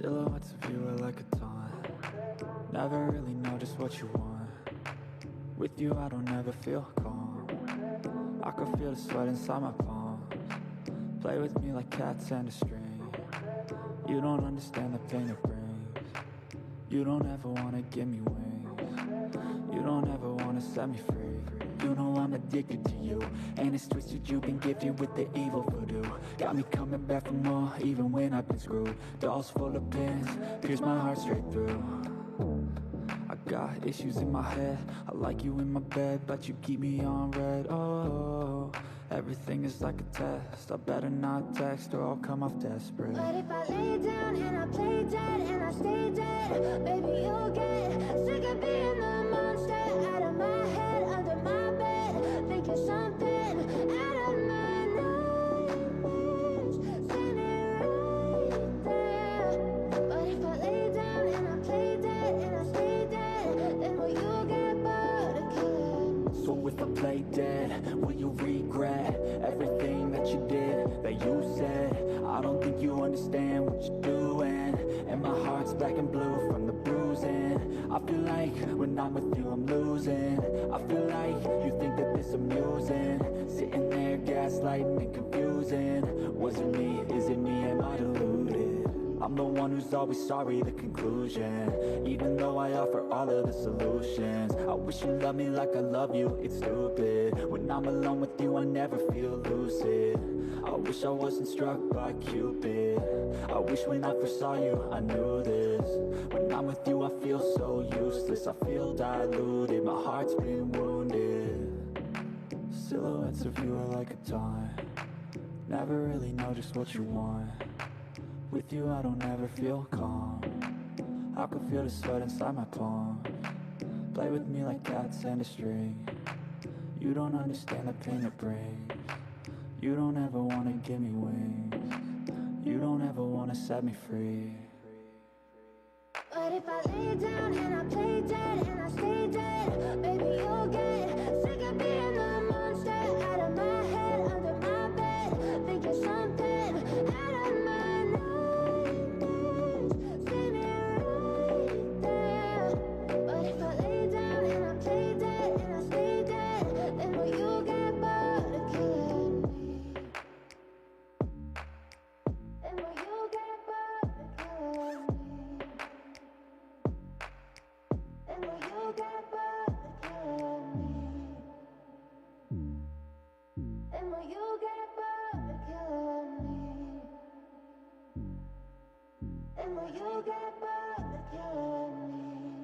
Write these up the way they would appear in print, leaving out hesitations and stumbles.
Silhouettes of you are like a taunt. Never really know just what you want. With you I don't ever feel calm. I can feel the sweat inside my palms. Play with me like cats and a string. You don't understand the pain it brings. You don't ever wanna give me wings. You don't ever wanna set me free. You know I'm addicted to you, and it's twisted you've been gifted with the evil voodoo. Got me coming back for more, even when I've been screwed. Dolls full of pins, pierce my heart straight through. I got issues in my head, I like you in my bed, but you keep me on red. Oh, everything is like a test, I better not text or I'll come off desperate. But if I lay down and I play dead and I stay dead, baby you'll get sick of being the monster out of my head, under my bed, thinking something out of my nightmares, standing right there. But if I lay down and I play dead and I stay dead, then will you get bored of killing me? So if I play dead, will you regret everything that you did, that you said? I don't think you understand what you're doing, and my heart's black and blue from the bruising. I feel like when I'm with you I'm losing. I feel like you think that this amusing, sitting there gaslighting and confusing. Was it me? Is it me? Am I deluded? I'm the one who's always sorry, the conclusion, even though I offer all of the solutions. I wish you loved me like I love you, it's stupid. When I'm alone with you I never feel lucid. I wish I wasn't struck by Cupid. I wish when I first saw you I knew this. When I'm with you I feel so useless, I feel diluted, my heart's been wounded. Silhouettes of you are like a taunt. Never really know just what you want. With you I don't ever feel calm. I can feel the sweat inside my palms. Play with me like cats and a string. You don't understand the pain it brings. You don't ever wanna give me wings. You don't ever wanna set me free. But if I lay down and I play dead and I stay dead, baby you'll get sick of being the monster out of my head, under my bed, thinking something out of my nightmares, standing right there. But if I lay down and I play dead and I stay dead, then will you get bored of killing me? Then will you get bored of killing me? And will you get bored of killing me? And will you get bored of killing me? And will you get bored of killing me?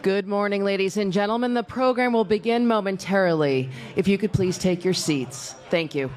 Good morning, ladies and gentlemen. The program will begin momentarily. If you could please take your seats. Thank you.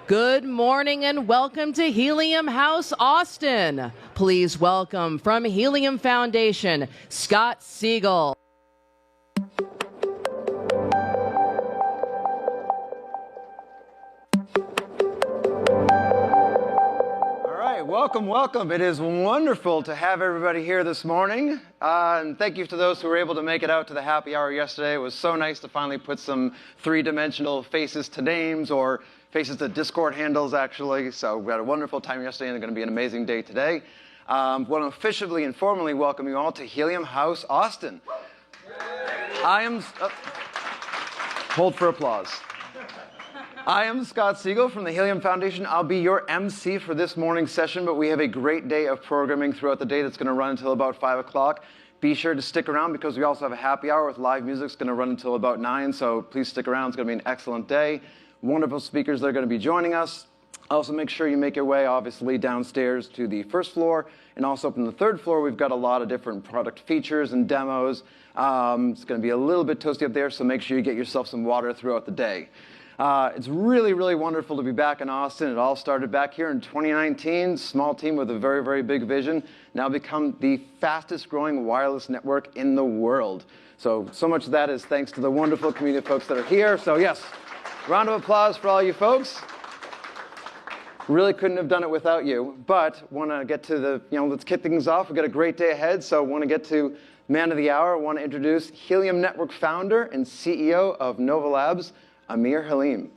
Good morning and welcome to Helium House Austin. Please welcome from Helium Foundation, Scott Siegel. Welcome, welcome. It is wonderful to have everybody here this morning. And thank you to those who were able to make it out to the happy hour yesterday. It was so nice to finally put some three-dimensional faces to names or faces to Discord handles, actually. So we had a wonderful time yesterday, and it's going to be an amazing day today. I want to officially and formally welcome you all to Helium House Austin. I am... hold for applause. I am Scott Siegel from the Helium Foundation. I'll be your MC for this morning's session, but we have a great day of programming throughout the day that's going to run until about 5 o'clock. Be sure to stick around because we also have a happy hour with live music. It's going to run until about 9, so please stick around. It's going to be an excellent day. Wonderful speakers that are going to be joining us. Also, make sure you make your way, obviously, downstairs to the first floor. And also up on the third floor, we've got a lot of different product features and demos. It's going to be a little bit toasty up there, so make sure you get yourself some water throughout the day. It's really, really wonderful to be back in Austin. It all started back here in 2019. Small team with a very, very big vision. Now become the fastest growing wireless network in the world. So much of that is thanks to the wonderful community of folks that are here. So yes, round of applause for all you folks. Really couldn't have done it without you. But want to get to the, let's kick things off. We've got a great day ahead. So want to get to man of the hour. I want to introduce Helium Network founder and CEO of Nova Labs, Amir Helium.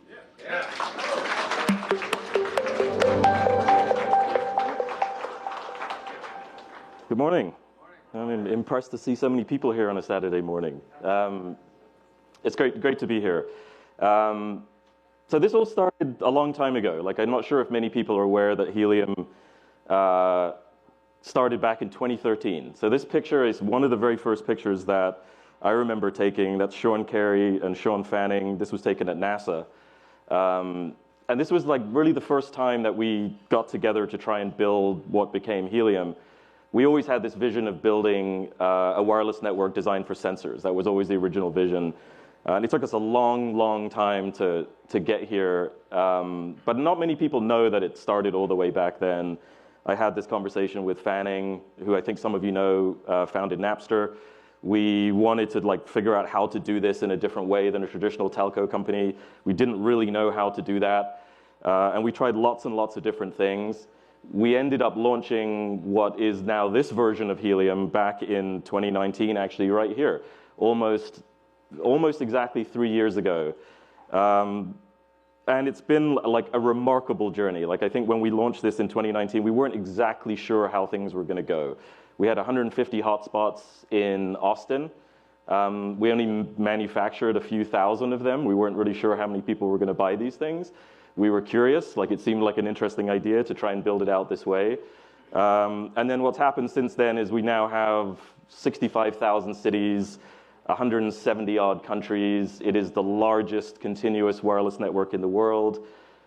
Good morning. I'm impressed to see so many people here on a Saturday morning. It's great to be here. So this all started a long time ago. I'm not sure if many people are aware that Helium started back in 2013. So this picture is one of the very first pictures that I remember taking. That's Sean Carey and Sean Fanning. This was taken at NASA. And this was really the first time that we got together to try and build what became Helium. We always had this vision of building a wireless network designed for sensors. That was always the original vision. And it took us a long, long time to get here. But not many people know that it started all the way back then. I had this conversation with Fanning, who I think some of you know founded Napster. We wanted to figure out how to do this in a different way than a traditional telco company. We didn't really know how to do that. And we tried lots and lots of different things. We ended up launching what is now this version of Helium back in 2019, actually right here, almost exactly 3 years ago. And it's been a remarkable journey. I think when we launched this in 2019, we weren't exactly sure how things were going to go. We had 150 hotspots in Austin. We only manufactured a few thousand of them. We weren't really sure how many people were going to buy these things. We were curious. It seemed like an interesting idea to try and build it out this way. And then what's happened since then is we now have 65,000 cities, 170-odd countries. It is the largest continuous wireless network in the world.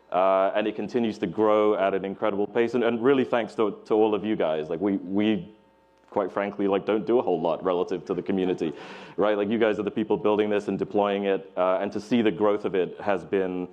And it continues to grow at an incredible pace. And really thanks to all of you guys. We quite frankly, don't do a whole lot relative to the community, right? You guys are the people building this and deploying it, and to see the growth of it has been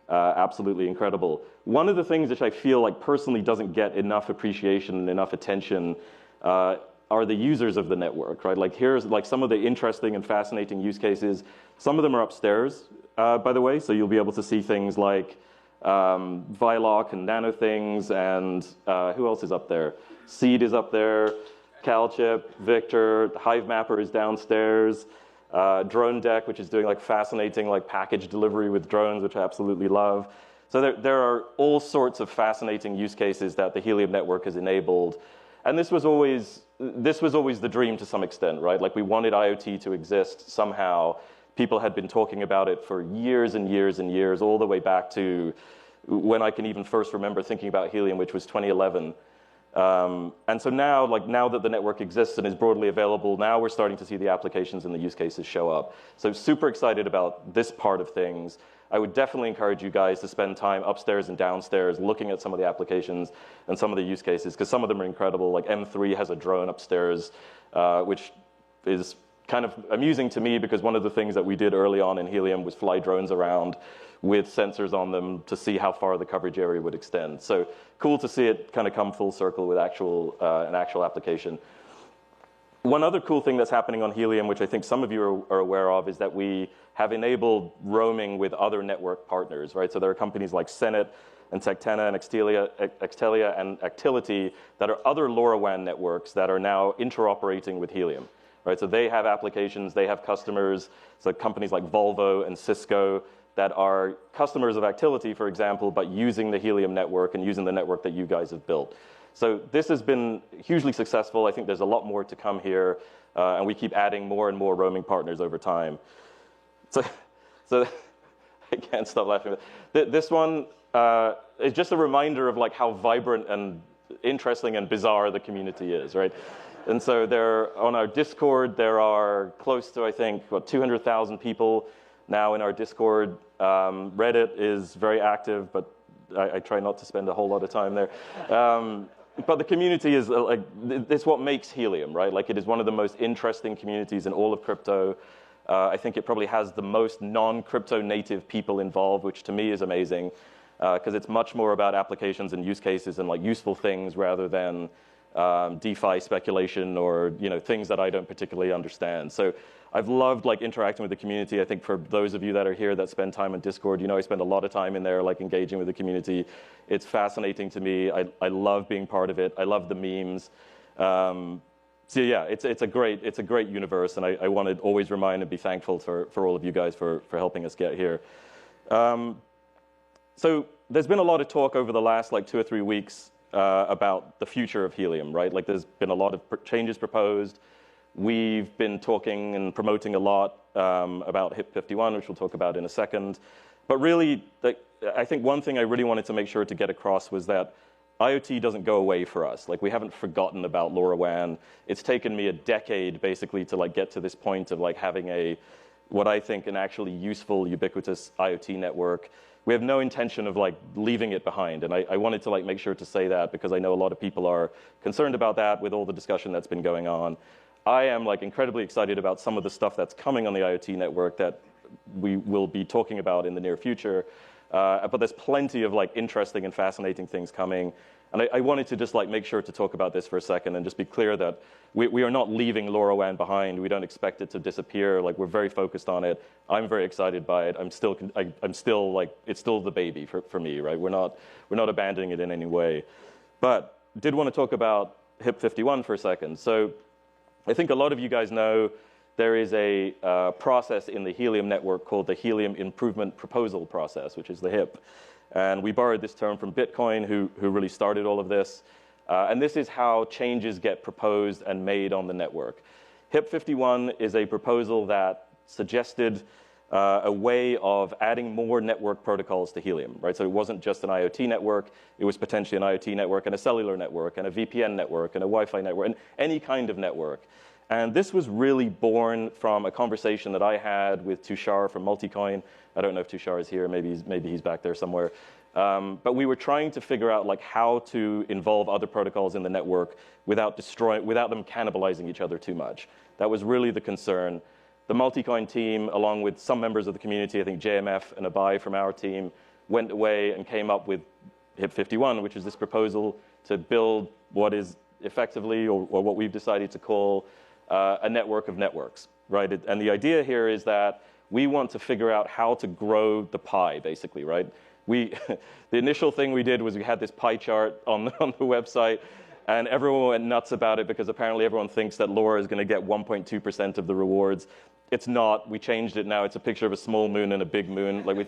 absolutely incredible. One of the things which I feel personally doesn't get enough appreciation and enough attention are the users of the network, right? Here's some of the interesting and fascinating use cases. Some of them are upstairs, by the way, so you'll be able to see things like Vilock and Nano Things, and who else is up there? Seed is up there. CalChip, Victor, Hive Mapper is downstairs, Drone Deck, which is doing fascinating package delivery with drones, which I absolutely love. So there are all sorts of fascinating use cases that the Helium network has enabled. And this was always the dream to some extent, right? We wanted IoT to exist somehow. People had been talking about it for years and years and years, all the way back to when I can even first remember thinking about Helium, which was 2011. And so now, now that the network exists and is broadly available, now we're starting to see the applications and the use cases show up. So super excited about this part of things. I would definitely encourage you guys to spend time upstairs and downstairs looking at some of the applications and some of the use cases, because some of them are incredible. M3 has a drone upstairs, which is kind of amusing to me because one of the things that we did early on in Helium was fly drones around with sensors on them to see how far the coverage area would extend. So cool to see it kind of come full circle with an actual application. One other cool thing that's happening on Helium, which I think some of you are aware of, is that we have enabled roaming with other network partners, right? So there are companies like Senet and Tectena and Extelia and Actility that are other LoRaWAN networks that are now interoperating with Helium, right? So they have applications, they have customers, so companies like Volvo and Cisco that are customers of Actility, for example, but using the Helium network and using the network that you guys have built. So this has been hugely successful. I think there's a lot more to come here, and we keep adding more and more roaming partners over time. So I can't stop laughing. This one is just a reminder of like how vibrant and interesting and bizarre the community is, right? And so on our Discord, there are close to, I think, 200,000 people now in our Discord. Reddit is very active, but I try not to spend a whole lot of time there. But the community is like, it's what makes Helium, right? Like it is one of the most interesting communities in all of crypto. I think it probably has the most non-crypto native people involved, which to me is amazing, because it's much more about applications and use cases and like useful things rather than DeFi speculation or things that I don't particularly understand. So I've loved like interacting with the community. I think for those of you that are here that spend time on Discord, I spend a lot of time in there like engaging with the community. It's fascinating to me. I love being part of it. I love the memes. So yeah, it's a great universe, and I want to always remind and be thankful for all of you guys for helping us get here. So there's been a lot of talk over the last like 2 or 3 weeks about the future of Helium, right? Like there's been a lot of changes proposed. We've been talking and promoting a lot about HIP-51, which we'll talk about in a second. But really, I think one thing I really wanted to make sure to get across was that IoT doesn't go away for us. Like we haven't forgotten about LoRaWAN. It's taken me a decade basically to like get to this point of like having what I think an actually useful, ubiquitous IoT network. We have no intention of like leaving it behind, and I wanted to like make sure to say that because I know a lot of people are concerned about that with all the discussion that's been going on. I am like incredibly excited about some of the stuff that's coming on the IoT network that we will be talking about in the near future. But there's plenty of like interesting and fascinating things coming. And I wanted to just like make sure to talk about this for a second and just be clear that we are not leaving LoRaWAN behind. We don't expect it to disappear. Like we're very focused on it. I'm very excited by it. I'm still like, it's still the baby for me, right? We're not abandoning it in any way. But did want to talk about HIP-51 for a second. So I think a lot of you guys know there is a process in the Helium network called the Helium Improvement Proposal Process, which is the HIP. And we borrowed this term from Bitcoin, who really started all of this. And this is how changes get proposed and made on the network. HIP-51 is a proposal that suggested a way of adding more network protocols to Helium, right? So it wasn't just an IoT network. It was potentially an IoT network and a cellular network and a VPN network and a Wi-Fi network and any kind of network. And this was really born from a conversation that I had with Tushar from Multicoin. I don't know if Tushar is here. Maybe he's back there somewhere. But we were trying to figure out like how to involve other protocols in the network without them cannibalizing each other too much. That was really the concern. The Multicoin team, along with some members of the community, I think JMF and Abai from our team, went away and came up with HIP-51, which is this proposal to build what is effectively, or what we've decided to call, a network of networks, right? And the idea here is that we want to figure out how to grow the pie, basically, right? The initial thing we did was we had this pie chart on the website, and everyone went nuts about it because apparently everyone thinks that LoRa is going to get 1.2% of the rewards. It's not. We changed it now. It's a picture of a small moon and a big moon. Like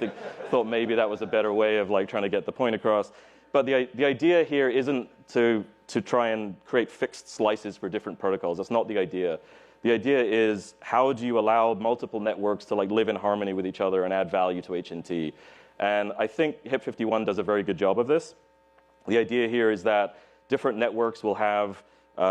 thought maybe that was a better way of like trying to get the point across. But the idea here isn't to try and create fixed slices for different protocols. That's not the idea. The idea is how do you allow multiple networks to like live in harmony with each other and add value to HNT? And I think HIP-51 does a very good job of this. The idea here is that different networks will have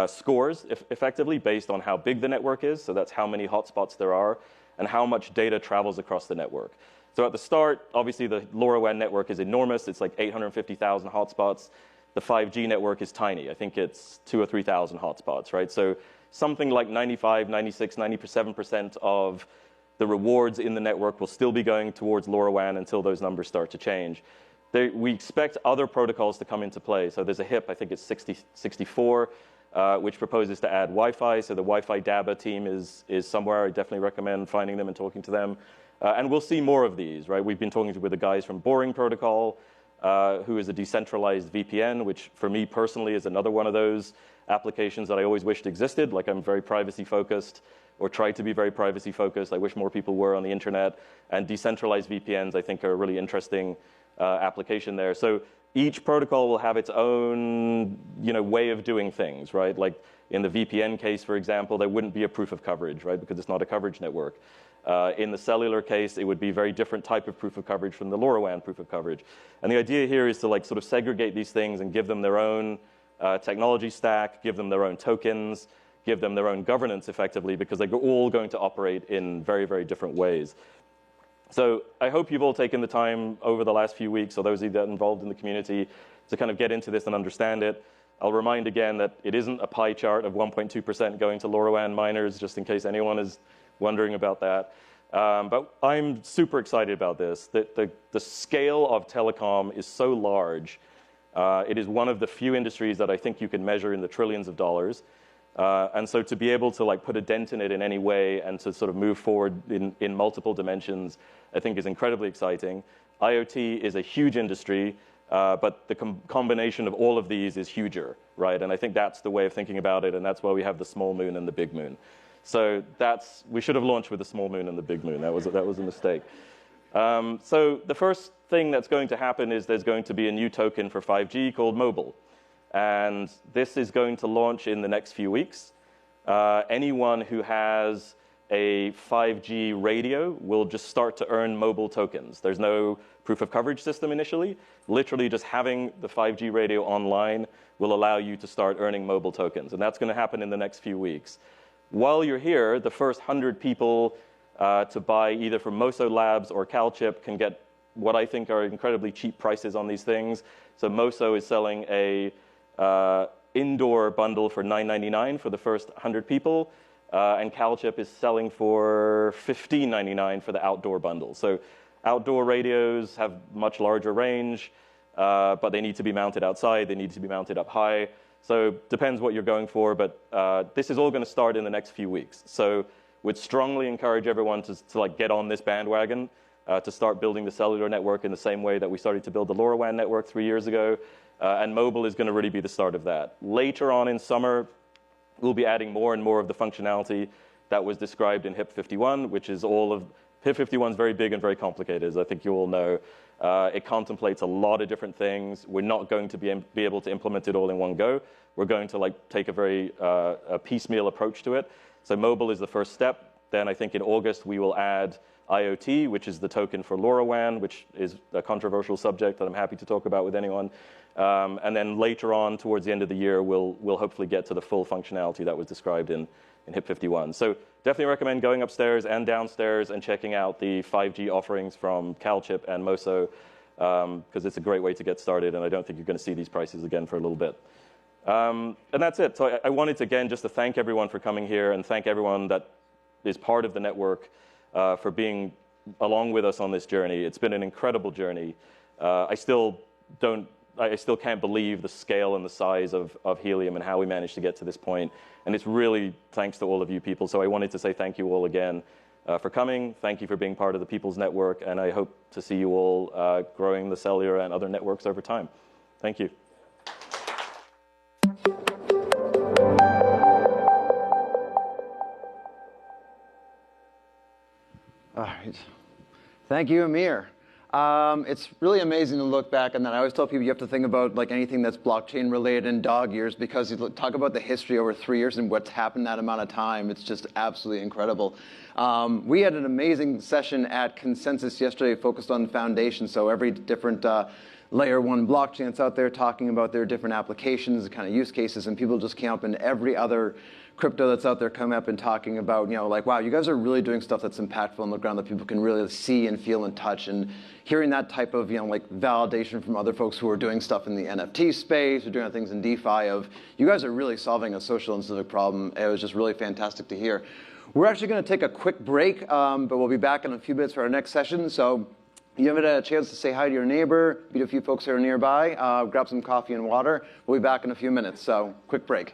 scores effectively based on how big the network is. So that's how many hotspots there are and how much data travels across the network. So at the start, obviously the LoRaWAN network is enormous. It's like 850,000 hotspots. The 5G network is tiny. I think it's 2,000 or 3,000 hotspots, right? So something like 95, 96, 97% of the rewards in the network will still be going towards LoRaWAN until those numbers start to change. We expect other protocols to come into play. So there's a HIP, I think it's 64, which proposes to add Wi-Fi. So the Wi-Fi DABA team is somewhere. I definitely recommend finding them and talking to them. And we'll see more of these, right? We've been talking with the guys from Boring Protocol, who is a decentralized VPN, which for me personally is another one of those applications that I always wished existed. Like, I'm very privacy focused, or try to be very privacy focused. I wish more people were on the internet. And decentralized VPNs, I think, are a really interesting application there. So each protocol will have its own, way of doing things, right? Like in the VPN case, for example, there wouldn't be a proof of coverage, right? Because it's not a coverage network. In the cellular case, it would be a very different type of proof of coverage from the LoRaWAN proof of coverage. And the idea here is to sort of segregate these things and give them their own technology stack, give them their own tokens, give them their own governance effectively, because they're all going to operate in very, very different ways. So I hope you've all taken the time over the last few weeks, or those of you that are involved in the community, to kind of get into this and understand it. I'll remind again that it isn't a pie chart of 1.2% going to LoRaWAN miners, just in case anyone is wondering about that. But I'm super excited about this. The scale of telecom is so large. It is one of the few industries that I think you can measure in the trillions of dollars. And so to be able to put a dent in it in any way and to sort of move forward in multiple dimensions, I think is incredibly exciting. IoT is a huge industry, but the combination of all of these is huger, right? And I think that's the way of thinking about it, and that's why we have the small moon and the big moon. So we should have launched with the small moon and the big moon. That was a mistake. So the first thing that's going to happen is there's going to be a new token for 5G called mobile. And this is going to launch in the next few weeks. Anyone who has a 5G radio will just start to earn mobile tokens. There's no proof of coverage system initially. Literally just having the 5G radio online will allow you to start earning mobile tokens. And that's going to happen in the next few weeks. While you're here, the first 100 people to buy either from Moso Labs or CalChip can get what I think are incredibly cheap prices on these things. So Moso is selling a indoor bundle for $9.99 for the first 100 people, and CalChip is selling for $15.99 for the outdoor bundle. So outdoor radios have much larger range, but they need to be mounted outside. They need to be mounted up high. So depends what you're going for, but this is all going to start in the next few weeks. So would strongly encourage everyone to get on this bandwagon, to start building the cellular network in the same way that we started to build the LoRaWAN network 3 years ago. And mobile is going to really be the start of that. Later on in summer, we'll be adding more and more of the functionality that was described in HIP 51, which is all of HIP 51 is very big and very complicated, as I think you all know. It contemplates a lot of different things. We're not going to be able to implement it all in one go. We're going to take a very piecemeal approach to it. So mobile is the first step. Then I think in August we will add IoT, which is the token for LoRaWAN, which is a controversial subject that I'm happy to talk about with anyone. And then later on, towards the end of the year, we'll hopefully get to the full functionality that was described in HIP 51. So definitely recommend going upstairs and downstairs and checking out the 5G offerings from CalChip and Moso, because it's a great way to get started, and I don't think you're going to see these prices again for a little bit. And that's it. So I wanted to, again, just to thank everyone for coming here and thank everyone that is part of the network for being along with us on this journey. It's been an incredible journey. I still can't believe the scale and the size of Helium and how we managed to get to this point. And it's really thanks to all of you people. So I wanted to say thank you all again for coming. Thank you for being part of the People's Network. And I hope to see you all growing the cellular and other networks over time. Thank you. All right. Thank you, Amir. It's really amazing to look back on that. I always tell people you have to think about anything that's blockchain related in dog years, because you talk about the history over 3 years and what's happened that amount of time. It's just absolutely incredible. We had an amazing session at Consensus yesterday focused on foundation. So every different layer 1 blockchain that's out there talking about their different applications, kind of use cases, and people just came up, and every other crypto that's out there come up and talking about, like, wow, you guys are really doing stuff that's impactful on the ground that people can really see and feel and touch. And hearing that type of, like validation from other folks who are doing stuff in the NFT space or doing other things in DeFi of, you guys are really solving a social and civic problem. It was just really fantastic to hear. We're actually going to take a quick break, but we'll be back in a few minutes for our next session. So you haven't had a chance to say hi to your neighbor, meet a few folks that are nearby, grab some coffee and water. We'll be back in a few minutes. So quick break.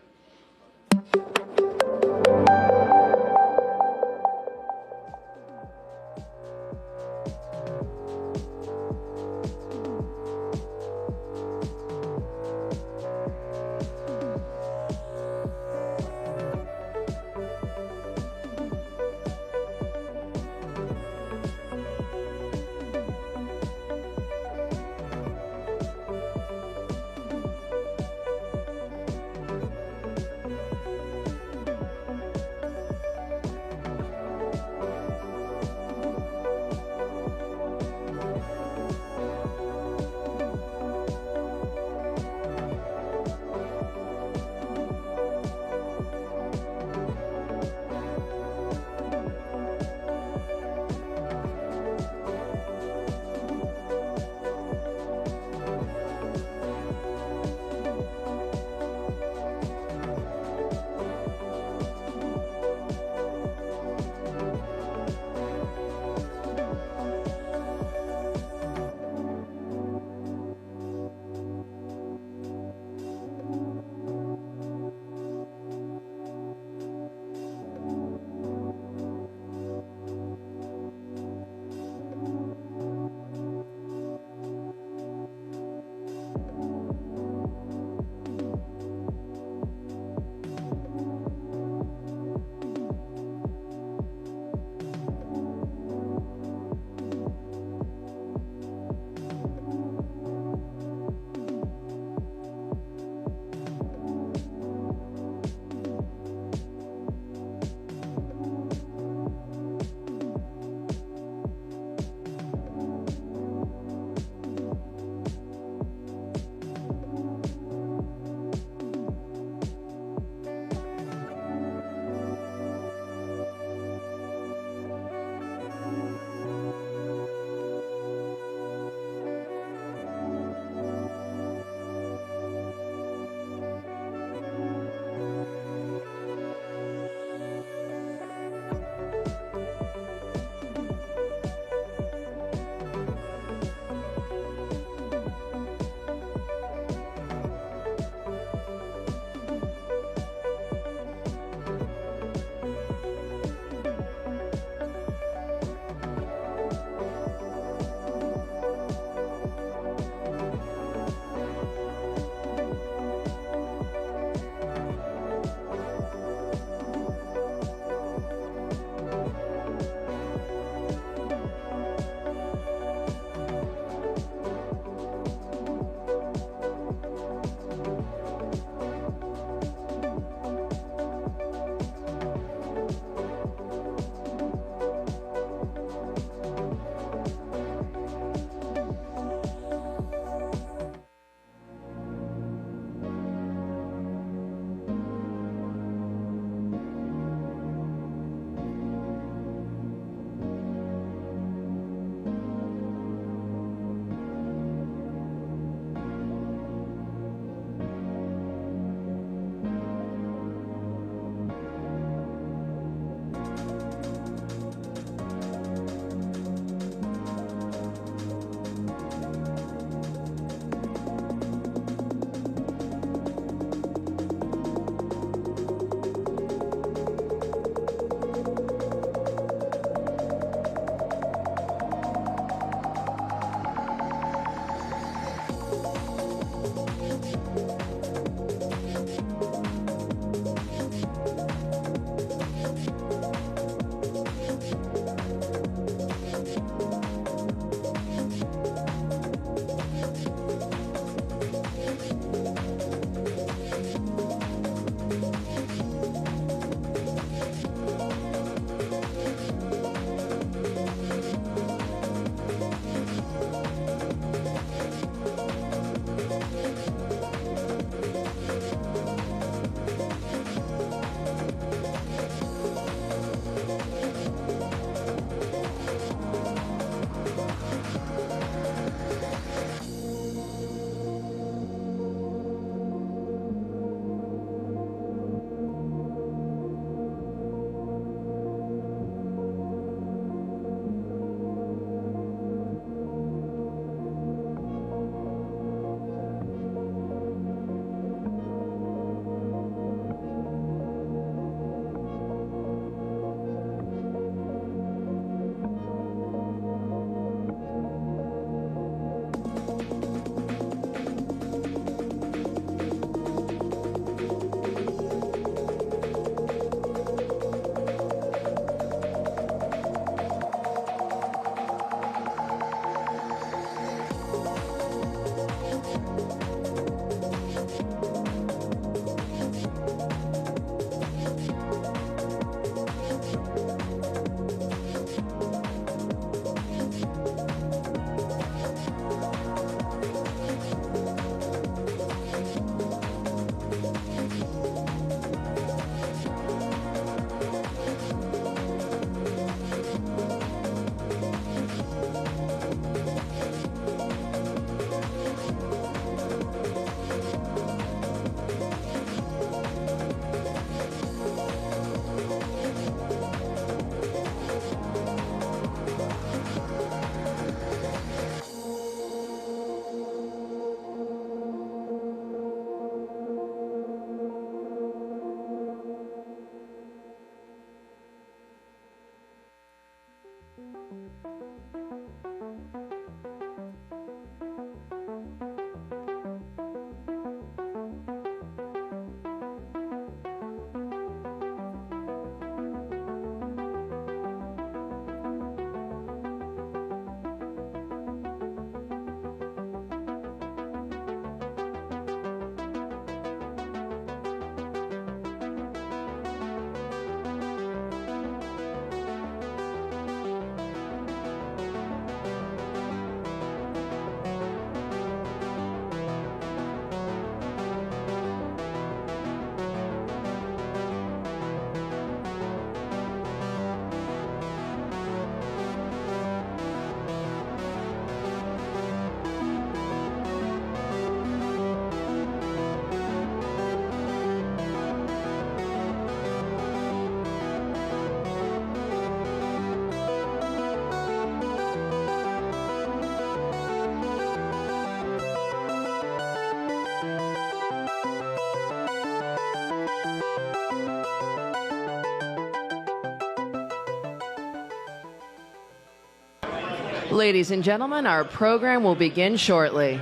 Ladies and gentlemen, our program will begin shortly.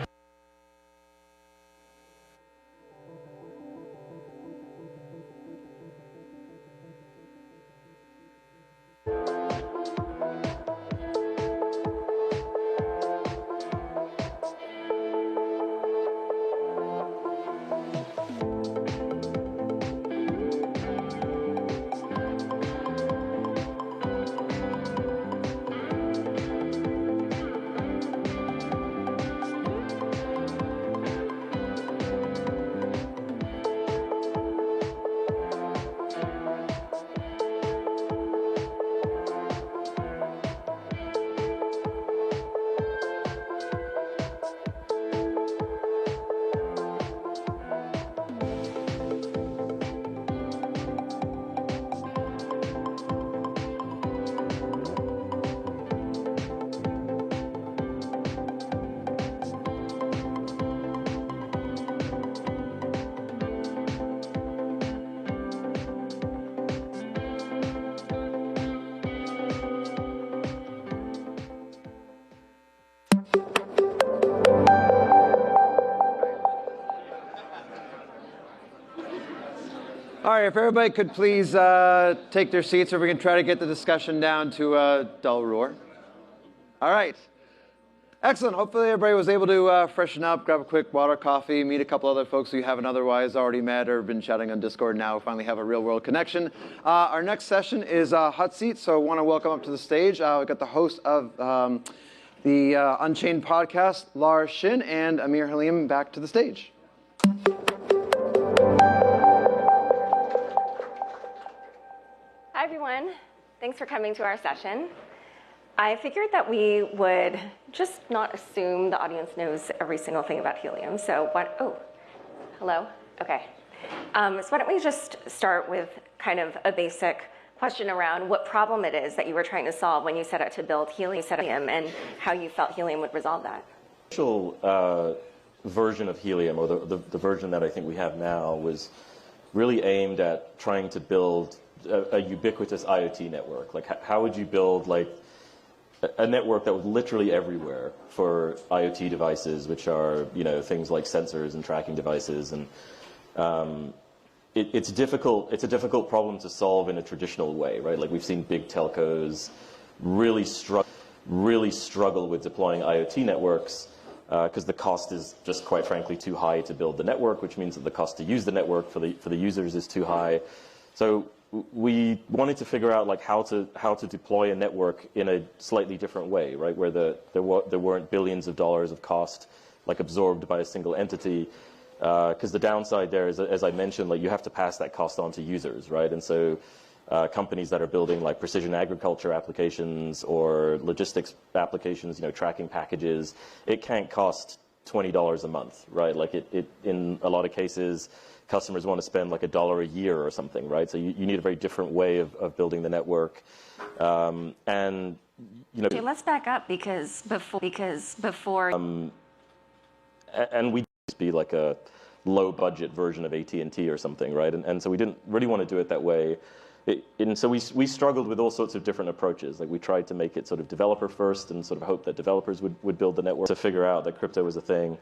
All right, if everybody could please take their seats, or we can try to get the discussion down to a dull roar. All right. Excellent. Hopefully everybody was able to freshen up, grab a quick water, coffee, meet a couple other folks who you haven't otherwise already met or been chatting on Discord now. Finally have a real-world connection. Our next session is Hot Seat, so I want to welcome up to the stage. We've got the host of the Unchained podcast, Lars Shin, and Amir Helium back to the stage. Hi, everyone. Thanks for coming to our session. I figured that we would just not assume the audience knows every single thing about helium. So hello? Okay. So why don't we just start with kind of a basic question around what problem it is that you were trying to solve when you set out to build helium and how you felt helium would resolve that. The initial version of helium, or the version that I think we have now, was really aimed at trying to build a ubiquitous IoT network. Like, how would you build like a network that was literally everywhere for IoT devices, which are, you know, things like sensors and tracking devices, and it's difficult. It's a difficult problem to solve in a traditional way, right? Like, we've seen big telcos really struggle with deploying IoT networks because the cost is just, quite frankly, too high to build the network, which means that the cost to use the network for the users is too high. So we wanted to figure out like how to deploy a network in a slightly different way, right? Where there weren't billions of dollars of cost like absorbed by a single entity, because the downside there is, as I mentioned, like you have to pass that cost on to users, right? And so companies that are building like precision agriculture applications or logistics applications, you know, tracking packages, it can't cost $20 a month, right? Like it in a lot of cases, customers want to spend like $1 a year or something, right? So you need a very different way of building the network. And, you know... Okay, let's back up because before... and we'd be like a low-budget version of AT&T or something, right? And so we didn't really want to do it that way. And so we struggled with all sorts of different approaches. Like, we tried to make it sort of developer first and sort of hope that developers would build the network to figure out that crypto was a thing.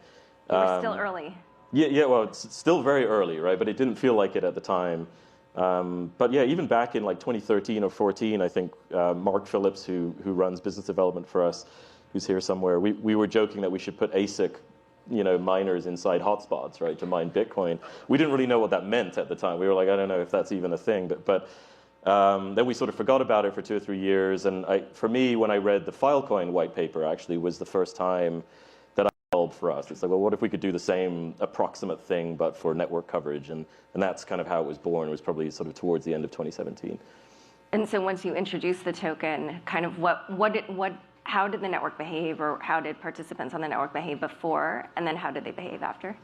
We're still early. Yeah, well, it's still very early, right? But it didn't feel like it at the time. But yeah, even back in like 2013 or 14, I think Mark Phillips, who runs business development for us, who's here somewhere, we were joking that we should put ASIC, you know, miners inside hotspots, right, to mine Bitcoin. We didn't really know what that meant at the time. We were like, I don't know if that's even a thing. But then we sort of forgot about it for 2 or 3 years. And for me, when I read the Filecoin white paper, actually was the first time for us. It's like, well, what if we could do the same approximate thing but for network coverage? And that's kind of how it was born. It was probably sort of towards the end of 2017. And so once you introduced the token, kind of how did the network behave, or how did participants on the network behave before, and then how did they behave after?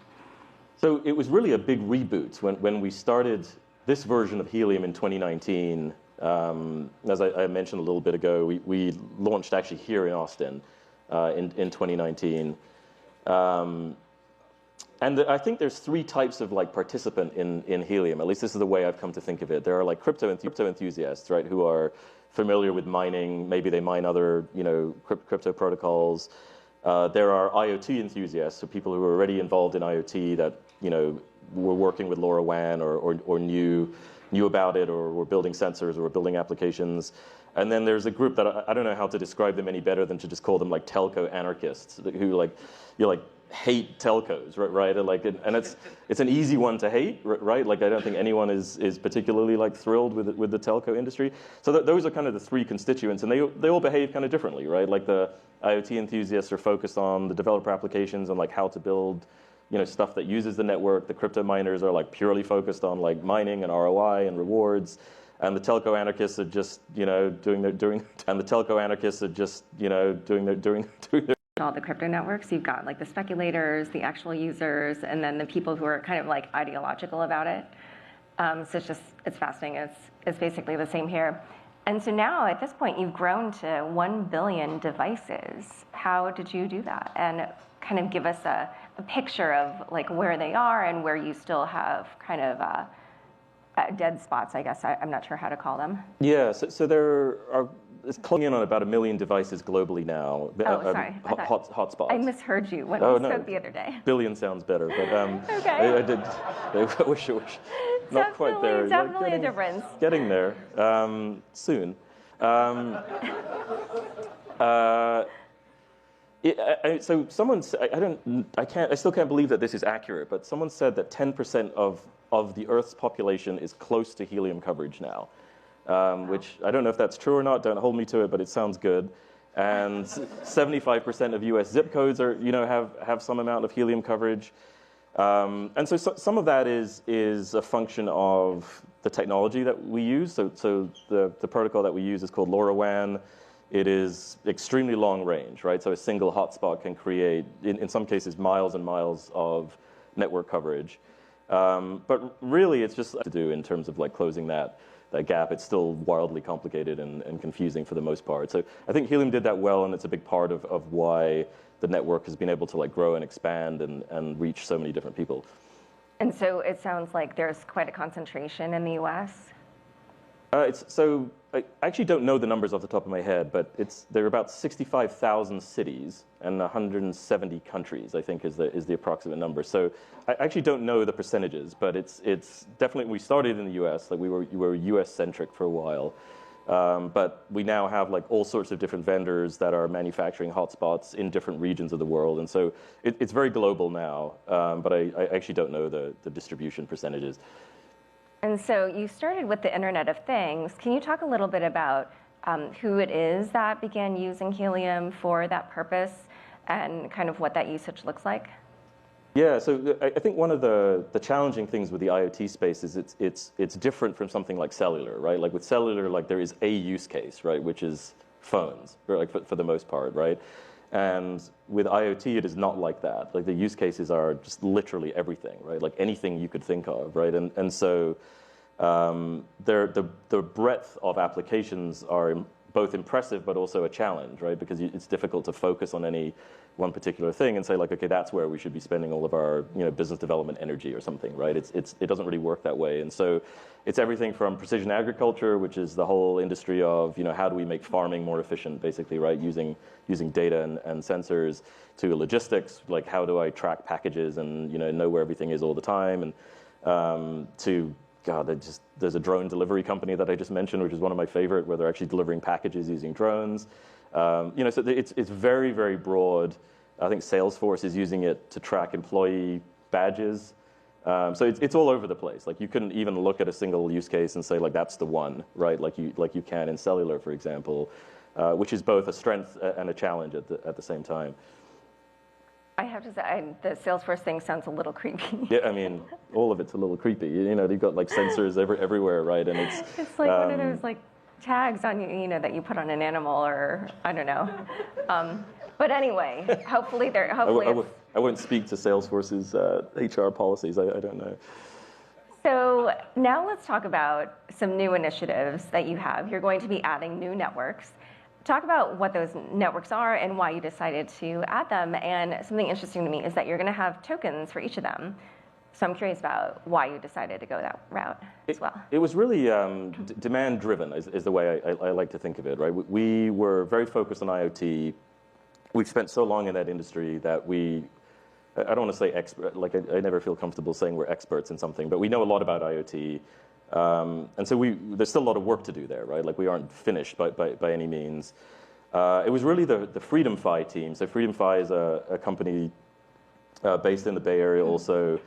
So it was really a big reboot when we started this version of Helium in 2019. As I mentioned a little bit ago, we launched actually here in Austin in 2019. And I think there's 3 types of like participant in Helium. At least this is the way I've come to think of it. There are like crypto enthusiasts, right, who are familiar with mining. Maybe they mine other, crypto protocols. There are IoT enthusiasts, so people who are already involved in IoT that, were working with LoRaWAN or knew about it, or were building sensors or were building applications. And then there's a group that I don't know how to describe them any better than to just call them like telco anarchists, who hate telcos, right? And it's an easy one to hate, right? Like I don't think anyone is particularly like thrilled with the telco industry. So those are kind of the three constituents, and they all behave kind of differently, right? Like the IoT enthusiasts are focused on the developer applications and like how to build, stuff that uses the network. The crypto miners are like purely focused on like mining and ROI and rewards. And the telco anarchists are just, doing all the crypto networks. You've got like the speculators, the actual users, and then the people who are kind of like ideological about it. So it's fascinating. It's basically the same here. And so now at this point, you've grown to 1 billion devices. How did you do that? And kind of give us a picture of like where they are and where you still have kind of dead spots, I guess. I'm not sure how to call them. Yeah, so there are, it's closing in on about 1 million devices globally now. Oh, sorry. Hotspots. I misheard you when we spoke the other day. Billion sounds better, but okay. I wish. Not quite there. Definitely a difference. Getting there soon. So someone, I still can't believe that this is accurate, but someone said that 10% of the Earth's population is close to helium coverage now, which I don't know if that's true or not. Don't hold me to it, but it sounds good. And 75% of U.S. zip codes are, have some amount of helium coverage. And so some of that is a function of the technology that we use. So the protocol that we use is called LoRaWAN. It is extremely long range, right? So a single hotspot can create, in some cases, miles and miles of network coverage. But really, it's just to do in terms of like closing that gap. It's still wildly complicated and confusing for the most part. So I think Helium did that well, and it's a big part of why the network has been able to like grow and expand and reach so many different people. And so it sounds like there's quite a concentration in the U.S. I actually don't know the numbers off the top of my head, but there are about 65,000 cities and 170 countries, I think is the approximate number. So I actually don't know the percentages, but it's definitely, we started in the US, like we were US centric for a while. But we now have like all sorts of different vendors that are manufacturing hotspots in different regions of the world. And so it's very global now, but I actually don't know the distribution percentages. And so you started with the Internet of Things. Can you talk a little bit about who it is that began using Helium for that purpose and kind of what that usage looks like? Yeah, so I think one of the challenging things with the IoT space is it's different from something like cellular, right? Like with cellular, like there is a use case, right, which is phones, like for the most part, right? And with IoT, it is not like that. Like the use cases are just literally everything, right? Like anything you could think of, right? And so the breadth of applications are both impressive but also a challenge, right? Because it's difficult to focus on any one particular thing and say like, okay, that's where we should be spending all of our business development energy or something, right? It doesn't really work that way. And so it's everything from precision agriculture, which is the whole industry of how do we make farming more efficient, basically, right? Using data and sensors, to logistics, like how do I track packages and know where everything is all the time, and to there's a drone delivery company that I just mentioned, which is one of my favorite, where they're actually delivering packages using drones. So it's very, very broad. I think Salesforce is using it to track employee badges. So it's all over the place. Like you couldn't even look at a single use case and say like that's the one, right? Like you can in cellular, for example, which is both a strength and a challenge at the same time. I have to say, the Salesforce thing sounds a little creepy. Yeah, I mean, all of it's a little creepy. They've got like sensors everywhere, right? And it's like one of those like tags on you, that you put on an animal, or I don't know. But anyway, hopefully they're I won't speak to Salesforce's HR policies. I don't know. So now let's talk about some new initiatives that you have. You're going to be adding new networks. Talk about what those networks are and why you decided to add them. And something interesting to me is that you're going to have tokens for each of them. So I'm curious about why you decided to go that route as well. It was really demand-driven, is the way I like to think of it, right? We were very focused on IoT. We've spent so long in that industry that I don't want to say expert, like I never feel comfortable saying we're experts in something, but we know a lot about IoT. And so there's still a lot of work to do there, right? Like we aren't finished by any means. It was really the FreedomPhi team. So FreedomPhi is a company based in the Bay Area also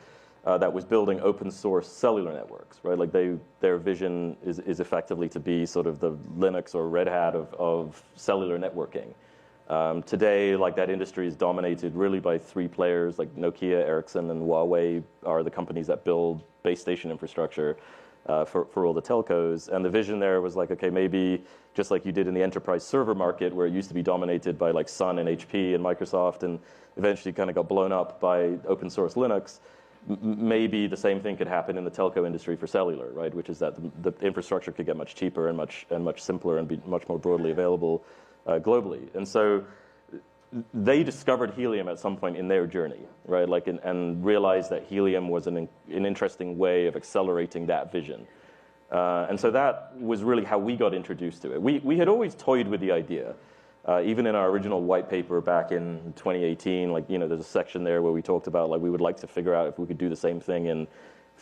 that was building open source cellular networks, right? Like their vision is effectively to be sort of the Linux or Red Hat of cellular networking. Today, like that industry is dominated really by three players, like Nokia, Ericsson, and Huawei are the companies that build base station infrastructure for all the telcos. And the vision there was like, okay, maybe just like you did in the enterprise server market, where it used to be dominated by like Sun and HP and Microsoft, and eventually kind of got blown up by open source Linux. Maybe the same thing could happen in the telco industry for cellular, right? Which is that the infrastructure could get much cheaper and much simpler and be much more broadly available globally. And so they discovered Helium at some point in their journey, right? Like, and realized that Helium was an interesting way of accelerating that vision. And so that was really how we got introduced to it. We had always toyed with the idea. Even in our original white paper back in 2018, like, there's a section there where we talked about, like, we would like to figure out if we could do the same thing in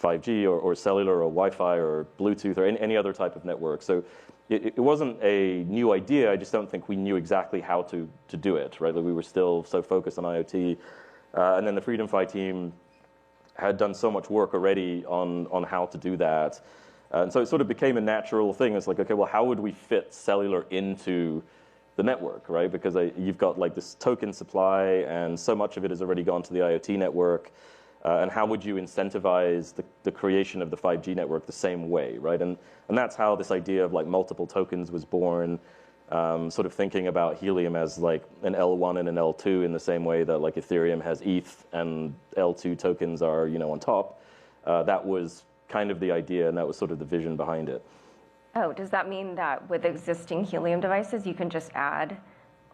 5G or cellular or Wi-Fi or Bluetooth or any other type of network. So it wasn't a new idea. I just don't think we knew exactly how to do it, right? Like we were still so focused on IoT. And then the FreedomPhi team had done so much work already on how to do that. And so it sort of became a natural thing. It's like, okay, well, how would we fit cellular into the network, right? Because you've got like this token supply, and so much of it has already gone to the IoT network. And how would you incentivize the creation of the 5G network the same way, right? And that's how this idea of like multiple tokens was born, sort of thinking about Helium as like an L1 and an L2 in the same way that like Ethereum has ETH and L2 tokens are, on top. That was kind of the idea, and that was sort of the vision behind it. Oh, does that mean that with existing Helium devices, you can just add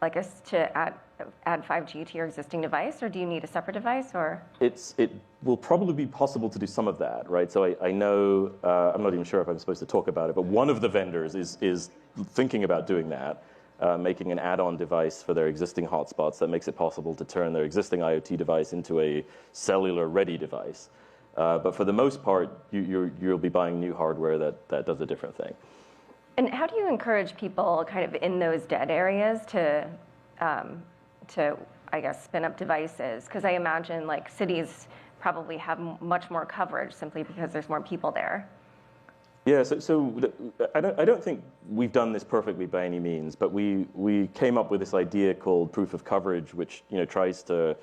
5G to your existing device, or do you need a separate device, or? It will probably be possible to do some of that, right? So I know, I'm not even sure if I'm supposed to talk about it, but one of the vendors is thinking about doing that, making an add-on device for their existing hotspots that makes it possible to turn their existing IoT device into a cellular-ready device. But for the most part, you'll be buying new hardware that does a different thing. And how do you encourage people kind of in those dead areas to I guess, spin up devices? Because I imagine like cities probably have much more coverage simply because there's more people there. Yeah, I don't think we've done this perfectly by any means, but we came up with this idea called proof of coverage, which tries to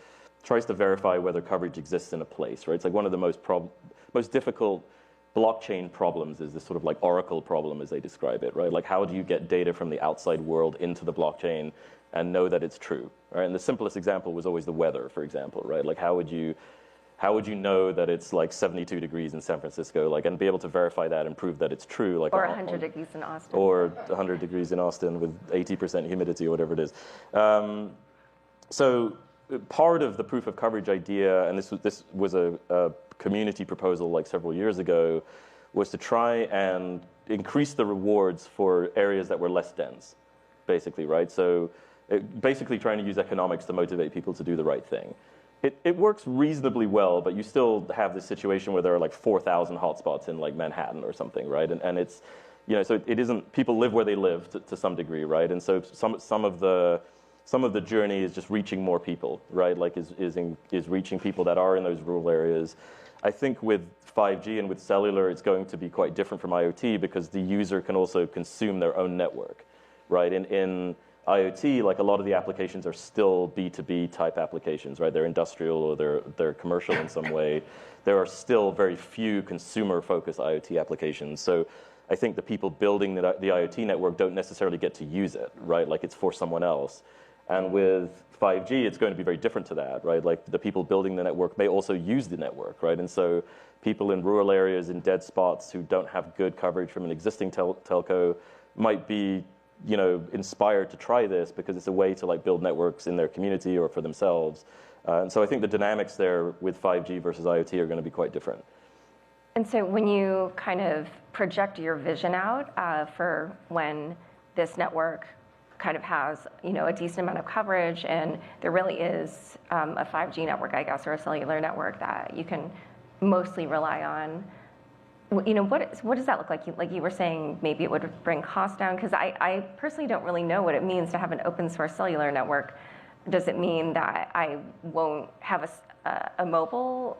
verify whether coverage exists in a place, right? It's like one of the most difficult blockchain problems is this sort of like Oracle problem, as they describe it, right? Like, how do you get data from the outside world into the blockchain and know that it's true, right? And the simplest example was always the weather, for example, right? Like, how would you know that it's like 72 degrees in San Francisco, like, and be able to verify that and prove that it's true, like, or 100 degrees in Austin, or 100 degrees in Austin with 80% humidity or whatever it is. So part of the proof of coverage idea, and this was a community proposal like several years ago, was to try and increase the rewards for areas that were less dense, basically, right? So basically trying to use economics to motivate people to do the right thing. It works reasonably well, but you still have this situation where there are like 4,000 hotspots in like Manhattan or something, right? And it's, so it isn't, people live where they live to some degree, right? And so some of the journey is just reaching more people, right? Like is reaching people that are in those rural areas. I think with 5G and with cellular, it's going to be quite different from IoT because the user can also consume their own network, right? In IoT, like a lot of the applications are still B2B type applications, right? They're industrial or they're commercial in some way. There are still very few consumer-focused IoT applications. So I think the people building the IoT network don't necessarily get to use it, right? Like it's for someone else. And with 5G, it's going to be very different to that, right? Like the people building the network may also use the network, right? And so people in rural areas, in dead spots who don't have good coverage from an existing telco might be, inspired to try this because it's a way to like build networks in their community or for themselves. And so I think the dynamics there with 5G versus IoT are going to be quite different. And so when you kind of project your vision out for when this network kind of has, a decent amount of coverage, and there really is a 5G network, I guess, or a cellular network that you can mostly rely on. What does that look like? Like you were saying, maybe it would bring costs down, because I personally don't really know what it means to have an open source cellular network. Does it mean that I won't have a mobile,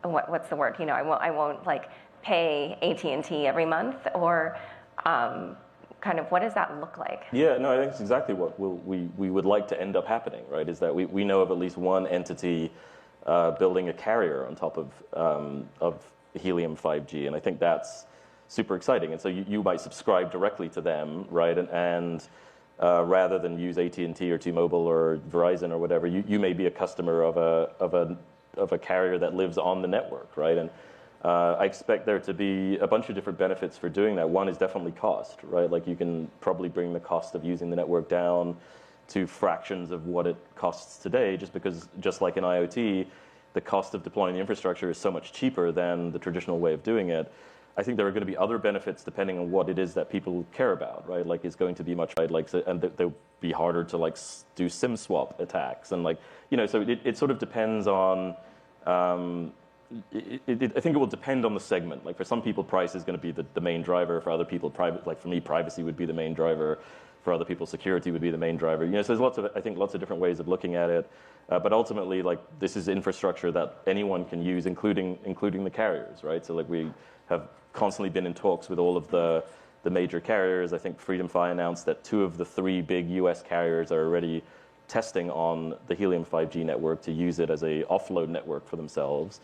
what's the word? I won't like pay AT&T every month, or kind of what does that look like? Yeah, no, I think it's exactly what we would like to end up happening, right? Is that we know of at least one entity building a carrier on top of Helium 5G, and I think that's super exciting. And so you might subscribe directly to them, right? And rather than use AT&T or T-Mobile or Verizon or whatever, you may be a customer of a carrier that lives on the network, right? And I expect there to be a bunch of different benefits for doing that. One is definitely cost, right? Like you can probably bring the cost of using the network down to fractions of what it costs today, just like in IoT, the cost of deploying the infrastructure is so much cheaper than the traditional way of doing it. I think there are going to be other benefits depending on what it is that people care about, right? Like it's going to be much, right? Like, and they'll be harder to like do SIM swap attacks, and like, so it sort of depends on. I think it will depend on the segment. Like for some people, price is going to be the main driver. For other people, like for me, privacy would be the main driver. For other people, security would be the main driver. So there's lots of different ways of looking at it. But ultimately, like this is infrastructure that anyone can use, including the carriers, right? So like we have constantly been in talks with all of the major carriers. I think Freedom Fi announced that 2 of the 3 big US carriers are already testing on the Helium 5G network to use it as a offload network for themselves.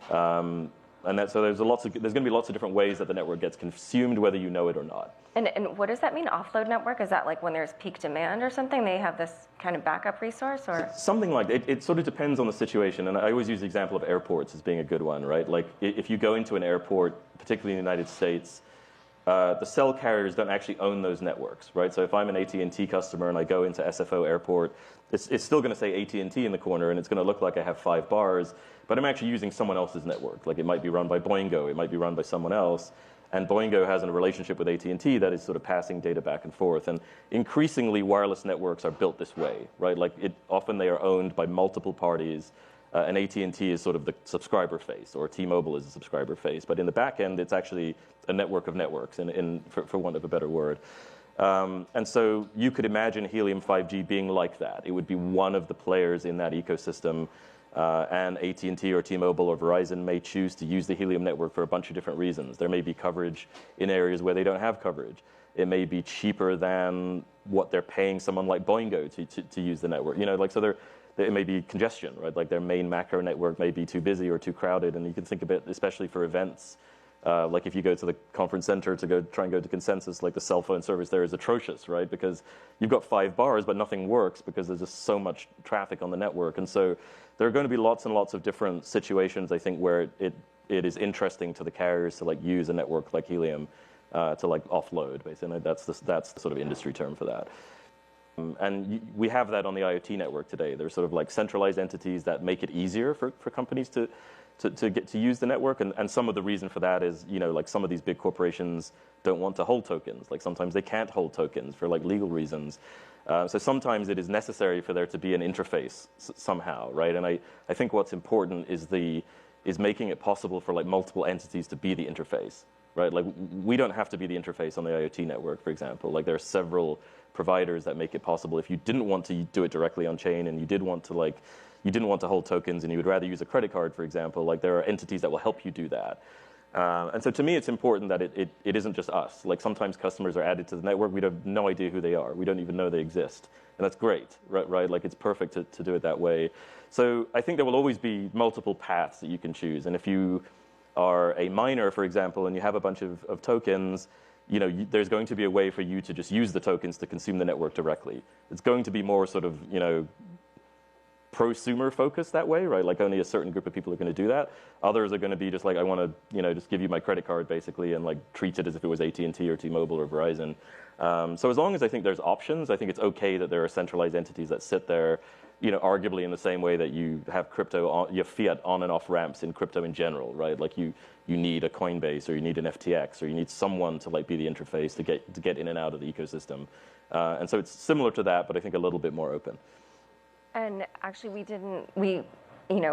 So there's going to be lots of different ways that the network gets consumed, whether you know it or not. And what does that mean, offload network? Is that like when there's peak demand or something, they have this kind of backup resource, or? Something like that. It sort of depends on the situation, and I always use the example of airports as being a good one, right? Like if you go into an airport, particularly in the United States, the cell carriers don't actually own those networks, right? So if I'm an AT&T customer and I go into SFO Airport, it's still going to say AT&T in the corner, and it's going to look like I have 5 bars, but I'm actually using someone else's network. Like it might be run by Boingo, it might be run by someone else, and Boingo has a relationship with AT&T that is sort of passing data back and forth. And increasingly, wireless networks are built this way, right? Like often they are owned by multiple parties, and AT&T is sort of the subscriber face, or T-Mobile is the subscriber face. But in the back end, it's actually a network of networks, for want of a better word. And so you could imagine Helium 5G being like that. It would be one of the players in that ecosystem, and AT&T or T-Mobile or Verizon may choose to use the Helium network for a bunch of different reasons. There may be coverage in areas where they don't have coverage. It may be cheaper than what they're paying someone like Boingo to use the network. So it may be congestion, right? Like their main macro network may be too busy or too crowded, and you can think of it, especially for events. Like if you go to the conference center to try and go to Consensus, like the cell phone service there is atrocious, right? Because you've got 5 bars, but nothing works because there's just so much traffic on the network. And so there are going to be lots and lots of different situations, I think, where it is interesting to the carriers to like use a network like Helium to like offload, basically. That's the sort of industry term for that. And we have that on the IoT network today. There's sort of like centralized entities that make it easier for companies to get to use the network, and some of the reason for that is, like some of these big corporations don't want to hold tokens. Like sometimes they can't hold tokens for like legal reasons. So sometimes it is necessary for there to be an interface somehow, right? And I think what's important is making it possible for like multiple entities to be the interface, right? Like we don't have to be the interface on the IoT network, for example. Like there are several providers that make it possible. If you didn't want to do it directly on chain, and you didn't want to hold tokens, and you would rather use a credit card, for example, like there are entities that will help you do that. And so to me, it's important that it isn't just us. Like sometimes customers are added to the network. We have no idea who they are. We don't even know they exist. And that's great, right? Like it's perfect to do it that way. So I think there will always be multiple paths that you can choose. And if you are a miner, for example, and you have a bunch of tokens, there's going to be a way for you to just use the tokens to consume the network directly. It's going to be more sort of, prosumer focused that way, right? Like only a certain group of people are going to do that. Others are going to be just like, I want to, just give you my credit card basically and like treat it as if it was AT&T or T-Mobile or Verizon. So as long as I think there's options, I think it's okay that there are centralized entities that sit there, arguably in the same way that you have you have fiat on and off ramps in crypto in general, right? Like you need a Coinbase or you need an FTX or you need someone to like be the interface to get in and out of the ecosystem. And so it's similar to that, but I think a little bit more open. And actually, we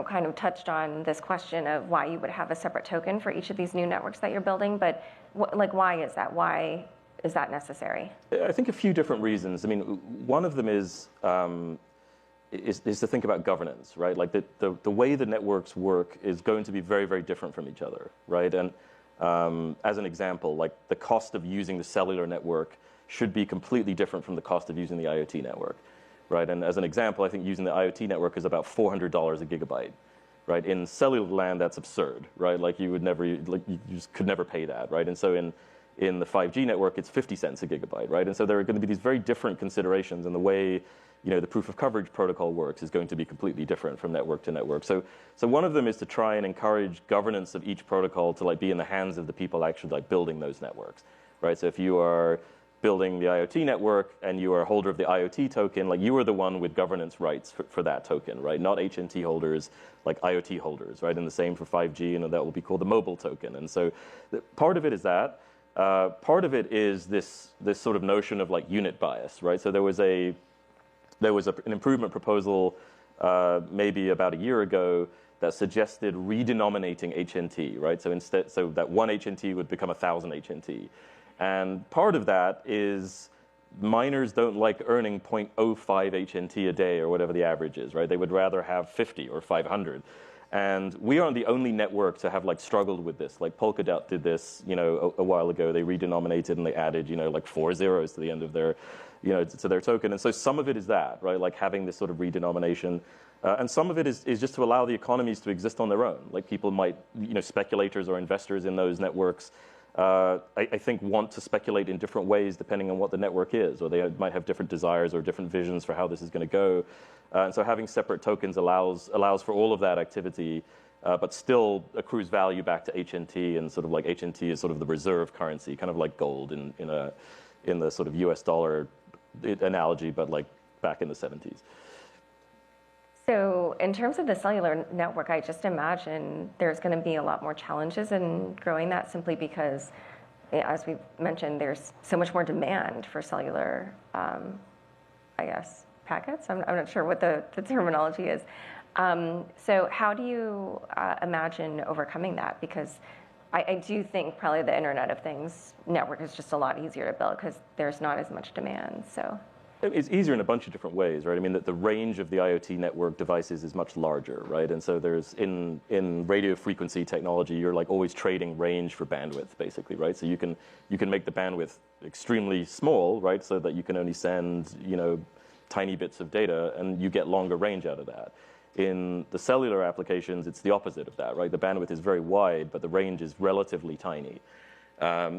kind of touched on this question of why you would have a separate token for each of these new networks that you're building, but why is that? Why is that necessary? I think a few different reasons. I mean, one of them is to think about governance, right? Like the way the networks work is going to be very, very different from each other, right? And as an example, like the cost of using the cellular network should be completely different from the cost of using the IoT network. Right, and as an example, I think using the IoT network is about $400 a gigabyte, right? In cellular land, that's absurd, right? Like you just could never pay that, right? And so in the 5G network, it's 50 cents a gigabyte, right? And so there are going to be these very different considerations, and the way the proof of coverage protocol works is going to be completely different from network to network. So one of them is to try and encourage governance of each protocol to like be in the hands of the people actually like building those networks, right? So if you are building the IoT network and you are a holder of the IoT token, like you are the one with governance rights for that token, right? Not HNT holders, like IoT holders, right? And the same for 5G, and that will be called the mobile token. And so part of it is that. Part of it is this sort of notion of like unit bias, right? So there was an improvement proposal maybe about a year ago that suggested redenominating HNT, right? So that one HNT would become 1,000 HNT. And part of that is miners don't like earning 0.05 HNT a day or whatever the average is, right? They would rather have 50 or 500. And we aren't the only network to have like struggled with this. Like Polkadot did this, a while ago. They redenominated and they added, like 4 zeros to the end of their, to their token. And so some of it is that, right? Like having this sort of redenomination. And some of it is just to allow the economies to exist on their own. Like people might, speculators or investors in those networks, I think want to speculate in different ways depending on what the network is, or they might have different desires or different visions for how this is going to go. And so having separate tokens allows for all of that activity, but still accrues value back to HNT, and sort of like HNT is sort of the reserve currency, kind of like gold in the sort of US dollar analogy, but like back in the 70s. So in terms of the cellular network, I just imagine there's going to be a lot more challenges in growing that, simply because, as we've mentioned, there's so much more demand for cellular, packets. I'm not sure what the terminology is. So how do you imagine overcoming that? Because I do think probably the Internet of Things network is just a lot easier to build because there's not as much demand. So. It's easier in a bunch of different ways, right? I mean, the range of the IoT network devices is much larger, right? And so there's, in radio frequency technology, you're like always trading range for bandwidth, basically, right? So you can make the bandwidth extremely small, right? So that you can only send, tiny bits of data, and you get longer range out of that. In the cellular applications, it's the opposite of that, right? The bandwidth is very wide, but the range is relatively tiny.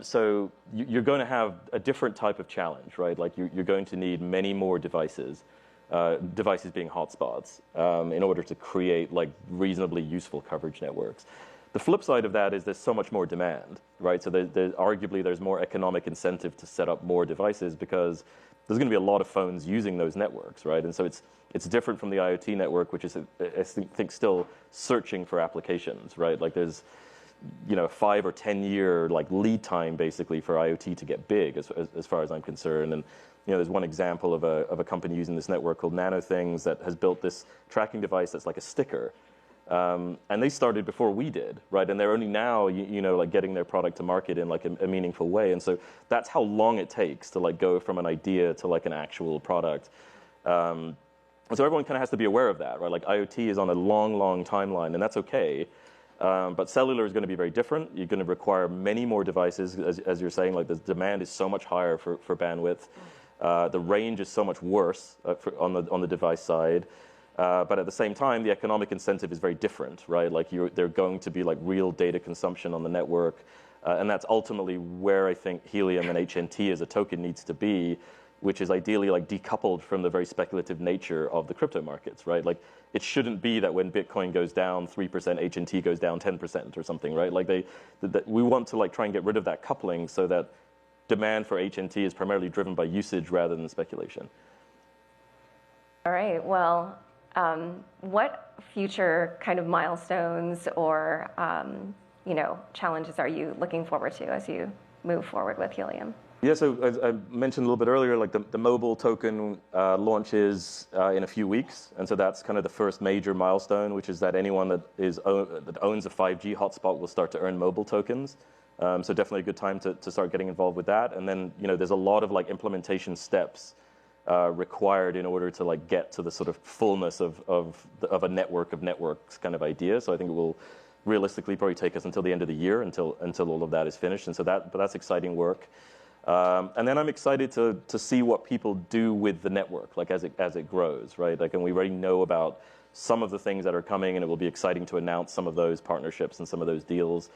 So you're going to have a different type of challenge, right? Like you're going to need many more devices, devices being hotspots, in order to create like reasonably useful coverage networks. The flip side of that is there's so much more demand, right? So arguably there's more economic incentive to set up more devices because there's going to be a lot of phones using those networks, right? And so it's different from the IoT network, which is, I think, still searching for applications, right? Like there's 5 or 10 year like lead time basically for IoT to get big, as far as I'm concerned. And there's one example of a company using this network called NanoThings that has built this tracking device that's like a sticker, and they started before we did, right? And they're only now like getting their product to market in like a meaningful way. And so that's how long it takes to like go from an idea to like an actual product. So everyone kind of has to be aware of that, right? Like IoT is on a long timeline, and that's okay. But cellular is going to be very different. You're going to require many more devices, as you're saying. Like the demand is so much higher for bandwidth. The range is so much worse on the device side. But at the same time, the economic incentive is very different, right? Like they're going to be like real data consumption on the network, and that's ultimately where I think Helium and HNT as a token needs to be, which is ideally like decoupled from the very speculative nature of the crypto markets, right? Like it shouldn't be that when Bitcoin goes down 3%, H&T goes down 10% or something, right? Like we want to like try and get rid of that coupling so that demand for H&T is primarily driven by usage rather than speculation. All right, well, what future kind of milestones or challenges are you looking forward to as you move forward with Helium? Yeah, so as I mentioned a little bit earlier, like the mobile token launches in a few weeks, and so that's kind of the first major milestone, which is that anyone that owns a 5G hotspot will start to earn mobile tokens. So definitely a good time to start getting involved with that. And then there's a lot of like implementation steps required in order to like get to the sort of fullness of a network of networks kind of idea. So I think it will realistically probably take us until the end of the year until all of that is finished. And so that's exciting work. And then I'm excited to see what people do with the network, like as it grows, right? Like, and we already know about some of the things that are coming, and it will be exciting to announce some of those partnerships and some of those deals.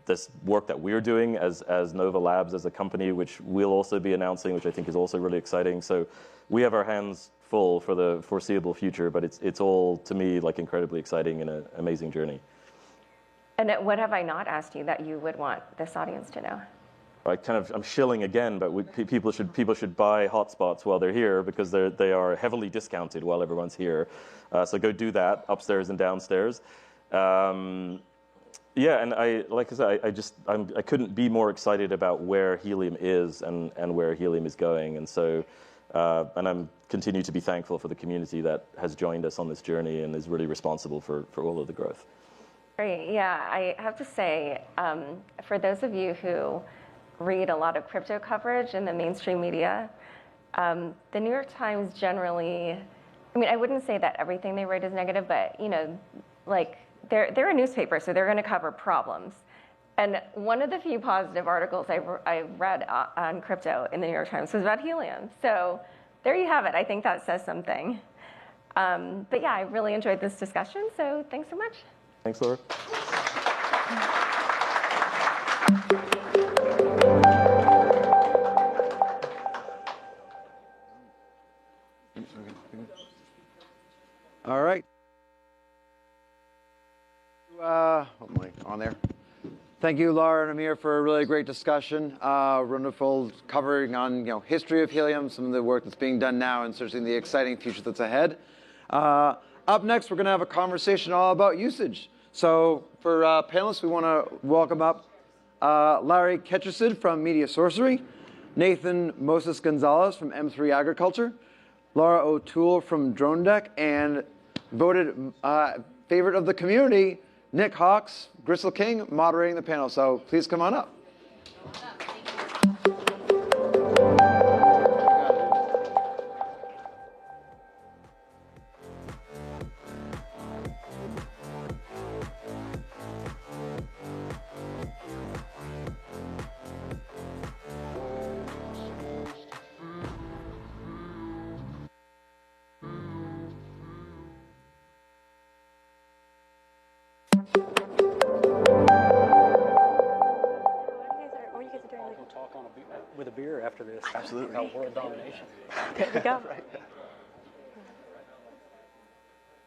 This work that we're doing as Nova Labs as a company, which we'll also be announcing, which I think is also really exciting. So we have our hands full for the foreseeable future, but it's all to me like incredibly exciting and an amazing journey. And what have I not asked you that you would want this audience to know? I'm shilling again, but people should buy hotspots while they're here because they are heavily discounted while everyone's here. So go do that upstairs and downstairs. Yeah, and like I said, I couldn't be more excited about where Helium is and where Helium is going, and so and I'm continue to be thankful for the community that has joined us on this journey and is really responsible for all of the growth. Great. Yeah, I have to say, for those of you who read a lot of crypto coverage in the mainstream media, the New York Times generally, I mean, I wouldn't say that everything they write is negative, but like they're a newspaper, so they're going to cover problems. And one of the few positive articles I read on crypto in the New York Times was about Helium. So there you have it. I think that says something. But yeah, I really enjoyed this discussion. So thanks so much. Thanks, Laura. All right. On there. Thank you, Laura and Amir, for a really great discussion. Wonderful covering on history of Helium, some of the work that's being done now, and certainly the exciting future that's ahead. Up next, we're going to have a conversation all about usage. So for panelists, we want to welcome up Larry Ketchersid from Media Sorcery, Nathan Moses Gonzalez from M3 Agriculture, Laura O'Toole from Drone Deck, and voted favorite of the community, Nick Hawks, Gristle King, moderating the panel. So please come on up. With a beer after this. Absolutely. About world domination. There we go.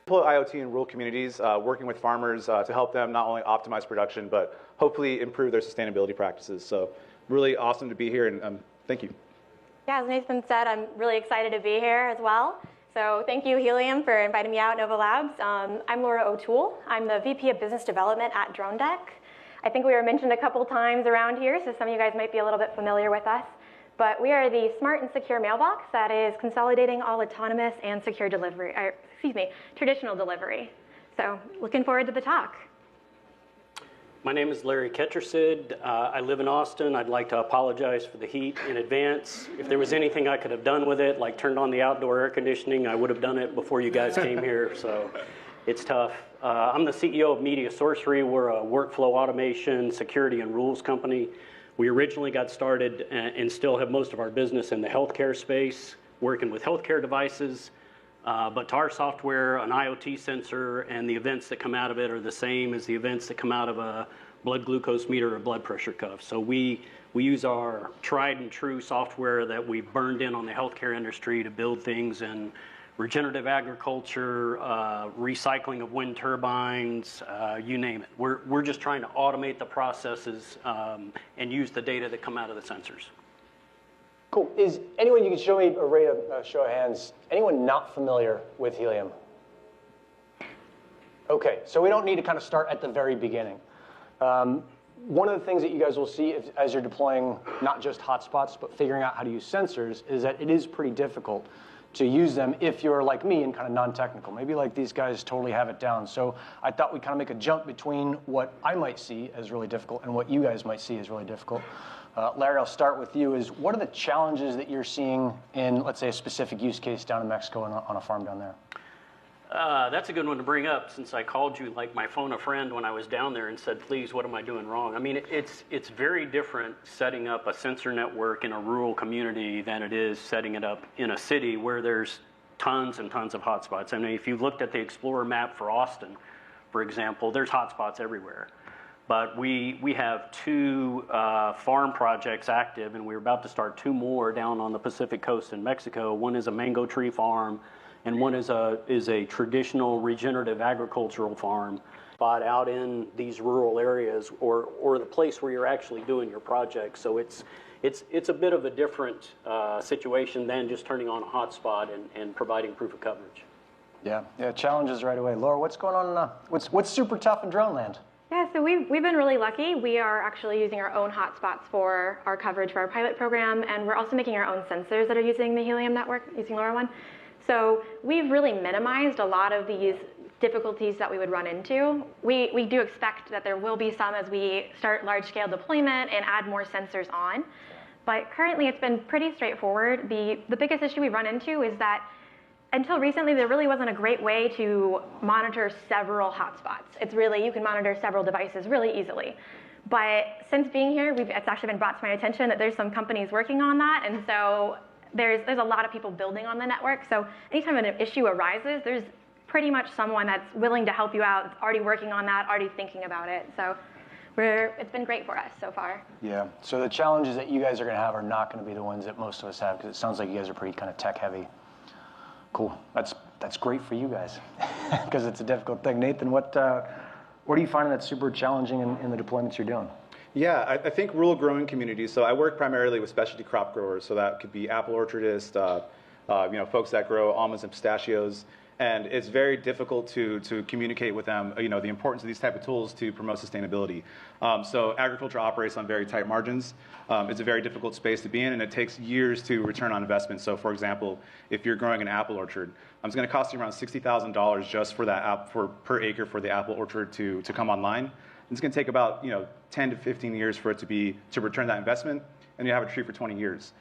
Deploy IoT in rural communities, working with farmers to help them not only optimize production, but hopefully improve their sustainability practices. So really awesome to be here, and thank you. Yeah, as Nathan said, I'm really excited to be here as well. So thank you, Helium, for inviting me out, Nova Labs. I'm Laura O'Toole. I'm the VP of Business Development at Drone Deck. I think we were mentioned a couple times around here, so some of you guys might be a little bit familiar with us. But we are the smart and secure mailbox that is consolidating all autonomous and secure delivery, traditional delivery. So looking forward to the talk. My name is Larry Ketchersid. I live in Austin. I'd like to apologize for the heat in advance. If there was anything I could have done with it, like turned on the outdoor air conditioning, I would have done it before you guys came here, so it's tough. I'm the CEO of Media Sorcery. We're a workflow automation, security, and rules company. We originally got started and still have most of our business in the healthcare space, working with healthcare devices. But to our software, an IoT sensor and the events that come out of it are the same as the events that come out of a blood glucose meter or blood pressure cuff. So we use our tried and true software that we've burned in on the healthcare industry to build things in regenerative agriculture, recycling of wind turbines, you name it. We're just trying to automate the processes and use the data that come out of the sensors. Cool. Is anyone, you can show me a rate of show of hands, anyone not familiar with Helium? Okay, so we don't need to kind of start at the very beginning. One of the things that you guys will see as you're deploying not just hotspots, but figuring out how to use sensors is that it is pretty difficult to use them if you're like me and kind of non-technical. Maybe like these guys totally have it down. So I thought we'd kind of make a jump between what I might see as really difficult and what you guys might see as really difficult. Larry, I'll start with you. What are the challenges that you're seeing in, let's say, a specific use case down in Mexico on a farm down there? That's a good one to bring up, since I called you like my phone a friend when I was down there and said, please, what am I doing wrong? I mean, it's very different setting up a sensor network in a rural community than it is setting it up in a city where there's tons and tons of hotspots. I mean, if you looked at the Explorer map for Austin, for example, there's hotspots everywhere. But we have 2 farm projects active, and we're about to start 2 more down on the Pacific coast in Mexico. One is a mango tree farm, and one is a traditional regenerative agricultural farm spot out in these rural areas, or the place where you're actually doing your project. So it's a bit of a different situation than just turning on a hotspot and providing proof of coverage. Yeah, challenges right away. Laura, what's going on? What's super tough in drone land? Yeah, so we've been really lucky. We are actually using our own hotspots for our coverage for our pilot program, and we're also making our own sensors that are using the Helium network, using LoRaWAN. So we've really minimized a lot of these difficulties that we would run into. We do expect that there will be some as we start large-scale deployment and add more sensors on. But currently it's been pretty straightforward. The biggest issue we run into is that until recently, there really wasn't a great way to monitor several hotspots. It's really, you can monitor several devices really easily. But since being here, it's actually been brought to my attention that there's some companies working on that, and so there's a lot of people building on the network. So anytime an issue arises, there's pretty much someone that's willing to help you out, that's already working on that, already thinking about it. So it's been great for us so far. Yeah, so the challenges that you guys are gonna have are not gonna be the ones that most of us have, because it sounds like you guys are pretty kind of tech heavy. Cool. That's great for you guys, because it's a difficult thing. Nathan, what are you finding that's super challenging in the deployments you're doing? Yeah, I think rural growing communities. So I work primarily with specialty crop growers. So that could be apple orchardists, folks that grow almonds and pistachios. And it's very difficult to communicate with them, the importance of these type of tools to promote sustainability. So agriculture operates on very tight margins. It's a very difficult space to be in, and it takes years to return on investment. So for example, if you're growing an apple orchard, it's going to cost you around $60,000 just for that per acre for the apple orchard to come online. It's going to take about 10 to 15 years for it to return that investment, and you have a tree for 20 years.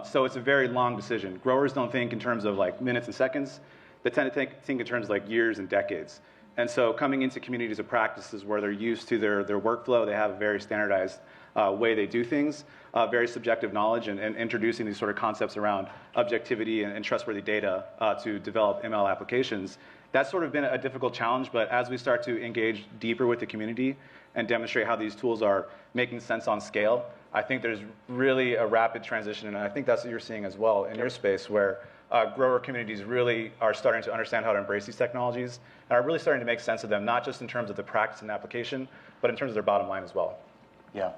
So it's a very long decision. Growers don't think in terms of like minutes and seconds. They tend to think in terms of like years and decades. And so coming into communities of practices where they're used to their workflow, they have a very standardized way they do things, very subjective knowledge, and introducing these sort of concepts around objectivity and trustworthy data to develop ML applications. That's sort of been a difficult challenge, but as we start to engage deeper with the community and demonstrate how these tools are making sense on scale, I think there's really a rapid transition, and I think that's what you're seeing as well in your space, where grower communities really are starting to understand how to embrace these technologies and are really starting to make sense of them, not just in terms of the practice and application, but in terms of their bottom line as well. Yeah.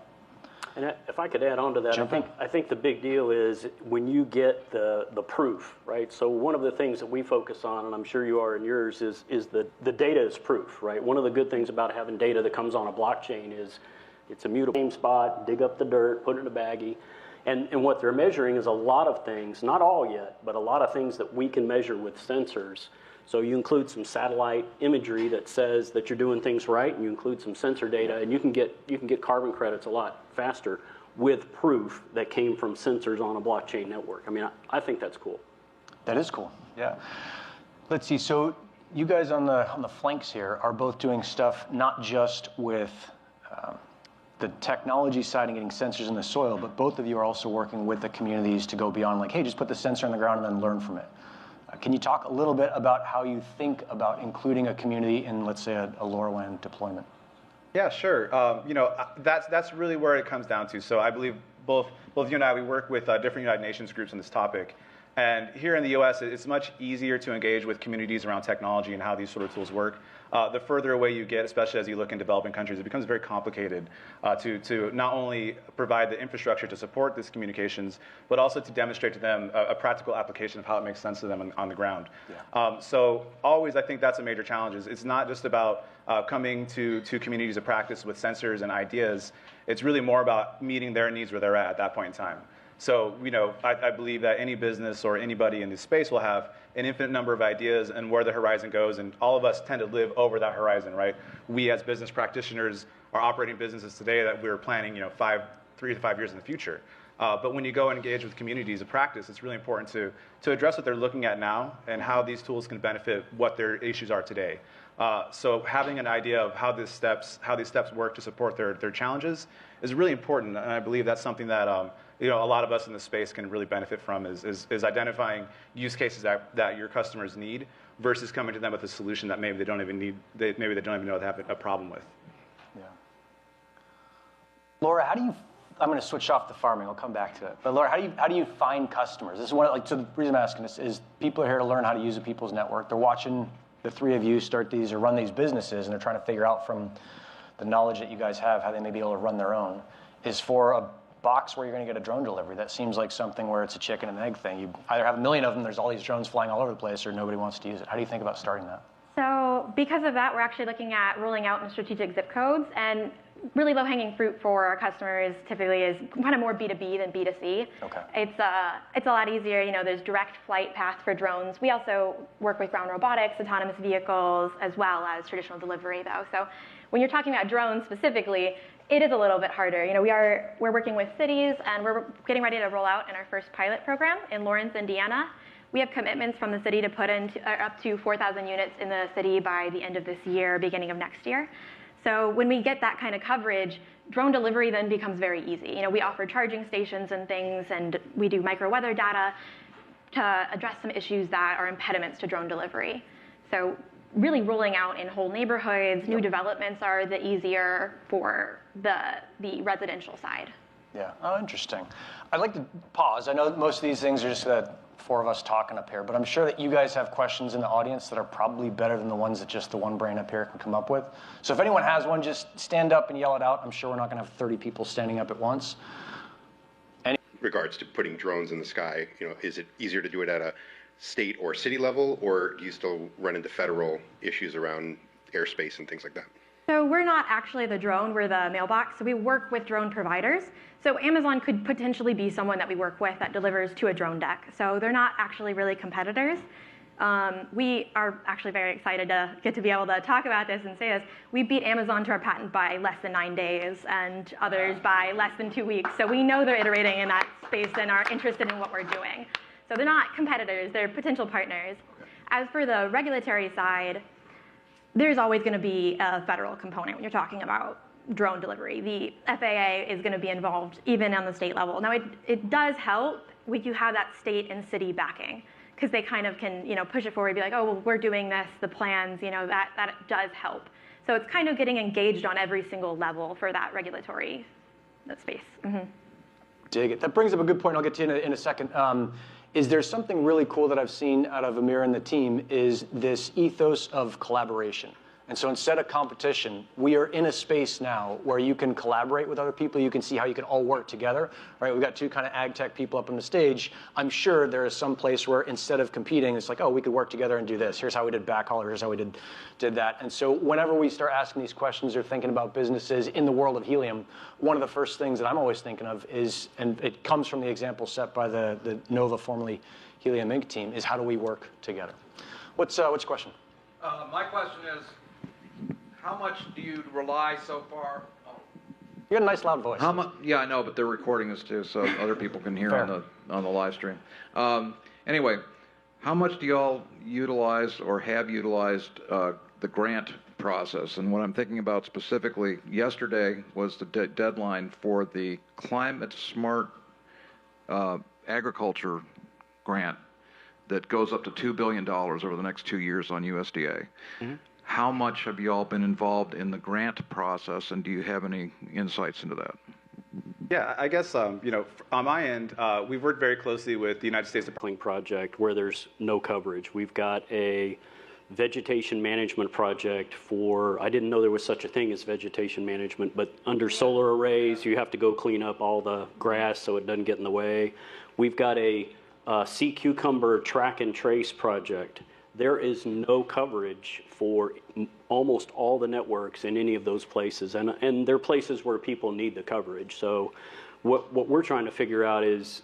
And if I could add on to that, I think the big deal is when you get the proof, right? So one of the things that we focus on, and I'm sure you are in yours, is the data is proof, right? One of the good things about having data that comes on a blockchain is it's immutable. Same spot, dig up the dirt, put it in a baggie. And what they're measuring is a lot of things, not all yet, but a lot of things that we can measure with sensors. So you include some satellite imagery that says that you're doing things right, and you include some sensor data, and you can get carbon credits a lot faster with proof that came from sensors on a blockchain network. I mean, I think that's cool. That is cool. Yeah. Let's see. So you guys on the flanks here are both doing stuff not just with the technology side and getting sensors in the soil, but both of you are also working with the communities to go beyond like, hey, just put the sensor on the ground and then learn from it. Can you talk a little bit about how you think about including a community in, let's say, a LoRaWAN deployment? Yeah, sure. That's really where it comes down to. So I believe both you and I, we work with different United Nations groups on this topic. And here in the U.S., it's much easier to engage with communities around technology and how these sort of tools work. The further away you get, especially as you look in developing countries, it becomes very complicated to not only provide the infrastructure to support these communications, but also to demonstrate to them a practical application of how it makes sense to them on the ground. Yeah. So always, I think that's a major challenge. It's not just about coming to communities of practice with sensors and ideas. It's really more about meeting their needs where they're at that point in time. So, I believe that any business or anybody in this space will have an infinite number of ideas and where the horizon goes, and all of us tend to live over that horizon, right? We as business practitioners are operating businesses today that we're planning, 3 to 5 years in the future. But when you go and engage with communities of practice, it's really important to address what they're looking at now and how these tools can benefit what their issues are today. So having an idea of how these steps work to support their challenges is really important, and I believe that's something that a lot of us in the space can really benefit from is identifying use cases that your customers need versus coming to them with a solution that maybe they don't even need, maybe they don't even know they have a problem with. Yeah. Laura, I'm going to switch off the farming. I'll come back to it. But Laura, how do you find customers? This is so the reason I'm asking this is people are here to learn how to use a people's network. They're watching the three of you start these or run these businesses, and they're trying to figure out from the knowledge that you guys have how they may be able to run their own. Is for a box where you're going to get a drone delivery. That seems like something where it's a chicken and egg thing. You either have a million of them, there's all these drones flying all over the place, or nobody wants to use it. How do you think about starting that? So because of that, we're actually looking at rolling out in strategic zip codes, and really low-hanging fruit for our customers typically is kind of more B2B than B2C. Okay. It's a lot easier. There's direct flight paths for drones. We also work with ground robotics, autonomous vehicles, as well as traditional delivery, though. So when you're talking about drones specifically, it is a little bit harder. We're working with cities, and we're getting ready to roll out in our first pilot program in Lawrence, Indiana. We have commitments from the city to put in up to 4,000 units in the city by the end of this year, beginning of next year. So when we get that kind of coverage, drone delivery then becomes very easy. We offer charging stations and things, and we do micro-weather data to address some issues that are impediments to drone delivery. So really rolling out in whole neighborhoods, new developments are the easier for the residential side. Yeah, oh, interesting. I'd like to pause. I know that most of these things are just the four of us talking up here, but I'm sure that you guys have questions in the audience that are probably better than the ones that just the one brain up here can come up with. So if anyone has one, just stand up and yell it out. I'm sure we're not going to have 30 people standing up at once. Regards to putting drones in the sky, is it easier to do it at a state or city level, or do you still run into federal issues around airspace and things like that? So we're not actually the drone, we're the mailbox. So we work with drone providers. So Amazon could potentially be someone that we work with that delivers to a drone deck. So they're not actually really competitors. We are actually very excited to get to be able to talk about this and say this. We beat Amazon to our patent by less than 9 days and others by less than 2 weeks. So we know they're iterating in that space and are interested in what we're doing. So they're not competitors, they're potential partners. As for the regulatory side, there's always going to be a federal component when you're talking about drone delivery. The FAA is going to be involved even on the state level. Now, it does help when you have that state and city backing, because they kind of can push it forward and be like, oh, well, we're doing this, the plans, that does help. So it's kind of getting engaged on every single level for that regulatory space. Mm-hmm. Dig it. That brings up a good point. I'll get to in a second. Is there something really cool that I've seen out of Amir and the team is this ethos of collaboration. And so instead of competition, we are in a space now where you can collaborate with other people. You can see how you can all work together. Right? We've got two kind of ag tech people up on the stage. I'm sure there is some place where instead of competing, it's like, oh, we could work together and do this. Here's how we did backhaul. Here's how we did that. And so whenever we start asking these questions or thinking about businesses in the world of helium, one of the first things that I'm always thinking of is, and it comes from the example set by the Nova, formerly Helium Inc. team, is how do we work together? What's your question? My question is, how much do you rely so far? You got a nice loud voice. How much? Yeah, I know, but they're recording this too, so other people can hear on the live stream. Anyway, how much do y'all utilize or have utilized the grant process? And what I'm thinking about specifically, yesterday was the deadline for the Climate Smart Agriculture grant that goes up to $2 billion over the next 2 years on USDA. Mm-hmm. how much have you all been involved in the grant process, and do you have any insights into that? Yeah, I guess, on my end, we've worked very closely with the United States Department project where there's no coverage. We've got a vegetation management project for, I didn't know there was such a thing as vegetation management, but under solar arrays, you have to go clean up all the grass so it doesn't get in the way. We've got a sea cucumber track and trace project. There is no coverage for almost all the networks in any of those places, and they're places where people need the coverage. So what we're trying to figure out is,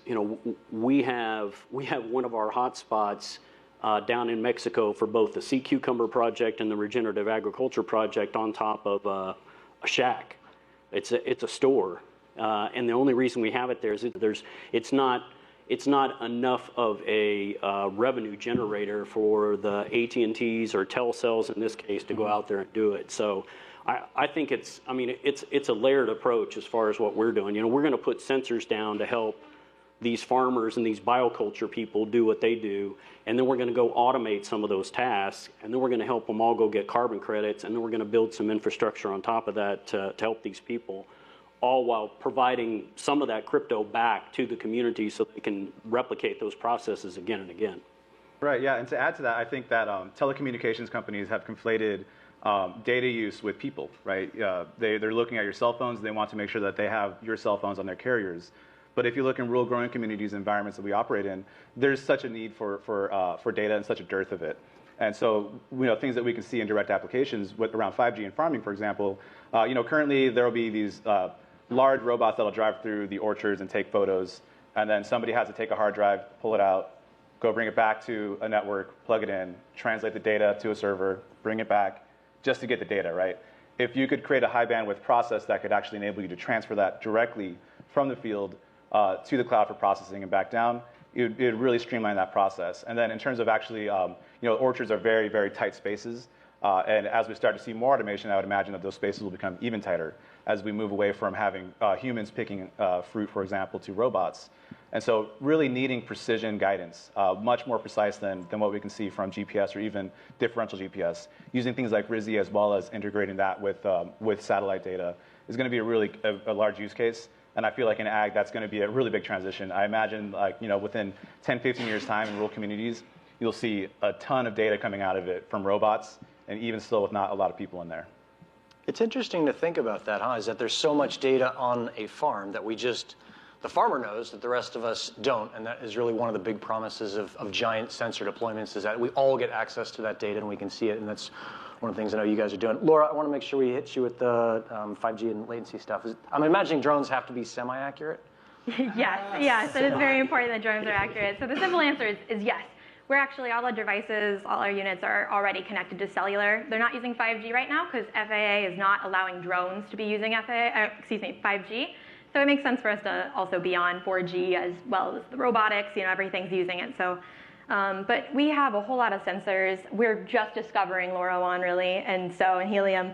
we have one of our hotspots down in Mexico for both the sea cucumber project and the regenerative agriculture project on top of a shack. It's a store, and the only reason we have it there is it's not enough of a revenue generator for the AT&Ts or Telcels in this case to go out there and do it. So I think it's a layered approach as far as what we're doing. We're going to put sensors down to help these farmers and these bioculture people do what they do, and then we're going to go automate some of those tasks, and then we're going to help them all go get carbon credits, and then we're going to build some infrastructure on top of that to help these people, all while providing some of that crypto back to the community so they can replicate those processes again and again. Right, yeah, and to add to that, I think that telecommunications companies have conflated data use with people, right? They're looking at your cell phones, and they want to make sure that they have your cell phones on their carriers. But if you look in rural growing communities, environments that we operate in, there's such a need for data and such a dearth of it. And so, things that we can see in direct applications around 5G and farming, for example, currently there will be these large robots that will drive through the orchards and take photos, and then somebody has to take a hard drive, pull it out, go bring it back to a network, plug it in, translate the data to a server, bring it back, just to get the data, right? If you could create a high bandwidth process that could actually enable you to transfer that directly from the field to the cloud for processing and back down, it would really streamline that process. And then in terms of actually, orchards are very, very tight spaces. And as we start to see more automation, I would imagine that those spaces will become even tighter as we move away from having humans picking fruit, for example, to robots. And so really needing precision guidance, much more precise than what we can see from GPS or even differential GPS. Using things like RISI as well as integrating that with satellite data is going to be a large use case. And I feel like in ag, that's going to be a really big transition. I imagine within 10, 15 years' time in rural communities, you'll see a ton of data coming out of it from robots, and even still with not a lot of people in there. It's interesting to think about that, is that there's so much data on a farm that the farmer knows that the rest of us don't, and that is really one of the big promises of giant sensor deployments, is that we all get access to that data and we can see it, and that's one of the things I know you guys are doing. Laura, I want to make sure we hit you with the 5G and latency stuff. I'm imagining drones have to be semi-accurate? Yes, it is very important that drones are accurate. So the simple answer is yes. We're actually, all our devices, all our units are already connected to cellular. They're not using 5G right now because FAA is not allowing drones to be using 5G. So it makes sense for us to also be on 4G as well as the robotics, everything's using it. So, but we have a whole lot of sensors. We're just discovering LoRaWAN really, and so in Helium,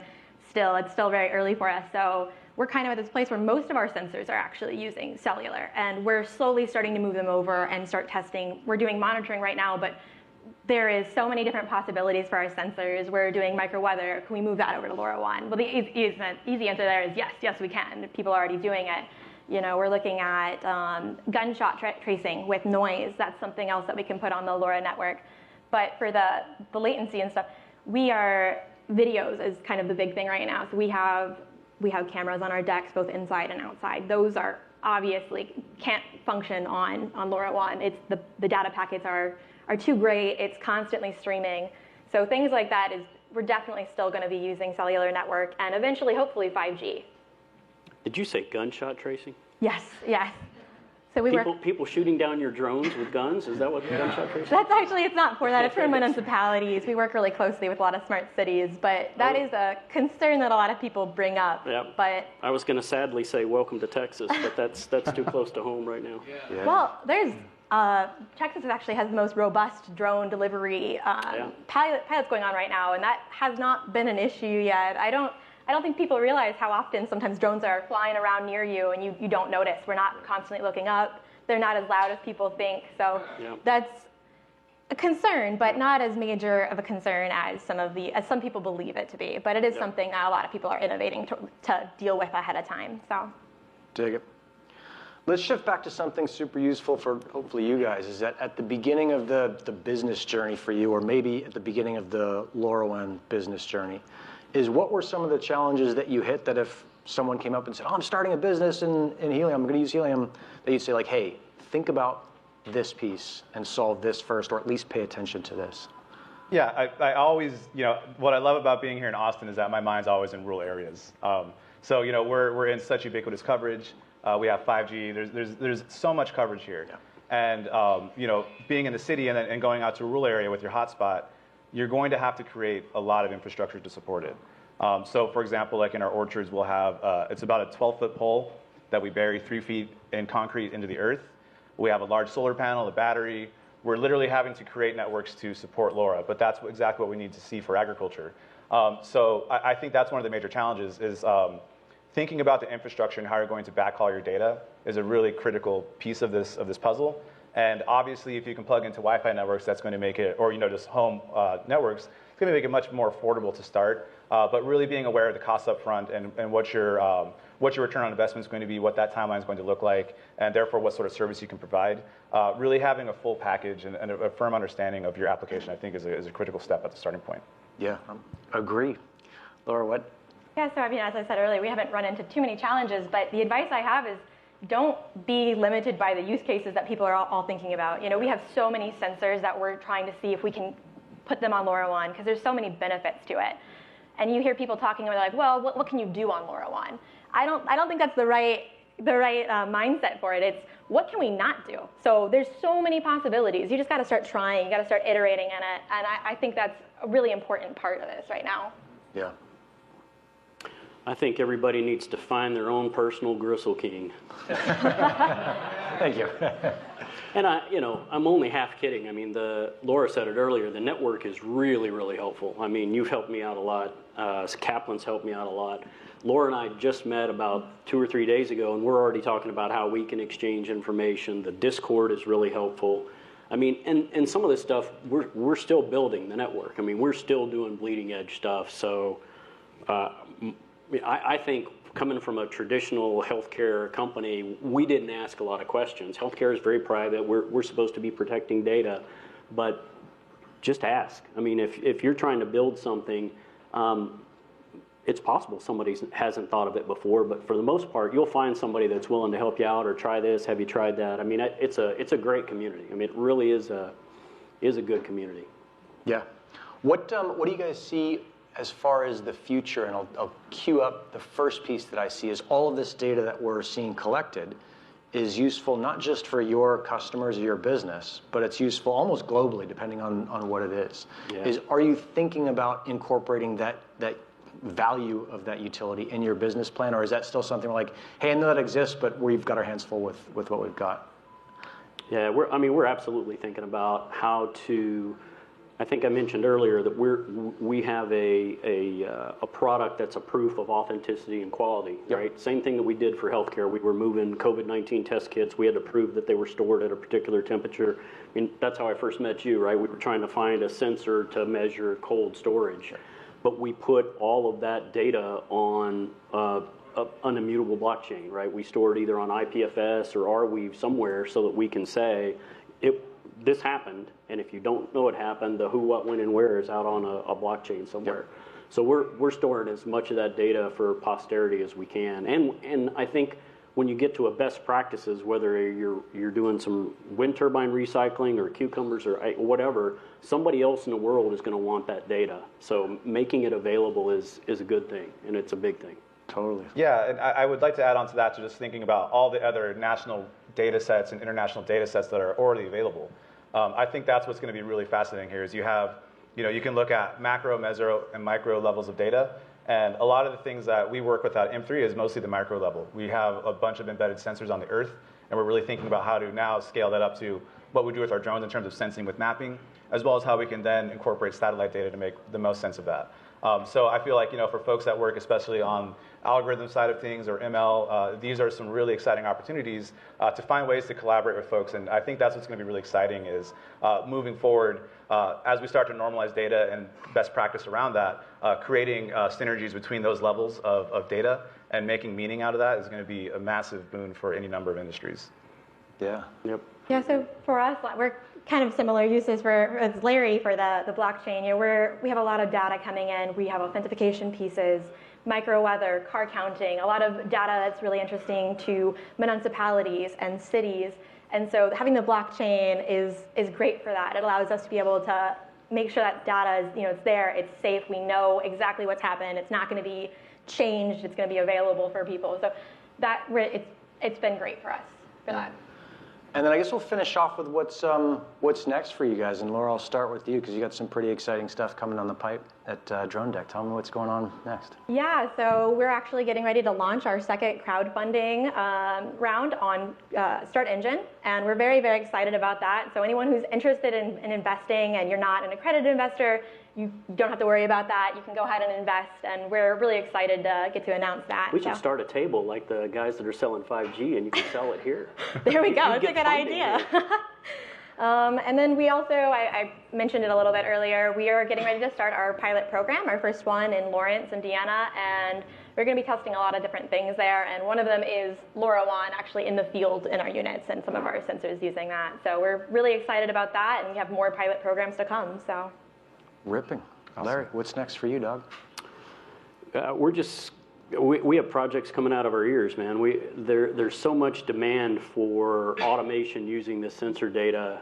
it's still very early for us. So we're kind of at this place where most of our sensors are actually using cellular, and we're slowly starting to move them over and start testing. We're doing monitoring right now, but there is so many different possibilities for our sensors. We're doing microweather. Can we move that over to LoRaWAN? Well, the easy answer there is yes, we can. People are already doing it. We're looking at gunshot tracing with noise. That's something else that we can put on the LoRa network. But for the latency and stuff, videos is kind of the big thing right now. So we have cameras on our decks, both inside and outside. Those are obviously can't function on LoRaWAN. It's the data packets are too great. It's constantly streaming. So things like that we're definitely still going to be using cellular network and eventually, hopefully, 5G. Did you say gunshot tracing? Yes. So people shooting down your drones with guns? Is that what gunshot tracing? That's actually, it's not for that. It's for municipalities. We work really closely with a lot of smart cities, but that is a concern that a lot of people bring up. Yep. But I was going to sadly say welcome to Texas, but that's too close to home right now. Yeah. Well, there's Texas actually has the most robust drone delivery pilots going on right now, and that has not been an issue yet. I don't think people realize how often sometimes drones are flying around near you and you don't notice. We're not constantly looking up. They're not as loud as people think. So a concern, but not as major of a concern as some people believe it to be. But it is something that a lot of people are innovating to deal with ahead of time. So, dig it. Let's shift back to something super useful for hopefully you guys. Is that at the beginning of the business journey for you, or maybe at the beginning of the LoRaWAN business journey, is what were some of the challenges that you hit that if someone came up and said, "Oh, I'm starting a business in Helium, I'm going to use Helium," that you'd say like, "Hey, think about this piece and solve this first, or at least pay attention to this"? Yeah, I always, what I love about being here in Austin is that my mind's always in rural areas. So, we're in such ubiquitous coverage. We have 5G. There's so much coverage here. Yeah. And, being in the city and going out to a rural area with your hotspot, you're going to have to create a lot of infrastructure to support it. So, for example, like in our orchards, we'll have, it's about a 12-foot pole that we bury 3 feet in concrete into the earth. We have a large solar panel, a battery. We're literally having to create networks to support LoRa, but that's exactly what we need to see for agriculture. So I think that's one of the major challenges is thinking about the infrastructure and how you're going to backhaul your data is a really critical piece of this puzzle. And obviously, if you can plug into Wi-Fi networks, that's going to make it, or just home networks, it's going to make it much more affordable to start. But really being aware of the costs up front and what your return on investment is going to be, what that timeline is going to look like, and therefore what sort of service you can provide. Really having a full package and a firm understanding of your application, I think, is a critical step at the starting point. Yeah, agree. Laura, what? Yeah, so as I said earlier, we haven't run into too many challenges, but the advice I have is don't be limited by the use cases that people are all thinking about. We have so many sensors that we're trying to see if we can put them on LoRaWAN because there's so many benefits to it. And you hear people talking about like, well, what can you do on LoRaWAN? I don't think that's the right mindset for it. It's what can we not do? So there's so many possibilities. You just got to start trying. You got to start iterating in it. And I think that's a really important part of this right now. Yeah. I think everybody needs to find their own personal Gristle King. Thank you. And I'm only half kidding. Laura said it earlier, the network is really, really helpful. You've helped me out a lot. Kaplan's helped me out a lot. Laura and I just met about 2 or 3 days ago, and we're already talking about how we can exchange information. The Discord is really helpful. And some of this stuff, we're still building the network. We're still doing bleeding edge stuff. So I think coming from a traditional healthcare company, we didn't ask a lot of questions. Healthcare is very private. We're supposed to be protecting data, but just ask. If you're trying to build something, it's possible somebody hasn't thought of it before, but for the most part, you'll find somebody that's willing to help you out or try this. Have you tried that? It's a great community. It really is a good community. Yeah. What do you guys see as far as the future? And I'll queue up the first piece that I see is all of this data that we're seeing collected is useful not just for your customers or your business, but it's useful almost globally depending on what it is. Yeah. Are you thinking about incorporating that value of that utility in your business plan, or is that still something like, hey, I know that exists, but we've got our hands full with what we've got? Yeah, we're absolutely thinking about how to. I think I mentioned earlier that we have a product that's a proof of authenticity and quality, yep. Right? Same thing that we did for healthcare. We were moving COVID-19 test kits. We had to prove that they were stored at a particular temperature. That's how I first met you, right? We were trying to find a sensor to measure cold storage. Sure. But we put all of that data on an immutable blockchain, right? We store it either on IPFS or Arweave somewhere so that we can say, this happened, and if you don't know it happened, the who, what, when, and where is out on a blockchain somewhere. Yep. So we're storing as much of that data for posterity as we can. And I think when you get to a best practices, whether you're doing some wind turbine recycling or cucumbers or whatever, somebody else in the world is going to want that data. So making it available is a good thing, and it's a big thing. Totally. Yeah, and I would like to add on to that, to just thinking about all the other national data sets and international data sets that are already available. I think that's what's going to be really fascinating here is you have, you can look at macro, meso, and micro levels of data. And a lot of the things that we work with at M3 is mostly the micro level. We have a bunch of embedded sensors on the Earth, and we're really thinking about how to now scale that up to what we do with our drones in terms of sensing with mapping, as well as how we can then incorporate satellite data to make the most sense of that. So I feel like, for folks that work especially on algorithm side of things or ML, these are some really exciting opportunities to find ways to collaborate with folks. And I think that's what's going to be really exciting is moving forward as we start to normalize data and best practice around that, creating synergies between those levels of data and making meaning out of that is going to be a massive boon for any number of industries. Yeah. Yep. Yeah, so for us, we're kind of similar uses as Larry for the blockchain. We have a lot of data coming in. We have authentication pieces, micro weather, car counting, a lot of data that's really interesting to municipalities and cities. And so having the blockchain is great for that. It allows us to be able to make sure that data is, it's there, it's safe, we know exactly what's happened, it's not going to be changed, it's going to be available for people. So it's been great for us for that. And then I guess we'll finish off with what's next for you guys. And Laura, I'll start with you because you got some pretty exciting stuff coming on the pipe at Drone Deck. Tell me what's going on next. Yeah, so we're actually getting ready to launch our second crowdfunding round on Start Engine, and we're very, very excited about that. So anyone who's interested in investing and you're not an accredited investor, you don't have to worry about that. You can go ahead and invest, and we're really excited to get to announce that. We should start a table like the guys that are selling 5G, and you can sell it here. There we go. That's a good idea. And then we also, I mentioned it a little bit earlier, we are getting ready to start our pilot program, our first one in Lawrence, Indiana, and we're going to be testing a lot of different things there, and one of them is LoRaWAN actually in the field in our units and some of our sensors using that. So we're really excited about that, and we have more pilot programs to come. So. Ripping. Awesome. Larry, what's next for you, dog? We have projects coming out of our ears, man. There's so much demand for automation using the sensor data.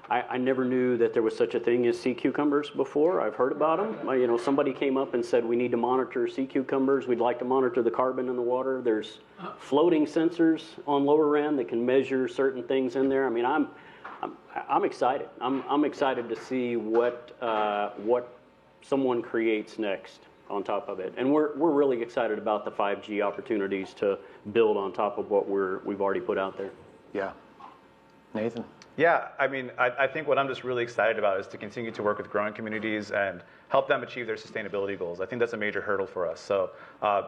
I never knew that there was such a thing as sea cucumbers before. I've heard about them. Somebody came up and said we need to monitor sea cucumbers. We'd like to monitor the carbon in the water. There's floating sensors on LoRaWAN that can measure certain things in there. I mean, I'm excited. I'm excited to see what someone creates next on top of it, and we're really excited about the 5G opportunities to build on top of what we've already put out there. Yeah, Nathan. Yeah, I mean, I think what I'm just really excited about is to continue to work with growing communities and help them achieve their sustainability goals. I think that's a major hurdle for us. So,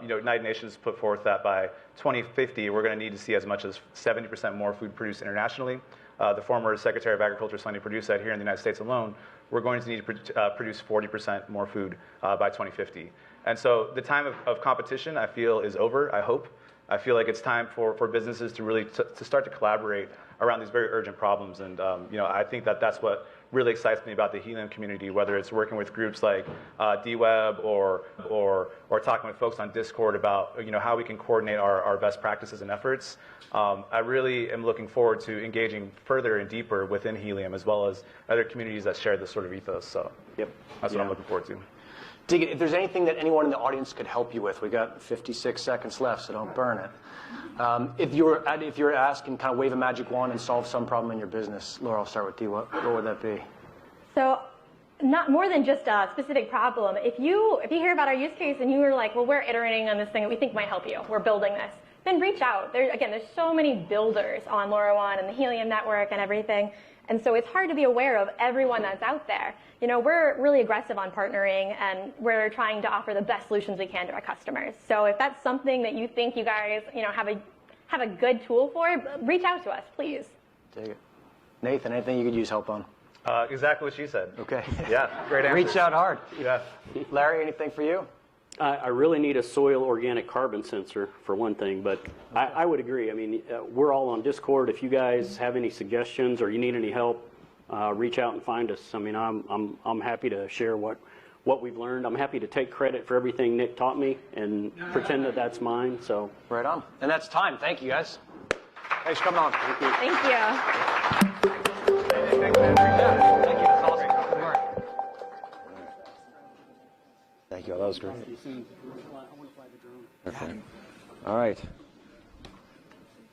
United Nations put forth that by 2050, we're going to need to see as much as 70% more food produced internationally. The former Secretary of Agriculture, Sonny Perdue, said here in the United States alone, we're going to need to produce 40% more food by 2050. And so the time of competition, I feel, is over, I hope. I feel like it's time for businesses to really to start to collaborate around these very urgent problems. And I think that's what really excites me about the Helium community, whether it's working with groups like DWeb or talking with folks on Discord about how we can coordinate our best practices and efforts. I really am looking forward to engaging further and deeper within Helium, as well as other communities that share this sort of ethos. So that's what I'm looking forward to. Dig it. If there's anything that anyone in the audience could help you with, we got 56 seconds left, so don't burn it. If you were asked and kind of wave a magic wand and solve some problem in your business, Laura, I'll start with you. What would that be? So, not more than just a specific problem. If you hear about our use case and you were like, well, we're iterating on this thing that we think might help you, we're building this, then reach out. There's so many builders on LoRaWAN and the Helium network and everything. And so it's hard to be aware of everyone that's out there. We're really aggressive on partnering, and we're trying to offer the best solutions we can to our customers. So if that's something that you think you guys, have a good tool for, reach out to us, please. Dig it. Nathan, anything you could use help on? Exactly what she said. Okay. Yeah, great answer. Reach out hard. Yeah. Larry, anything for you? I really need a soil organic carbon sensor for one thing, but I would agree. I mean, we're all on Discord. If you guys have any suggestions or you need any help, reach out and find us. I mean, I'm happy to share what we've learned. I'm happy to take credit for everything Nick taught me and pretend that that's mine. So right on. And that's time. Thank you, guys. Thanks for coming on. Thank you. Thank you. That's awesome. Good work. Thank you. That was great. Okay. All right.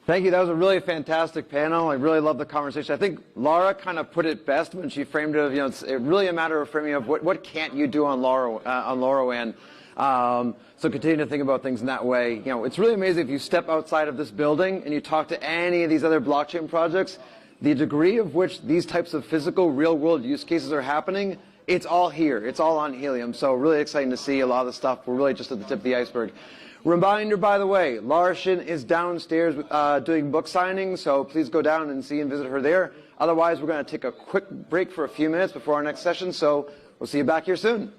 Thank you. That was a really fantastic panel. I really love the conversation. I think Laura kind of put it best when she framed it. It's really a matter of framing of what can't you do on LoRaWAN. So continue to think about things in that way. It's really amazing if you step outside of this building and you talk to any of these other blockchain projects, the degree of which these types of physical real-world use cases are happening it's all here. It's all on Helium. So really exciting to see a lot of the stuff. We're really just at the tip of the iceberg. Reminder, by the way, Larson is downstairs doing book signings, so please go down and see and visit her there. Otherwise, we're going to take a quick break for a few minutes before our next session, so we'll see you back here soon.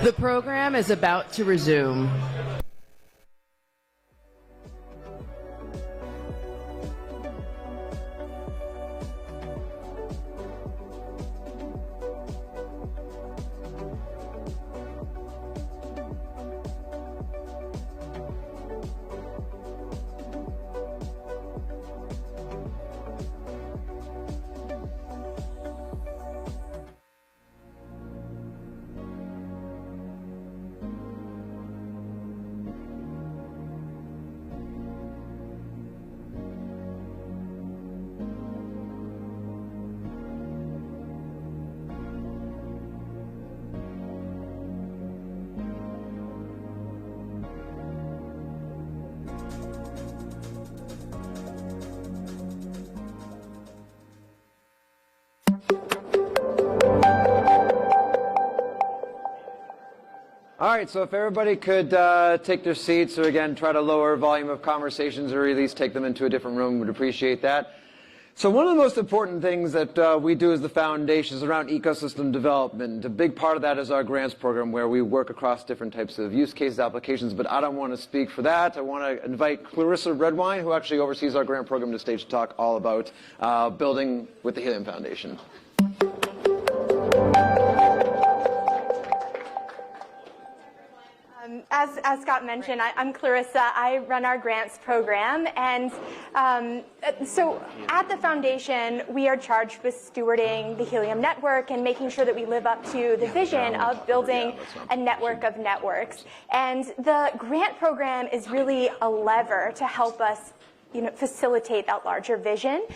The program is about to resume. right, so if everybody could take their seats, or again, try to lower volume of conversations, or at least take them into a different room, would appreciate that. So one of the most important things that we do as the foundation is around ecosystem development. A big part of that is our grants program, where we work across different types of use cases, applications, but I don't want to speak for that. I want to invite Clarissa Redwine, who actually oversees our grant program, to stage to talk all about building with the Helium Foundation. As Scott mentioned, I'm Clarissa. I run our grants program, and so at the foundation, we are charged with stewarding the Helium network and making sure that we live up to the vision of building a network of networks. And the grant program is really a lever to help us, facilitate that larger vision.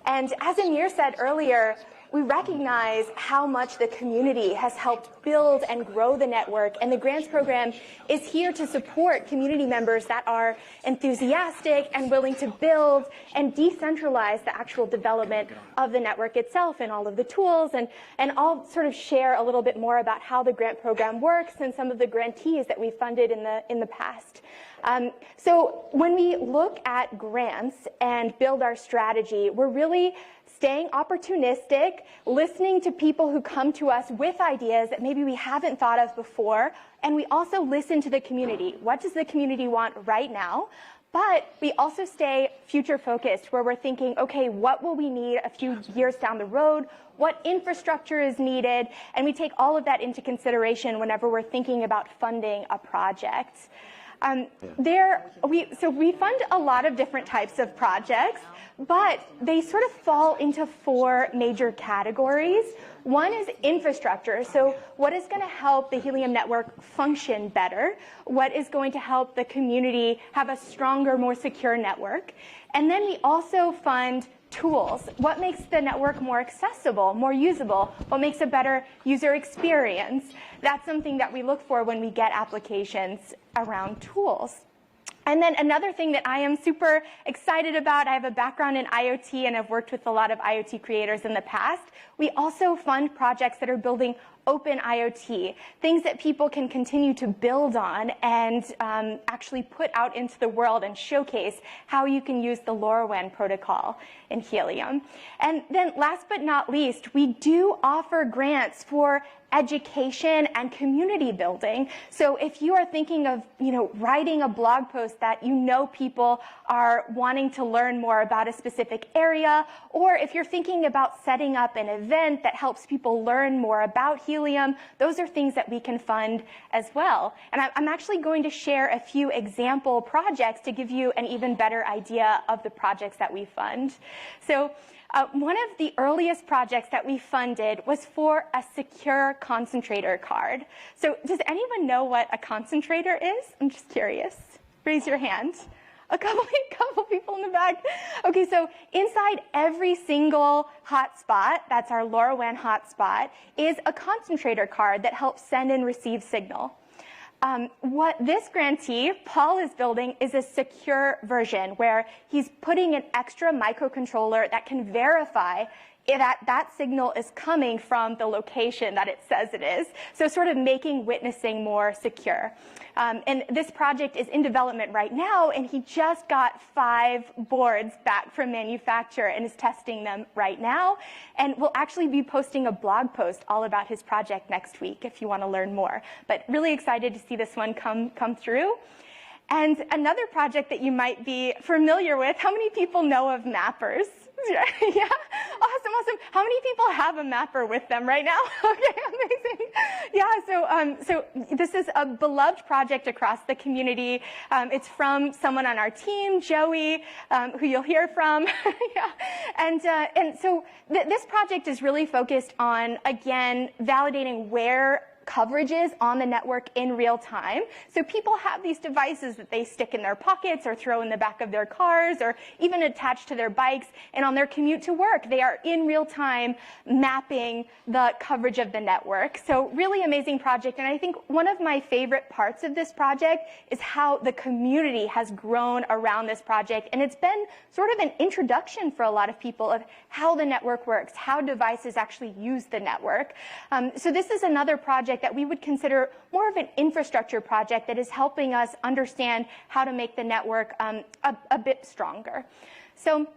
And as Amir said earlier, we recognize how much the community has helped build and grow the network, and the grants program is here to support community members that are enthusiastic and willing to build and decentralize the actual development of the network itself and all of the tools. And I'll sort of share a little bit more about how the grant program works and some of the grantees that we funded in the past. So when we look at grants and build our strategy, we're really staying opportunistic, listening to people who come to us with ideas that maybe we haven't thought of before, and we also listen to the community. What does the community want right now? But we also stay future focused, where we're thinking, okay, what will we need a few years down the road? What infrastructure is needed? And we take all of that into consideration whenever we're thinking about funding a project. So we fund a lot of different types of projects, but they sort of fall into 4 major categories. One is infrastructure. So what is going to help the Helium network function better? What is going to help the community have a stronger, more secure network? And then we also fund tools. What makes the network more accessible, more usable? What makes a better user experience? That's something that we look for when we get applications around tools. And then another thing that I am super excited about, I have a background in IoT and I've worked with a lot of IoT creators in the past. We also fund projects that are building open IoT, things that people can continue to build on and actually put out into the world and showcase how you can use the LoRaWAN protocol in Helium. And then last but not least, we do offer grants for education and community building. So if you are thinking of, writing a blog post that people are wanting to learn more about a specific area, or if you're thinking about setting up an event that helps people learn more about Helium, those are things that we can fund as well. And I'm actually going to share a few example projects to give you an even better idea of the projects that we fund. So one of the earliest projects that we funded was for a secure concentrator card. So does anyone know what a concentrator is? I'm just curious. Raise your hand. A couple people in the back. Okay, so inside every single hotspot, that's our LoRaWAN hotspot, is a concentrator card that helps send and receive signal. What this grantee, Paul, is building is a secure version where he's putting an extra microcontroller that can verify that signal is coming from the location that it says it is. So sort of making witnessing more secure. And this project is in development right now, and he just got 5 boards back from manufacturer and is testing them right now. And we'll actually be posting a blog post all about his project next week if you want to learn more. But really excited to see this one come through. And another project that you might be familiar with, how many people know of mappers? Yeah, awesome. How many people have a mapper with them right now? Okay, amazing. Yeah, so this is a beloved project across the community. It's from someone on our team, Joey, who you'll hear from. Yeah, and so this project is really focused on, again, validating where coverage is on the network in real time. So people have these devices that they stick in their pockets or throw in the back of their cars or even attach to their bikes, and on their commute to work, they are in real time mapping the coverage of the network. So really amazing project, and I think one of my favorite parts of this project is how the community has grown around this project, and it's been sort of an introduction for a lot of people of how the network works, how devices actually use the network. So this is another project project that we would consider more of an infrastructure project that is helping us understand how to make the network a bit stronger. So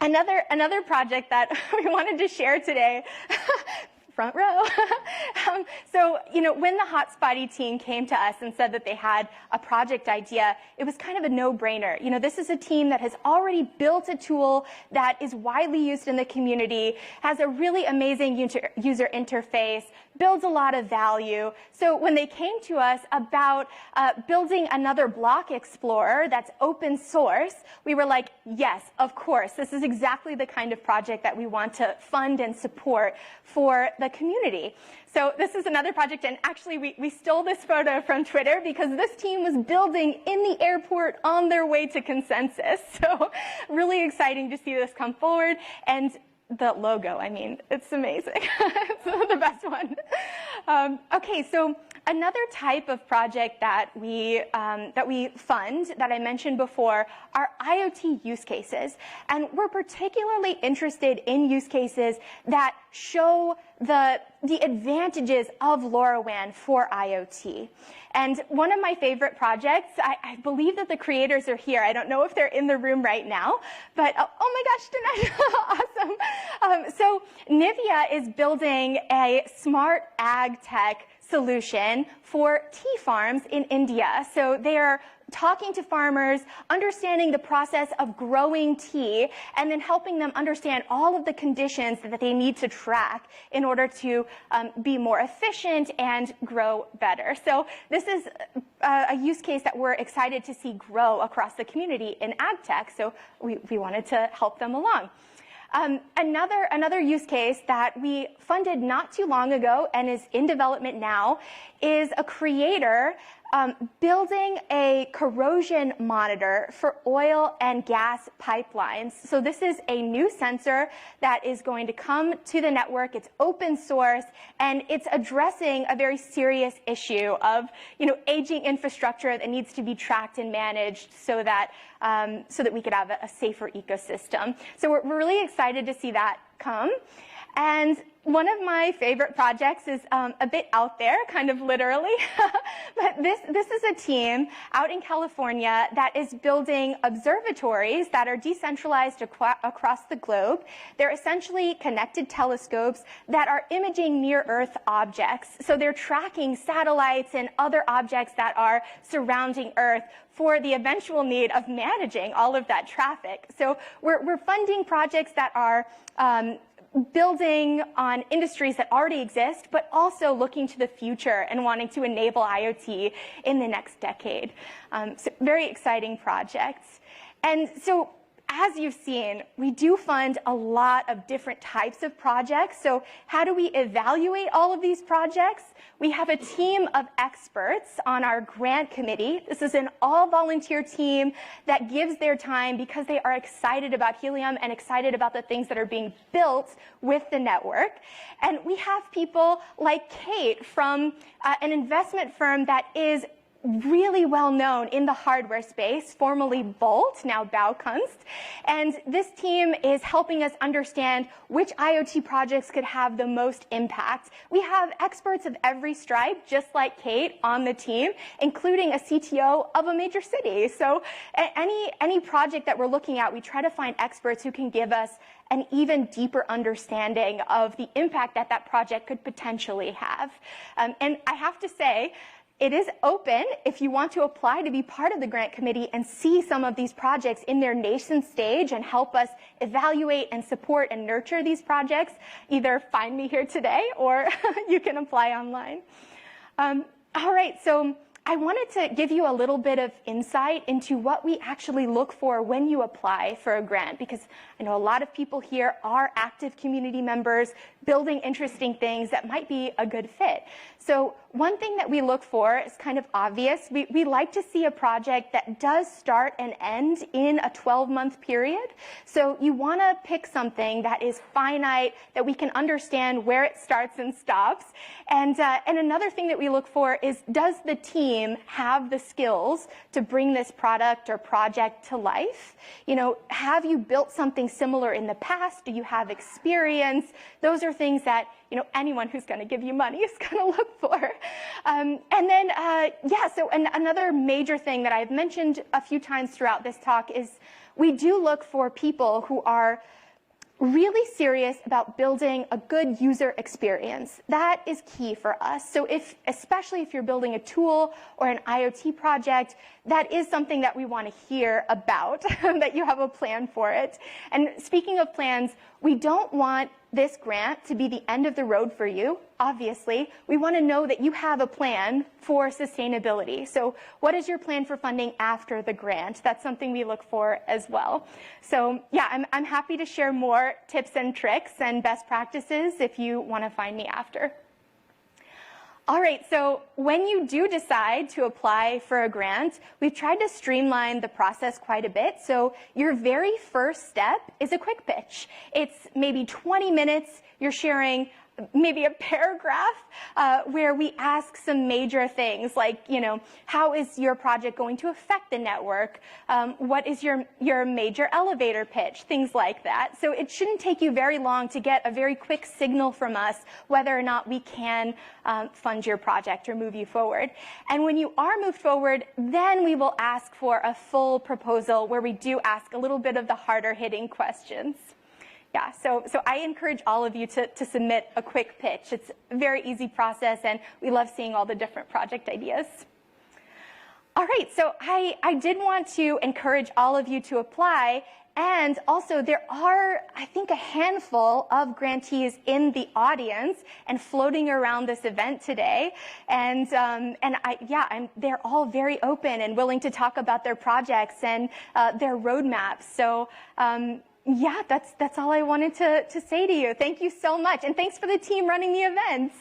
another project that we wanted to share today, front row. So, when the Hotspotty team came to us and said that they had a project idea, it was kind of a no-brainer. This is a team that has already built a tool that is widely used in the community, has a really amazing user interface, builds a lot of value. So when they came to us about building another block explorer that's open source, we were like, yes, of course, this is exactly the kind of project that we want to fund and support for the community. So this is another project, and actually we stole this photo from Twitter because this team was building in the airport on their way to consensus. So really exciting to see this come forward. And the logo, I mean, it's amazing. It's the best one. Okay, so another type of project that we fund that I mentioned before are IoT use cases. And we're particularly interested in use cases that show the advantages of LoRaWAN for IoT. And one of my favorite projects, I believe that the creators are here. I don't know if they're in the room right now, but oh my gosh, awesome. So Nivea is building a smart ag tech solution for tea farms in India. So they are talking to farmers, understanding the process of growing tea, and then helping them understand all of the conditions that they need to track in order to be more efficient and grow better. So this is a use case that we're excited to see grow across the community in ag tech, so we wanted to help them along. Another use case that we funded not too long ago and is in development now is a creator building a corrosion monitor for oil and gas pipelines. So this is a new sensor that is going to come to the network. It's open source, and it's addressing a very serious issue of aging infrastructure that needs to be tracked and managed so that we could have a safer ecosystem. So we're really excited to see that come. And one of my favorite projects is a bit out there, kind of literally, but this is a team out in California that is building observatories that are decentralized across the globe. They're essentially connected telescopes that are imaging near-Earth objects. So they're tracking satellites and other objects that are surrounding Earth for the eventual need of managing all of that traffic. So we're funding projects that are building on industries that already exist, but also looking to the future and wanting to enable IoT in the next decade. So very exciting projects. And so as you've seen, we do fund a lot of different types of projects. So how do we evaluate all of these projects? We have a team of experts on our grant committee. This is an all-volunteer team that gives their time because they are excited about Helium and excited about the things that are being built with the network. And we have people like Kate from an investment firm that is really well known in the hardware space, formerly Bolt, now Baukunst. And this team is helping us understand which IoT projects could have the most impact. We have experts of every stripe, just like Kate, on the team, including a CTO of a major city. So any project that we're looking at, we try to find experts who can give us an even deeper understanding of the impact that that project could potentially have. And I have to say, it is open if you want to apply to be part of the grant committee and see some of these projects in their nascent stage and help us evaluate and support and nurture these projects. Either find me here today or you can apply online. All right, so I wanted to give you a little bit of insight into what we actually look for when you apply for a grant, because I know a lot of people here are active community members building interesting things that might be a good fit. So one thing that we look for is kind of obvious. We like to see a project that does start and end in a 12-month period. So you want to pick something that is finite, that we can understand where it starts and stops. And another thing that we look for is, does the team have the skills to bring this product or project to life? Have you built something similar in the past? Do you have experience? Those are things that anyone who's going to give you money is going to look for. And then, so another major thing that I've mentioned a few times throughout this talk is we do look for people who are really serious about building a good user experience. That is key for us. So especially if you're building a tool or an IoT project, that is something that we want to hear about, that you have a plan for it. And speaking of plans, we don't want this grant to be the end of the road for you, obviously. We want to know that you have a plan for sustainability. So what is your plan for funding after the grant? That's something we look for as well. So yeah, I'm happy to share more tips and tricks and best practices if you want to find me after. All right, so when you do decide to apply for a grant, we've tried to streamline the process quite a bit. So your very first step is a quick pitch. It's maybe 20 minutes. You're sharing maybe a paragraph where we ask some major things like, how is your project going to affect the network? What is your major elevator pitch? Things like that. So it shouldn't take you very long to get a very quick signal from us whether or not we can fund your project or move you forward. And when you are moved forward, then we will ask for a full proposal where we do ask a little bit of the harder hitting questions. Yeah, so I encourage all of you to submit a quick pitch. It's a very easy process, and we love seeing all the different project ideas. All right, so I did want to encourage all of you to apply, and also there are, I think, a handful of grantees in the audience and floating around this event today, and they're all very open and willing to talk about their projects and their roadmaps. So. Yeah, that's all I wanted to say to you. Thank you so much. And thanks for the team running the events.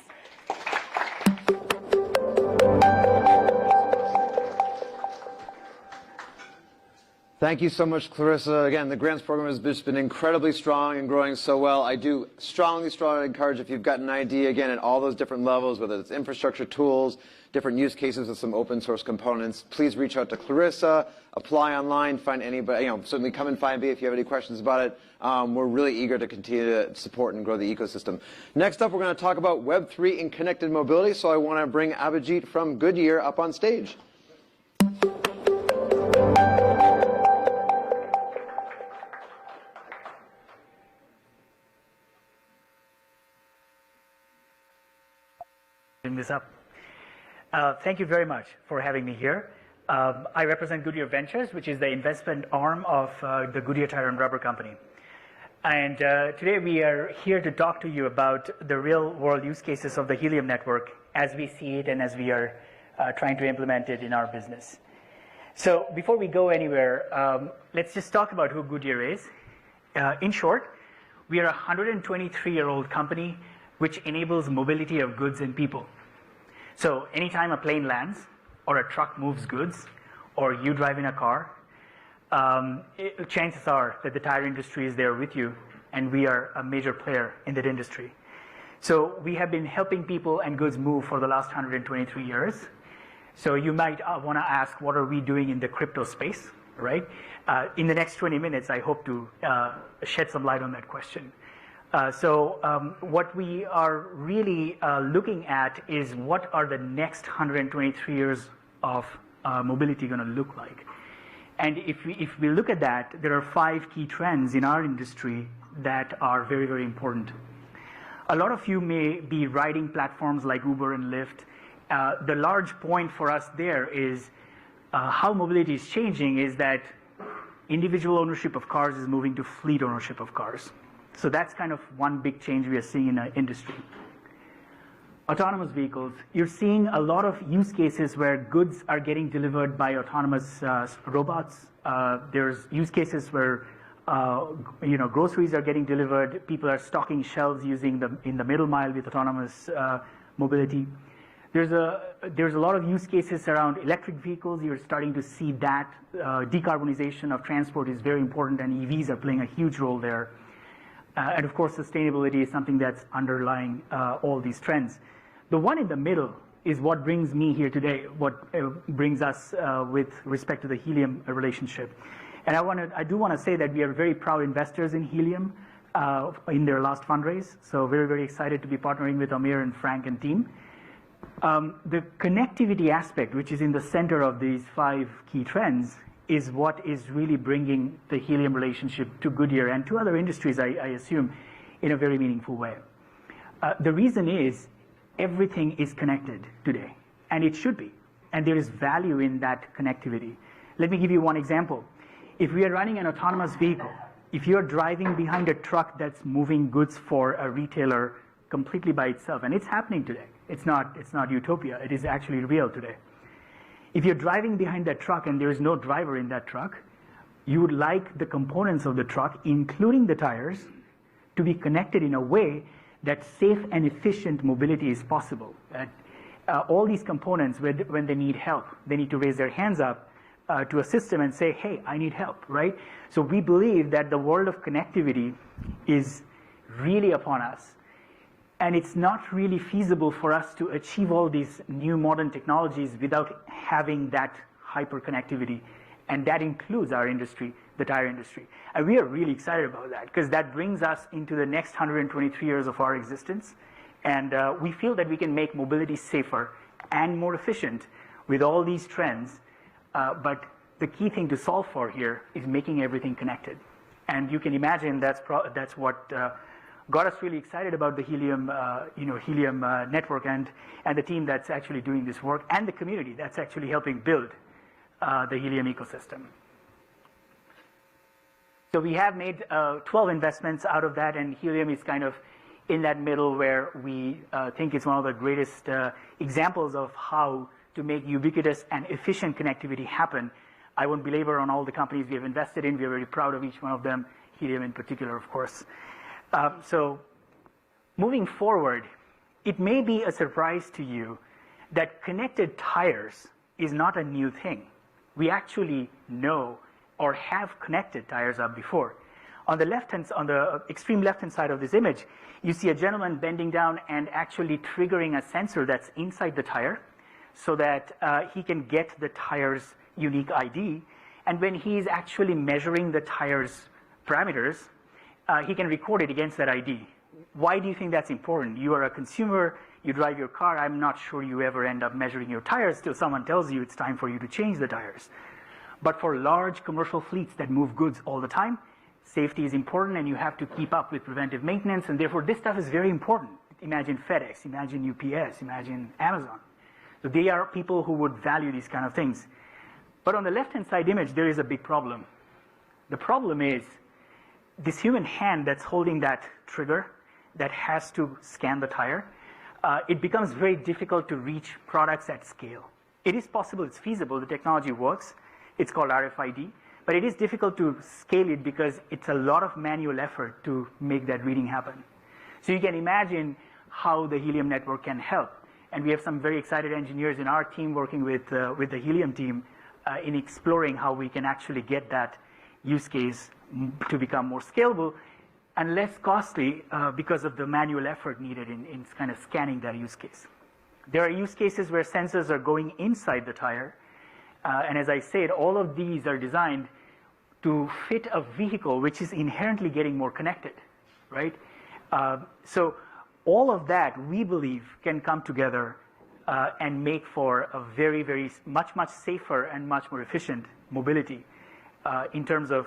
Thank you so much, Clarissa. Again, the grants program has just been incredibly strong and growing so well. I do strongly encourage, if you've got an idea, again, at all those different levels, whether it's infrastructure tools, different use cases with some open source components, please reach out to Clarissa, apply online, find anybody, certainly come and find me if you have any questions about it. We're really eager to continue to support and grow the ecosystem. Next up, we're going to talk about Web3 and connected mobility, so I want to bring Abhijit from Goodyear up on stage. This up. Thank you very much for having me here. I represent Goodyear Ventures, which is the investment arm of the Goodyear Tire and Rubber Company. And today we are here to talk to you about the real world use cases of the Helium network as we see it and as we are trying to implement it in our business. So before we go anywhere, let's just talk about who Goodyear is. In short, we are a 123-year-old company which enables mobility of goods and people. So anytime a plane lands, or a truck moves goods, or you drive in a car, chances are that the tire industry is there with you, and we are a major player in that industry. So we have been helping people and goods move for the last 123 years. So you might want to ask, what are we doing in the crypto space, right? In the next 20 minutes, I hope to shed some light on that question. What we are really looking at is what are the next 123 years of mobility going to look like. And if we look at that, there are 5 key trends in our industry that are very, very important. A lot of you may be riding platforms like Uber and Lyft. The large point for us there is how mobility is changing is that individual ownership of cars is moving to fleet ownership of cars. So that's kind of one big change we are seeing in the industry. Autonomous vehicles. You're seeing a lot of use cases where goods are getting delivered by autonomous robots. There's use cases where groceries are getting delivered. People are stocking shelves using in the middle mile with autonomous mobility. There's a lot of use cases around electric vehicles. You're starting to see that decarbonization of transport is very important, and EVs are playing a huge role there. And of course, sustainability is something that's underlying all these trends. The one in the middle is what brings me here today, what brings us with respect to the Helium relationship. And I do want to say that we are very proud investors in Helium. in their last fundraise. So very, very excited to be partnering with Amir and Frank and team. The connectivity aspect, which is in the center of these 5 key trends, is what is really bringing the Helium relationship to Goodyear and to other industries, I assume, in a very meaningful way. The reason is everything is connected today, and it should be. And there is value in that connectivity. Let me give you one example. If we are running an autonomous vehicle, if you're driving behind a truck that's moving goods for a retailer completely by itself, and it's happening today. It's not utopia. It is actually real today. If you're driving behind that truck and there is no driver in that truck, you would like the components of the truck, including the tires, to be connected in a way that safe and efficient mobility is possible. All these components, when they need help, they need to raise their hands up to a system and say, hey, I need help, right? So we believe that the world of connectivity is really upon us. And it's not really feasible for us to achieve all these new modern technologies without having that hyper-connectivity. And that includes our industry, the tire industry. And we are really excited about that because that brings us into the next 123 years of our existence. And we feel that we can make mobility safer and more efficient with all these trends. But the key thing to solve for here is making everything connected. And you can imagine that's what got us really excited about the Helium, Helium network and the team that's actually doing this work and the community that's actually helping build the Helium ecosystem. So we have made 12 investments out of that, and Helium is kind of in that middle where we think it's one of the greatest examples of how to make ubiquitous and efficient connectivity happen. I won't belabor on all the companies we have invested in. We are very proud of each one of them, Helium in particular, of course. So moving forward, it may be a surprise to you that connected tires is not a new thing. We actually know or have connected tires up before. On the extreme left-hand side of this image, you see a gentleman bending down and actually triggering a sensor that's inside the tire so that he can get the tire's unique ID. And when he's actually measuring the tire's parameters, he can record it against that ID. Why do you think that's important? You are a consumer, you drive your car, I'm not sure you ever end up measuring your tires till someone tells you it's time for you to change the tires. But for large commercial fleets that move goods all the time, safety is important and you have to keep up with preventive maintenance, and therefore this stuff is very important. Imagine FedEx, imagine UPS, imagine Amazon. So they are people who would value these kind of things. But on the left-hand side image, there is a big problem. The problem is this human hand that's holding that trigger that has to scan the tire, it becomes very difficult to reach products at scale. It is possible, it's feasible, the technology works. It's called RFID, but it is difficult to scale it because it's a lot of manual effort to make that reading happen. So you can imagine how the Helium network can help. And we have some very excited engineers in our team working with the Helium team in exploring how we can actually get that use case to become more scalable and less costly because of the manual effort needed in kind of scanning that use case. There are use cases where sensors are going inside the tire. And as I said, all of these are designed to fit a vehicle which is inherently getting more connected, right? So all of that, we believe, can come together and make for a very, very much safer and much more efficient mobility in terms of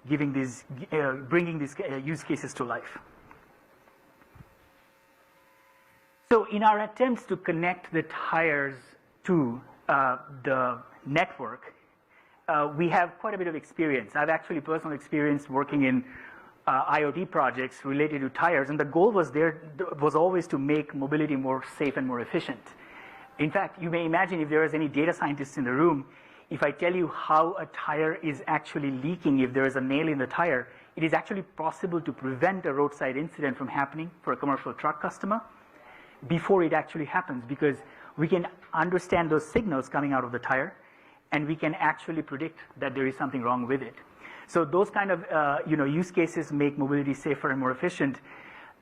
bringing these use cases to life. So in our attempts to connect the tires to the network, we have quite a bit of experience. I've actually personal experience working in IoT projects related to tires, and the goal was always to make mobility more safe and more efficient. In fact, you may imagine if there is any data scientists in the room, if I tell you how a tire is actually leaking, if there is a nail in the tire, it is actually possible to prevent a roadside incident from happening for a commercial truck customer before it actually happens, because we can understand those signals coming out of the tire, and we can actually predict that there is something wrong with it. So those kind of use cases make mobility safer and more efficient,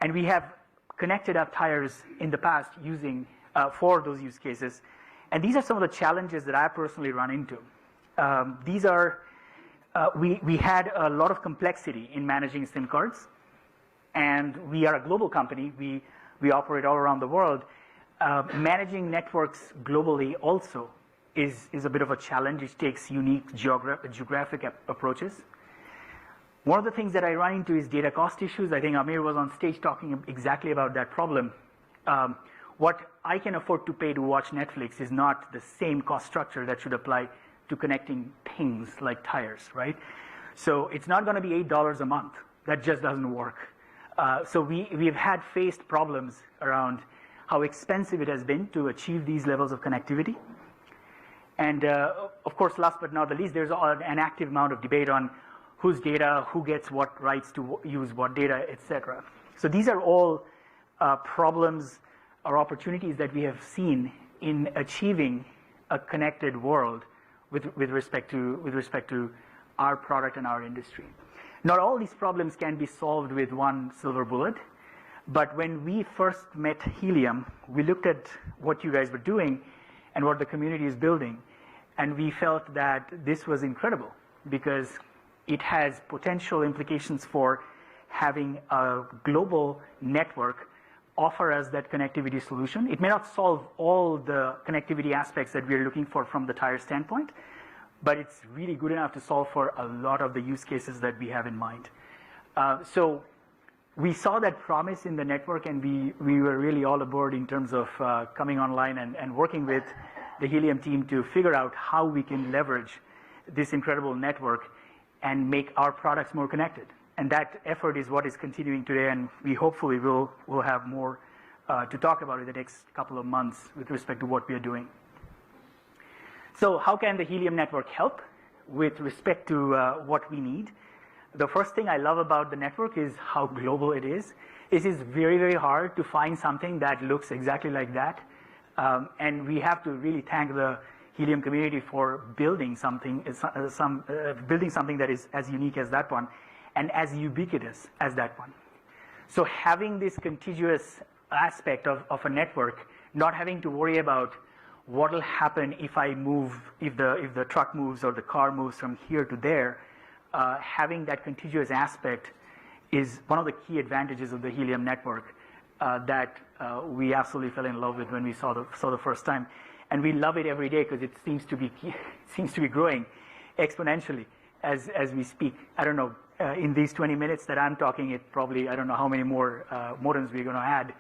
and we have connected up tires in the past using for those use cases. And these are some of the challenges that I personally run into. We had a lot of complexity in managing SIM cards. and we are a global company. We operate all around the world. Managing networks globally also is a bit of a challenge. It takes unique geographic approaches. One of the things that I run into is data cost issues. I think Amir was on stage talking exactly about that problem. What I can afford to pay to watch Netflix is not the same cost structure that should apply to connecting things like tires, right? So it's not going to be $8 a month. That just doesn't work. So we've had faced problems around how expensive it has been to achieve these levels of connectivity. And of course, last but not the least, there's an active amount of debate on whose data, who gets what rights to use what data, et cetera. So these are all problems or opportunities that we have seen in achieving a connected world with respect to our product and our industry. Not all these problems can be solved with one silver bullet, but when we first met Helium, we looked at what you guys were doing and what the community is building, and we felt that this was incredible because it has potential implications for having a global network offer us that connectivity solution. It may not solve all the connectivity aspects that we're looking for from the tire standpoint, but it's really good enough to solve for a lot of the use cases that we have in mind. So we saw that promise in the network, and we were really all aboard in terms of coming online and working with the Helium team to figure out how we can leverage this incredible network and make our products more connected. And that effort is what is continuing today, and we hopefully will have more to talk about in the next couple of months with respect to what we are doing. So how can the Helium network help with respect to what we need? The first thing I love about the network is how global it is. It is very, very hard to find something that looks exactly like that. And we have to really thank the Helium community for building something that is as unique as that one and as ubiquitous as that one. So having this contiguous aspect of a network, not having to worry about what will happen if I move, if the truck moves or the car moves from here to there, having that contiguous aspect is one of the key advantages of the Helium network that we absolutely fell in love with when we saw the first time. And we love it every day because it seems to be growing exponentially as we speak. I don't know, in these 20 minutes that I'm talking, it probably, I don't know how many more modems we're going to add.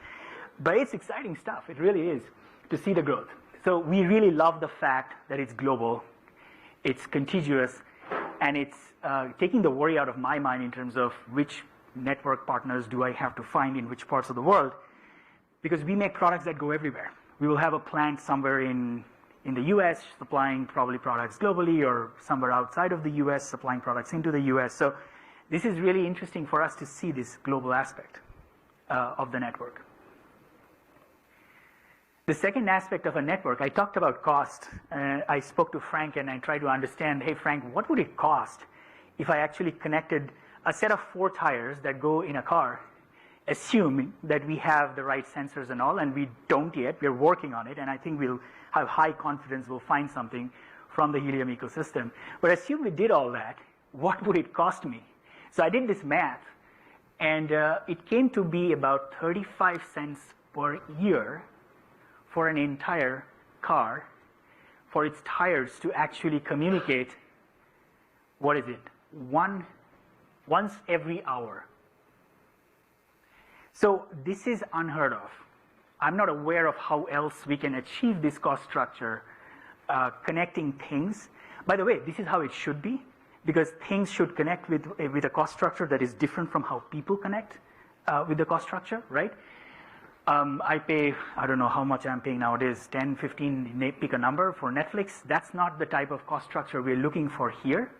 But it's exciting stuff. It really is to see the growth. So we really love the fact that it's global, it's contiguous, and it's taking the worry out of my mind in terms of which network partners do I have to find in which parts of the world, because we make products that go everywhere. We will have a plant somewhere in the US supplying probably products globally, or somewhere outside of the US supplying products into the US. So this is really interesting for us to see this global aspect of the network. The second aspect of a network, I talked about cost. I spoke to Frank and I tried to understand, hey Frank, what would it cost if I actually connected a set of 4 tires that go in a car, assuming that we have the right sensors and all, and we don't yet, we're working on it, and I think we'll have high confidence we'll find something from the Helium ecosystem. But assume we did all that, what would it cost me? So I did this math, and it came to be about 35 cents per year for an entire car, for its tires to actually communicate, what is it, once every hour. So this is unheard of. I'm not aware of how else we can achieve this cost structure, connecting things. By the way, this is how it should be, because things should connect with a cost structure that is different from how people connect with the cost structure, right? I pay, I don't know how much I'm paying nowadays, 10, 15, pick a number for Netflix. That's not the type of cost structure we're looking for here.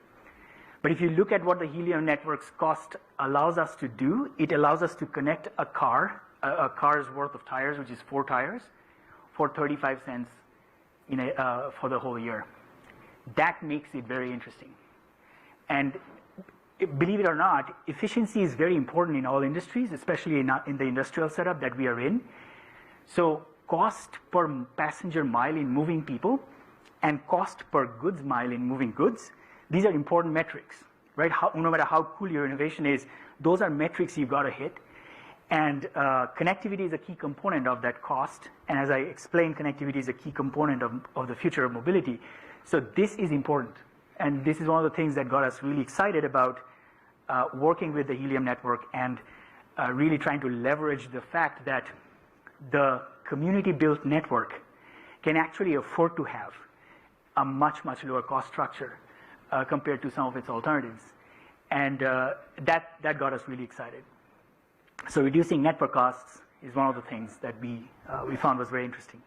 But if you look at what the Helium network's cost allows us to do, it allows us to connect a car's worth of tires, which is 4 tires, for 35 cents for the whole year. That makes it very interesting. And believe it or not, efficiency is very important in all industries, especially in the industrial setup that we are in. So cost per passenger mile in moving people and cost per goods mile in moving goods, these are important metrics, right? No matter how cool your innovation is, those are metrics you've got to hit. And connectivity is a key component of that cost. And as I explained, connectivity is a key component of the future of mobility. So this is important. And this is one of the things that got us really excited about working with the Helium network and really trying to leverage the fact that the community-built network can actually afford to have a much, much lower cost structure compared to some of its alternatives. And that got us really excited. So reducing network costs is one of the things that we found was very interesting.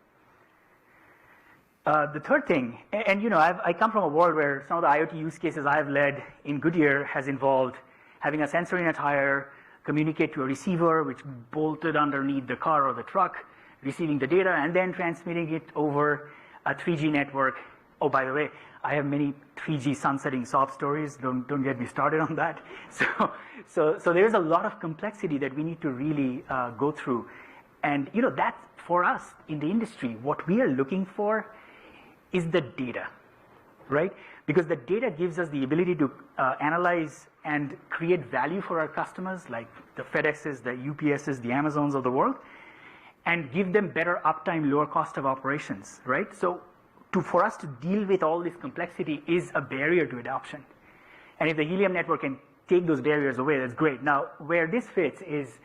The third thing, and you know, I come from a world where some of the IoT use cases I've led in Goodyear has involved having a sensor in a tire communicate to a receiver which bolted underneath the car or the truck, receiving the data, and then transmitting it over a 3G network. Oh, by the way, I have many 3G sunsetting sob stories. Don't get me started on that. So there's a lot of complexity that we need to really go through. And you know, that for us in the industry, what we are looking for is the data, right? Because the data gives us the ability to analyze and create value for our customers, like the FedExes, the UPSs, the Amazons of the world, and give them better uptime, lower cost of operations, right? So for us to deal with all this complexity is a barrier to adoption. And if the Helium network can take those barriers away, that's great. Now, where this fits is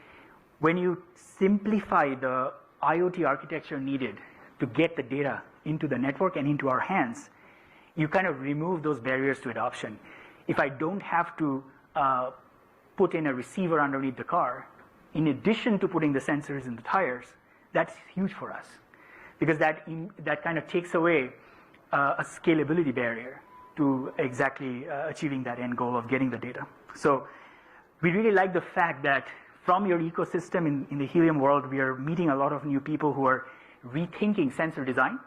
when you simplify the IoT architecture needed to get the data into the network and into our hands, you kind of remove those barriers to adoption. If I don't have to put in a receiver underneath the car, in addition to putting the sensors in the tires, that's huge for us. Because that kind of takes away a scalability barrier to exactly achieving that end goal of getting the data. So we really like the fact that from your ecosystem in the Helium world, we are meeting a lot of new people who are rethinking sensor design.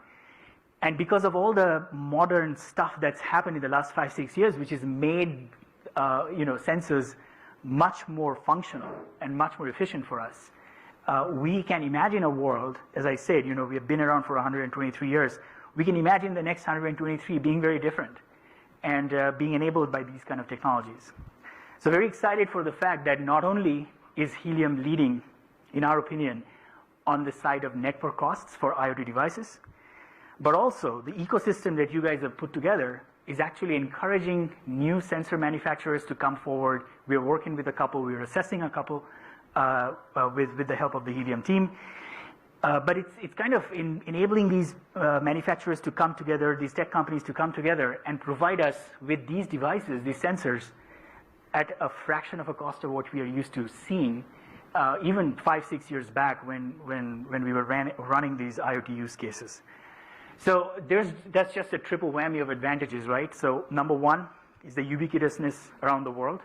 And because of all the modern stuff that's happened in the last 5-6 years, which has made sensors much more functional and much more efficient for us, we can imagine a world, as I said, you know, we have been around for 123 years. We can imagine the next 123 being very different and being enabled by these kind of technologies. So very excited for the fact that not only is Helium leading, in our opinion, on the side of network costs for IoT devices, but also the ecosystem that you guys have put together is actually encouraging new sensor manufacturers to come forward. We're working with a couple, we're assessing a couple with the help of the Helium team. But it's kind of enabling these manufacturers to come together, these tech companies to come together and provide us with these devices, these sensors, at a fraction of a cost of what we are used to seeing, even 5-6 years back when we were running these IoT use cases. So that's just a triple whammy of advantages, right? So number one is the ubiquitousness around the world.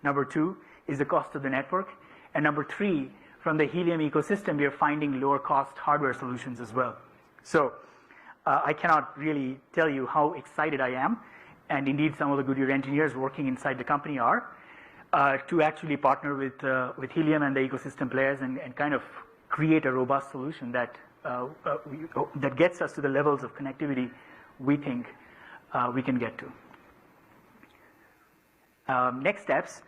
Number two is the cost of the network. And number three, from the Helium ecosystem, we are finding lower cost hardware solutions as well. So I cannot really tell you how excited I am, and indeed some of the Goodyear engineers working inside the company are, to actually partner with Helium and the ecosystem players and kind of create a robust solution that gets us to the levels of connectivity we think we can get to. Next steps.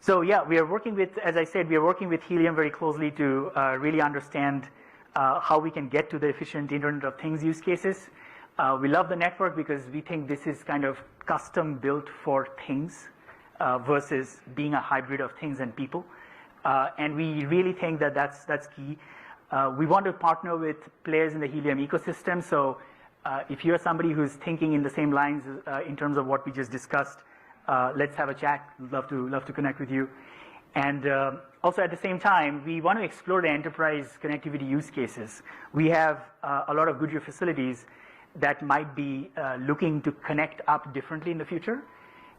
So yeah, we are working with, as I said, we are working with Helium very closely to really understand how we can get to the efficient Internet of Things use cases. We love the network because we think this is kind of custom built for things versus being a hybrid of things and people. And we really think that that's key. We want to partner with players in the Helium ecosystem. So if you're somebody who's thinking in the same lines in terms of what we just discussed, let's have a chat. Love to connect with you. And also at the same time, we want to explore the enterprise connectivity use cases. We have a lot of Goodyear facilities that might be looking to connect up differently in the future.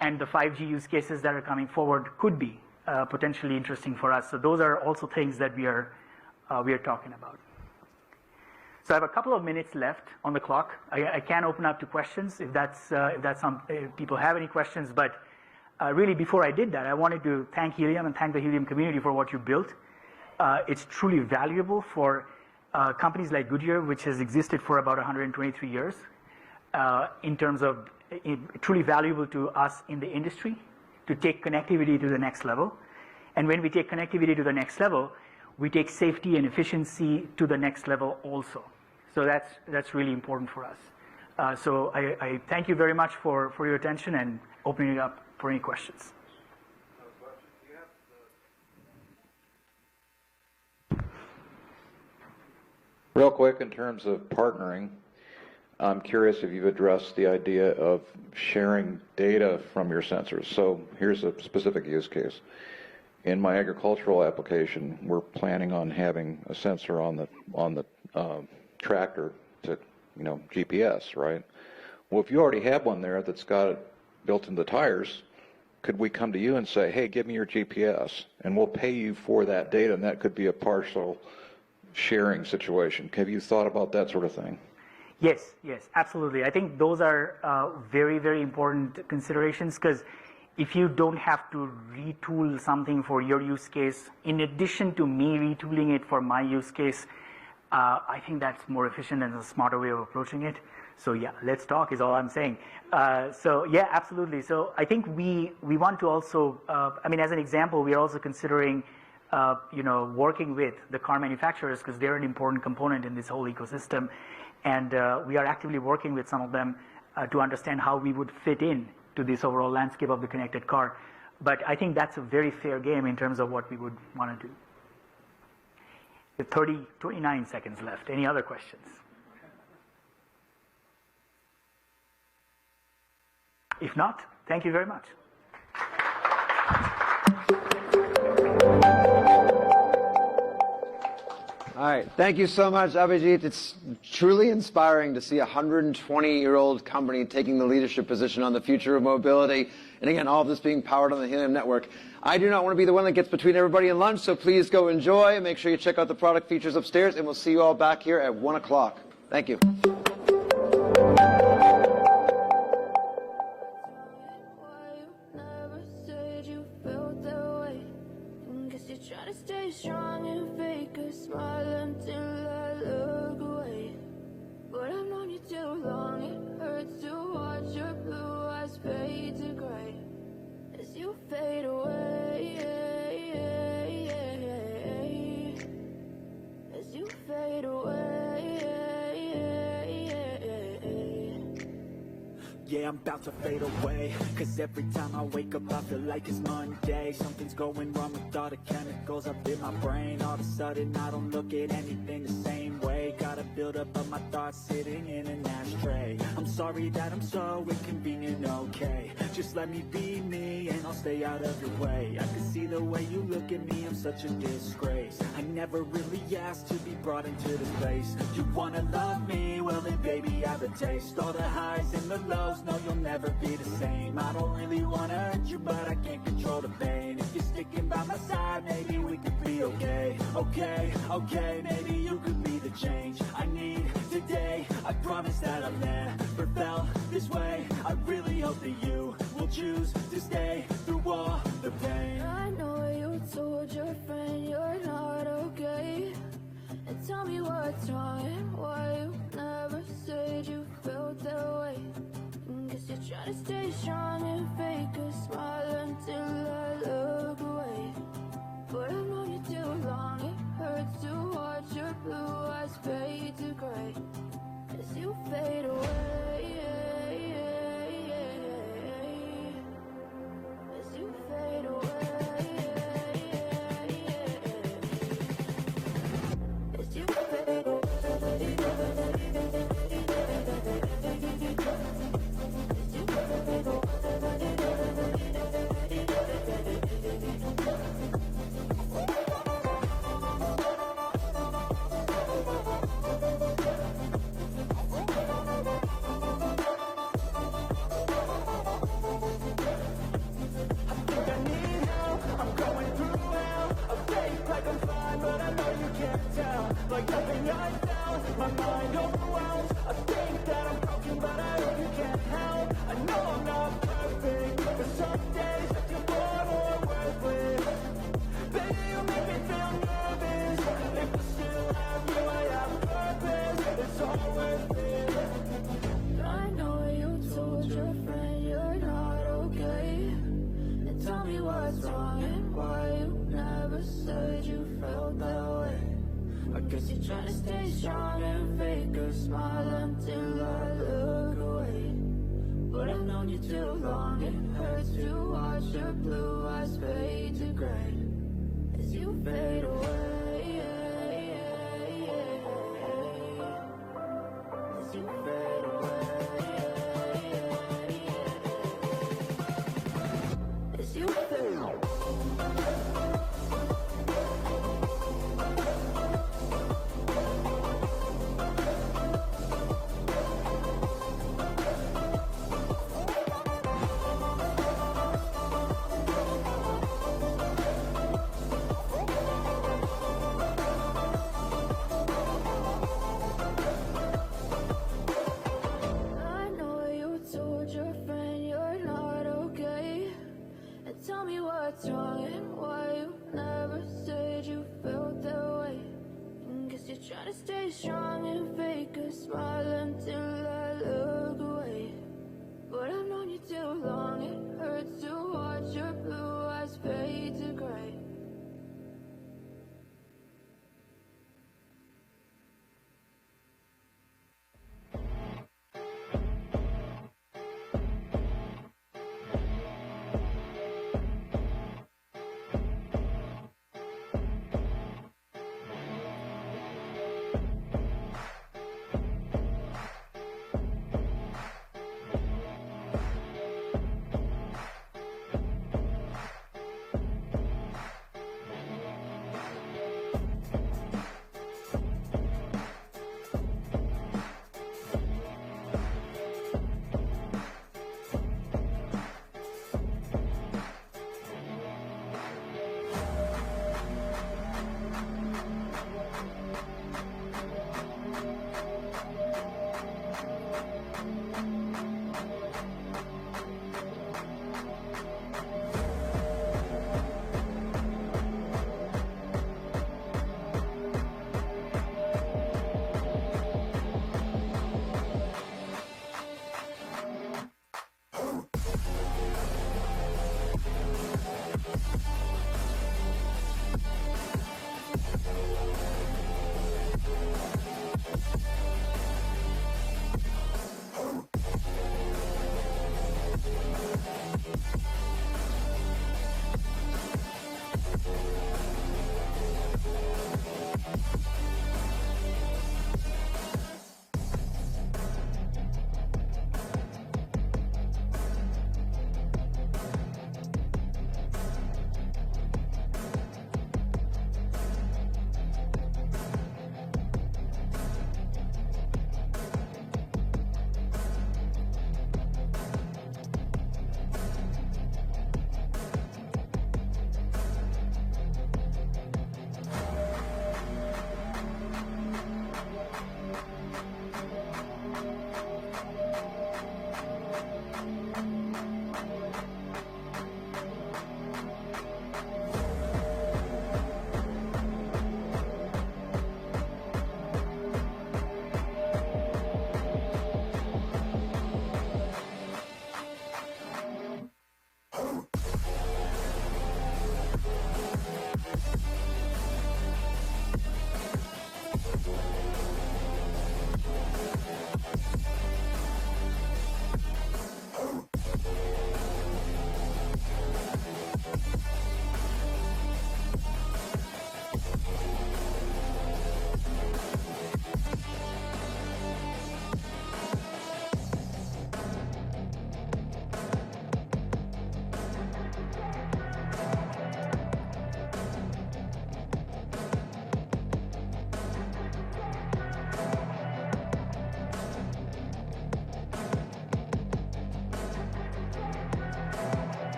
And the 5G use cases that are coming forward could be potentially interesting for us. So those are also things that we are talking about. So I have a couple of minutes left on the clock. I can open up to questions if people have any questions. But really, before I did that, I wanted to thank Helium and thank the Helium community for what you built. It's truly valuable for companies like Goodyear, which has existed for about 123 years, in terms of truly valuable to us in the industry to take connectivity to the next level. And when we take connectivity to the next level, we take safety and efficiency to the next level also. So that's really important for us. So I thank you very much for your attention and opening it up for any questions. Real quick, in terms of partnering, I'm curious if you've addressed the idea of sharing data from your sensors. So here's a specific use case. In my agricultural application, we're planning on having a sensor on the tractor to, GPS, right? Well, if you already have one there that's got it built into the tires, could we come to you and say, hey, give me your GPS, and we'll pay you for that data, and that could be a partial sharing situation. Have you thought about that sort of thing? Yes, absolutely. I think those are very, very important considerations, because if you don't have to retool something for your use case, in addition to me retooling it for my use case, I think that's more efficient and a smarter way of approaching it. So yeah, let's talk is all I'm saying. So yeah, absolutely. So I think we want to also, as an example, we are also considering working with the car manufacturers, because they're an important component in this whole ecosystem. And we are actively working with some of them to understand how we would fit in to this overall landscape of the connected car. But I think that's a very fair game in terms of what we would want to do. With 29 seconds left. Any other questions? If not, thank you very much. All right, thank you so much, Abhijit. It's truly inspiring to see a 120-year-old company taking the leadership position on the future of mobility. And again, all of this being powered on the Helium network. I do not want to be the one that gets between everybody and lunch, so please go enjoy. Make sure you check out the product features upstairs, and we'll see you all back here at 1 o'clock. Thank you. Strong and fake a smile until I look away. But I've known you too long, it hurts to watch your blue eyes fade to gray as you fade away. As you fade away. Yeah, I'm about to fade away, cause every time I wake up I feel like it's Monday. Something's going wrong with all the chemicals up in my brain. All of a sudden I don't look at anything the same way. Gotta build up of my thoughts sitting in an ashtray. I'm sorry that I'm so inconvenient, okay. Just let me be me and I'll stay out of your way. I can see the way you look at me, I'm such a disgrace. I never really asked to be brought into this place. You wanna love me? Well then baby I have a taste. All the highs and the lows, no, you'll never be the same. I don't really wanna hurt you, but I can't control the pain. If you're sticking by my side, maybe we could be okay. Okay, maybe you could be the change I need today. I promise that I've never felt this way. I really hope that you will choose to stay through all the pain. I know you told your friend you're not okay, and tell me what's wrong and why you never said you felt that way. Guess you're trying to stay strong and fake a smile until I look away. But I've known you too long, it hurts to watch your blue eyes fade to gray as you fade away. As you fade away. As you fade away. Like nothing I found, my mind overwhelmed. I think that I'm broken, but I hope you can't help. I know I'm not perfect, but some days I feel bored or worthless. Baby, you make me feel nervous. If I still have you, I have purpose. It's all worth it. I know you told your friend you're not okay, and tell me what's wrong and why you never never said you felt that way. I guess you're trying to stay strong and fake a smile until I look away. But I've known you too long, it hurts to watch your blue eyes fade to gray as you fade away. As you fade away. As you fade away. What's wrong and why you never said you felt that way. Guess you're trying to stay strong and fake a smile until I look away. But I've known you too long, it hurts to watch your blue eyes fade to gray.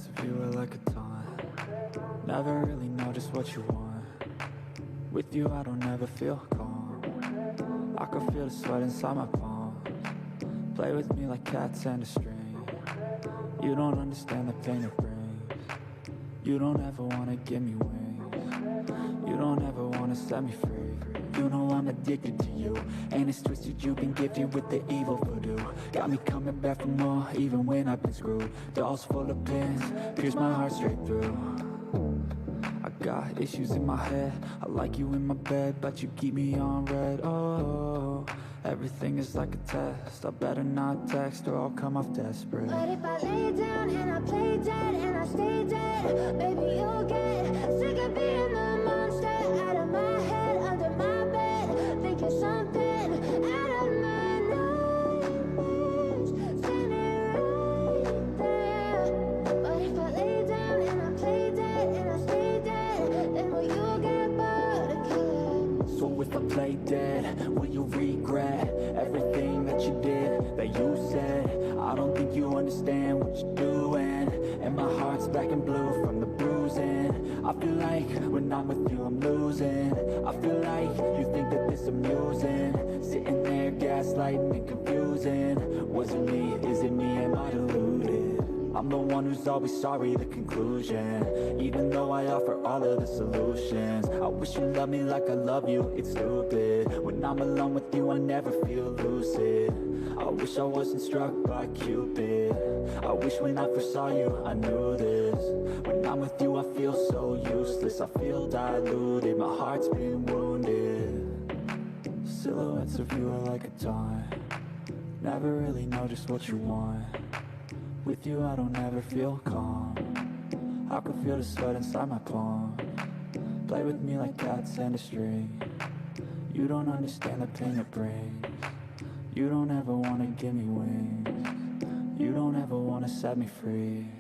Silhouettes of you are like a taunt. Never really know just what you want. With you I don't ever feel calm. I can feel the sweat inside my palms. Play with me like cats and a string. You don't understand the pain it brings. You don't ever wanna give me wings. You don't ever wanna set me free. You know I'm addicted to you, and it's twisted you've been gifted with the evil voodoo. Got me coming back for more, even when I've been screwed. Dolls full of pins, pierce my heart straight through. I got issues in my head, I like you in my bed, but you keep me on red. Oh, everything is like a test, I better not text or I'll come off desperate. But if I lay down and I play dead and I stay dead, baby you'll get sick of being the monster out of my head, under my bed, thinking something out of my nightmares, standing right there. But if I lay down and I play dead and I stay dead, then will you get bored of killing? So if I play dead, will you regret everything that you did, that you said? I don't think you understand what you're doing, and my heart's black and blue from the bruising. I feel like when I'm with you I'm losing. I feel like you think that this amusing, sitting there gaslighting and confusing. Was it me? Is it me? Am I deluded? I'm the one who's always sorry, the conclusion. Even though I offer all of the solutions, I wish you loved me like I love you, it's stupid. When I'm alone with you I never feel lucid. I wish I wasn't struck by Cupid. I wish when I first saw you I knew this. When I'm with you I feel so useless, I feel diluted, my heart's been wounded. Silhouettes of you are like a taunt. Never really know just what you want. With you I don't ever feel calm. I can feel the sweat inside my palms. Play with me like cats and a string. You don't understand the pain it brings. You don't ever wanna give me wings. You don't ever wanna set me free.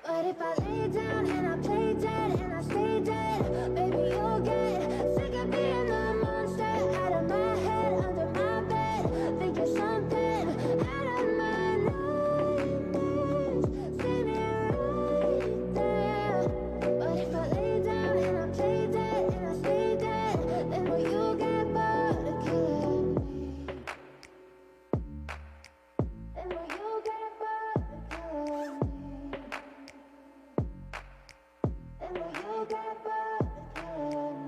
But if I lay down and I play dead and I stay dead, baby you'll get sick of being the monster out of my head, under my bed, thinking something out of my nightmares, standing right there. But if I lay down and I play dead and I stay dead, then will you get bored of killing me? Then will you get bored of killing me? And will you get bored of killing me?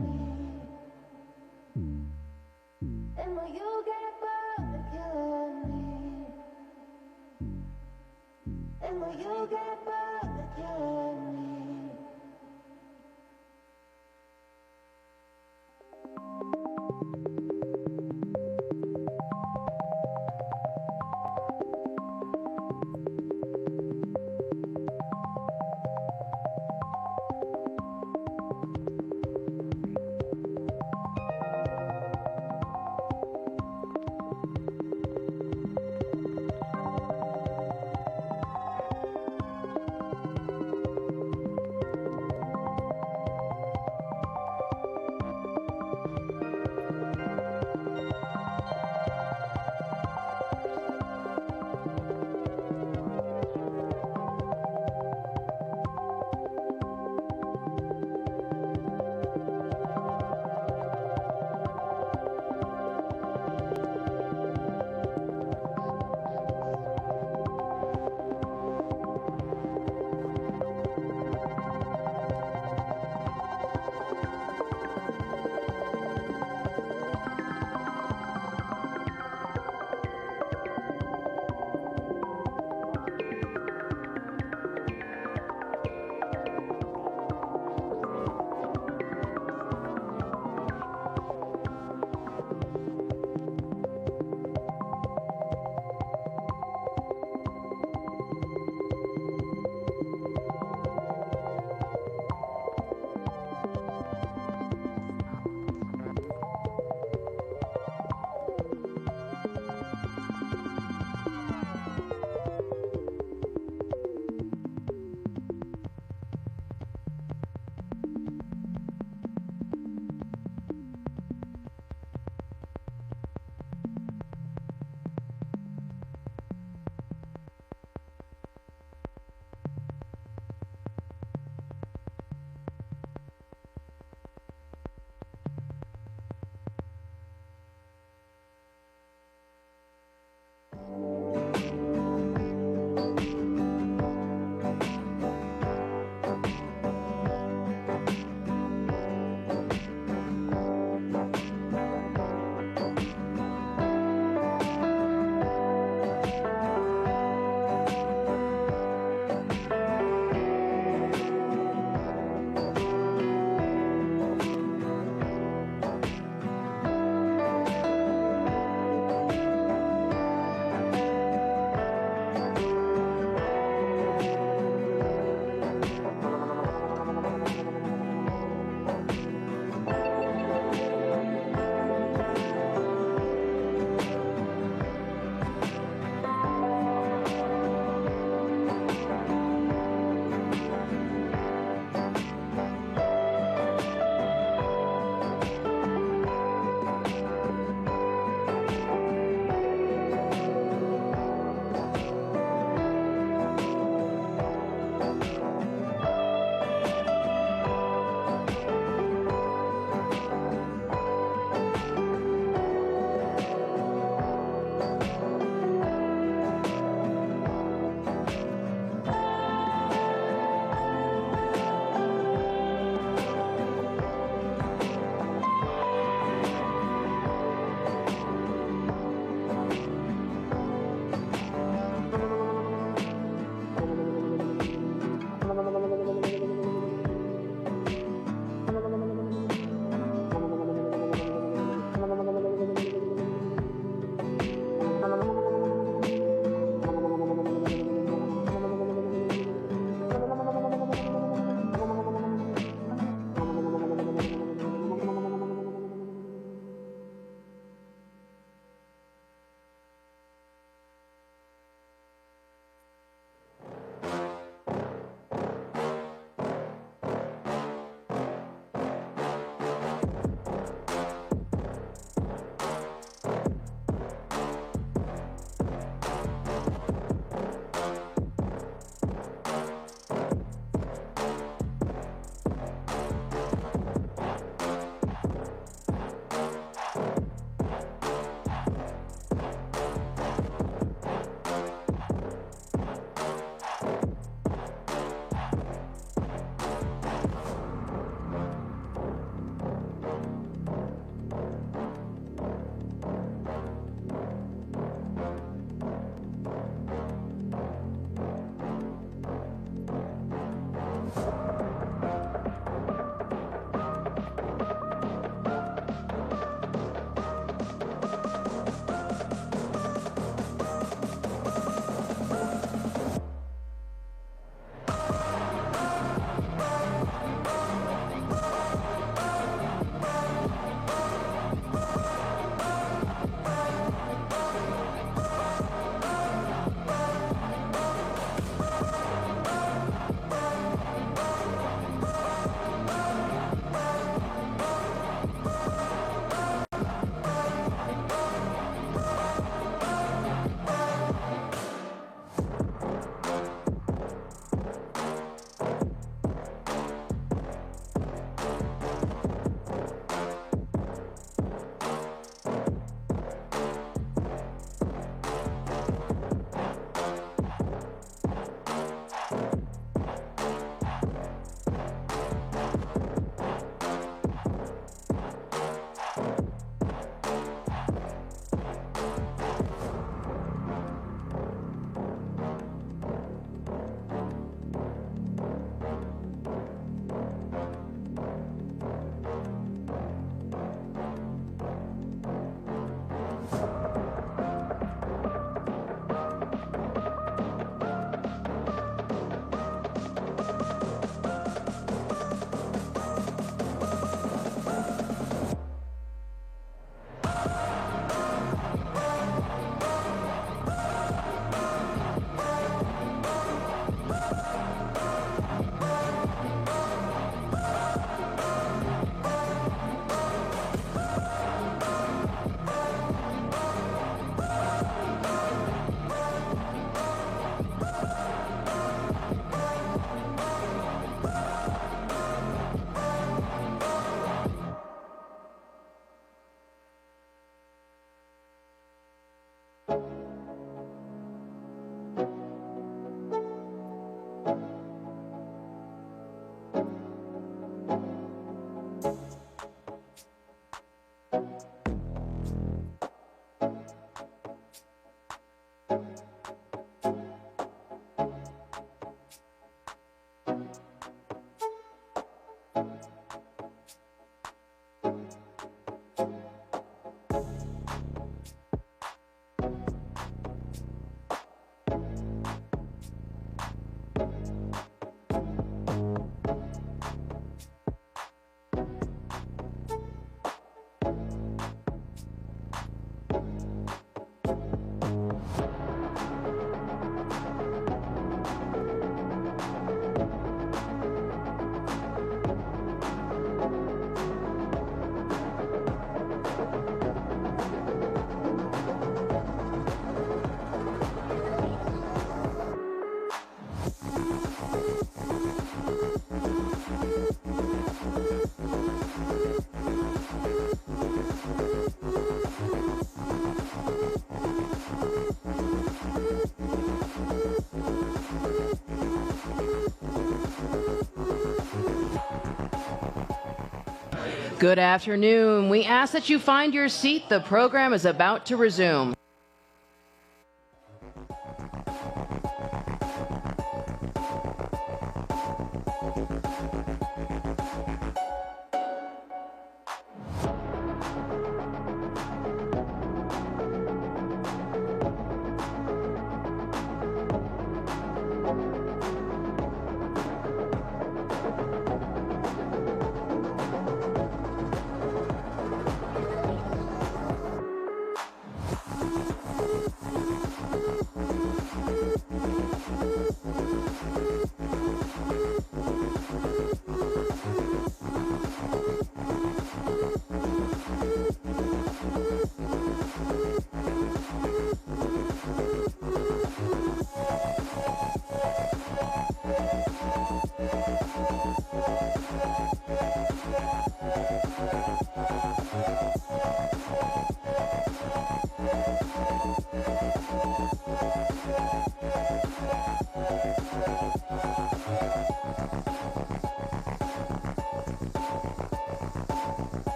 Good afternoon. We ask that you find your seat. The program is about to resume.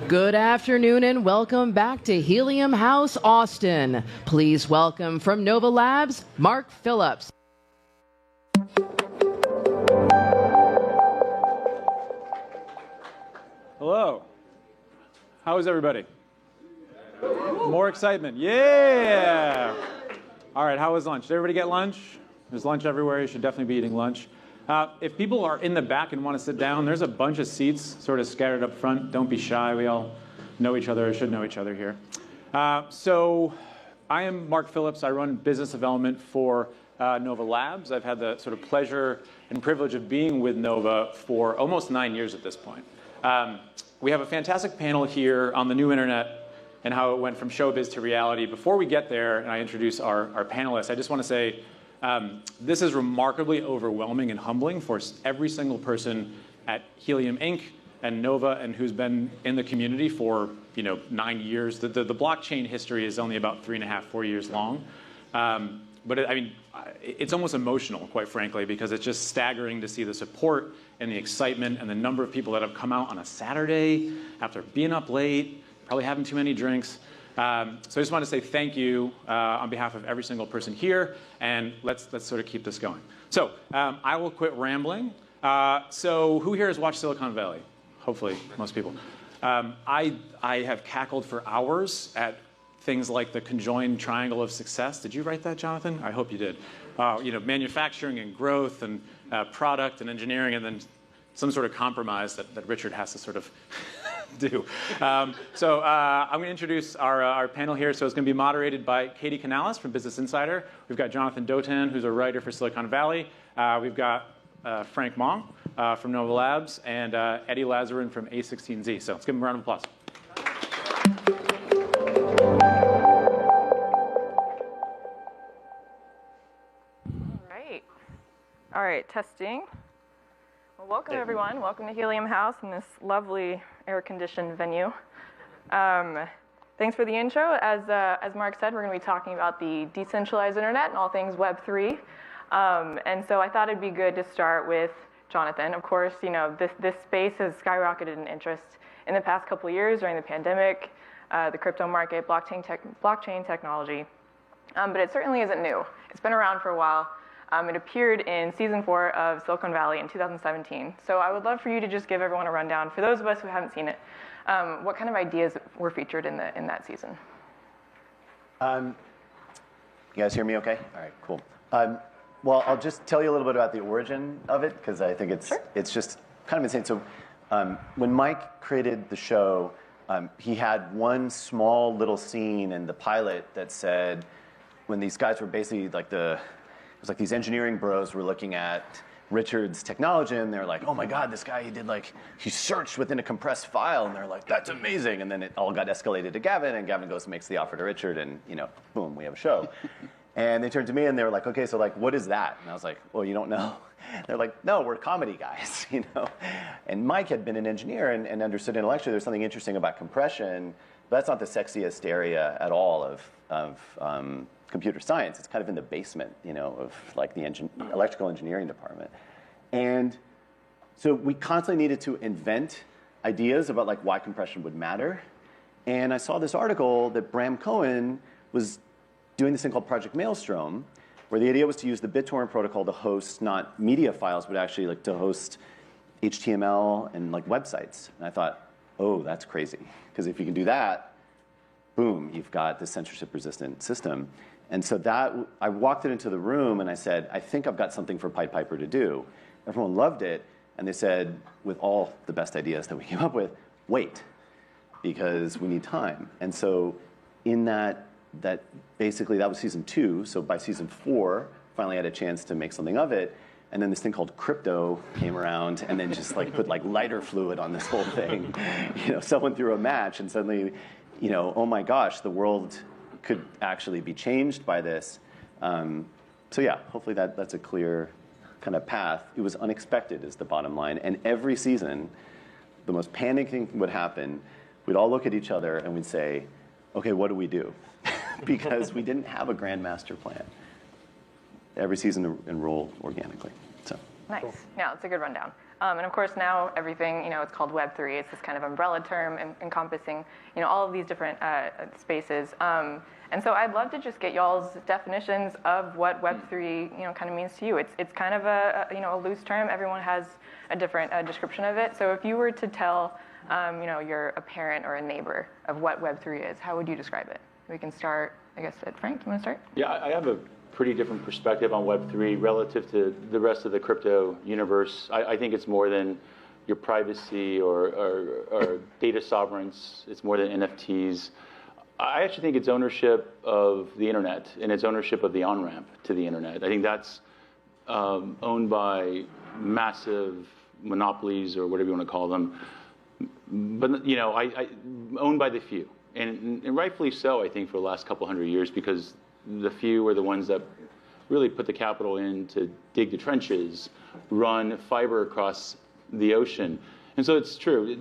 Good afternoon and welcome back to Helium House Austin. Please welcome from Nova Labs, Mark Phillips. Hello. How is everybody? More excitement. Yeah. All right, how was lunch? Did everybody get lunch? There's lunch everywhere. You should definitely be eating lunch. If people are in the back and want to sit down, there's a bunch of seats sort of scattered up front. Don't be shy. We all know each other, or should know each other here. So I am Mark Phillips. I run business development for Nova Labs. I've had the sort of pleasure and privilege of being with Nova for almost 9 years at this point. We have a fantastic panel here on the new internet and how it went from showbiz to reality. Before we get there and I introduce our panelists, I just want to say this is remarkably overwhelming and humbling for every single person at Helium Inc. and Nova and who's been in the community for 9 years. The blockchain history is only about 3.5, 4 years long. But it's almost emotional, quite frankly, because it's just staggering to see the support and the excitement and the number of people that have come out on a Saturday after being up late, probably having too many drinks. So I just want to say thank you on behalf of every single person here, and let's sort of keep this going. So I will quit rambling. So who here has watched Silicon Valley? Hopefully, most people. I have cackled for hours at things like the conjoined triangle of success. Did you write that, Jonathan? I hope you did. Manufacturing and growth and product and engineering, and then some sort of compromise that Richard has to sort of do. I'm going to introduce our panel here. So it's going to be moderated by Katie Canales from Business Insider. We've got Jonathan Dotan, who's a writer for Silicon Valley. We've got Frank Mong, from Nova Labs, and Eddie Lazarin from A16Z. So let's give them a round of applause. All right, testing. Well, welcome everyone. Welcome to Helium House in this lovely air-conditioned venue. Thanks for the intro. As Mark said, we're going to be talking about the decentralized internet and all things Web3. And so I thought it'd be good to start with Jonathan. Of course, you know, this space has skyrocketed in interest in the past couple of years during the pandemic, the crypto market, blockchain technology. But it certainly isn't new. It's been around for a while. It appeared in season 4 of Silicon Valley in 2017. So I would love for you to just give everyone a rundown. For those of us who haven't seen it, what kind of ideas were featured in that season? You guys hear me okay? All right, cool. Well, I'll just tell you a little bit about the origin of it, because I think it's just kind of insane. So when Mike created the show, he had one small little scene in the pilot that said, when these guys were basically like it was like these engineering bros were looking at Richard's technology, and they're like, oh my God, this guy, he searched within a compressed file, and they're like, that's amazing. And then it all got escalated to Gavin, and Gavin goes and makes the offer to Richard, and boom, we have a show. And they turned to me, and they were like, okay, so what is that? And I was like, well, you don't know? They're like, no, we're comedy guys, And Mike had been an engineer and understood intellectually there's something interesting about compression, but that's not the sexiest area at all of computer science. It's kind of in the basement, of like the electrical engineering department. And so we constantly needed to invent ideas about like why compression would matter. And I saw this article that Bram Cohen was doing this thing called Project Maelstrom, where the idea was to use the BitTorrent protocol to host not media files, but actually like to host HTML and like websites. And I thought, oh, that's crazy. Because if you can do that, boom, you've got this censorship-resistant system. And so I walked it into the room and I said, I think I've got something for Pied Piper to do. Everyone loved it. And they said, with all the best ideas that we came up with, wait, because we need time. And so in that basically that was season 2. So by season 4, finally had a chance to make something of it. And then this thing called crypto came around, and then just like put like lighter fluid on this whole thing. Someone threw a match, and suddenly, oh my gosh, the world could actually be changed by this. So yeah, hopefully that's a clear kind of path. It was unexpected is the bottom line. And every season, the most panicking thing would happen. We'd all look at each other and we'd say, okay, what do we do? Because we didn't have a grand master plan. Every season enrolled organically. So nice. Yeah, it's a good rundown. And of course now everything, it's called Web3. It's this kind of umbrella term encompassing, all of these different spaces. And so I'd love to just get y'all's definitions of what Web3, kind of means to you. It's kind of a loose term. Everyone has a different description of it. So if you were to tell, you're a parent or a neighbor of what Web3 is, how would you describe it? We can start, I guess, at Frank. You want to start? Yeah, I have a pretty different perspective on Web3 relative to the rest of the crypto universe. I think it's more than your privacy or data sovereigns. It's more than NFTs. I actually think it's ownership of the internet, and it's ownership of the on-ramp to the internet. I think that's owned by massive monopolies or whatever you want to call them, but owned by the few, and rightfully so. I think for the last couple hundred years, because the few are the ones that really put the capital in to dig the trenches, run fiber across the ocean. And so it's true.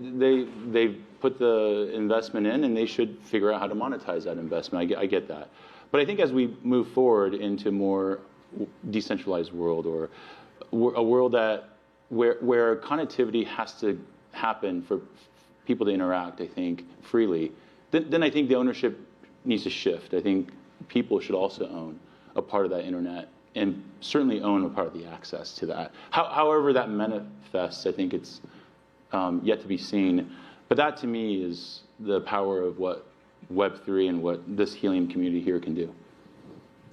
They put the investment in, and they should figure out how to monetize that investment. I get that. But I think as we move forward into a more decentralized world, or a world where connectivity has to happen for people to interact, I think, freely, then I think the ownership needs to shift. I think people should also own a part of that internet, and certainly own a part of the access to that. However that manifests, I think it's yet to be seen. But that, to me, is the power of what Web3 and what this Helium community here can do.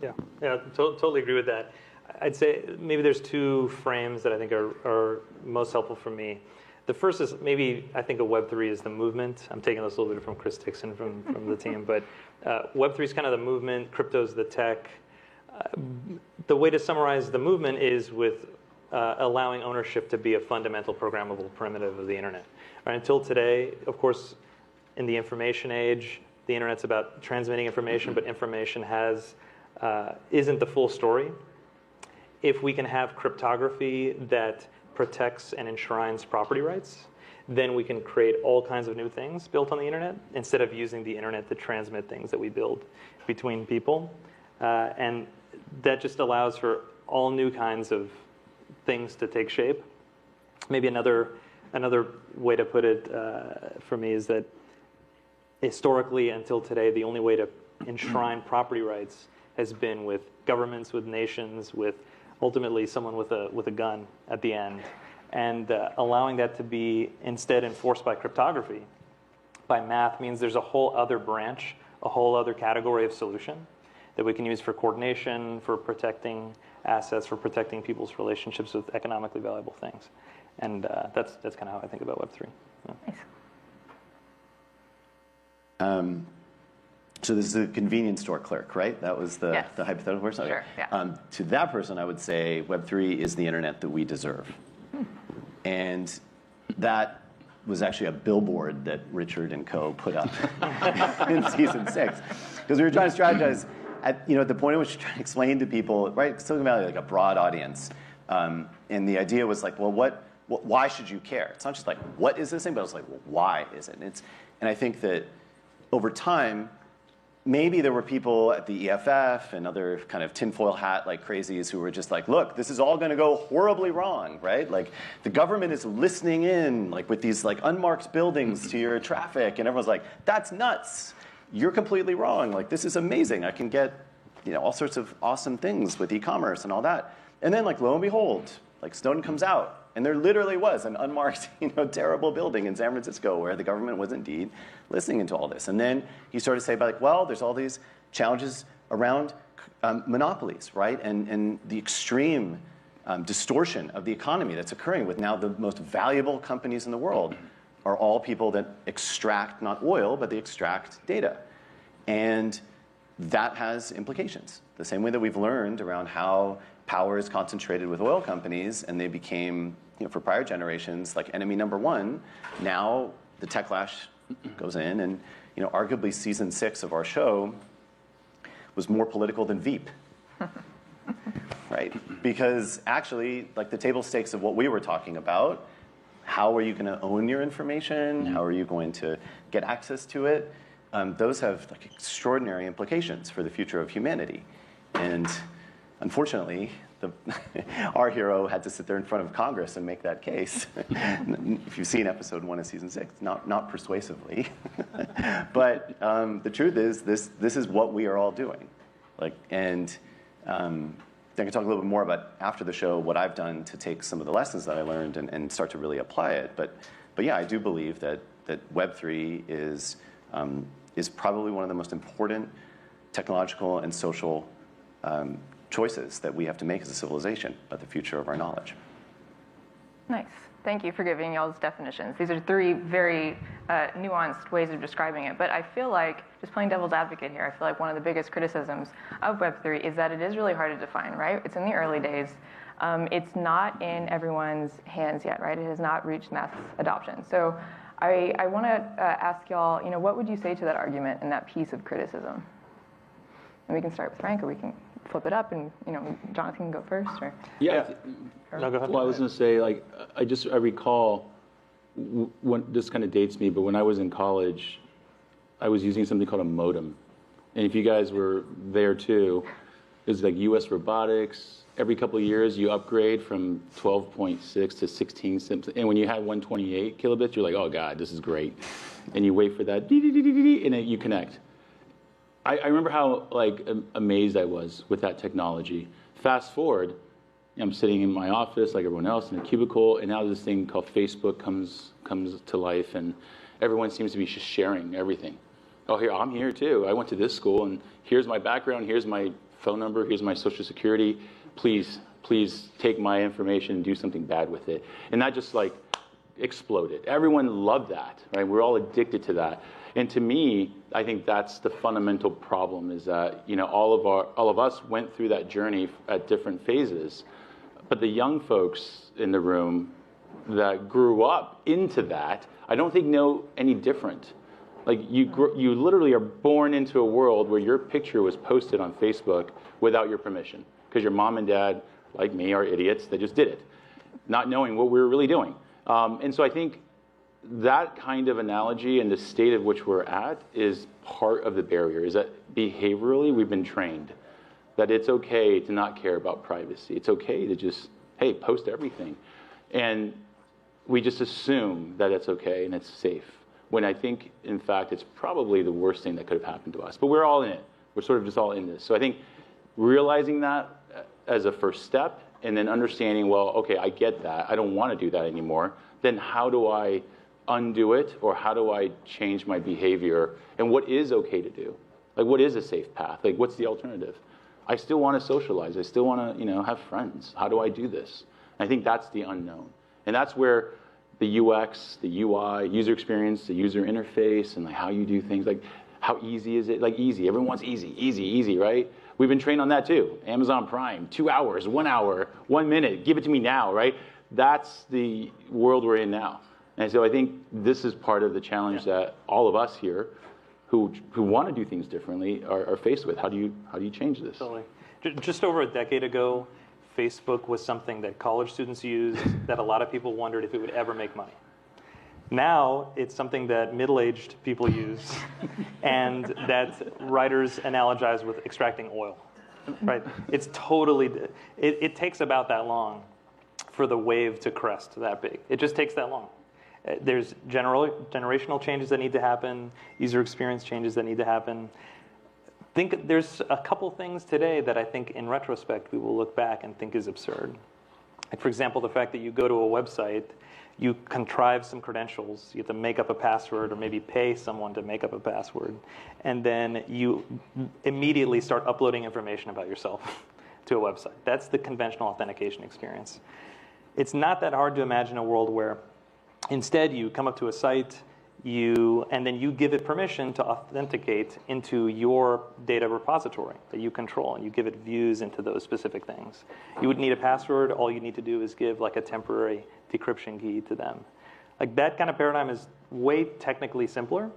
Yeah, totally agree with that. I'd say maybe there's 2 frames that I think are most helpful for me. The first is maybe I think of Web3 as the movement. I'm taking this a little bit from Chris Dixon from the team, but Web3 is kind of the movement, crypto's the tech. The way to summarize the movement is with allowing ownership to be a fundamental programmable primitive of the internet. Right, until today, of course, in the information age, the internet's about transmitting information, but information isn't the full story. If we can have cryptography that protects and enshrines property rights, then we can create all kinds of new things built on the internet instead of using the internet to transmit things that we build between people. And that just allows for all new kinds of things to take shape. Maybe another way to put it for me is that historically until today, the only way to enshrine property rights has been with governments, with nations, with ultimately someone with a gun at the end. And allowing that to be instead enforced by cryptography, by math, means there's a whole other branch, a whole other category of solution that we can use for coordination, for protecting assets, for protecting people's relationships with economically valuable things. And that's kind of how I think about Web3. Yeah. Nice. So this is a convenience store clerk, right? That was the hypothetical person? Sure, yeah. To that person, I would say Web3 is the internet that we deserve. And that was actually a billboard that Richard and co put up in season 6. Because we were trying to strategize at the point at which we're trying to explain to people, right, Silicon Valley, like a broad audience. And the idea was like, well, why should you care? It's not just like, what is this thing? But it's like, well, why is it? And I think that over time, maybe there were people at the EFF and other kind of tinfoil hat like crazies who were just like, look, this is all going to go horribly wrong, right? Like the government is listening in like with these like unmarked buildings to your traffic, and everyone's like, that's nuts. You're completely wrong. Like this is amazing. I can get all sorts of awesome things with e-commerce and all that. And then like lo and behold, like Snowden comes out. And there literally was an unmarked, terrible building in San Francisco where the government was indeed listening into all this. And then he started to say, like, well, there's all these challenges around monopolies, right? And the extreme distortion of the economy that's occurring with now the most valuable companies in the world are all people that extract not oil, but they extract data. And that has implications. The same way that we've learned around how power is concentrated with oil companies, and they became, for prior generations, like enemy number one. Now the techlash goes in, and arguably season 6 of our show was more political than Veep, right? Because actually, like the table stakes of what we were talking about, how are you going to own your information? How are you going to get access to it? Those have like extraordinary implications for the future of humanity, and unfortunately, our hero had to sit there in front of Congress and make that case. If you've seen episode 1 of season 6, not persuasively. But the truth is, this is what we are all doing. And I can talk a little bit more about after the show what I've done to take some of the lessons that I learned and start to really apply it. But yeah, I do believe that Web3 is probably one of the most important technological and social choices that we have to make as a civilization about the future of our knowledge. Nice. Thank you for giving y'all's definitions. These are 3 very nuanced ways of describing it. But I feel like, just playing devil's advocate here, I feel like one of the biggest criticisms of Web3 is that it is really hard to define, right? It's in the early days. It's not in everyone's hands yet, right? It has not reached mass adoption. So I want to ask y'all, what would you say to that argument and that piece of criticism? And we can start with Frank, or we can flip it up, and Jonathan can go first. Or yeah. No, go ahead. Well, I was going to say, like, I recall, this kind of dates me, but when I was in college, I was using something called a modem, and if you guys were there too, it was like U.S. robotics. Every couple of years, you upgrade from 12.6 to 16, and when you had 128 kilobits, you're like, oh god, this is great, and you wait for that, and you connect. I remember how amazed I was with that technology. Fast forward, I'm sitting in my office like everyone else in a cubicle, and now this thing called Facebook comes to life, and everyone seems to be just sharing everything. Oh, I'm here too. I went to this school, and here's my background, here's my phone number, here's my social security. Please take my information and do something bad with it. And that just exploded. Everyone loved that, right? We're all addicted to that. And to me, I think that's the fundamental problem, is that all of us went through that journey at different phases. But the young folks in the room that grew up into that, I don't think know any different. Like you literally are born into a world where your picture was posted on Facebook without your permission, because your mom and dad, like me, are idiots that just did it, not knowing what we were really doing. And so I think that kind of analogy and the state of which we're at is part of the barrier, is that behaviorally we've been trained that it's okay to not care about privacy. It's okay to just, hey, post everything. And we just assume that it's okay and it's safe, when I think, in fact, it's probably the worst thing that could have happened to us. But we're all in it. We're sort of just all in this. So I think realizing that as a first step, and then understanding, well, okay, I get that. I don't want to do that anymore. Then how do I undo it, or how do I change my behavior? And what is okay to do? Like, what is a safe path? Like, what's the alternative? I still want to socialize. I still want to, have friends. How do I do this? And I think that's the unknown. And that's where the UX, the UI, user experience, the user interface, and like how you do things, like how easy is it? Like easy. Everyone wants easy, easy, easy, right? We've been trained on that too. Amazon Prime, 2 hours, 1 hour, 1 minute, give it to me now, right? That's the world we're in now. And so I think this is part of the challenge that all of us here who want to do things differently are faced with. How do you change this? Totally. Just over a decade ago, Facebook was something that college students used, that a lot of people wondered if it would ever make money. Now it's something that middle-aged people use, and that writers analogize with extracting oil. Right? It's totally. It takes about that long for the wave to crest that big. It just takes that long. There's generational changes that need to happen, user experience changes that need to happen. There's a couple things today that I think in retrospect we will look back and think is absurd. Like, for example, the fact that you go to a website, you contrive some credentials, you have to make up a password or maybe pay someone to make up a password, and then you immediately start uploading information about yourself to a website. That's the conventional authentication experience. It's not that hard to imagine a world where instead you come up to a site, and then you give it permission to authenticate into your data repository that you control, and you give it views into those specific things. You would need a password. All you need to do is give like a temporary decryption key to them. Like, that kind of paradigm is way technically simpler.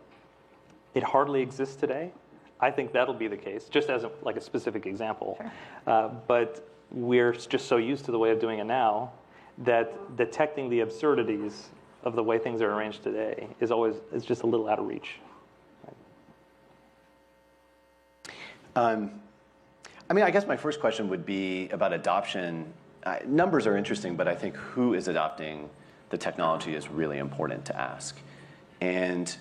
It hardly exists today. I think that'll be the case, just as a specific example. Sure. But we're just so used to the way of doing it now that detecting the absurdities of the way things are arranged today is just a little out of reach. I mean, I guess my first question would be about adoption. Numbers are interesting, but I think who is adopting the technology is really important to ask. And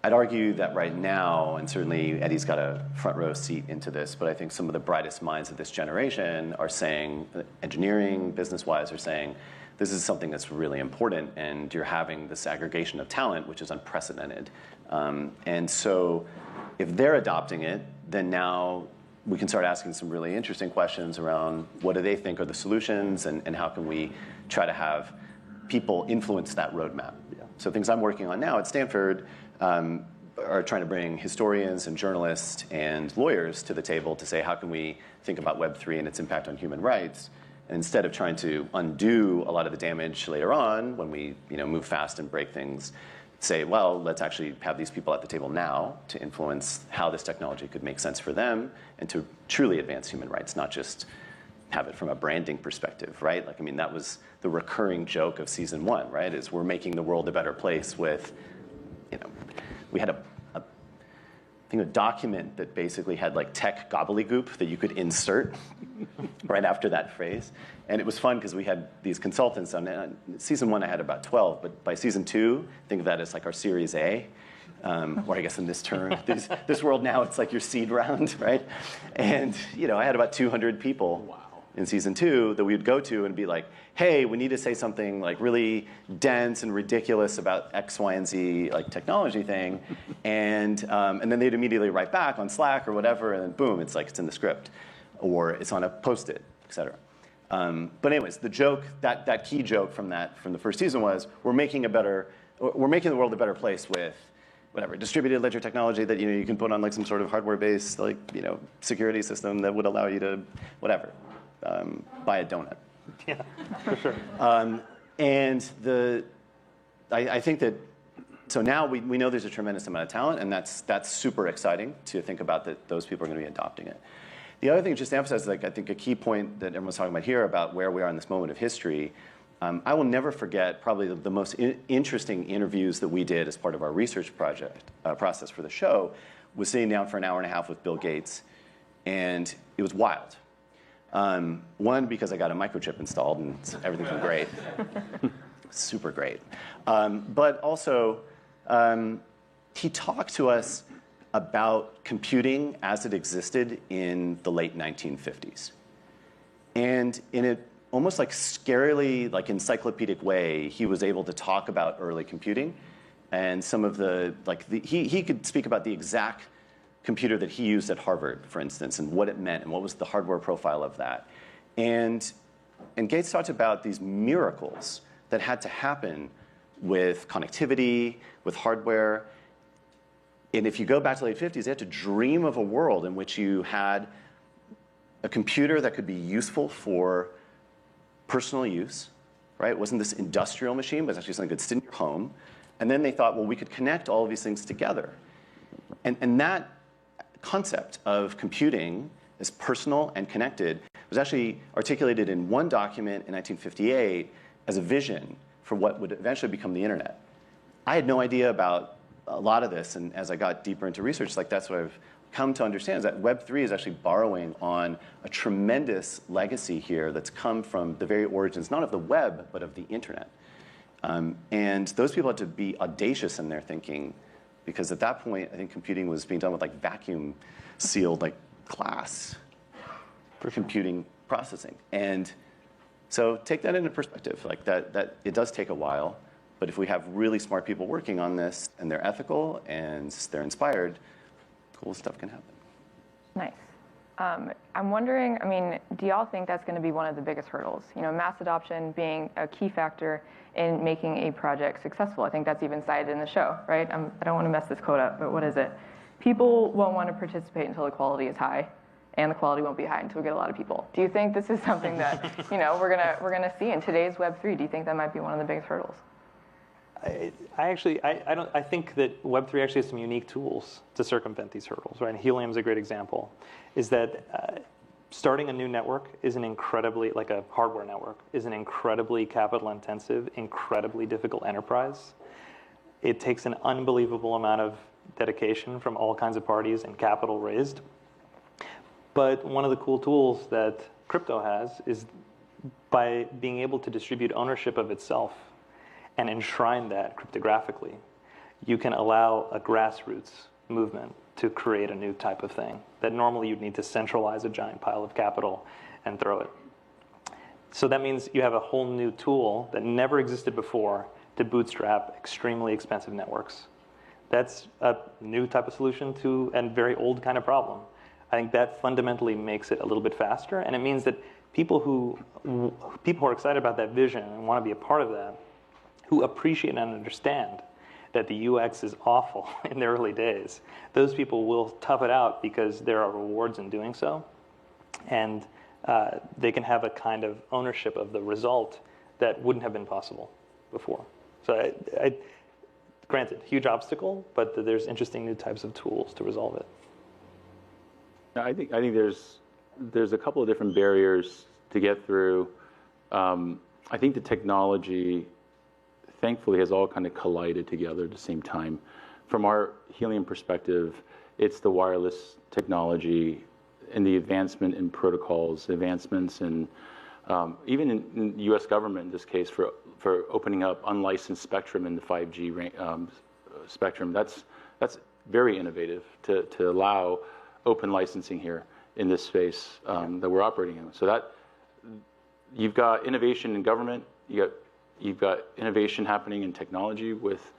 I'd argue that right now, and certainly Eddie's got a front row seat into this, but I think some of the brightest minds of this generation are saying, engineering, business-wise, are saying, this is something that's really important, and you're having this aggregation of talent, which is unprecedented. And so if they're adopting it, then now we can start asking some really interesting questions around what do they think are the solutions, and how can we try to have people influence that roadmap. Yeah. So things I'm working on now at Stanford are trying to bring historians and journalists and lawyers to the table to say, how can we think about Web3 and its impact on human rights? And instead of trying to undo a lot of the damage later on, when we move fast and break things, say, well, let's actually have these people at the table now to influence how this technology could make sense for them and to truly advance human rights, not just have it from a branding perspective, right? Like, I mean, that was the recurring joke of season 1, right? Is we're making the world a better place with, we had a document that basically had like tech gobbledygook that you could insert right after that phrase. And it was fun because we had these consultants on season 1. I had about 12, but by season 2, think of that as like our series A, or I guess in this term, this world now, it's like your seed round, right? And I had about 200 people in season 2 that we would go to and be like, hey, we need to say something like really dense and ridiculous about X, Y, and Z like technology thing, and then they'd immediately write back on Slack or whatever, and then boom, it's in the script, or it's on a Post-it, etc. But anyways, the joke, that key joke from the first season was we're making the world a better place with whatever distributed ledger technology that you can put on like some sort of hardware-based security system that would allow you to whatever. Buy a donut. Yeah, for sure. And I think that, so now we know there's a tremendous amount of talent, and that's super exciting to think about that those people are going to be adopting it. The other thing, just to emphasize, like I think a key point that everyone's talking about here about where we are in this moment of history, I will never forget probably the most interesting interviews that we did as part of our research process for the show was sitting down for an hour and a half with Bill Gates, and it was wild. One, because I got a microchip installed and everything's been great. Super great. But also, he talked to us about computing as it existed in the late 1950s. And in a almost like scarily like encyclopedic way, he was able to talk about early computing and some of he could speak about the exact computer that he used at Harvard, for instance, and what it meant and what was the hardware profile of that. And Gates talked about these miracles that had to happen with connectivity, with hardware. And if you go back to the late 50s, they had to dream of a world in which you had a computer that could be useful for personal use, right? It wasn't this industrial machine, but it was actually something that could sit in your home. And then they thought, well, we could connect all of these things together. And that concept of computing as personal and connected was actually articulated in one document in 1958 as a vision for what would eventually become the internet. I had no idea about a lot of this, and as I got deeper into research, like that's what I've come to understand, is that Web3 is actually borrowing on a tremendous legacy here that's come from the very origins, not of the web, but of the internet. And those people had to be audacious in their thinking, because at that point, I think computing was being done with like vacuum sealed like glass for computing processing. And so take that into perspective, like that it does take a while, but if we have really smart people working on this and they're ethical and they're inspired, cool stuff can happen. Nice. I'm wondering, I mean, do y'all think that's going to be one of the biggest hurdles? You know, mass adoption being a key factor in making a project successful. I think that's even cited in the show, right? I don't want to mess this quote up, but what is it? People won't want to participate until the quality is high, and the quality won't be high until we get a lot of people. Do you think this is something that, you know, we're gonna see in today's Web3? Do you think that might be one of the biggest hurdles? I think that Web3 actually has some unique tools to circumvent these hurdles, right? And Helium is a great example. Is that starting a new network is an incredibly, like a hardware network, is an incredibly capital intensive, incredibly difficult enterprise. It takes an unbelievable amount of dedication from all kinds of parties and capital raised. But one of the cool tools that crypto has is by being able to distribute ownership of itself and enshrine that cryptographically, you can allow a grassroots movement to create a new type of thing that normally you'd need to centralize a giant pile of capital and throw it. So that means you have a whole new tool that never existed before to bootstrap extremely expensive networks. That's a new type of solution to a very old kind of problem. I think that fundamentally makes it a little bit faster, and it means that people who are excited about that vision and want to be a part of that, who appreciate and understand that the UX is awful in the early days, those people will tough it out because there are rewards in doing so. And they can have a kind of ownership of the result that wouldn't have been possible before. So granted, huge obstacle, but there's interesting new types of tools to resolve it. I think there's a couple of different barriers to get through. I think the technology, thankfully, has all kind of collided together at the same time. From our Helium perspective, it's the wireless technology and the advancement in protocols, advancements in even in U.S. government in this case for opening up unlicensed spectrum in the 5G spectrum. That's very innovative to allow open licensing here in this space that we're operating in. So that you've got innovation in government, you've got innovation happening in technology with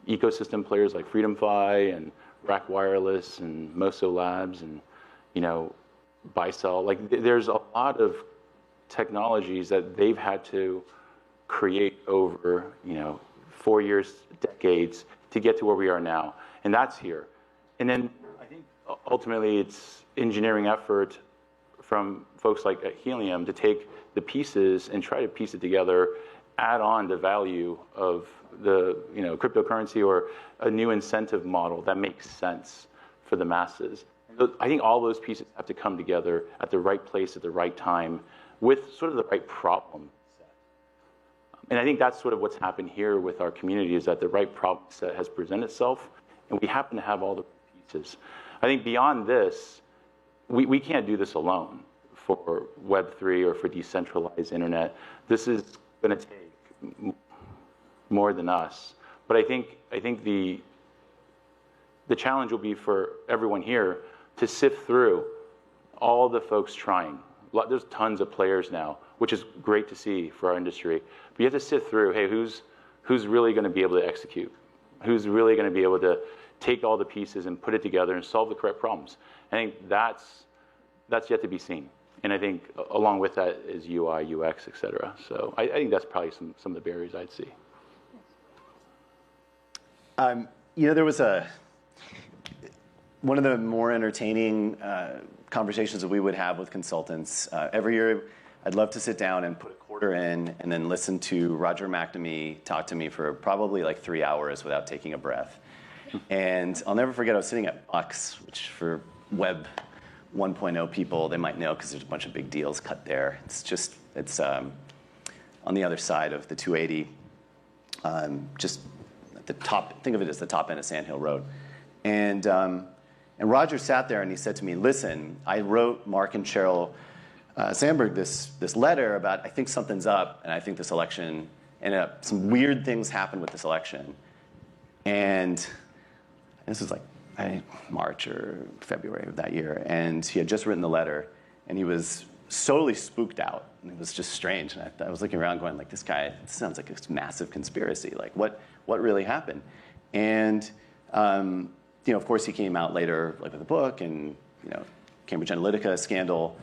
ecosystem players like FreedomFi and Rack Wireless and Moso Labs and Bicell. Like there's a lot of technologies that they've had to create over 4 years, decades to get to where we are now, and that's here. And then I think ultimately it's engineering effort from folks like at Helium to take the pieces and try to piece it together, add on the value of the cryptocurrency or a new incentive model that makes sense for the masses. I think all those pieces have to come together at the right place at the right time with sort of the right problem set. And I think that's sort of what's happened here with our community, is that the right problem set has presented itself, and we happen to have all the pieces. I think beyond this, we can't do this alone for Web3 or for decentralized internet. This is going to take more than us. But I think the challenge will be for everyone here to sift through all the folks trying. There's tons of players now, which is great to see for our industry. But you have to sift through, hey, who's really going to be able to execute? Who's really going to be able to take all the pieces and put it together and solve the correct problems? I think that's yet to be seen. And I think along with that is UI, UX, et cetera. So I think that's probably some of the barriers I'd see. There was one of the more entertaining conversations that we would have with consultants. Every year, I'd love to sit down and put a quarter in and then listen to Roger McNamee talk to me for probably like 3 hours without taking a breath. And I'll never forget, I was sitting at Bucks, which for Web 1.0 people, they might know because there's a bunch of big deals cut there. It's on the other side of the 280, just at the top, think of it as the top end of Sand Hill Road. And Roger sat there and he said to me, listen, I wrote Mark and Sheryl Sandberg this letter about, I think something's up, and I think this election ended up, some weird things happened with this election. And this was like March or February of that year. And he had just written the letter, and he was totally spooked out. And it was just strange. And I was looking around going, like, this sounds like a massive conspiracy. Like, what really happened? And of course, he came out later, like with a book, and Cambridge Analytica scandal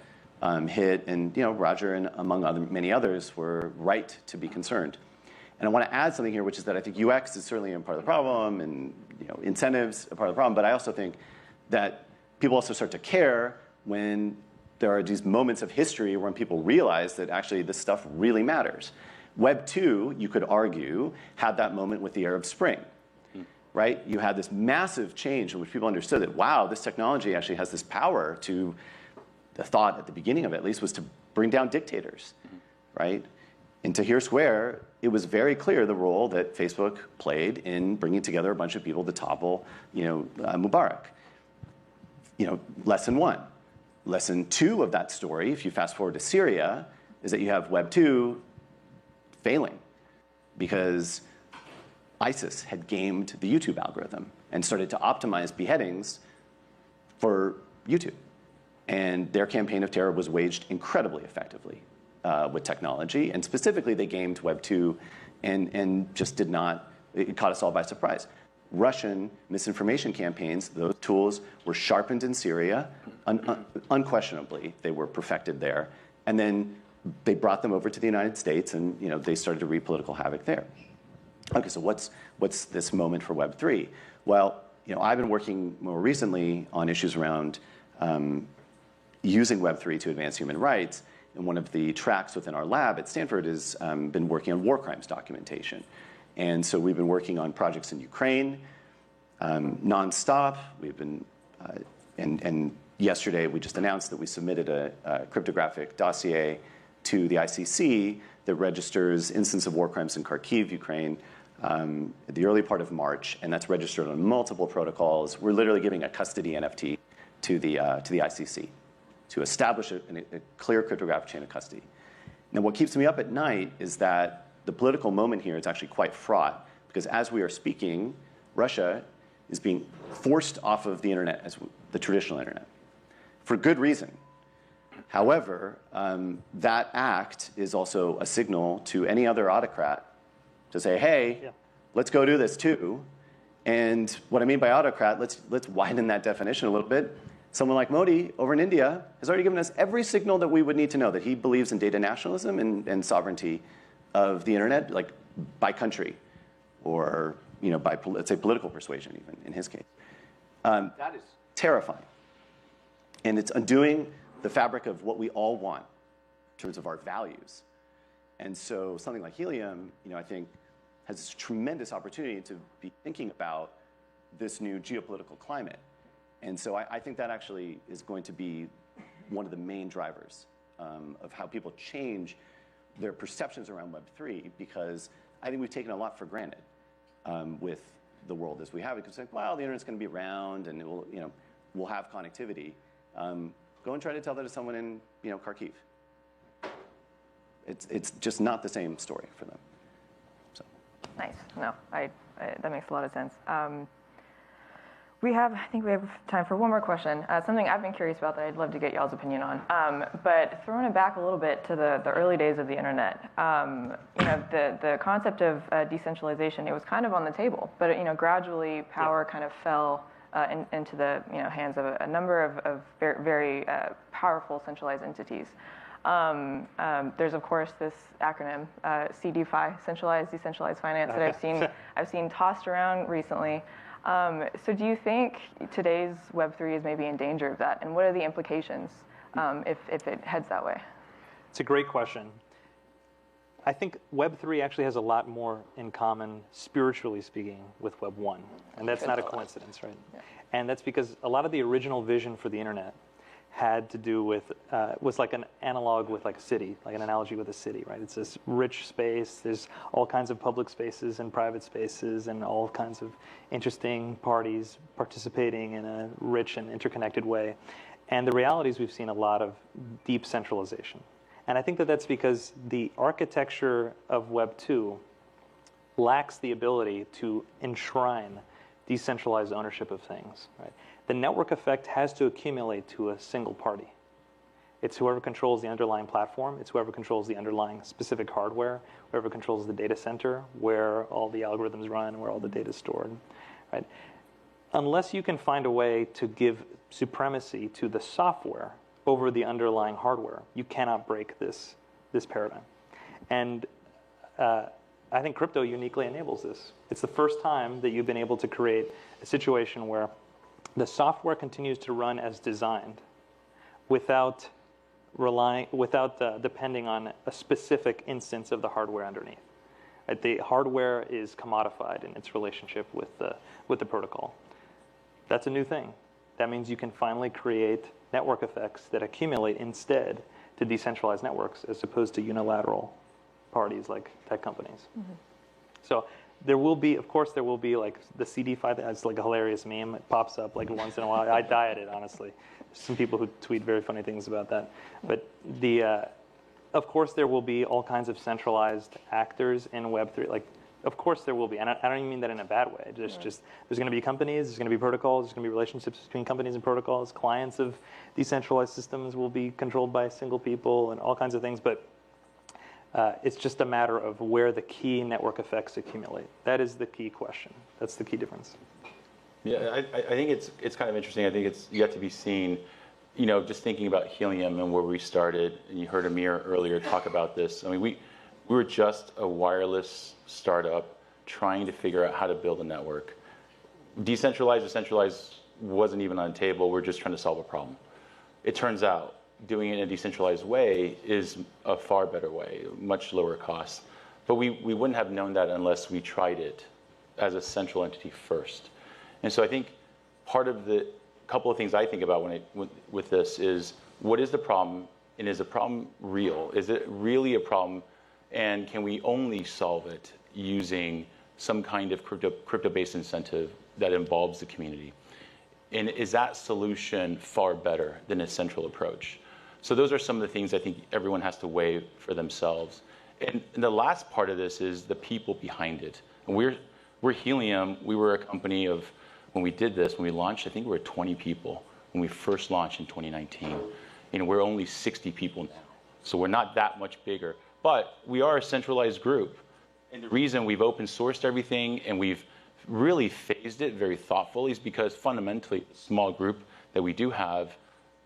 hit, and Roger and among many others were right to be concerned. And I want to add something here, which is that I think UX is certainly a part of the problem, and incentives are part of the problem. But I also think that people also start to care when there are these moments of history when people realize that actually this stuff really matters. Web 2, you could argue, had that moment with the Arab Spring. Right? You had this massive change in which people understood that, wow, this technology actually has this power to, the thought at the beginning of it at least was to bring down dictators, right? In Tahrir Square, it was very clear the role that Facebook played in bringing together a bunch of people to topple, Mubarak. Lesson 1. Lesson 2 of that story, if you fast forward to Syria, is that you have Web 2 failing because ISIS had gamed the YouTube algorithm and started to optimize beheadings for YouTube. And their campaign of terror was waged incredibly effectively with technology. And specifically, they gamed Web 2 and just did not, it caught us all by surprise. Russian misinformation campaigns, those tools were sharpened in Syria. Unquestionably, they were perfected there. And then they brought them over to the United States, and they started to wreak political havoc there. Okay, so what's this moment for Web 3? Well, I've been working more recently on issues around using Web 3 to advance human rights. And one of the tracks within our lab at Stanford has been working on war crimes documentation. And so we've been working on projects in Ukraine nonstop. We've been, and yesterday we just announced that we submitted a cryptographic dossier to the ICC that registers instance of war crimes in Kharkiv, Ukraine, at the early part of March, and that's registered on multiple protocols. We're literally giving a custody NFT to the ICC to establish a clear cryptographic chain of custody. Now, what keeps me up at night is that the political moment here is actually quite fraught, because as we are speaking, Russia is being forced off of the internet, as the traditional internet, for good reason. However, that act is also a signal to any other autocrat to say, hey, let's go do this too. And what I mean by autocrat, let's widen that definition a little bit. Someone like Modi over in India has already given us every signal that we would need to know that he believes in data nationalism and sovereignty of the internet, like by country, or by, let's say, political persuasion even, in his case. That is terrifying. And it's undoing the fabric of what we all want, terms of our values. And so something like Helium, I think has a tremendous opportunity to be thinking about this new geopolitical climate. And so I think that actually is going to be one of the main drivers of how people change their perceptions around Web3, because I think we've taken a lot for granted with the world as we have it. Because like, well, the internet's going to be around, and it will, we'll have connectivity. Go and try to tell that to someone in, Kharkiv. It's just not the same story for them. So. Nice. No, that makes a lot of sense. I think we have time for one more question. Something I've been curious about that I'd love to get y'all's opinion on. But throwing it back a little bit to the early days of the internet, the concept of decentralization, it was kind of on the table, but gradually power kind of fell into the hands of a number of very, very powerful centralized entities. There's of course this acronym CDFI, centralized decentralized finance, that I've seen tossed around recently. So do you think today's Web3 is maybe in danger of that? And what are the implications if it heads that way? It's a great question. I think Web3 actually has a lot more in common, spiritually speaking, with Web1. And that's not a coincidence, right? Yeah. And that's because a lot of the original vision for the internet had to do with, was like an analog with like a city, like an analogy with a city, right? It's this rich space. There's all kinds of public spaces and private spaces and all kinds of interesting parties participating in a rich and interconnected way. And the reality is we've seen a lot of deep centralization. And I think that that's because the architecture of Web 2 lacks the ability to enshrine decentralized ownership of things, right? The network effect has to accumulate to a single party. It's whoever controls the underlying platform. It's whoever controls the underlying specific hardware, whoever controls the data center, where all the algorithms run, where all the data is stored, right? Unless you can find a way to give supremacy to the software over the underlying hardware, you cannot break this paradigm. And I think crypto uniquely enables this. It's the first time that you've been able to create a situation where the software continues to run as designed without depending on a specific instance of the hardware underneath. Right? The hardware is commodified in its relationship with the protocol. That's a new thing. That means you can finally create network effects that accumulate instead to decentralized networks as opposed to unilateral parties like tech companies. Mm-hmm. So there will be, of course, there will be like the CDFI, that's like a hilarious meme. It pops up like once in a while. I die at it, honestly. There's some people who tweet very funny things about that. But of course, there will be all kinds of centralized actors in Web3. Like, of course there will be, and I don't even mean that in a bad way. There's going to be companies, there's going to be protocols, there's going to be relationships between companies and protocols. Clients of decentralized systems will be controlled by single people and all kinds of things. But it's just a matter of where the key network effects accumulate. That is the key question. That's the key difference. Yeah, I think it's kind of interesting. I think it's yet to be seen. Just thinking about Helium and where we started, and you heard Amir earlier talk about this. I mean, we were just a wireless startup trying to figure out how to build a network. Decentralized or centralized wasn't even on the table. We're just trying to solve a problem. It turns out doing it in a decentralized way is a far better way, much lower cost. But we wouldn't have known that unless we tried it as a central entity first. And so I think part of the couple of things I think about with this is, what is the problem, and is the problem real? Is it really a problem, and can we only solve it using some kind of crypto-based incentive that involves the community? And is that solution far better than a central approach? So those are some of the things I think everyone has to weigh for themselves. And the last part of this is the people behind it. And we're Helium. We were a company of, when we did this, when we launched, I think we were 20 people when we first launched in 2019. We're only 60 people now. So we're not that much bigger. But we are a centralized group. And the reason we've open sourced everything and we've really phased it very thoughtfully is because fundamentally, the small group that we do have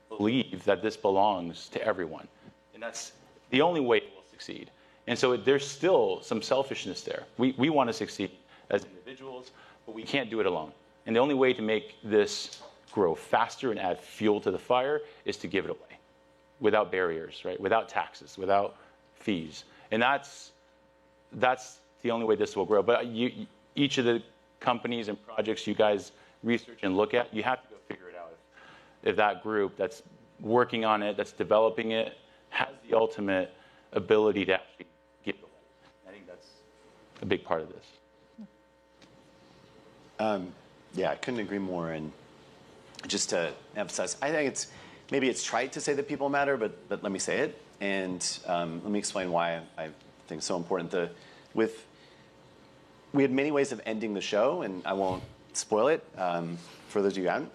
believe that this belongs to everyone. And that's the only way it will succeed. And so there's still some selfishness there. We want to succeed as individuals, but we can't do it alone. And the only way to make this grow faster and add fuel to the fire is to give it away. without barriers, right? Without taxes, without fees. And that's the only way this will grow. But each of the companies and projects you guys research and look at, you have to go figure it out. If that group that's working on it, that's developing it, has the ultimate ability to actually get it. I think that's a big part of this. Yeah, I couldn't agree more. And just to emphasize, I think maybe it's trite to say that people matter, but let me say it. And let me explain why I think it's so important. We had many ways of ending the show, and I won't spoil it for those of you who haven't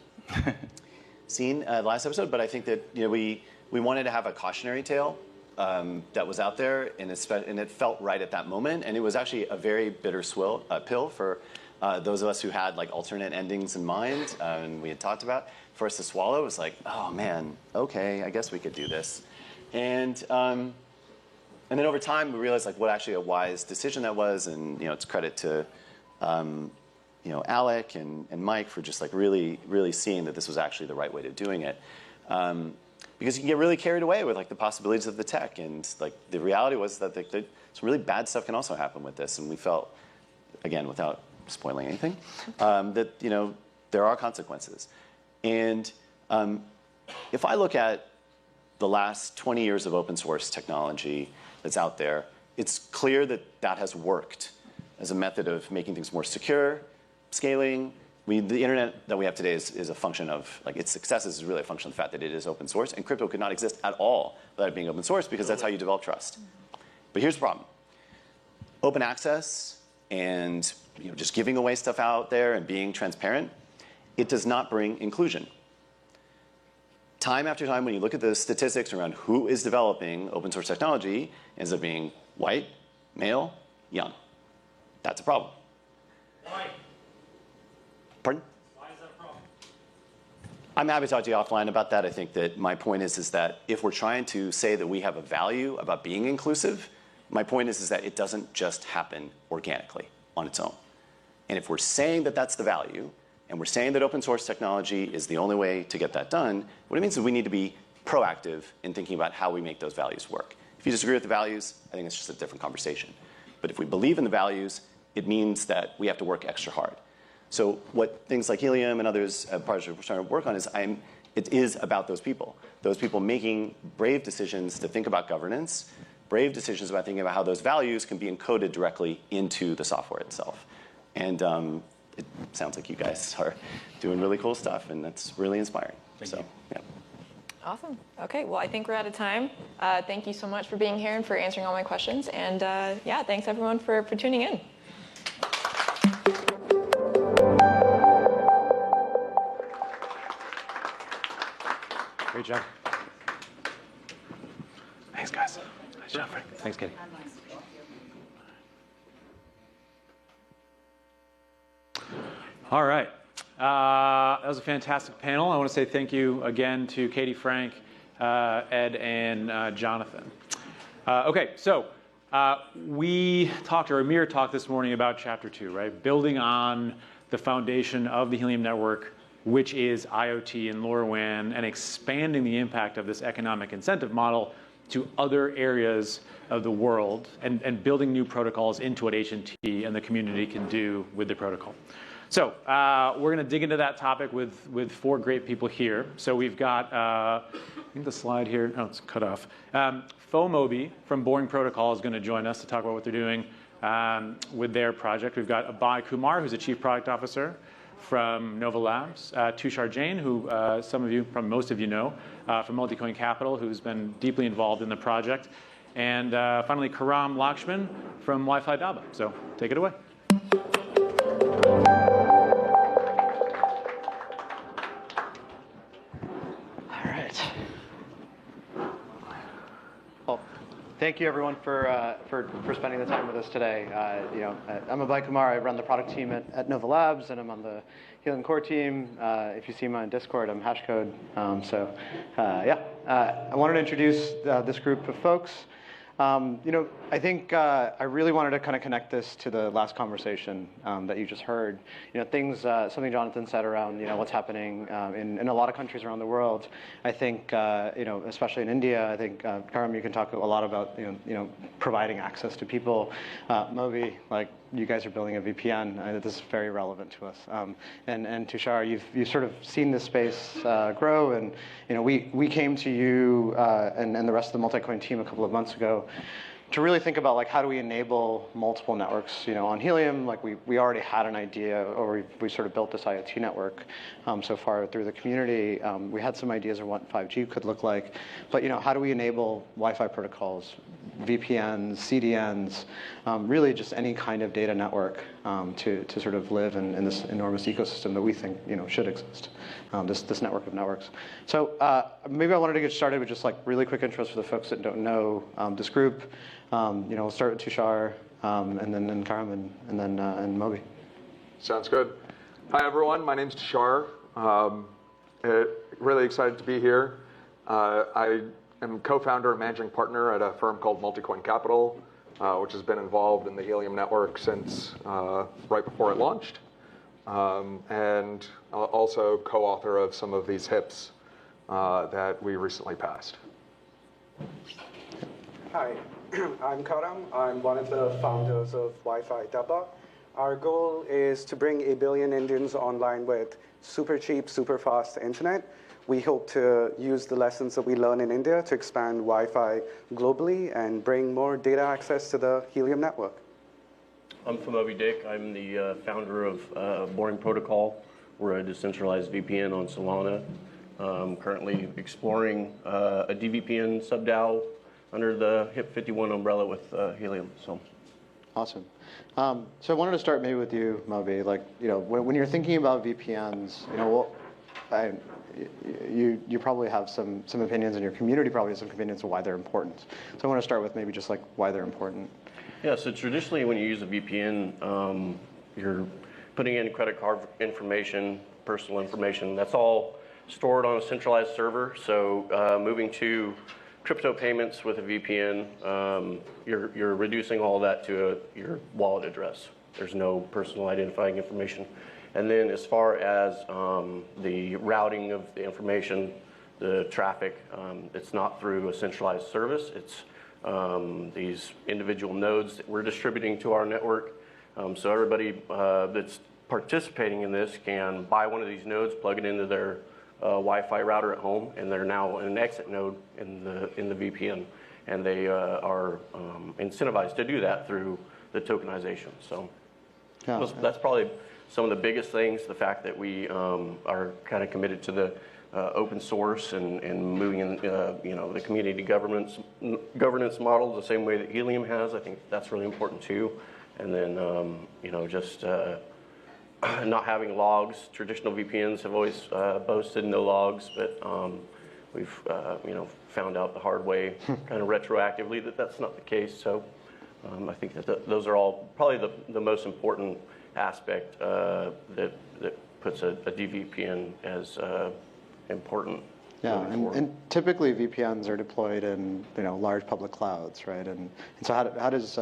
seen the last episode. But I think that we wanted to have a cautionary tale that was out there, and it felt right at that moment. And it was actually a very bitter pill for those of us who had like alternate endings in mind, and we had talked about. For us to swallow, it was like, oh man, okay, I guess we could do this. And then over time, we realized like what actually a wise decision that was, and it's credit to Alec and Mike for just like really, really seeing that this was actually the right way to doing it. Because you can get really carried away with like the possibilities of the tech, and like the reality was that some really bad stuff can also happen with this, and we felt, again, without spoiling anything, that there are consequences. And if I look at the last 20 years of open source technology that's out there, it's clear that that has worked as a method of making things more secure, scaling. The internet that we have today is a function of, like, its success is really a function of the fact that it is open source, and crypto could not exist at all without it being open source, because that's how you develop trust. But here's the problem. Open access and just giving away stuff out there and being transparent, it does not bring inclusion. Time after time, when you look at the statistics around who is developing open source technology, it ends up being white, male, young. That's a problem. Why? Pardon? Why is that a problem? I'm happy to talk to you offline about that. I think that my point is that if we're trying to say that we have a value about being inclusive, my point is that it doesn't just happen organically on its own. And if we're saying that that's the value, and we're saying that open source technology is the only way to get that done, what it means is we need to be proactive in thinking about how we make those values work. If you disagree with the values, I think it's just a different conversation. But if we believe in the values, it means that we have to work extra hard. So what things like Helium and others projects we're trying to work on is it is about those people making brave decisions to think about governance, brave decisions about thinking about how those values can be encoded directly into the software itself. And it sounds like you guys are doing really cool stuff, and that's really inspiring. Thank you. Yeah. Awesome. Okay, well, I think we're out of time. Thank you so much for being here and for answering all my questions. And yeah, thanks everyone for tuning in. Great job. Thanks, guys. Nice job, Frank. Thanks, Katie. All right. That was a fantastic panel. I want to say thank you again to Katie, Frank, Ed, and Jonathan. Okay, so we talked, or Amir talked this morning about Chapter 2, right? Building on the foundation of the Helium network, which is IoT and LoRaWAN, and expanding the impact of this economic incentive model to other areas of the world, and building new protocols into what H&T and the community can do with the protocol. So we're going to dig into that topic with four great people here. So we've got, I think the slide here, oh, it's cut off. Fomobi from Boring Protocol is going to join us to talk about what they're doing with their project. We've got Abhay Kumar, who's a Chief Product Officer from Nova Labs. Tushar Jain, who most of you know, from Multicoin Capital, who's been deeply involved in the project. And finally, Karam Lakshman from Wi-Fi Daba. So take it away. Thank you, everyone, for spending the time with us today. I'm Abhay Kumar. I run the product team at Nova Labs, and I'm on the Helium core team. If you see me on Discord, I'm Hashcode. I wanted to introduce this group of folks. I think I really wanted to kind of connect this to the last conversation that you just heard. Something Jonathan said around, what's happening in a lot of countries around the world. I think, especially in India, I think, Karam, you can talk a lot about, providing access to people. Moby, like, you guys are building a VPN. This is very relevant to us. And Tushar, you've sort of seen this space grow, and we came to you and the rest of the Multicoin team a couple of months ago to really think about, like, how do we enable multiple networks. On Helium, like, we already had an idea, or we sort of built this IoT network so far through the community. We had some ideas of what 5G could look like, but how do we enable Wi-Fi protocols, VPNs, CDNs, really just any kind of data network to sort of live in this enormous ecosystem that we think should exist, this network of networks. So maybe I wanted to get started with just like really quick intros for the folks that don't know this group. We'll start with Tushar, and then Karam, and then Moby. Sounds good. Hi everyone, my name's Tushar. Really excited to be here. I am co-founder and managing partner at a firm called Multicoin Capital, which has been involved in the Helium network since right before it launched, and also co-author of some of these HIPs that we recently passed. Hi, I'm Karam. I'm one of the founders of Wi-Fi Dabba. Our goal is to bring 1 billion Indians online with super cheap, super fast internet. We hope to use the lessons that we learn in India to expand Wi-Fi globally and bring more data access to the Helium network. I'm Moby Dick. I'm the founder of Boring Protocol. We're a decentralized VPN on Solana. Currently exploring a DVPN sub-DAO under the HIP51 umbrella with Helium. So, awesome. So I wanted to start maybe with you, Moby. Like, when you're thinking about VPNs, you probably have some opinions, and your community probably has some opinions of why they're important. So I want to start with maybe just like why they're important. Yeah. So traditionally, when you use a VPN, you're putting in credit card information, personal information. That's all stored on a centralized server. So moving to crypto payments with a VPN, you're reducing all that to your wallet address. There's no personal identifying information. And then as far as the routing of the information, the traffic, it's not through a centralized service. It's these individual nodes that we're distributing to our network. So everybody that's participating in this can buy one of these nodes, plug it into their Wi-Fi router at home, and they're now an exit node in the VPN, and they are incentivized to do that through the tokenization. So that's probably some of the biggest things. The fact that we are kind of committed to the open source and moving in the community governance model the same way that Helium has. I think that's really important too. And then just not having logs. Traditional VPNs have always boasted no logs, but we've found out the hard way, kind of retroactively, that that's not the case. So I think that those are all probably the most important aspect that puts a DVPN as important. Yeah, and typically VPNs are deployed in large public clouds, right? And so how does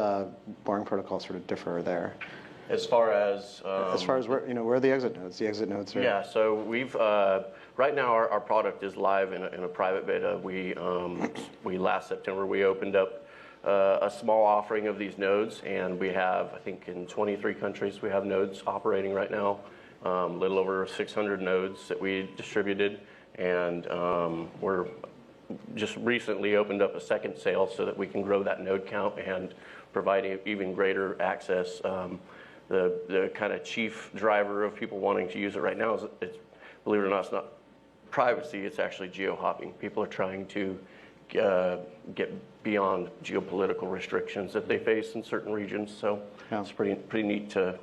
Boring Protocol sort of differ there? As far as where are the exit nodes? The exit nodes are. Yeah, so we've right now our product is live in a private beta. We last September we opened up a small offering of these nodes, and we have, I think, in 23 countries we have nodes operating right now. A little over 600 nodes that we distributed, and we're just recently opened up a second sale so that we can grow that node count and provide even greater access. The kind of chief driver of people wanting to use it right now is, believe it or not, it's not privacy, it's actually geo-hopping. People are trying to get beyond geopolitical restrictions that they face in certain regions. So it's pretty neat to,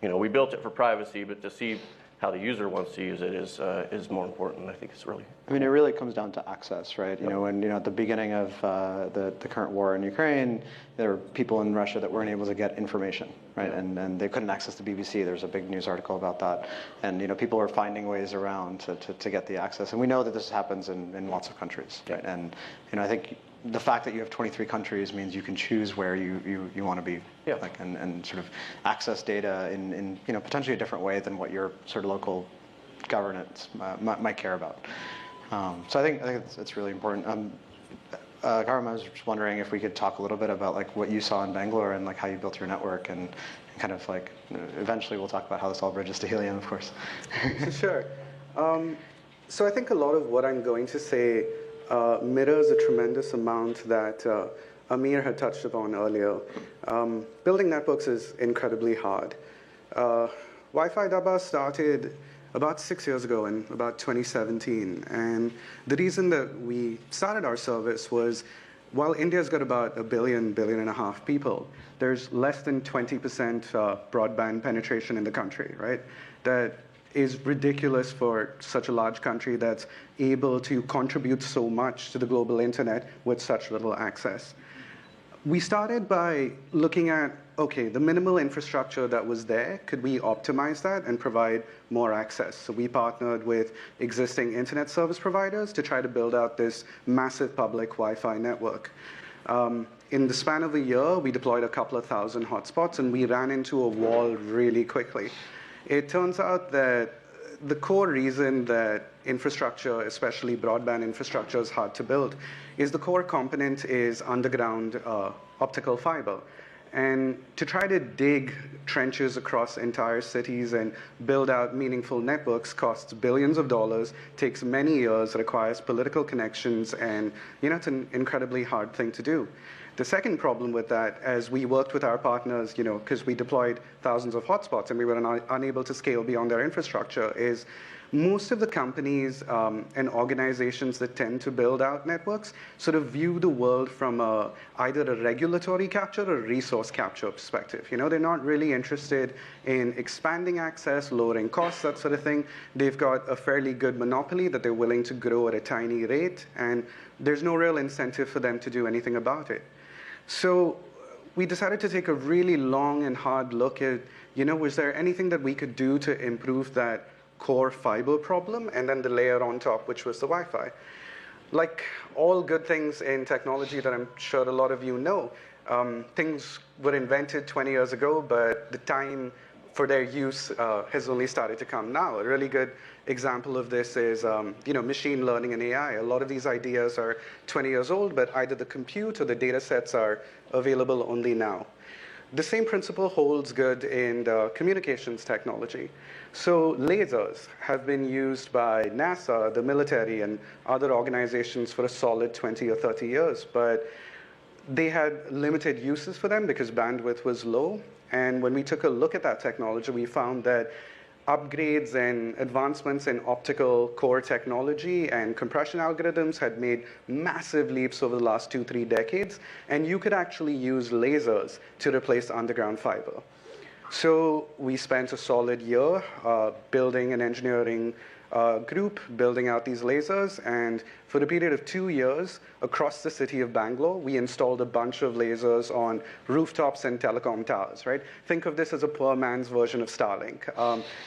we built it for privacy, but to see how the user wants to use it is more important. I think it's really. I mean, it really comes down to access, right? When at the beginning of the current war in Ukraine, there were people in Russia that weren't able to get information, right? And they couldn't access the BBC. There's a big news article about that, and people are finding ways around to get the access. And we know that this happens in lots of countries, right? And I think the fact that you have 23 countries means you can choose where you want to be, like, and sort of access data in potentially a different way than what your sort of local governance might care about. So I think it's really important. Gaurav, I was just wondering if we could talk a little bit about like what you saw in Bangalore and like how you built your network, and kind of like eventually we'll talk about how this all bridges to Helium, of course. Sure. So I think a lot of what I'm going to say mirrors a tremendous amount that Amir had touched upon earlier. Building networks is incredibly hard. Wi-Fi Dabba started about 6 years ago in about 2017. And the reason that we started our service was, while India's got about 1 billion, 1.5 billion people, there's less than 20% broadband penetration in the country, right? That is ridiculous for such a large country that's able to contribute so much to the global internet with such little access. We started by looking at, okay, the minimal infrastructure that was there, could we optimize that and provide more access? So we partnered with existing internet service providers to try to build out this massive public Wi-Fi network. In the span of a year, we deployed a couple of thousand hotspots, and we ran into a wall really quickly. It turns out that the core reason that infrastructure, especially broadband infrastructure, is hard to build is the core component is underground optical fiber. And to try to dig trenches across entire cities and build out meaningful networks costs billions of dollars, takes many years, requires political connections, and it's an incredibly hard thing to do. The second problem with that, as we worked with our partners, because we deployed thousands of hotspots and we were unable to scale beyond their infrastructure, is most of the companies and organizations that tend to build out networks sort of view the world from either a regulatory capture or resource capture perspective. They're not really interested in expanding access, lowering costs, that sort of thing. They've got a fairly good monopoly that they're willing to grow at a tiny rate, and there's no real incentive for them to do anything about it. So we decided to take a really long and hard look at, was there anything that we could do to improve that core fiber problem, and then the layer on top, which was the Wi-Fi. Like all good things in technology that I'm sure a lot of you know, things were invented 20 years ago, but the time for their use has only started to come now. A really good example of this is machine learning and AI. A lot of these ideas are 20 years old, but either the compute or the data sets are available only now. The same principle holds good in the communications technology. So lasers have been used by NASA, the military, and other organizations for a solid 20 or 30 years, but they had limited uses for them because bandwidth was low. And when we took a look at that technology, we found that upgrades and advancements in optical core technology and compression algorithms had made massive leaps over the last 2-3 decades, and you could actually use lasers to replace underground fiber. So we spent a solid year building an engineering group, building out these lasers, and for a period of 2 years, across the city of Bangalore, we installed a bunch of lasers on rooftops and telecom towers, right? Think of this as a poor man's version of Starlink.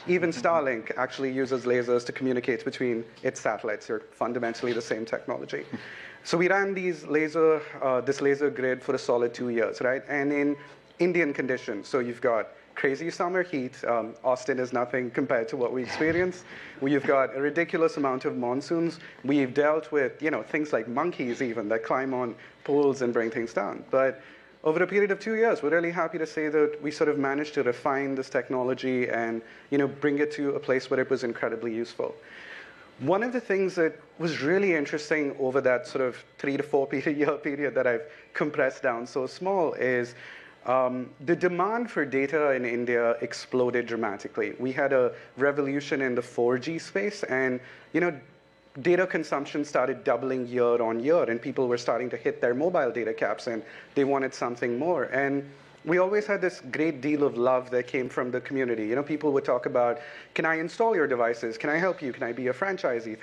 Even Starlink actually uses lasers to communicate between its satellites. They're fundamentally the same technology. So we ran this laser grid for a solid 2 years, right? And in Indian conditions, so you've got crazy summer heat. Austin is nothing compared to what we experience. We've got a ridiculous amount of monsoons. We've dealt with things like monkeys even that climb on poles and bring things down. But over a period of 2 years, we're really happy to say that we sort of managed to refine this technology and bring it to a place where it was incredibly useful. One of the things that was really interesting over that sort of 3 to 4 year period that I've compressed down so small is the demand for data in India exploded dramatically. We had a revolution in the 4G space, and data consumption started doubling year on year, and people were starting to hit their mobile data caps, and they wanted something more. And we always had this great deal of love that came from the community. People would talk about, can I install your devices? Can I help you? Can I be a franchisee?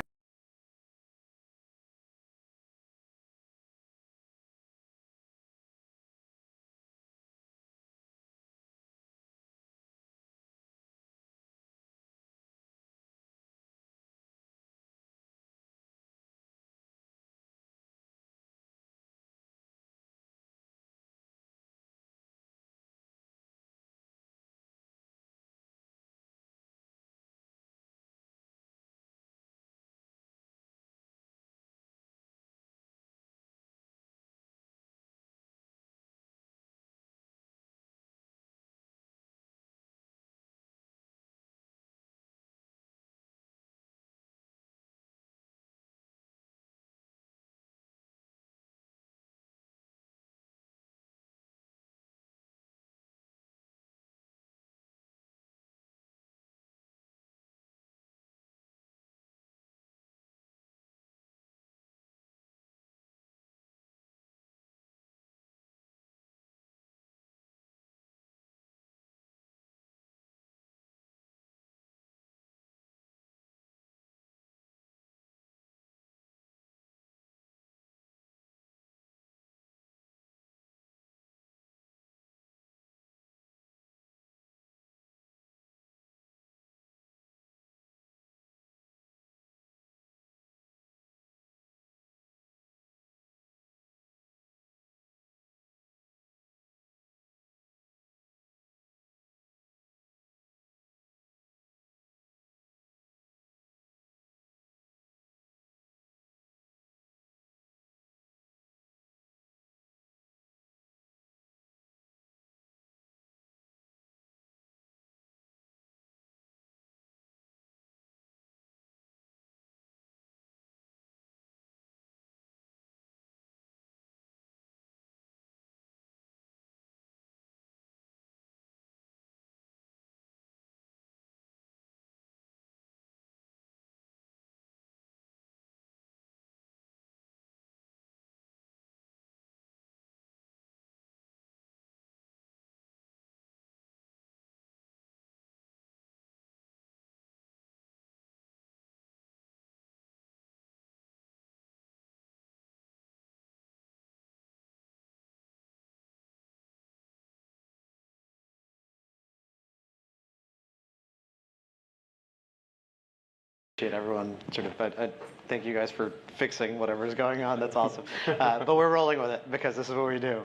everyone sort of, thank you guys for fixing whatever's going on. That's awesome. But we're rolling with it because this is what we do.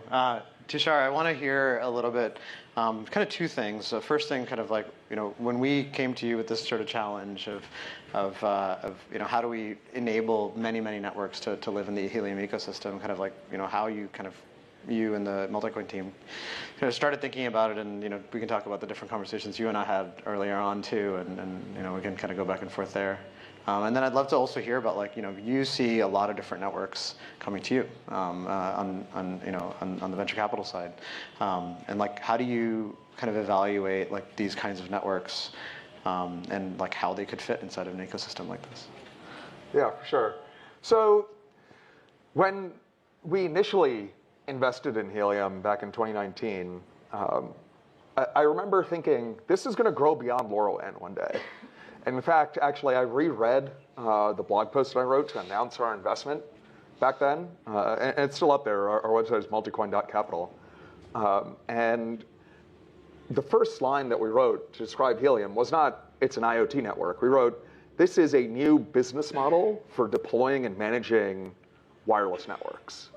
Tushar, I want to hear a little bit, kind of two things. So first thing, kind of like, when we came to you with this sort of challenge of how do we enable many networks to live in the Helium ecosystem, kind of like, how you and the Multicoin team kind of started thinking about it, and we can talk about the different conversations you and I had earlier on too, and we can kind of go back and forth there. And then I'd love to also hear about, like, you see a lot of different networks coming to you on the venture capital side, and like, how do you kind of evaluate like these kinds of networks, and like how they could fit inside of an ecosystem like this? Yeah, for sure. So when we initially invested in Helium back in 2019, I remember thinking, this is going to grow beyond LoRaWAN one day. And in fact, actually, I reread the blog post that I wrote to announce our investment back then. And it's still up there. Our website is multicoin.capital. And the first line that we wrote to describe Helium was not, it's an IoT network. We wrote, this is a new business model for deploying and managing wireless networks.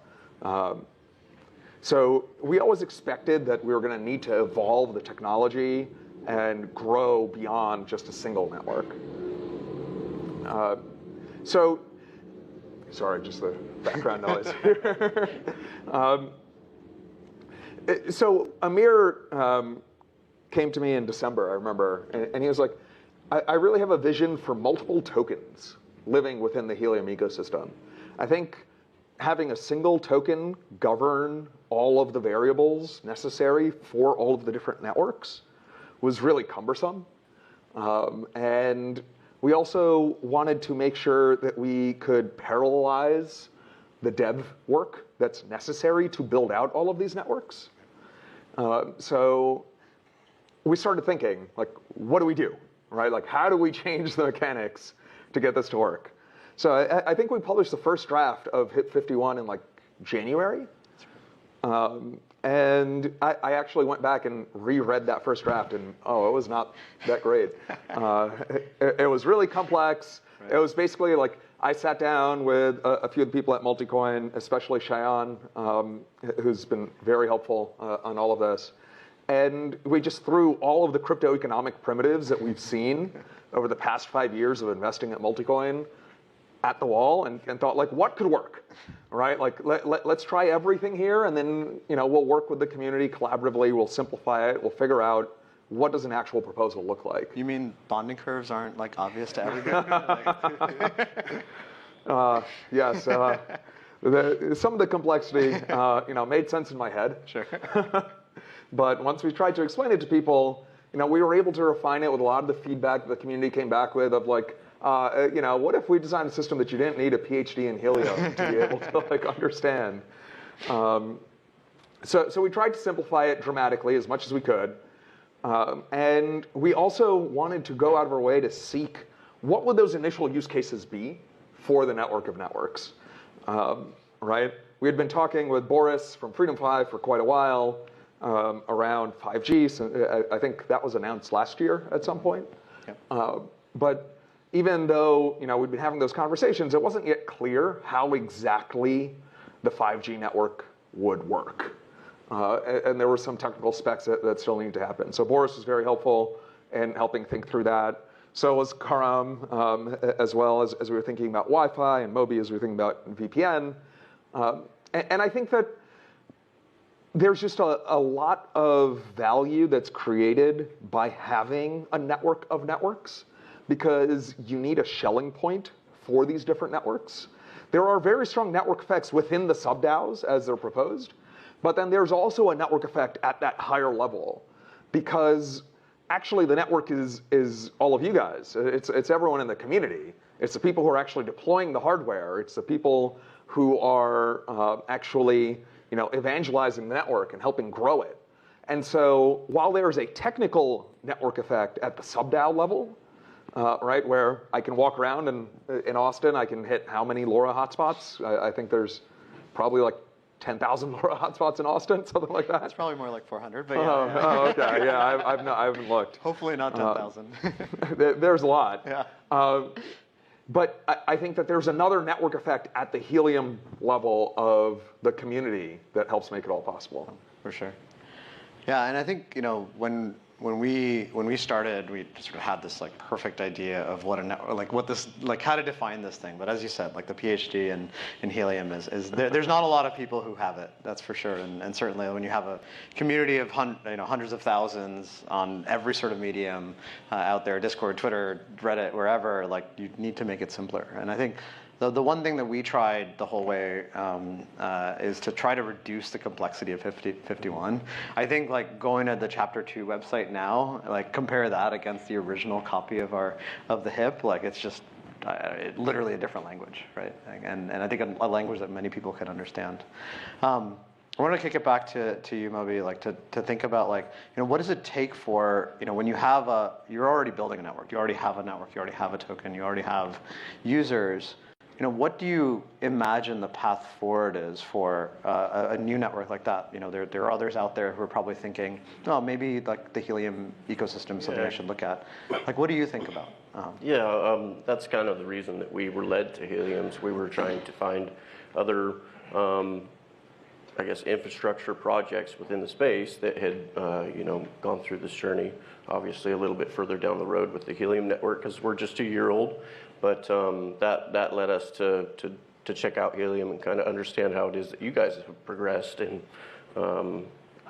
So we always expected that we were going to need to evolve the technology and grow beyond just a single network. Sorry, just the background noise. So Amir came to me in December, I remember, and he was like, I really have a vision for multiple tokens living within the Helium ecosystem. I think having a single token govern all of the variables necessary for all of the different networks was really cumbersome. And we also wanted to make sure that we could parallelize the dev work that's necessary to build out all of these networks. So we started thinking, like, what do we do, right? Like, how do we change the mechanics to get this to work? So I think we published the first draft of HIP 51 in like January. And I actually went back and reread that first draft, and it was not that great. It was really complex. Right. It was basically like I sat down with a few of the people at Multicoin, especially Cheyenne, who's been very helpful on all of this. And we just threw all of the crypto economic primitives that we've seen over the past 5 years of investing at Multicoin at the wall and thought, like, what could work, right? Like, let's try everything here, and then we'll work with the community collaboratively. We'll simplify it. We'll figure out what does an actual proposal look like. You mean bonding curves aren't like obvious to everybody? Yes. Some of the complexity, made sense in my head. Sure. But once we tried to explain it to people, we were able to refine it with a lot of the feedback the community came back with of like, what if we designed a system that you didn't need a PhD in Helium to be able to like understand? So we tried to simplify it dramatically as much as we could. And we also wanted to go out of our way to seek what would those initial use cases be for the network of networks, right? We had been talking with Boris from Freedom 5 for quite a while around 5G. So I think that was announced last year at some point. Yep. But even though we'd been having those conversations, it wasn't yet clear how exactly the 5G network would work. And there were some technical specs that still need to happen. So Boris was very helpful in helping think through that. So was Karam, as well as we were thinking about Wi-Fi, and Moby as we were thinking about VPN. And I think that there's just a lot of value that's created by having a network of networks, because you need a Schelling point for these different networks. There are very strong network effects within the sub-DAOs as they're proposed, but then there's also a network effect at that higher level, because actually the network is all of you guys. It's everyone in the community. It's the people who are actually deploying the hardware. It's the people who are actually evangelizing the network and helping grow it. And so while there's a technical network effect at the sub-DAO level, right, where I can walk around and in Austin, I can hit how many LoRa hotspots? I think there's probably like 10,000 LoRa hotspots in Austin, something like that. It's probably more like 400, but yeah. Oh, okay, yeah, I haven't looked. Hopefully not 10,000. There's a lot. Yeah. But I think that there's another network effect at the Helium level of the community that helps make it all possible. For sure. Yeah, and I think, you know, when we started, we sort of had this like perfect idea of what a network, like what this, like how to define this thing. But as you said, like the PhD in Helium is there's not a lot of people who have it. That's for sure. And certainly when you have a community of hundreds of thousands on every sort of medium out there, Discord, Twitter, Reddit, wherever, like you need to make it simpler. And I think the one thing that we tried the whole way is to try to reduce the complexity of 5051. I think like going to the Chapter 2 website now, like compare that against the original copy of the HIP, like it's just literally a different language, right? And I think a language that many people can understand. I want to kick it back to you, Moby, like to think about like, you know, what does it take for, you know, when you have you're already building a network, you already have a network, you already have a token, you already have users. You know, what do you imagine the path forward is for a new network like that? You know, there are others out there who are probably thinking, oh, maybe like the Helium ecosystem is something I should look at. Like, what do you think about? That's kind of the reason that we were led to Helium's. We were trying to find other, I guess, infrastructure projects within the space that had, you know, gone through this journey. Obviously, a little bit further down the road with the Helium network because we're just a year old. But that led us to check out Helium and kind of understand how it is that you guys have progressed. And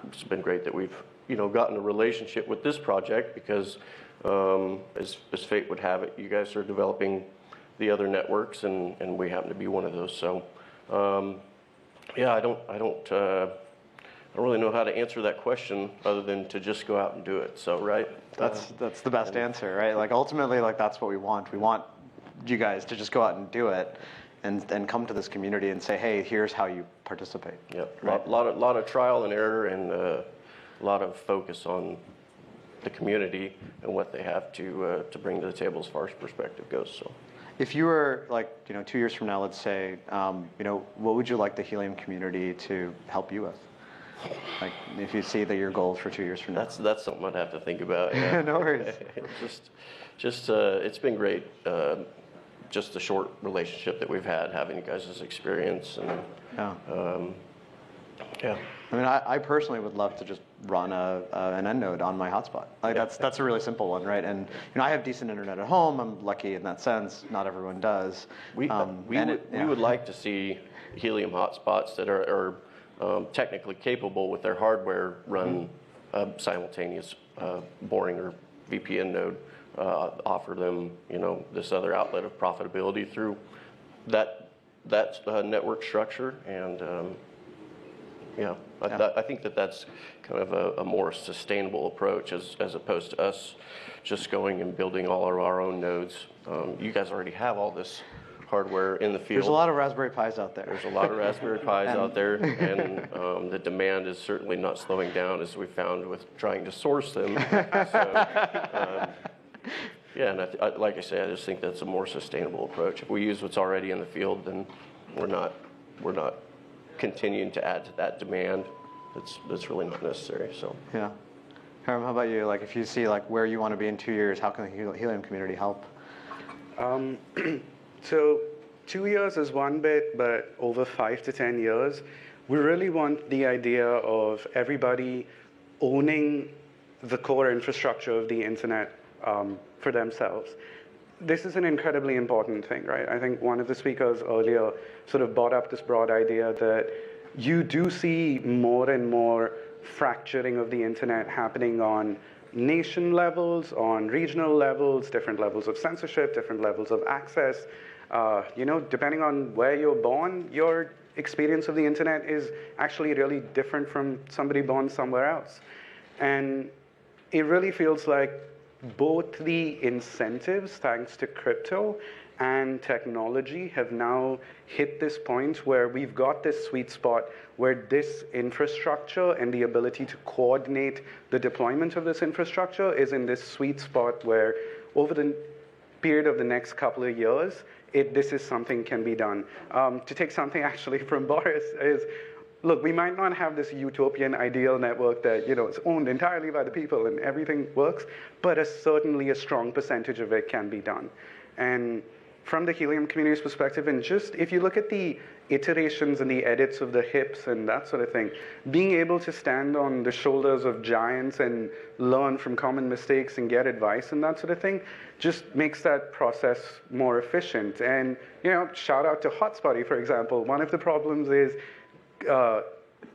it's been great that we've, you know, gotten a relationship with this project because as fate would have it, you guys are developing the other networks, and we happen to be one of those. So I don't really know how to answer that question other than to just go out and do it. So right, that's the best answer, right? Like ultimately, like that's what we want. We want you guys to just go out and do it, and come to this community and say, hey, here's how you participate. Yep, right? lot of trial and error, and a lot of focus on the community and what they have to bring to the table as far as perspective goes. So, if you were like, you know, 2 years from now, let's say, you know, what would you like the Helium community to help you with? Like, if you see that your goals for 2 years from now. That's something I'd have to think about. Yeah. No worries. just it's been great. Just the short relationship that we've had, having you guys' experience, and I mean, I personally would love to just run an end node on my hotspot. Like that's a really simple one, right? And you know, I have decent internet at home. I'm lucky in that sense. Not everyone does. We would like to see Helium hotspots that are technically capable with their hardware run simultaneous boring or VPN node. Offer them, you know, this other outlet of profitability through that network structure, and I think that's kind of a more sustainable approach as opposed to us just going and building all of our own nodes. You guys already have all this hardware in the field. There's a lot of Raspberry Pis out there. There's a lot of Raspberry Pis out there, and the demand is certainly not slowing down as we found with trying to source them. So, and like I said, I just think that's a more sustainable approach. If we use what's already in the field, then we're not continuing to add to that demand. That's really not necessary. So yeah. Hiram, how about you? Like, if you see like where you want to be in 2 years, how can the Helium community help? So 2 years is one bit, but over 5 to 10 years, we really want the idea of everybody owning the core infrastructure of the internet for themselves. This is an incredibly important thing, right? I think one of the speakers earlier sort of brought up this broad idea that you do see more and more fracturing of the internet happening on nation levels, on regional levels, different levels of censorship, different levels of access. You know, depending on where you're born, your experience of the internet is actually really different from somebody born somewhere else. And it really feels like both the incentives, thanks to crypto, and technology have now hit this point where we've got this sweet spot where this infrastructure and the ability to coordinate the deployment of this infrastructure is in this sweet spot where over the period of the next couple of years, this is something can be done. To take something actually from Boris is, look, we might not have this utopian ideal network that, you know, is owned entirely by the people and everything works, but certainly a strong percentage of it can be done. And from the Helium community's perspective, and just if you look at the iterations and the edits of the hips and that sort of thing, being able to stand on the shoulders of giants and learn from common mistakes and get advice and that sort of thing just makes that process more efficient. And, you know, shout out to Hotspotty, for example. One of the problems is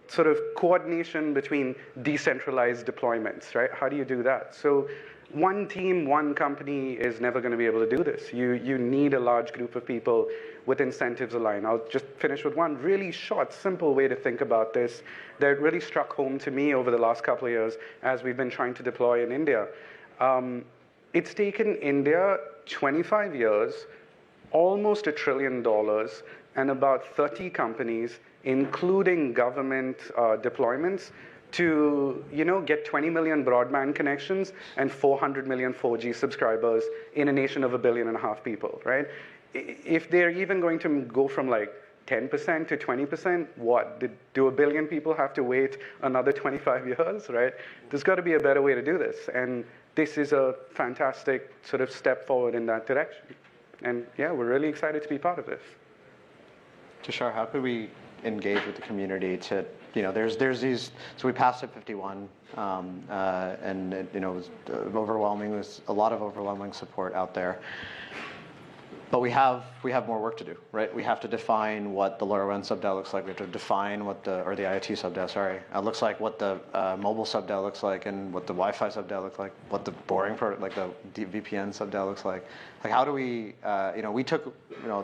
sort of coordination between decentralized deployments, right? How do you do that? So one team, one company is never going to be able to do this. You need a large group of people with incentives aligned. I'll just finish with one really short, simple way to think about this that really struck home to me over the last couple of years as we've been trying to deploy in India. It's taken India 25 years, almost $1 trillion, and about 30 companies, including government deployments, to get 20 million broadband connections and 400 million 4G subscribers in a nation of 1.5 billion people, right? If they're even going to go from like 10% to 20%, what? Do 1 billion people have to wait another 25 years, right? There's got to be a better way to do this. And this is a fantastic sort of step forward in that direction. And yeah, we're really excited to be part of this. Tushar, how could we engage with the community to, there's these, so we passed at 51, and it, it was overwhelming. There's a lot of overwhelming support out there. But we have more work to do, right? We have to define what the LoRaWAN sub-DAO looks like. We have to define what the IoT sub-DAO, sorry, looks like, what the mobile sub-DAO looks like, and what the Wi-Fi sub-DAO looks like, what the boring product, like the VPN sub-DAO looks like. Like, how do we, we took,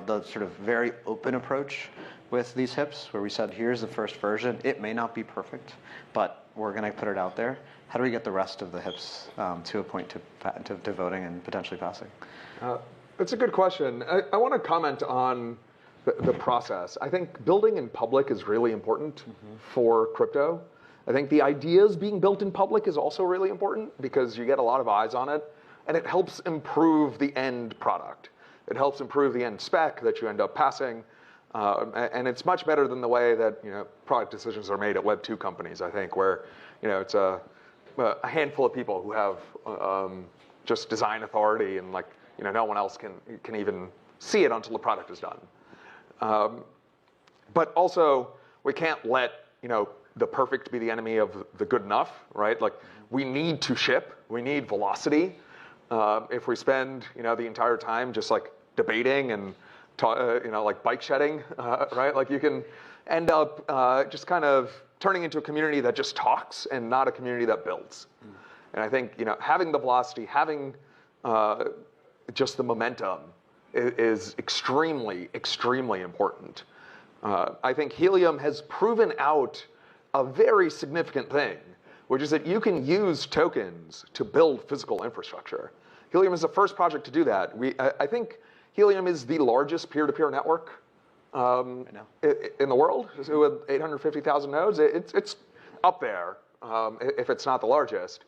the sort of very open approach with these HIPs, where we said, here's the first version. It may not be perfect, but we're going to put it out there. How do we get the rest of the HIPs to a point to voting and potentially passing? It's a good question. I want to comment on the process. I think building in public is really important for crypto. I think the ideas being built in public is also really important because you get a lot of eyes on it, and it helps improve the end product. It helps improve the end spec that you end up passing, and it's much better than the way that product decisions are made at Web 2 companies, I think, where it's a handful of people who have just design authority and no one else can even see it until the product is done. But also, we can't let the perfect be the enemy of the good enough, right? Like, we need to ship. We need velocity. If we spend the entire time just debating and bike shedding, right? Like, you can end up just kind of turning into a community that just talks and not a community that builds. And I think having the velocity, having just the momentum is extremely, extremely important. I think Helium has proven out a very significant thing, which is that you can use tokens to build physical infrastructure. Helium is the first project to do that. I think Helium is the largest peer-to-peer network in the world, with 850,000 nodes. It's up there, if it's not the largest.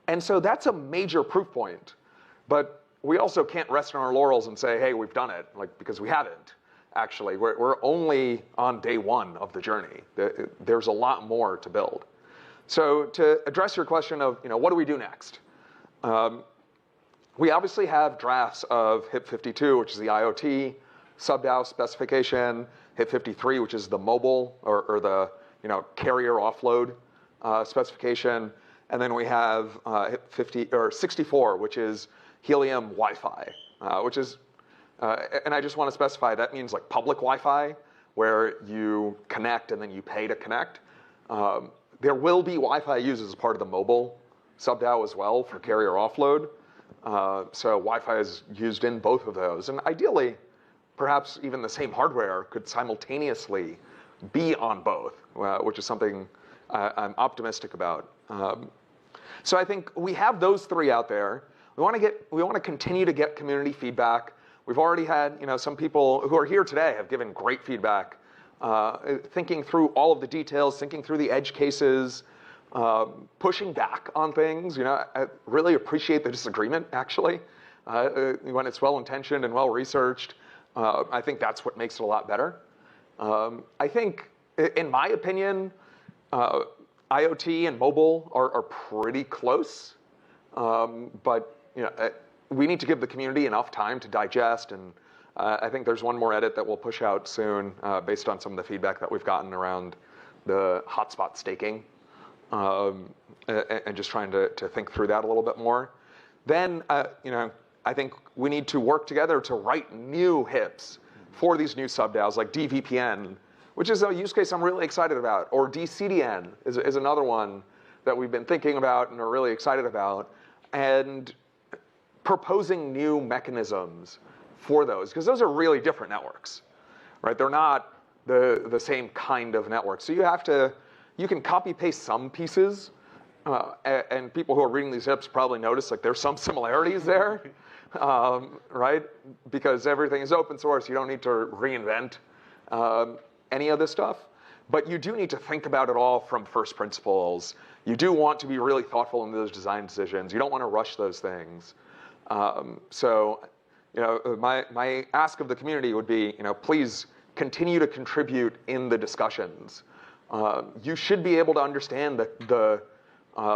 And so that's a major proof point. But we also can't rest on our laurels and say, hey, we've done it, because we haven't, actually. We're only on day one of the journey. There's a lot more to build. So to address your question of, what do we do next? We obviously have drafts of HIP 52, which is the IoT sub-DAO specification, HIP 53, which is the mobile or the carrier offload specification, and then we have HIP 64, which is Helium Wi-Fi, which is, and I just want to specify, that means public Wi-Fi, where you connect and then you pay to connect. There will be Wi-Fi used as part of the mobile sub-DAO as well for carrier offload. So Wi-Fi is used in both of those. And ideally, perhaps even the same hardware could simultaneously be on both, which is something I'm optimistic about. So I think we have those three out there. We want to continue to get community feedback. We've already had, some people who are here today have given great feedback, thinking through all of the details, thinking through the edge cases, pushing back on things. I really appreciate the disagreement, actually, when it's well-intentioned and well-researched. I think that's what makes it a lot better. I think, in my opinion, IoT and mobile are pretty close, but we need to give the community enough time to digest and I think there's one more edit that we'll push out soon based on some of the feedback that we've gotten around the hotspot staking and just trying to think through that a little bit more. Then, I think we need to work together to write new HIPs for these new sub-DAOs like DVPN, which is a use case I'm really excited about, or DCDN is another one that we've been thinking about and are really excited about, and proposing new mechanisms for those, because those are really different networks, right? They're not the same kind of network. So you can copy paste some pieces, and people who are reading these HIPs probably notice like there's some similarities there, right? Because everything is open source, you don't need to reinvent any of this stuff. But you do need to think about it all from first principles. You do want to be really thoughtful in those design decisions. You don't want to rush those things. My ask of the community would be, please continue to contribute in the discussions. You should be able to understand the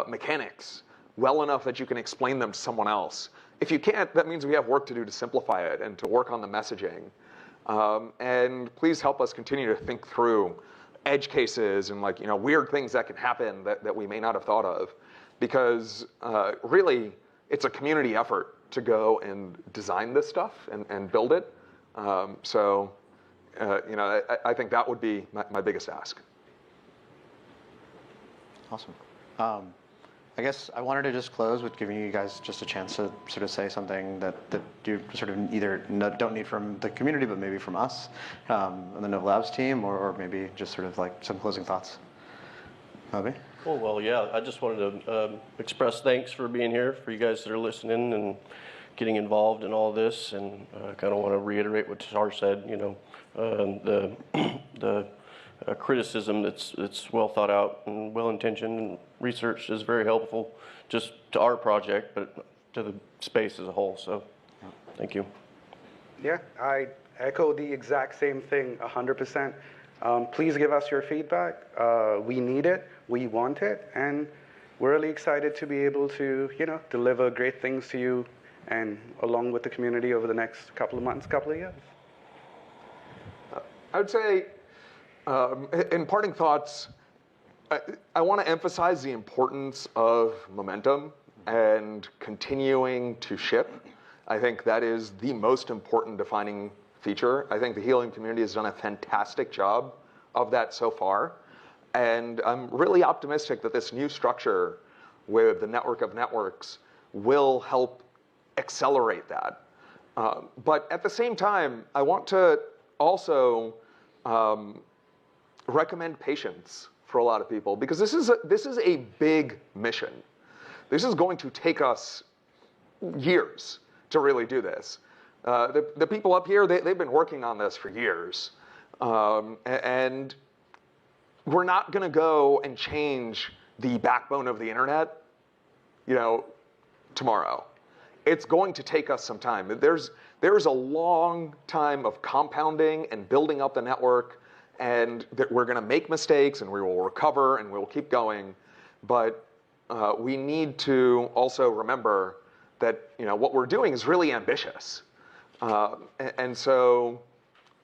mechanics well enough that you can explain them to someone else. If you can't, that means we have work to do to simplify it and to work on the messaging. And please help us continue to think through edge cases and weird things that can happen that we may not have thought of. Because really, it's a community effort to go and design this stuff and build it. I think that would be my biggest ask. Awesome. I guess I wanted to just close with giving you guys just a chance to sort of say something that you sort of either don't need from the community, but maybe from us and the Nova Labs team, or maybe just sort of like some closing thoughts. Moby? Oh, well, yeah, I just wanted to express thanks for being here, for you guys that are listening and getting involved in all this, and I kind of want to reiterate what Tushar said, the criticism that's well thought out and well intentioned and researched is very helpful just to our project, but to the space as a whole. So thank you. Yeah, I echo the exact same thing 100%. Please give us your feedback. We need it, we want it, and we're really excited to be able to, deliver great things to you and along with the community over the next couple of months, couple of years. I would say, in parting thoughts, I want to emphasize the importance of momentum and continuing to ship. I think that is the most important defining feature. I think the Helium community has done a fantastic job of that so far. And I'm really optimistic that this new structure with the network of networks will help accelerate that. But at the same time, I want to also recommend patience for a lot of people, because this is a big mission. This is going to take us years to really do this. The people up here, they've been working on this for years. And we're not going to go and change the backbone of the internet, tomorrow. It's going to take us some time. There's a long time of compounding and building up the network, and that we're going to make mistakes and we will recover and we'll keep going. But we need to also remember that what we're doing is really ambitious. And so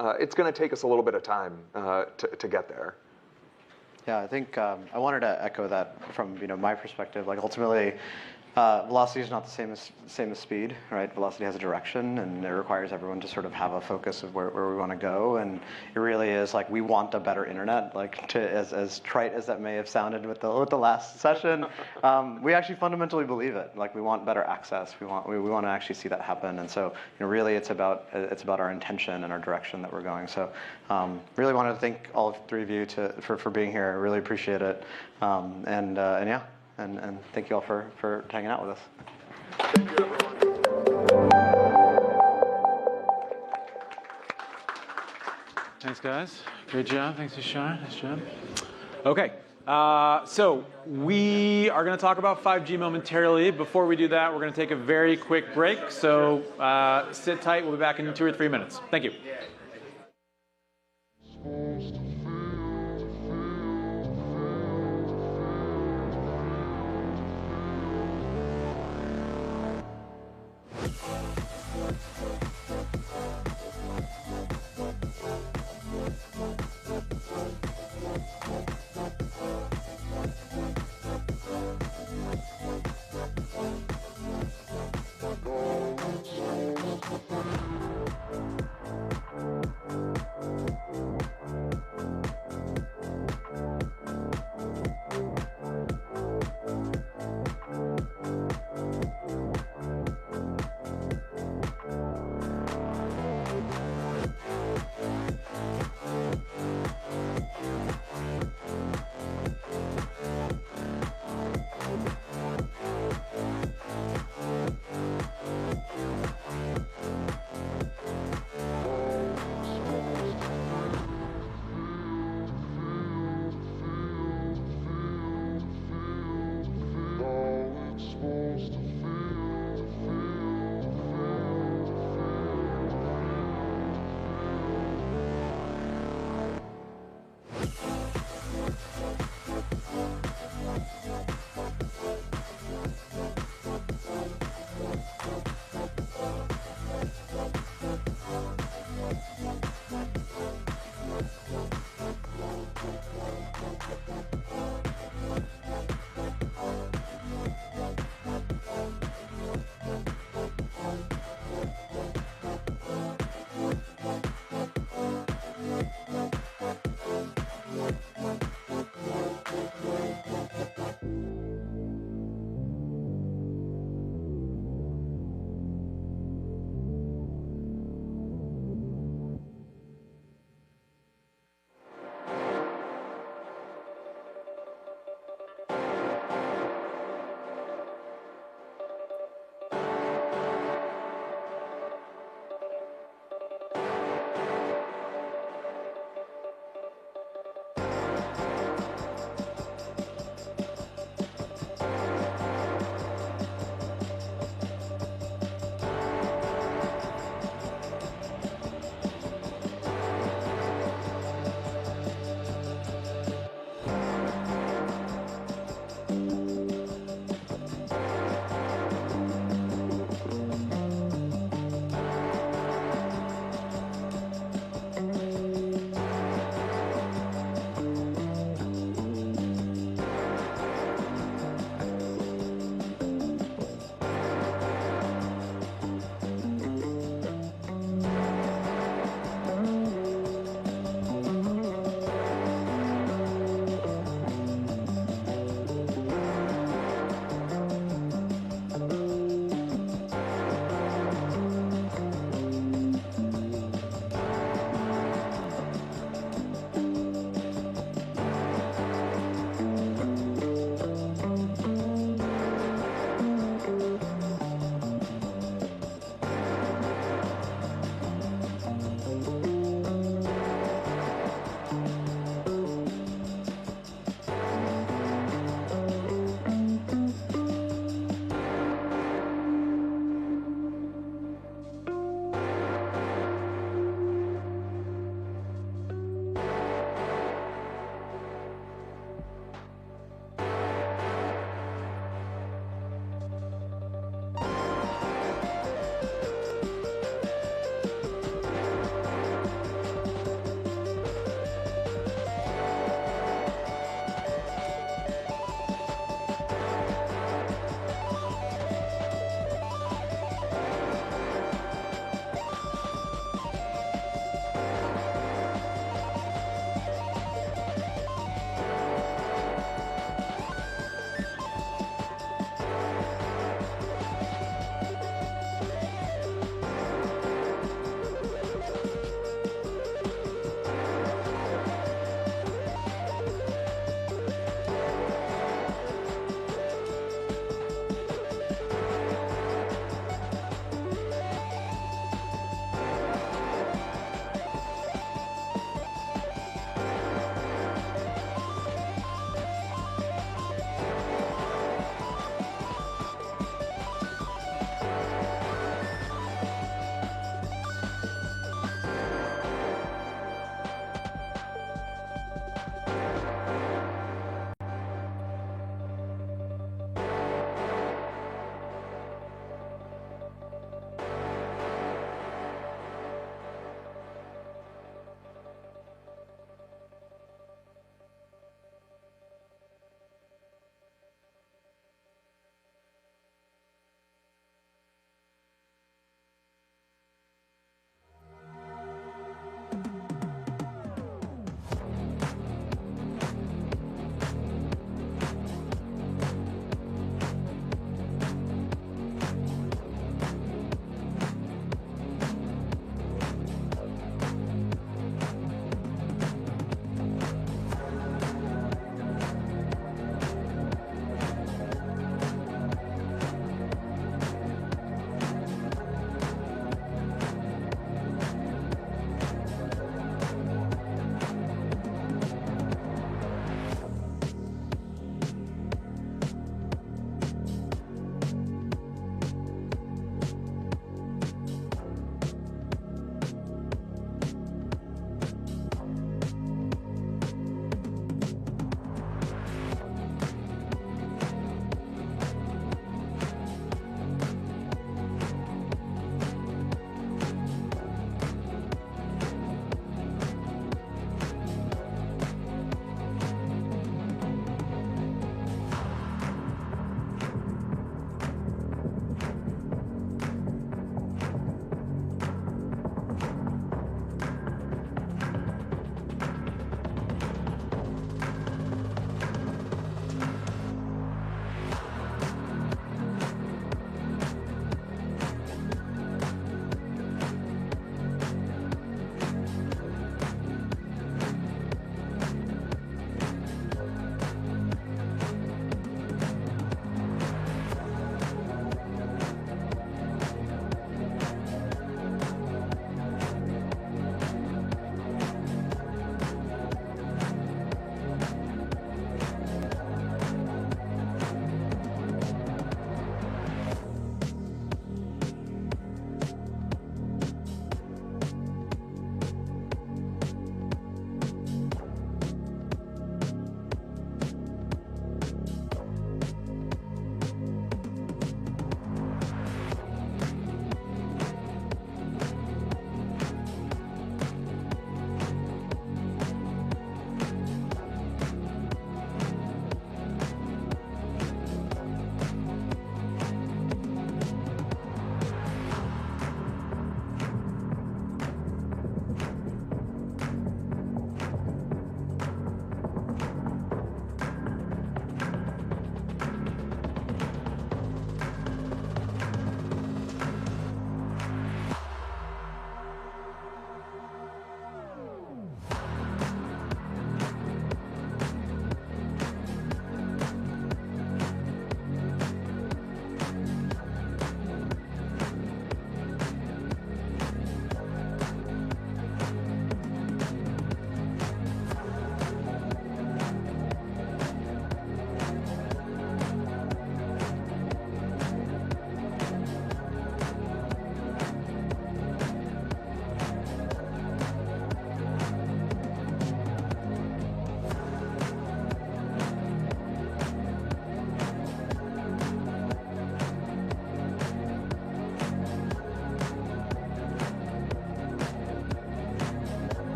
it's going to take us a little bit of time to get there. Yeah, I think I wanted to echo that from my perspective. Like ultimately, velocity is not the same as speed, right? Velocity has a direction, and it requires everyone to sort of have a focus of where we want to go. And it really is like we want a better internet. Like as trite as that may have sounded with the last session, we actually fundamentally believe it. Like we want better access. We want to actually see that happen. And so really, it's about our intention and our direction that we're going. So really wanted to thank all three of you for being here. I really appreciate it. And yeah. And thank you all for hanging out with us. Thank you, everyone. Thanks, guys. Great job. Thanks, Tushar. Nice job. Okay. So we are going to talk about 5G momentarily. Before we do that, we're going to take a very quick break. So sit tight. We'll be back in 2 or 3 minutes. Thank you.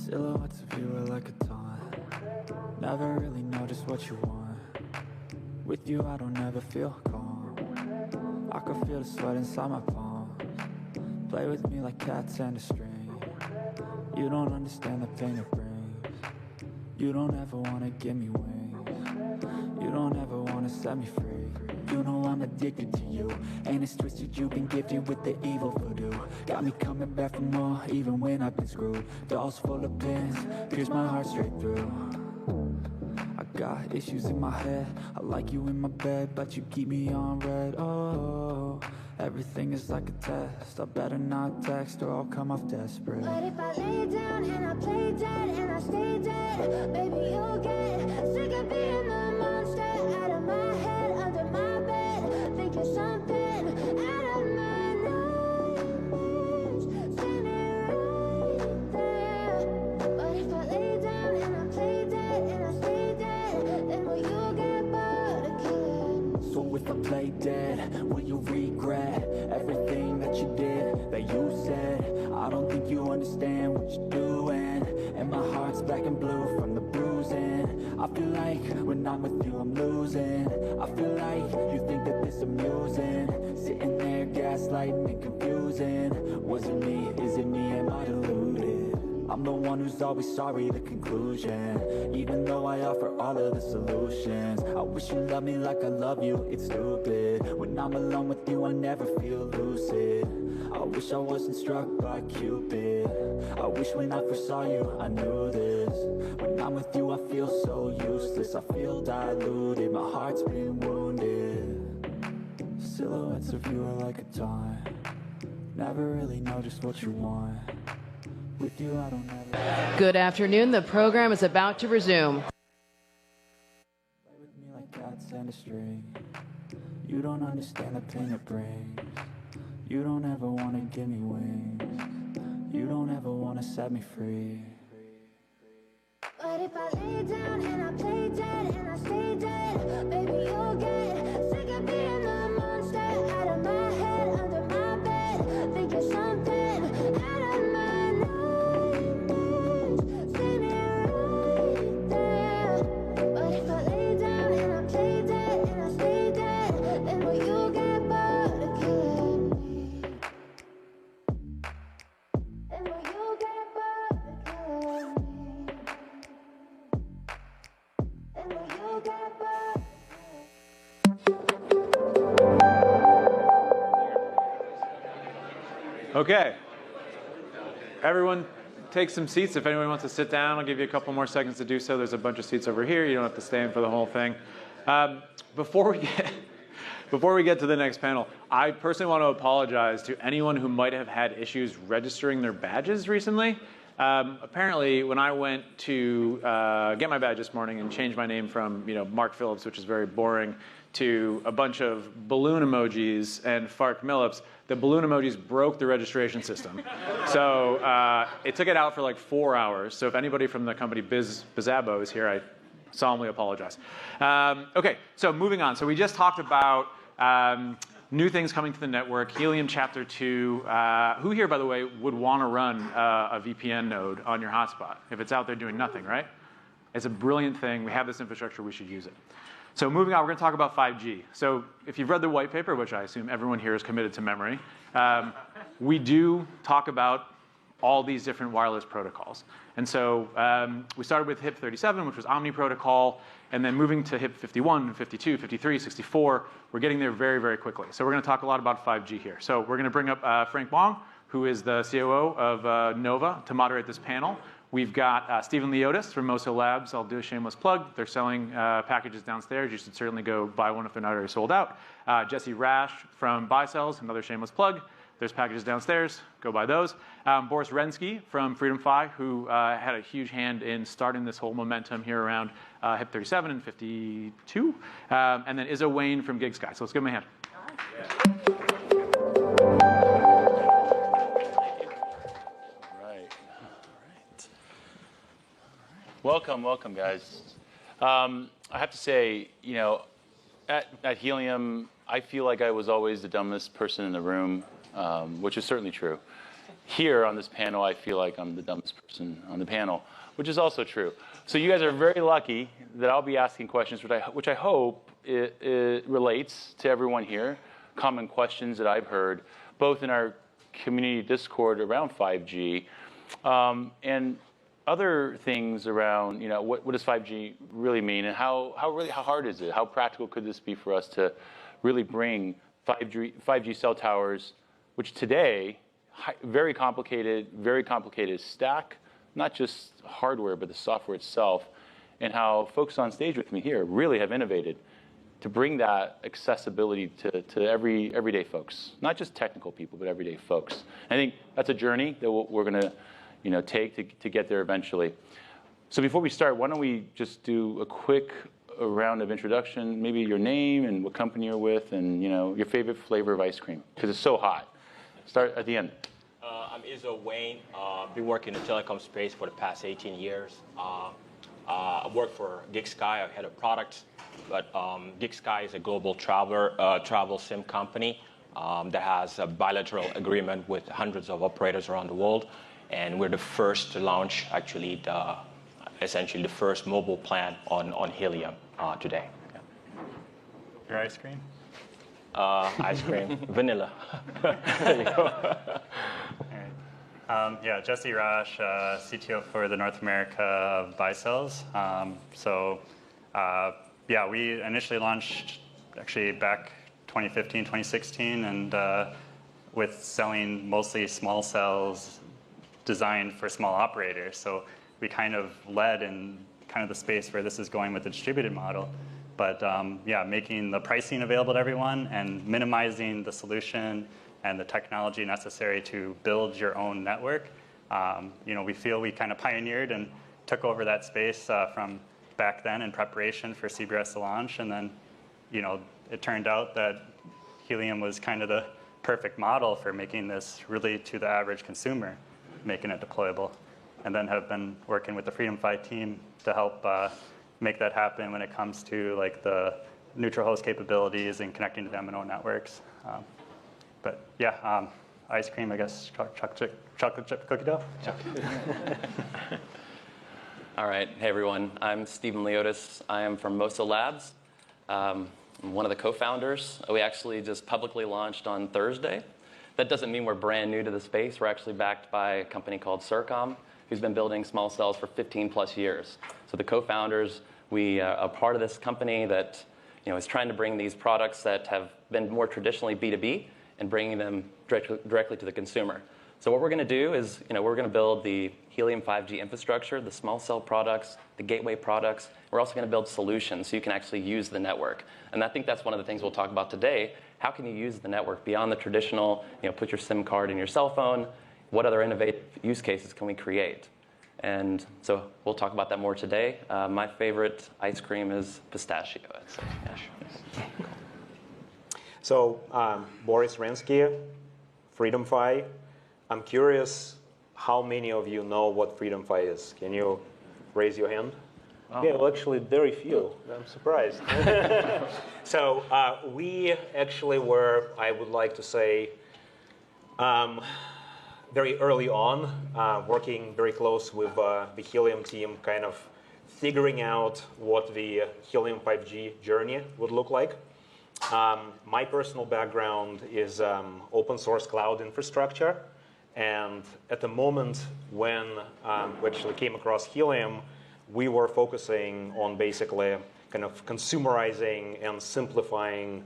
Silhouettes of you are like a taunt. Never really know just what you want. With you I don't ever feel calm. I can feel the sweat inside my palms. Play with me like cats and a string. You don't understand the pain it brings. You don't ever wanna give me wings. You don't ever wanna set me free. You know I'm addicted to you, and it's twisted you've been gifted with the evil voodoo. Got me coming back for more, even when I've been screwed. Dolls full of pins, pierce my heart straight through. I got issues in my head, I like you in my bed, but you keep me on red. Oh, everything is like a test. I better not text or I'll come off desperate. But if I lay down and I play dead and I stay dead, baby, you'll get sick of being the monster out of my head, under my bed, thinking something out of my nightmares, standing right there. But if I lay down and I play dead and I stay dead, then will you get bored of killing? So if I play dead, will you regret everything that you did, that you said? I don't think you understand what you're doing, and my heart's black and blue from the bruising. I feel like when I'm with you I'm losing. I feel like you think that this amusing, sitting there gaslighting and confusing. Was it me? Is it me? Am I deluded? I'm the one who's always sorry, the conclusion. Even though I offer all of the solutions, I wish you loved me like I love you, it's stupid. When I'm alone with you I never feel lucid. I wish I wasn't struck by Cupid. I wish when I first saw you I knew this. When I'm with you I feel so useless, I feel diluted, my heart's been wounded. Silhouettes of you are like a taunt. Never really know just what you want. With you I don't ever. Good afternoon. The program is about to resume. Play with me like cats and a string. You don't understand the pain it brings. You don't ever wanna give me wings. You don't ever wanna set me free. But if I lay down and I play dead and I stay dead, baby, you'll get sick of being the monster out of my head, under my bed, thinking something out of my nightmares, standing right there. But if I lay down and I play dead and I stay dead, then will you get bored of killing me? Then will you get bored of killing me? And will you get bored? Okay. Everyone take some seats. If anyone wants to sit down, I'll give you a couple more seconds to do so. There's a bunch of seats over here. You don't have to stand for the whole thing. Before we get to the next panel, I personally want to apologize to anyone who might have had issues registering their badges recently. Apparently, when I went to get my badge this morning and change my name from Mark Phillips, which is very boring, to a bunch of balloon emojis and Fark Millips, the balloon emojis broke the registration system. So it took it out for like 4 hours. So if anybody from the company Bizabo is here, I solemnly apologize. Okay, so moving on. So we just talked about new things coming to the network, Helium Chapter 2. Who here, by the way, would want to run a VPN node on your hotspot if it's out there doing nothing, right? It's a brilliant thing. We have this infrastructure. We should use it. So moving on, we're going to talk about 5G. So if you've read the white paper, which I assume everyone here is committed to memory, we do talk about all these different wireless protocols. And so we started with HIP 37, which was Omni Protocol, and then moving to HIP 51, 52, 53, 64. We're getting there very, very quickly. So we're going to talk a lot about 5G here. So we're going to bring up Frank Wong, who is the COO of Nova, to moderate this panel. We've got Stephen Leotis from Moso Labs. I'll do a shameless plug. They're selling packages downstairs. You should certainly go buy one if they're not already sold out. Jesse Rash from BuyCells, another shameless plug. There's packages downstairs. Go buy those. Boris Rensky from Freedom Fi, who had a huge hand in starting this whole momentum here around HIP 37 and 52. And then Izzo Wayne from GigSky. So let's give him a hand. Welcome, guys. I have to say, at Helium, I feel like I was always the dumbest person in the room, which is certainly true. here on this panel, I feel like I'm the dumbest person on the panel, which is also true. So you guys are very lucky that I'll be asking questions, which I hope it relates to everyone here, common questions that I've heard, both in our community Discord around 5G, and other things around, what does 5G really mean, and how hard is it? How practical could this be for us to really bring 5G cell towers, which today, very complicated stack, not just hardware, but the software itself, and how folks on stage with me here really have innovated to bring that accessibility to everyday folks, not just technical people, but everyday folks. And I think that's a journey that we're going to take to get there eventually. So before we start, why don't we just do a quick round of introduction, maybe your name and what company you're with, and your favorite flavor of ice cream, because it's so hot. Start at the end. I'm Izzo Wayne. Been working in the telecom space for the past 18 years. I work for GigSky. I head of products, but GigSky is a global travel SIM company that has a bilateral agreement with hundreds of operators around the world, and we're the first to launch, actually, essentially the first mobile plan on Helium today. Yeah. Your ice cream? Ice cream, vanilla. There you go. Yeah, Jesse Rash, CTO for the North America of BuyCells. Yeah, we initially launched actually back 2015, 2016, and with selling mostly small cells designed for small operators. So we kind of led in kind of the space where this is going with the distributed model. But yeah, making the pricing available to everyone and minimizing the solution and the technology necessary to build your own network. We feel we kind of pioneered and took over that space from back then in preparation for CBRS to launch. And then, it turned out that Helium was kind of the perfect model for making this really to the average consumer, making it deployable. And then have been working with the Freedom Fi team to help make that happen when it comes to like the neutral host capabilities and connecting to the MNO networks. But yeah, ice cream, I guess, chocolate chip cookie dough. All right, hey everyone, I'm Stephen Leotis. I am from Mosa Labs. I'm one of the co-founders. We actually just publicly launched on Thursday. That doesn't mean we're brand new to the space. We're actually backed by a company called Sercom, who's been building small cells for 15 plus years. So the co-founders, we are part of this company that is trying to bring these products that have been more traditionally B2B and bringing them directly to the consumer. So what we're going to do is, we're going to build the Helium 5G infrastructure, the small cell products, the gateway products. We're also going to build solutions so you can actually use the network. And I think that's one of the things we'll talk about today. How can you use the network beyond the traditional, put your SIM card in your cell phone? What other innovative use cases can we create? And so we'll talk about that more today. My favorite ice cream is pistachio. So Boris Rensky, Freedom Fi. I'm curious how many of you know what Freedom Fi is. Can you raise your hand? Oh. Yeah, well, actually, very few. I'm surprised. So we actually were, I would like to say, very early on, working very close with the Helium team, kind of figuring out what the Helium 5G journey would look like. My personal background is open source cloud infrastructure. And at the moment when we actually came across Helium, we were focusing on basically kind of consumerizing and simplifying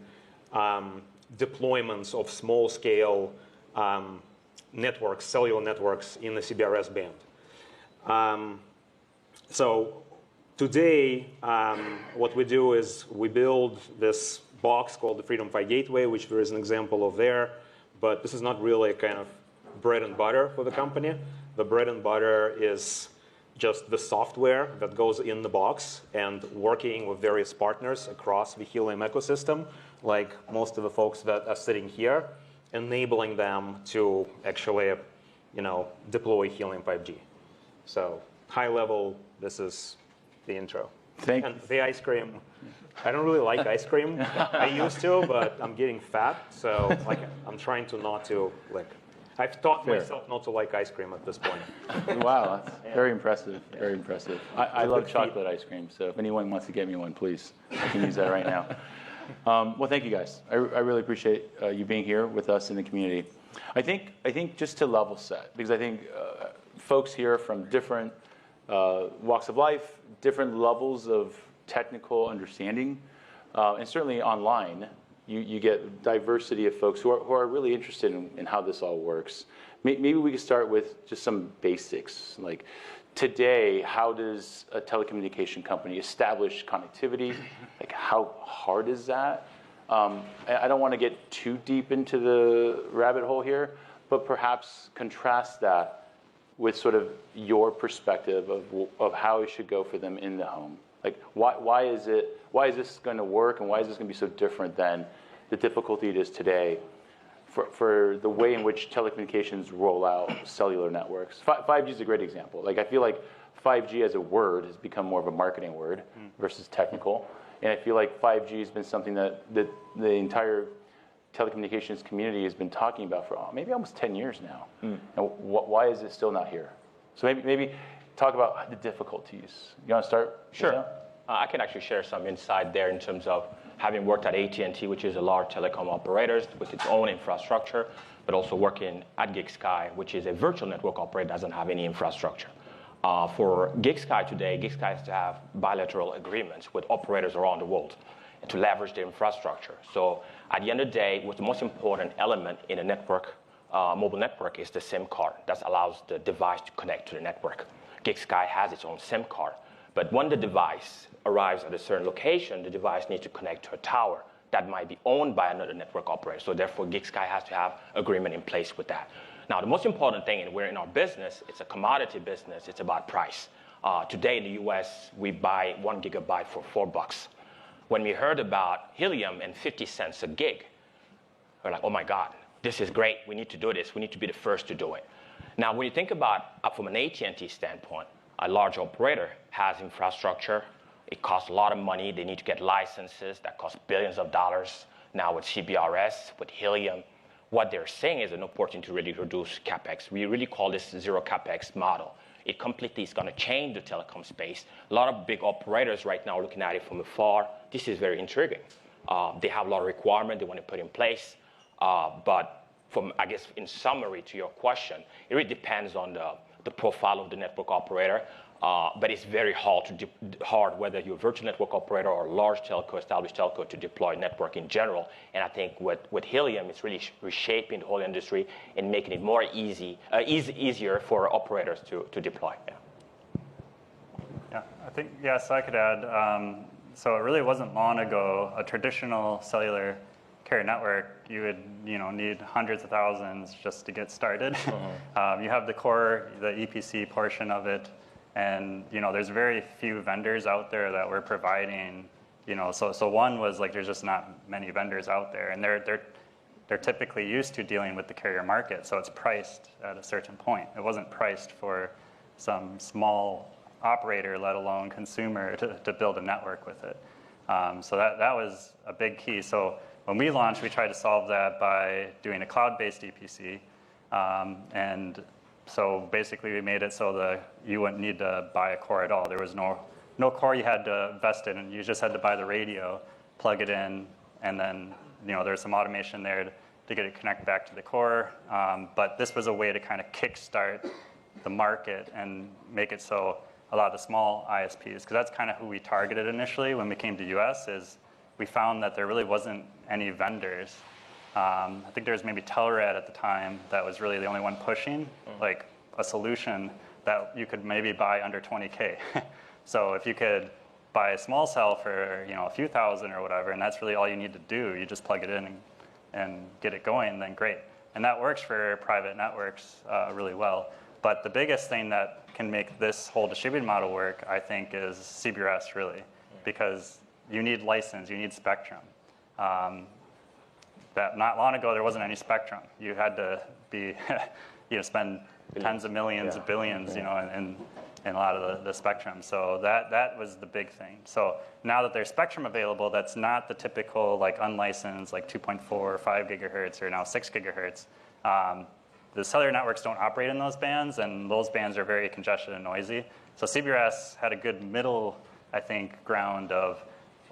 deployments of small-scale networks, cellular networks in the CBRS band. So today, what we do is we build this box called the Freedom Fi Gateway, which there is an example of there. But this is not really kind of bread and butter for the company. The bread and butter is just the software that goes in the box and working with various partners across the Helium ecosystem, like most of the folks that are sitting here, enabling them to actually, deploy Helium 5G. So high level, this is the intro. And the ice cream, I don't really like ice cream. I used to, but I'm getting fat, so I'm trying to not to I've taught Fair. myself not to like ice cream at this point. Wow, that's very impressive. Very impressive. I love chocolate ice cream, so if anyone wants to get me one, please, I can use that right now. Well, thank you guys. I really appreciate you being here with us in the community. I think just to level set, because I think folks here from different walks of life, different levels of technical understanding, and certainly online, you get diversity of folks who are really interested in how this all works. Maybe we could start with just some basics. Like today, how does a telecommunication company establish connectivity? Like how hard is that? I don't want to get too deep into the rabbit hole here, but perhaps contrast that with sort of your perspective of how it should go for them in the home. Like why is this going to work, and why is this going to be so different than the difficulty it is today for the way in which telecommunications roll out cellular networks? 5G is a great example. Like I feel like 5G as a word has become more of a marketing word versus technical. And I feel like 5G has been something that the entire telecommunications community has been talking about for maybe almost 10 years now. And why is it still not here? So maybe talk about the difficulties. You want to start? Sure. I can actually share some insight there in terms of having worked at AT&T, which is a large telecom operator with its own infrastructure, but also working at GigSky, which is a virtual network operator that doesn't have any infrastructure. For GigSky today, GigSky has to have bilateral agreements with operators around the world to leverage their infrastructure. So at the end of the day, what's the most important element in a network, mobile network, is the SIM card that allows the device to connect to the network. GigSky has its own SIM card, but when the device arrives at a certain location, the device needs to connect to a tower that might be owned by another network operator. So therefore, GigSky has to have agreement in place with that. Now, the most important thing, and we're in our business, it's a commodity business, it's about price. Today in the US, we buy 1 gigabyte for $4. When we heard about Helium and 50 cents a gig, we're like, oh my God, this is great, we need to do this, we need to be the first to do it. Now, when you think about, from an AT&T standpoint, a large operator has infrastructure, it costs a lot of money, they need to get licenses that cost billions of dollars. Now with CBRS, with Helium, what they're saying is an opportunity to really reduce CapEx. We really call this zero CapEx model. It completely is going to change the telecom space. A lot of big operators right now are looking at it from afar. This is very intriguing. They have a lot of requirements they want to put in place. But from, I guess, in summary to your question, it really depends on the profile of the network operator. But it's very hard whether you're a virtual network operator or a large telco, established telco, to deploy network in general. And I think with Helium, it's really reshaping the whole industry and making it more easier for operators to deploy. Yeah, I think, yes, I could add. So it really wasn't long ago, a traditional cellular carrier network, you would need hundreds of thousands just to get started. You have the core, the EPC portion of it. And there's very few vendors out there that were providing. So one was like there's just not many vendors out there, and they're typically used to dealing with the carrier market. So it's priced at a certain point. It wasn't priced for some small operator, let alone consumer, to build a network with it. So that was a big key. So when we launched, we tried to solve that by doing a cloud-based EPC, and so basically, we made it so that you wouldn't need to buy a core at all. There was no core you had to invest in, and you just had to buy the radio, plug it in, and then there's some automation there to get it connected back to the core. But this was a way to kind of kickstart the market and make it so a lot of the small ISPs, because that's kind of who we targeted initially when we came to US, is we found that there really wasn't any vendors. I think there was maybe Telrad at the time that was really the only one pushing like a solution that you could maybe buy under 20K. So if you could buy a small cell for a few thousand or whatever, and that's really all you need to do, you just plug it in and get it going, then great. And that works for private networks really well. But the biggest thing that can make this whole distributed model work, I think, is CBRS really, because you need license, you need spectrum. That not long ago there wasn't any spectrum. You had to be, spend tens of millions of billions, in a lot of the spectrum. So that was the big thing. So now that there's spectrum available, that's not the typical like unlicensed like 2.4 or 5 gigahertz or now 6 gigahertz. the cellular networks don't operate in those bands, and those bands are very congested and noisy. So CBRS had a good middle, I think, ground of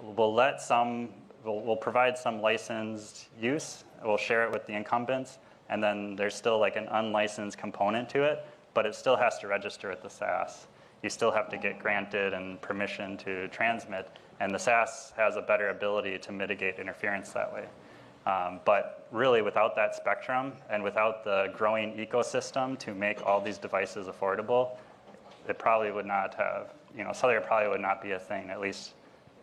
we'll provide some licensed use, we'll share it with the incumbents, and then there's still like an unlicensed component to it, but it still has to register at the SAS. You still have to get granted and permission to transmit, and the SAS has a better ability to mitigate interference that way. But really, without that spectrum and without the growing ecosystem to make all these devices affordable, it probably would not have, cellular probably would not be a thing, at least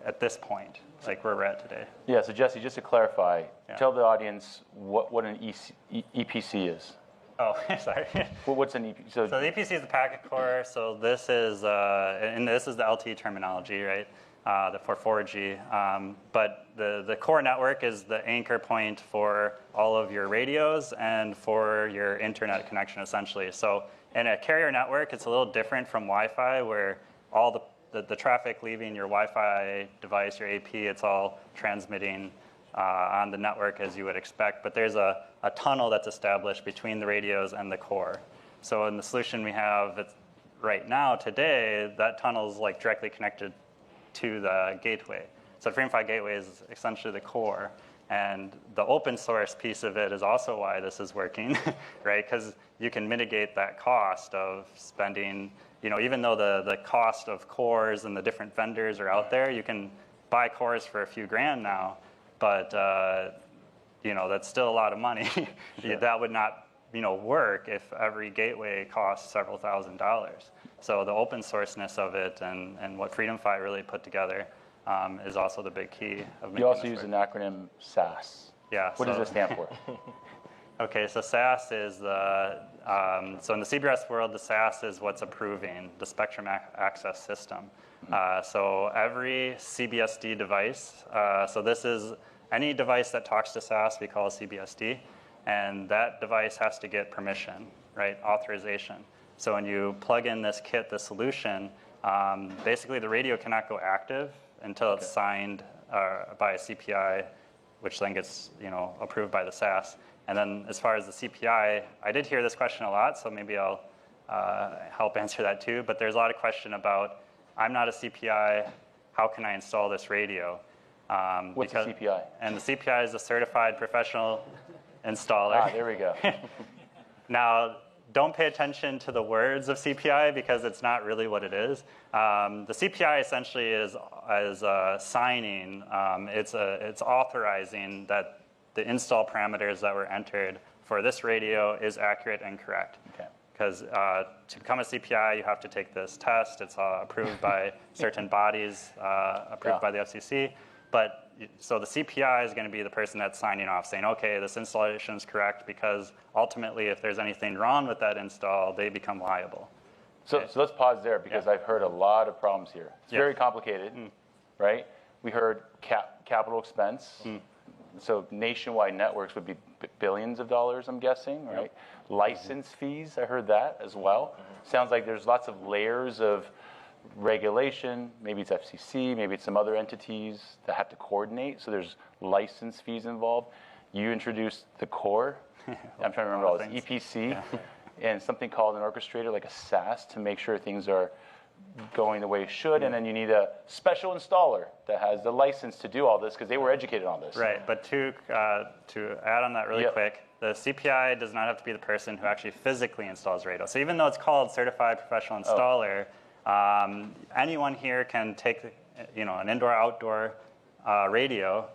at this point, like where we're at today. Yeah, so Jesse, just to clarify, tell the audience what an EPC is. Oh, sorry. What's an EPC? So the EPC is the packet core. So this is, and this is the LTE terminology, right? For 4G. But the core network is the anchor point for all of your radios and for your internet connection, essentially. So in a carrier network, it's a little different from Wi-Fi, where all the traffic leaving your Wi-Fi device, your AP, it's all transmitting on the network as you would expect. But there's a tunnel that's established between the radios and the core. So in the solution we have right now, today, that tunnel is like directly connected to the gateway. So the FreedomFi gateway is essentially the core. And the open source piece of it is also why this is working, right? Because you can mitigate that cost of spending, even though the cost of cores and the different vendors are out there, you can buy cores for a few grand now, but that's still a lot of money. Sure. That would not work if every gateway costs several $1,000s. So the open sourceness of it and what FreedomFi really put together is also the big key of making. You also use an acronym SAS. Yeah. What does it stand for? Okay, so SAS is the, so in the CBRS world, the SAS is what's approving the Spectrum Access System. So every CBSD device, so this is any device that talks to SAS, we call a CBSD, and that device has to get permission, right, authorization. So when you plug in this kit, the solution, basically the radio cannot go active until it's signed by a CPI, which then gets approved by the SAS. And then as far as the CPI, I did hear this question a lot, so maybe I'll help answer that too. But there's a lot of question about, I'm not a CPI, how can I install this radio? What's a CPI? And the CPI is a certified professional installer. Ah, there we go. Now, don't pay attention to the words of CPI because it's not really what it is. The CPI essentially is signing. It's authorizing that the install parameters that were entered for this radio is accurate and correct. Okay. Because to become a CPI, you have to take this test. It's approved by certain bodies, approved by the FCC. But so the CPI is going to be the person that's signing off, saying, okay, this installation is correct, because ultimately, if there's anything wrong with that install, they become liable. So let's pause there, because I've heard a lot of problems here. It's very complicated, right? We heard capital expense. So nationwide networks would be billions of dollars, I'm guessing, right? License fees, I heard that as well. Sounds like there's lots of layers of regulation. Maybe it's FCC, maybe it's some other entities that have to coordinate. So there's license fees involved. You introduced the core. I'm trying to remember all this. EPC, and something called an orchestrator, like a SAS, to make sure things are going the way it should. And then you need a special installer that has the license to do all this, because they were educated on this. Right, but to add on that really quick, the CPI does not have to be the person who actually physically installs radio. So even though it's called Certified Professional Installer, anyone here can take an indoor-outdoor radio,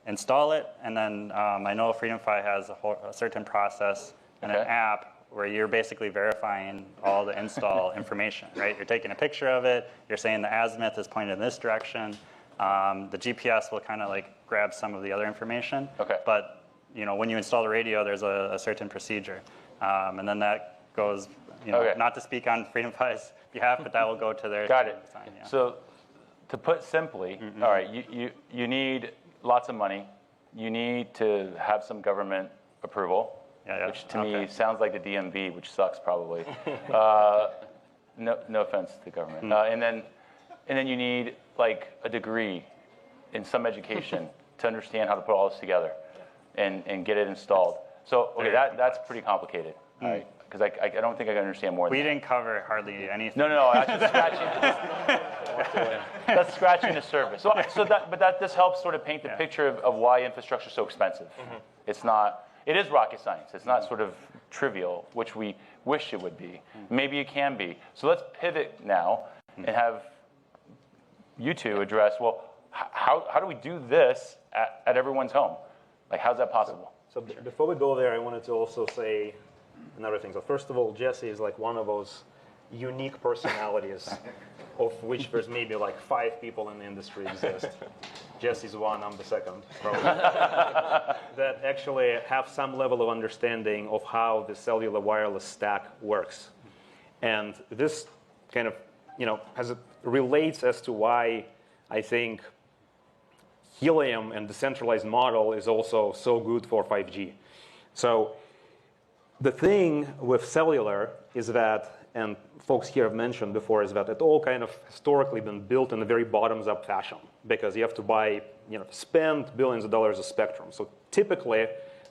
install it, and then I know FreedomFi has a certain process and an app where you're basically verifying all the install information, right? You're taking a picture of it, you're saying the azimuth is pointed in this direction. The GPS will kind of like grab some of the other information. But when you install the radio, there's a certain procedure. And then that goes, not to speak on FreedomFi's behalf, but that will go to their sign. Yeah. So to put simply, all right, you need lots of money. You need to have some government approval. Which to me sounds like the DMV, which sucks probably. No offense to the government. And then you need like a degree in some education to understand how to put all this together and get it installed. So that's pretty complicated. All right, because I don't think I can understand more. We didn't cover hardly anything. No, that's just scratching. That's scratching the surface. But this helps sort of paint the picture of why infrastructure is so expensive. It's not. It is rocket science. It's not sort of trivial, which we wish it would be. Maybe it can be. So let's pivot now and have you two address. Well, how do we do this at everyone's home? Like, how's that possible? So before we go there, I wanted to also say another thing. So first of all, Jesse is like one of those unique personalities of which there's maybe like 5 people in the industry exist. Jesse's one, I'm the second, probably. That actually have some level of understanding of how the cellular wireless stack works. And this kind of, relates as to why I think Helium and decentralized model is also so good for 5G. So the thing with cellular is that, and folks here have mentioned before, is that it all kind of historically been built in a very bottoms-up fashion because you have to buy, spend billions of dollars of spectrum. So typically,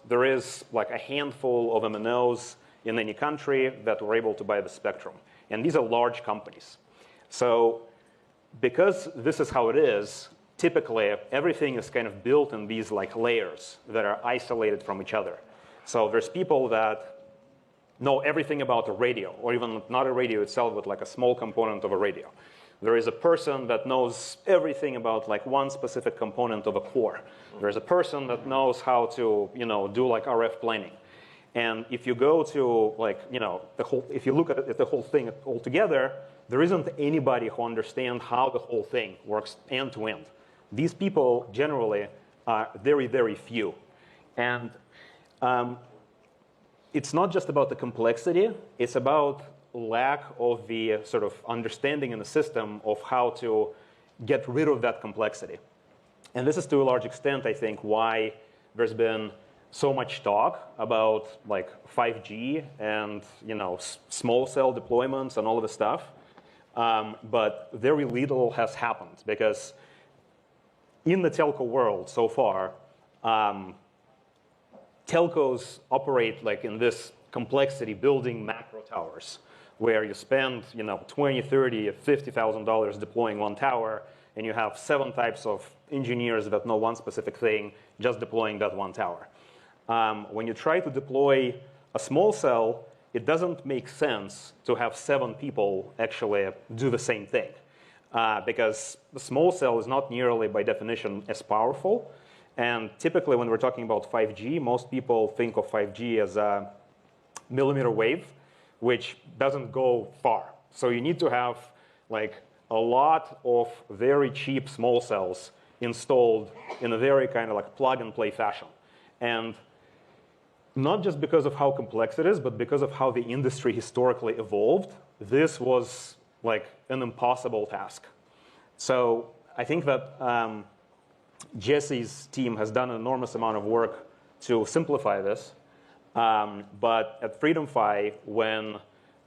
there is like a handful of MNOs in any country that were able to buy the spectrum. And these are large companies. So because this is how it is, typically everything is kind of built in these like layers that are isolated from each other. So there's people that know everything about a radio, or even not a radio itself, but like a small component of a radio. There is a person that knows everything about like one specific component of a core. There's a person that knows how to, do like RF planning. And if you go to like, if you look at the whole thing altogether, there isn't anybody who understands how the whole thing works end to end. These people generally are very, very few. And it's not just about the complexity, it's about lack of the sort of understanding in the system of how to get rid of that complexity. And this is to a large extent, I think, why there's been so much talk about like 5G and small cell deployments and all of the stuff. But very little has happened because in the telco world so far, telcos operate like in this complexity building macro towers where you spend $20, $30, $50,000 deploying one tower, and you have 7 types of engineers that know one specific thing just deploying that one tower. When you try to deploy a small cell, it doesn't make sense to have 7 people actually do the same thing because the small cell is not nearly by definition as powerful. And typically when we're talking about 5G, most people think of 5G as a millimeter wave, which doesn't go far. So you need to have like a lot of very cheap small cells installed in a very kind of like plug and play fashion. And not just because of how complex it is, but because of how the industry historically evolved, this was like an impossible task. So I think that Jesse's team has done an enormous amount of work to simplify this. But at FreedomFi, when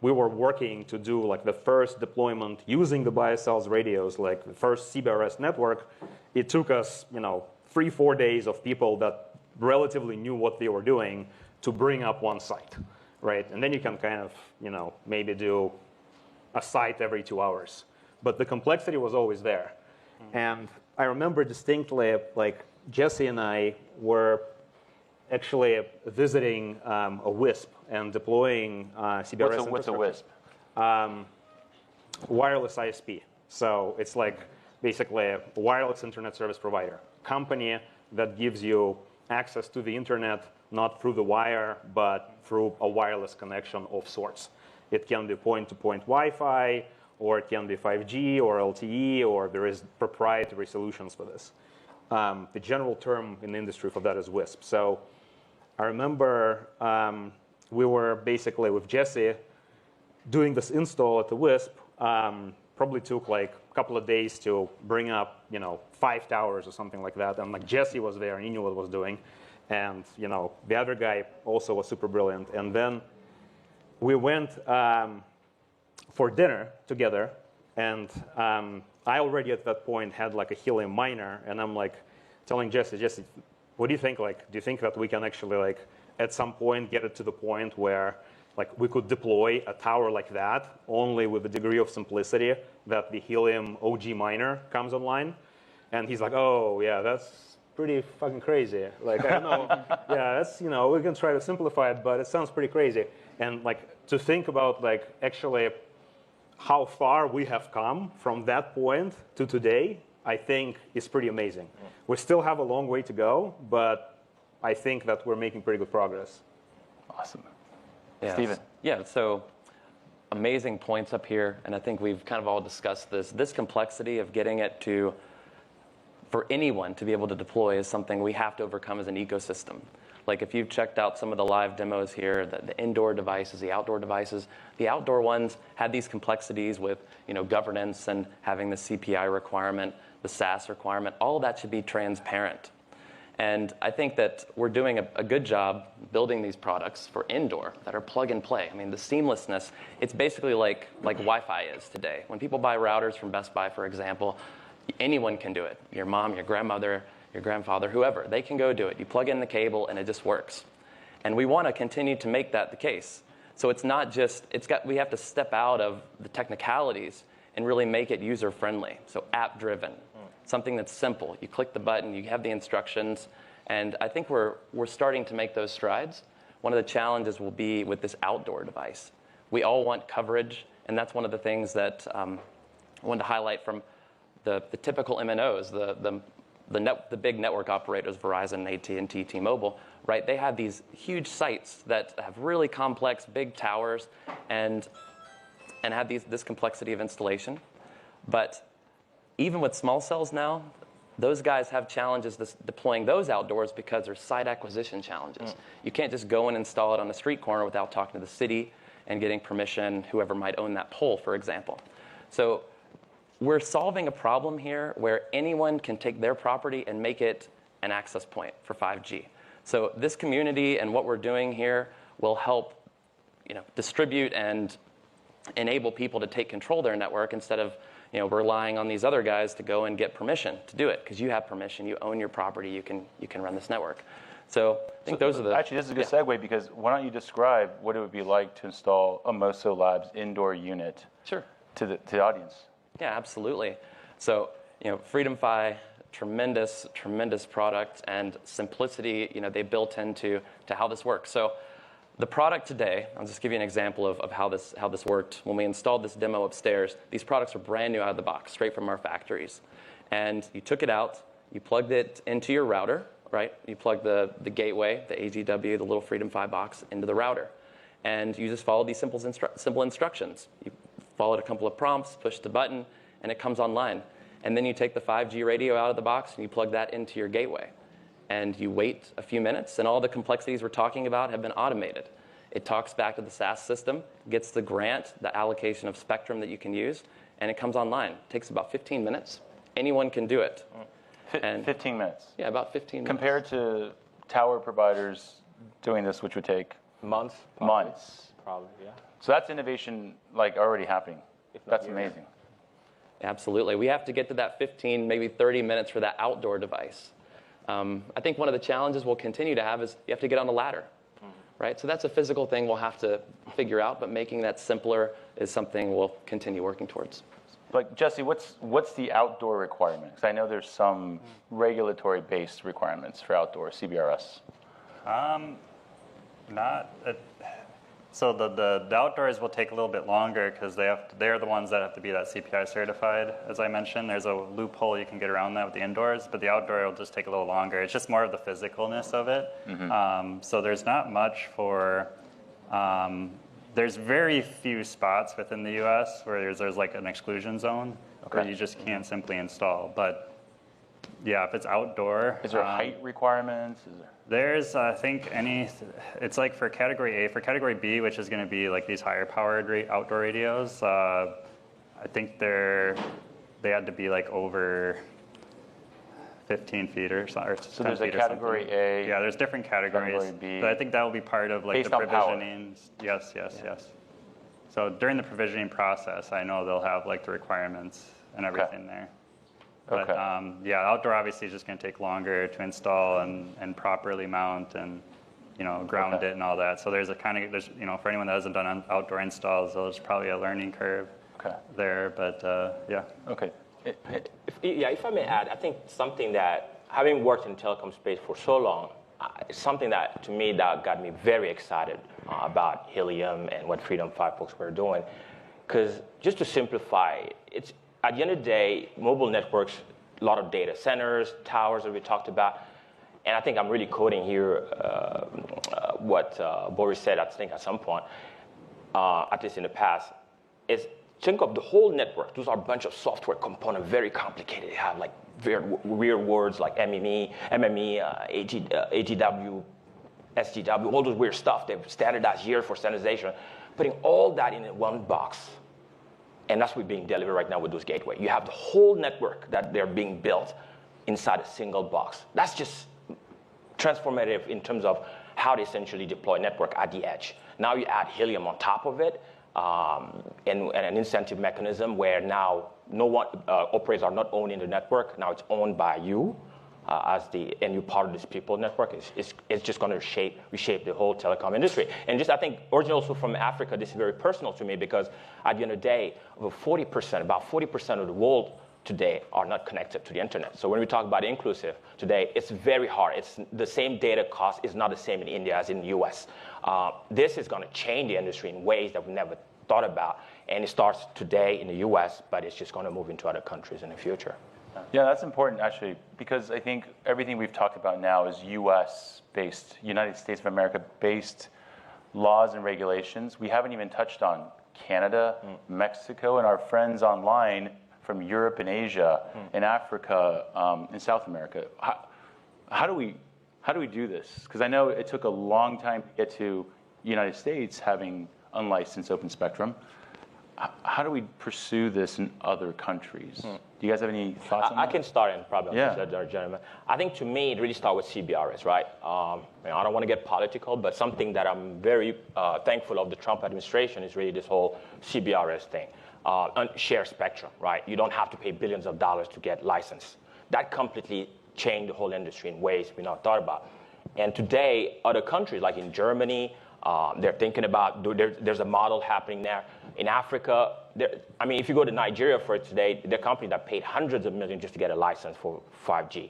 we were working to do like the first deployment using the BioCell's radios, like the first CBRS network, it took us 3-4 days of people that relatively knew what they were doing to bring up one site, right? And then you can kind of maybe do a site every 2 hours. But the complexity was always there. And I remember distinctly, like Jesse and I were actually visiting a WISP and deploying CBRS. What's a WISP? Wireless ISP. So it's like basically a wireless internet service provider, company that gives you access to the internet, not through the wire, but through a wireless connection of sorts. It can be point-to-point Wi-Fi, or it can be 5G or LTE, or there is proprietary solutions for this. The general term in the industry for that is WISP. So I remember we were basically with Jesse doing this install at the WISP. Probably took like a couple of days to bring up 5 towers or something like that. And like Jesse was there and he knew what he was doing. And the other guy also was super brilliant. And then we went for dinner together, and I already at that point had like a Helium miner, and I'm like telling Jesse, what do you think? Like, do you think that we can actually like at some point get it to the point where like we could deploy a tower like that only with the degree of simplicity that the Helium OG miner comes online. And he's like, oh, yeah, that's pretty fucking crazy. Like, I don't know. Yeah, that's, we can try to simplify it, but it sounds pretty crazy. And like to think about like actually how far we have come from that point to today, I think is pretty amazing. We still have a long way to go, but I think that we're making pretty good progress. Awesome. Yeah. Steven. Yeah, so amazing points up here, and I think we've kind of all discussed this. This complexity of getting it to, for anyone to be able to deploy is something we have to overcome as an ecosystem. Like if you've checked out some of the live demos here, the indoor devices, the outdoor ones had these complexities with governance and having the CPI requirement, the SaaS requirement. All of that should be transparent. And I think that we're doing a good job building these products for indoor that are plug and play. I mean, the seamlessness, it's basically like Wi-Fi is today. When people buy routers from Best Buy, for example, anyone can do it. Your mom, your grandmother, your grandfather, whoever, they can go do it. You plug in the cable and it just works. And we want to continue to make that the case. So it's not just, we have to step out of the technicalities and really make it user-friendly. So app-driven, something that's simple. You click the button, you have the instructions, and I think we're starting to make those strides. One of the challenges will be with this outdoor device. We all want coverage, and that's one of the things that I wanted to highlight from the typical MNOs, the big network operators, Verizon, AT&T, T-Mobile, right? They have these huge sites that have really complex, big towers, and have this complexity of installation. But even with small cells now, those guys have challenges deploying those outdoors because there's site acquisition challenges. You can't just go and install it on the street corner without talking to the city and getting permission, whoever might own that pole, for example. So we're solving a problem here where anyone can take their property and make it an access point for 5G. So this community and what we're doing here will help distribute and enable people to take control of their network instead of relying on these other guys to go and get permission to do it, because you have permission, you own your property, you can run this network. So I think those are the... Actually, this is a good segue, because why don't you describe what it would be like to install a Moso Labs indoor unit to the audience? Yeah, absolutely. So, Freedom Fi, tremendous product, and simplicity, they built into how this works. So the product today, I'll just give you an example of how this worked. When we installed this demo upstairs, these products were brand new out of the box, straight from our factories. And you took it out, you plugged it into your router, right? You plug the gateway, the AGW, the little Freedom Fi box, into the router. And you just follow these simple instructions. You followed a couple of prompts, push the button, and it comes online. And then you take the 5G radio out of the box and you plug that into your gateway. And you wait a few minutes, and all the complexities we're talking about have been automated. It talks back to the SaaS system, gets the grant, the allocation of spectrum that you can use, and it comes online. It takes about 15 minutes. Anyone can do it. 15 minutes? Yeah, about 15 minutes. Compared to tower providers doing this, which would take months. Probably, yeah. So that's innovation already happening. That's amazing. Absolutely. We have to get to that 15, maybe 30 minutes for that outdoor device. I think one of the challenges we'll continue to have is you have to get on the ladder, right? So that's a physical thing we'll have to figure out, but making that simpler is something we'll continue working towards. Like, Jesse, what's the outdoor requirement? Because I know there's some regulatory-based requirements for outdoor CBRS. So the outdoors will take a little bit longer because they're the ones that have to be that CPI certified. As I mentioned, there's a loophole you can get around that with the indoors, but the outdoor will just take a little longer. It's just more of the physicalness of it. So there's not much for. There's very few spots within the U.S. where there's like an exclusion zone where you just can't simply install. But yeah, if it's outdoor, is there height requirements? There's, I think, it's like for category A. For category B, which is going to be like these higher powered outdoor radios, I think they had to be like over 15 feet or something. So there's a category A. Yeah, there's different categories. Category B. But I think that will be part of like based the on power. provisioning. Yes. So during the provisioning process, I know they'll have like the requirements and everything there. But yeah, outdoor obviously is just going to take longer to install and properly mount, and ground it and all that. So there's a kind of, for anyone that hasn't done outdoor installs, there's probably a learning curve there, but yeah. Okay. If I may add, I think something that, having worked in telecom space for so long, something that, to me, that got me very excited about Helium and what Freedom 5 folks were doing. Because just to simplify, it's at the end of the day, mobile networks, a lot of data centers, towers that we talked about, and I think I'm really quoting here what Boris said, I think, at some point, at least in the past, is think of the whole network. Those are a bunch of software components, very complicated. They have like very weird words like MME, ATW, STW, all those weird stuff. They've standardized here for standardization. Putting all that in one box, and that's what's being delivered right now with those gateways. You have the whole network that they're being built inside a single box. That's just transformative in terms of how they essentially deploy network at the edge. Now you add Helium on top of it, and an incentive mechanism where now operators are not owning the network. Now it's owned by you and you're part of this people network. It's just going to reshape the whole telecom industry. And just I think originally also from Africa, this is very personal to me because at the end of the day, about 40% of the world today are not connected to the internet. So when we talk about inclusive today, it's very hard. It's the same data cost is not the same in India as in the US. This is going to change the industry in ways that we never thought about. And it starts today in the US, but it's just going to move into other countries in the future. Yeah, that's important, actually, because I think everything we've talked about now is US-based, United States of America-based laws and regulations. We haven't even touched on Canada, Mexico, and our friends online from Europe and Asia, and Africa, and South America. How do we do this? Because I know it took a long time to get to the United States having unlicensed open spectrum. How do we pursue this in other countries? Do you guys have any thoughts on that? I can start and probably gentlemen. I think to me, it really starts with CBRS, right? I don't want to get political, but something that I'm very thankful of the Trump administration is really this whole CBRS thing. Share spectrum, right? You don't have to pay billions of dollars to get licensed. That completely changed the whole industry in ways we not thought about. And today, other countries like in Germany, they're thinking about, there's a model happening there. In Africa, if you go to Nigeria for it today, there are companies that paid hundreds of millions just to get a license for 5G.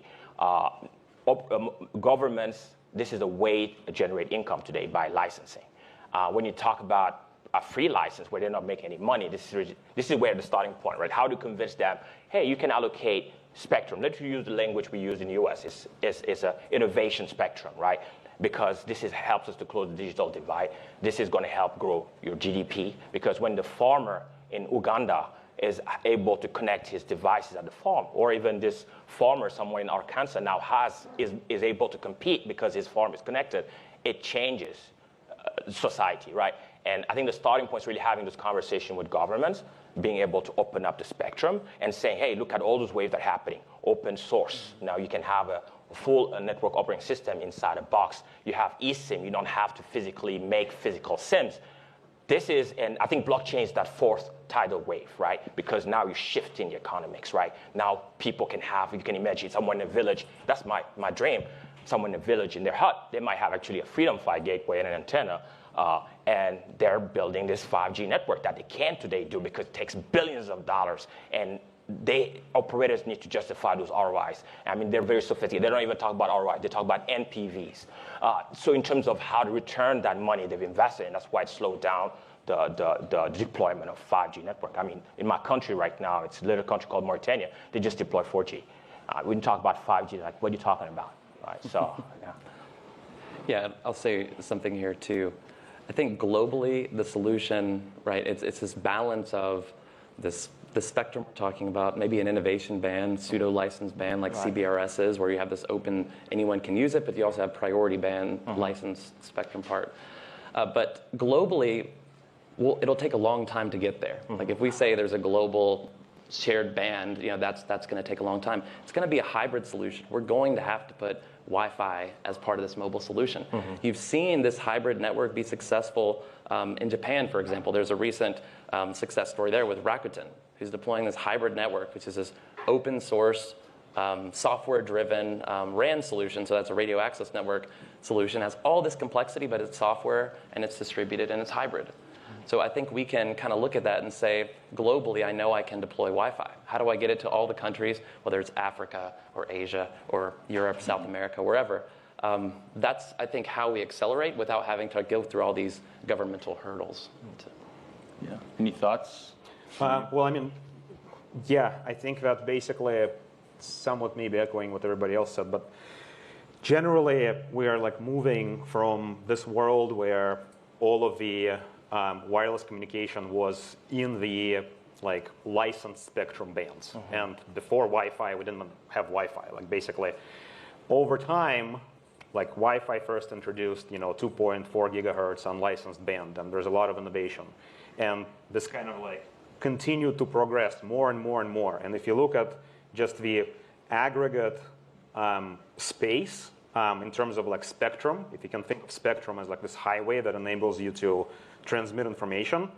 Governments, this is a way to generate income today by licensing. When you talk about a free license where they're not making any money, this is where the starting point, right? How to convince them, hey, you can allocate spectrum. Let's use the language we use in the US. It's an innovation spectrum, right? Because this helps us to close the digital divide. This is going to help grow your GDP. Because when the farmer in Uganda is able to connect his devices at the farm, or even this farmer somewhere in Arkansas now is able to compete because his farm is connected, it changes society, right? And I think the starting point is really having this conversation with governments, being able to open up the spectrum and saying, hey, look at all those waves that are happening. Open source. Now you can have a full network operating system inside a box. You have eSIM. You don't have to physically make physical SIMs. This is, and I think blockchain is that fourth tidal wave, right? Because now you're shifting the economics, right? Now people can have, you can imagine someone in a village, that's my dream, someone in a village in their hut, they might have actually a Freedom 5 gateway and an antenna, and they're building this 5G network that they can't today do because it takes billions of dollars, and operators need to justify those ROIs. They're very sophisticated. They don't even talk about ROI. They talk about NPVs. So in terms of how to return that money they've invested in, that's why it slowed down the deployment of 5G network. In my country right now, it's a little country called Mauritania. They just deployed 4G. When you talk about 5G, like, what are you talking about? Right, so, yeah. Yeah, I'll say something here too. I think globally, the solution, right, it's this balance of the spectrum we're talking about, maybe an innovation ban, pseudo-license ban like CBRS is, where you have this open, anyone can use it, but you also have priority ban, licensed spectrum part. But globally, it'll take a long time to get there. Like if we say there's a global shared band, that's going to take a long time. It's going to be a hybrid solution. We're going to have to put Wi-Fi as part of this mobile solution. You've seen this hybrid network be successful in Japan, for example. There's a recent success story there with Rakuten, who's deploying this hybrid network, which is this open source software-driven RAN solution, so that's a radio access network solution, has all this complexity, but it's software and it's distributed and it's hybrid. So I think we can kind of look at that and say, globally, I know I can deploy Wi-Fi. How do I get it to all the countries, whether it's Africa or Asia or Europe, South America, wherever? That's, I think, how we accelerate without having to go through all these governmental hurdles. Yeah. Any thoughts? Well, I mean, yeah, I think that basically, somewhat maybe echoing what everybody else said, but generally we are like moving from this world where all of the wireless communication was in the like licensed spectrum bands. And before Wi-Fi, we didn't have Wi-Fi. Like basically, over time, like Wi-Fi first introduced, 2.4 gigahertz unlicensed band, and there's a lot of innovation. And this kind of like continued to progress more and more and more. And if you look at just the aggregate space in terms of like spectrum, if you can think of spectrum as like this highway that enables you to transmit information,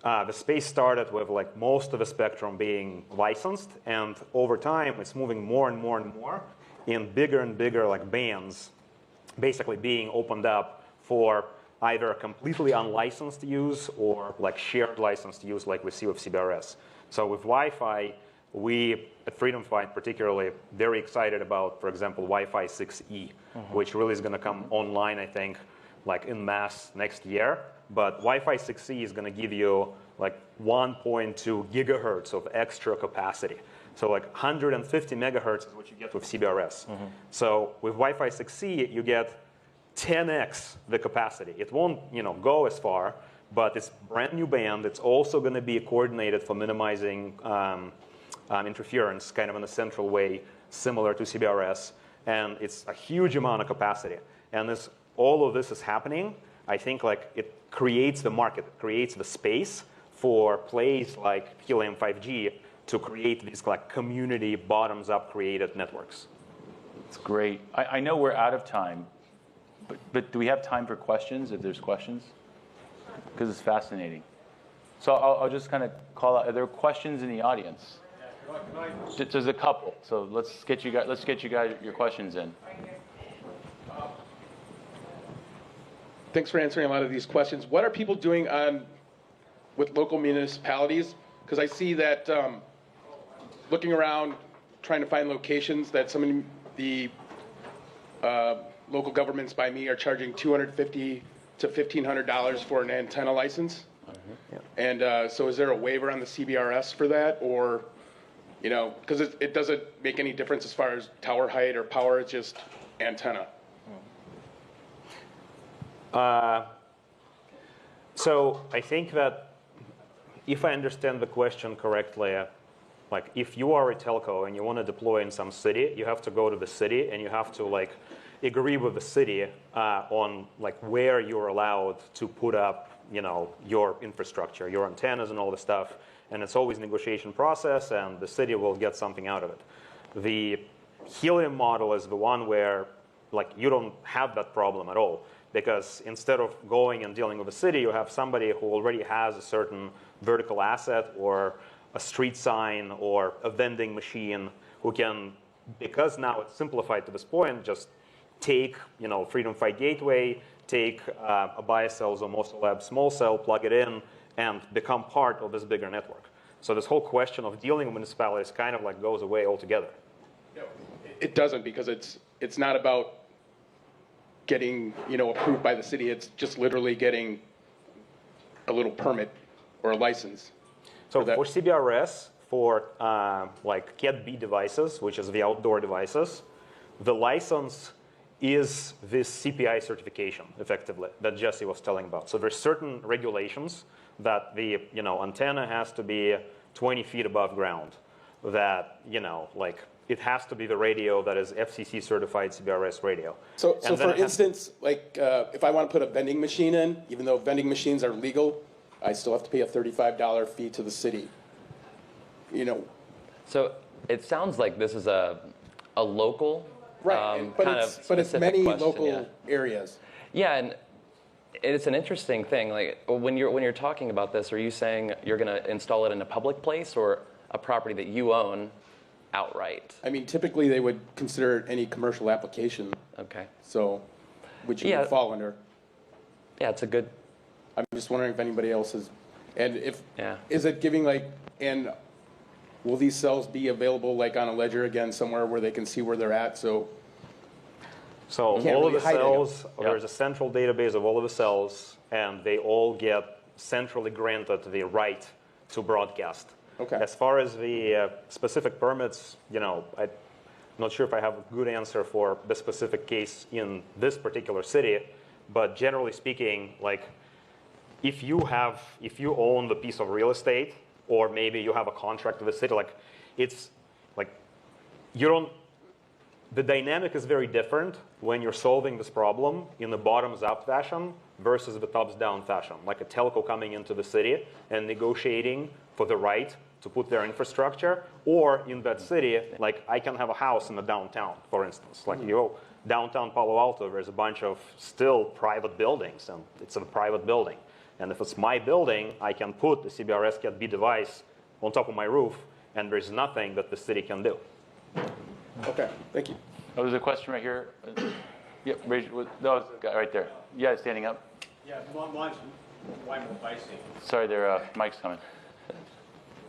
the space started with like most of the spectrum being licensed, and over time it's moving more and more and more in bigger and bigger like bands, basically being opened up for either completely unlicensed use or like shared licensed use like we see with CBRS. So with Wi-Fi, we at Freedom Fight particularly very excited about, for example, Wi-Fi 6E, which really is going to come online, I think, like in mass next year. But Wi-Fi 6E is going to give you like 1.2 gigahertz of extra capacity. So like 150 megahertz is what you get with CBRS. So with Wi-Fi 6E, you get 10x the capacity. It won't, go as far, but it's brand new band. It's also going to be coordinated for minimizing interference, kind of in a central way, similar to CBRS. And it's a huge amount of capacity. And all of this is happening. I think like it creates the market, creates the space for plays like Helium 5G to create these like community bottoms-up created networks. It's great. I know we're out of time, but do we have time for questions, if there's questions? Because it's fascinating. So I'll just kind of call out, are there questions in the audience? There's a couple, so let's get you guys your questions in. Thanks for answering a lot of these questions. What are people doing with local municipalities? Because I see that looking around, trying to find locations, that some of the local governments by me are charging $250 to $1,500 for an antenna license. And so is there a waiver on the CBRS for that? Or, because it doesn't make any difference as far as tower height or power, it's just antenna. So I think that if I understand the question correctly, like if you are a telco and you want to deploy in some city, you have to go to the city and you have to like agree with the city on like where you're allowed to put up, your infrastructure, your antennas and all the stuff. And it's always a negotiation process, and the city will get something out of it. The Helium model is the one where like you don't have that problem at all. Because instead of going and dealing with a city, you have somebody who already has a certain vertical asset or a street sign or a vending machine who can, because now it's simplified to this point, just take Freedom Fight Gateway, take a BioCells or MosaLab small cell, plug it in, and become part of this bigger network. So this whole question of dealing with municipalities kind of like goes away altogether. It doesn't, because it's not about getting approved by the city. It's just literally getting a little permit or a license. So for CBRS, for like Cat B devices, which is the outdoor devices, the license is this CPI certification, effectively, that Jesse was telling about. So there's certain regulations that the antenna has to be 20 feet above ground, that like it has to be the radio that is FCC certified CBRS radio. So for instance, like if I want to put a vending machine in, even though vending machines are legal, I still have to pay a $35 fee to the city. So it sounds like this is a local, right? But it's many local areas. Yeah, and it's an interesting thing. Like when you're talking about this, are you saying you're going to install it in a public place or a property that you own? outright. I mean, typically they would consider any commercial application. Okay. So, which you would fall under. Yeah, it's a good. I'm just wondering if anybody else is, and if is it giving and will these cells be available on a ledger again somewhere where they can see where they're at? So all of the cells, there's a central database of all of the cells, and they all get centrally granted the right to broadcast. Okay. As far as the specific permits, I'm not sure if I have a good answer for the specific case in this particular city, but generally speaking, if you own the piece of real estate, or maybe you have a contract with the city, the dynamic is very different when you're solving this problem in the bottoms-up fashion versus the tops-down fashion, like a telco coming into the city and negotiating for the right to put their infrastructure, or in that city, I can have a house in the downtown, for instance. Downtown Palo Alto, there's a bunch of still private buildings, and it's a private building. And if it's my building, I can put the CBRS Cat B device on top of my roof, and there's nothing that the city can do. Okay, thank you. Oh, there's a question right here. Yep, no, it's the guy right there. Yeah, standing up. Yeah, mine's way more basic. Sorry, their mic's coming.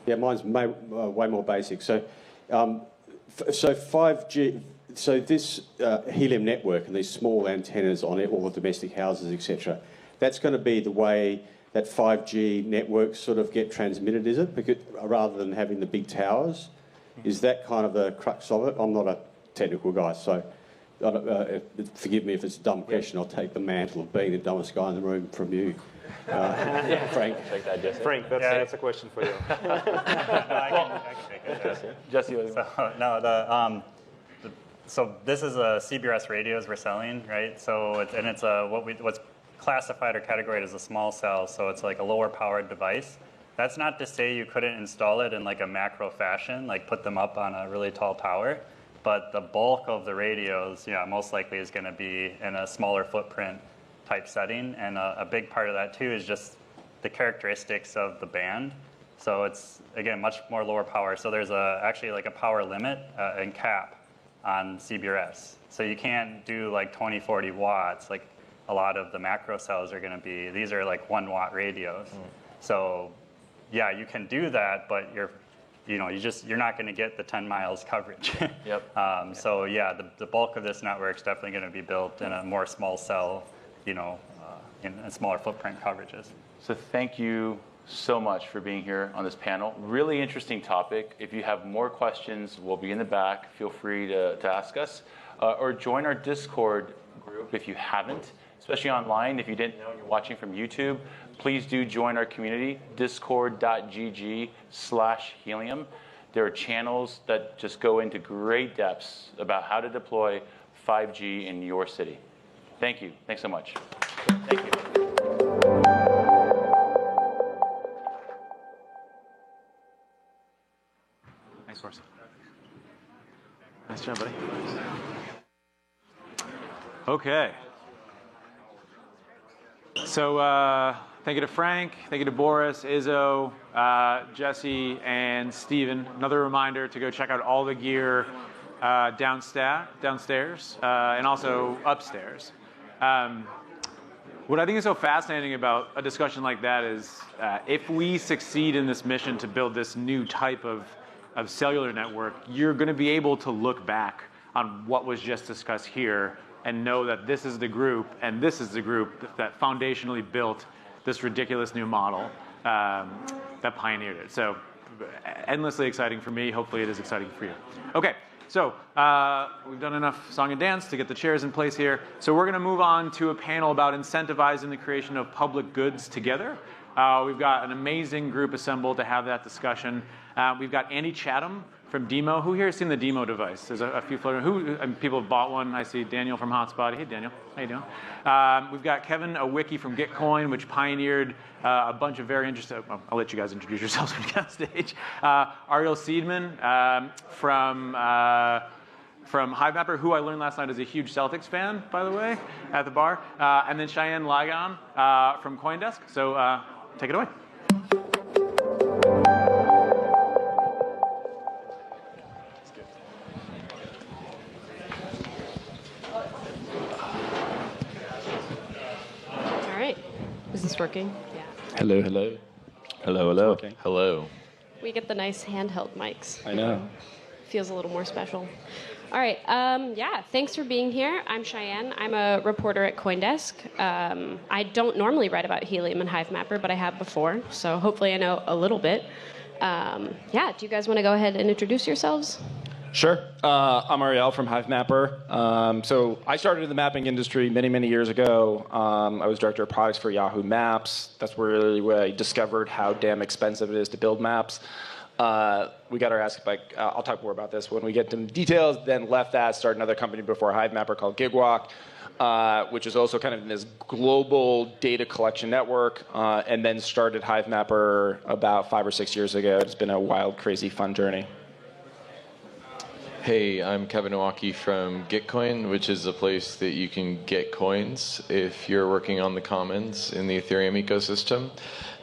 Yeah, mine's way more basic. So 5G. So this Helium network and these small antennas on all the domestic houses, etc. That's going to be the way that 5G networks sort of get transmitted, is it? Because, rather than having the big towers, is that kind of the crux of it? I'm not a technical guy, so forgive me if it's a dumb question. I'll take the mantle of being the dumbest guy in the room from you, Frank. Take that, Jesse. Frank, that's a question for you. I can take it, Jesse. So this is a CBRS radios we're selling, right? So it's what's classified or categorized as a small cell. So it's like a lower powered device. That's not to say you couldn't install it in a macro fashion, put them up on a really tall tower. But the bulk of the radios, most likely is going to be in a smaller footprint type setting. And a big part of that too is just the characteristics of the band. So it's, again, much more lower power. So there's actually a power limit and cap on CBRS. So you can't do 20, 40 watts like a lot of the macro cells are going to be. These are 1 watt radios. So yeah, you can do that, but you're not going to get the 10 miles coverage. Yep. So yeah, the bulk of this network is definitely going to be built in a more small cell, in smaller footprint coverages. So thank you so much for being here on this panel. Really interesting topic. If you have more questions, we'll be in the back. Feel free to ask us. Or join our Discord group if you haven't, especially online. If you didn't know, you're watching from YouTube, please do join our community, discord.gg/helium. There are channels that just go into great depths about how to deploy 5G in your city. Thank you. Thanks so much. Thank you. Nice horse. Nice job, buddy. Okay. So thank you to Frank, thank you to Boris, Izzo, Jesse, and Steven. Another reminder to go check out all the gear downstairs and also upstairs. What I think is so fascinating about a discussion like that is if we succeed in this mission to build this new type of cellular network, you're going to be able to look back on what was just discussed here and know that this is the group and this is the group that foundationally built this ridiculous new model that pioneered it. So endlessly exciting for me. Hopefully it is exciting for you. Okay, so we've done enough song and dance to get the chairs in place here. So we're going to move on to a panel about incentivizing the creation of public goods together. We've got an amazing group assembled to have that discussion. We've got Andy Chatham from Demo. Who here has seen the Demo device? There's a few floating. People have bought one. I see Daniel from Hotspot. Hey, Daniel. How you doing? We've got Kevin Awicki from Gitcoin, which pioneered a bunch of very interesting. I'll let you guys introduce yourselves when you get on stage. Ariel Seidman from HiveMapper, who I learned last night is a huge Celtics fan, by the way, at the bar. And then Cheyenne Ligon from CoinDesk. So take it away. working? Yeah. Hello, hello. Hello, hello. Hello. We get the nice handheld mics. I know. Feels a little more special. All right. Yeah, thanks for being here. I'm Cheyenne. I'm a reporter at CoinDesk. I don't normally write about Helium and HiveMapper, but I have before, so hopefully I know a little bit. Yeah, do you guys want to go ahead and introduce yourselves? Sure. I'm Ariel from HiveMapper. So I started in the mapping industry many, many years ago. I was director of products for Yahoo Maps. That's really where I discovered how damn expensive it is to build maps. We got our ass kicked by, I'll talk more about this when we get to details, then left that, started another company before HiveMapper called Gigwalk, which is also kind of in this global data collection network, and then started HiveMapper about 5 or 6 years ago. It's been a wild, crazy, fun journey. Hey, I'm Kevin Owaki from Gitcoin, which is a place that you can get coins if you're working on the commons in the Ethereum ecosystem.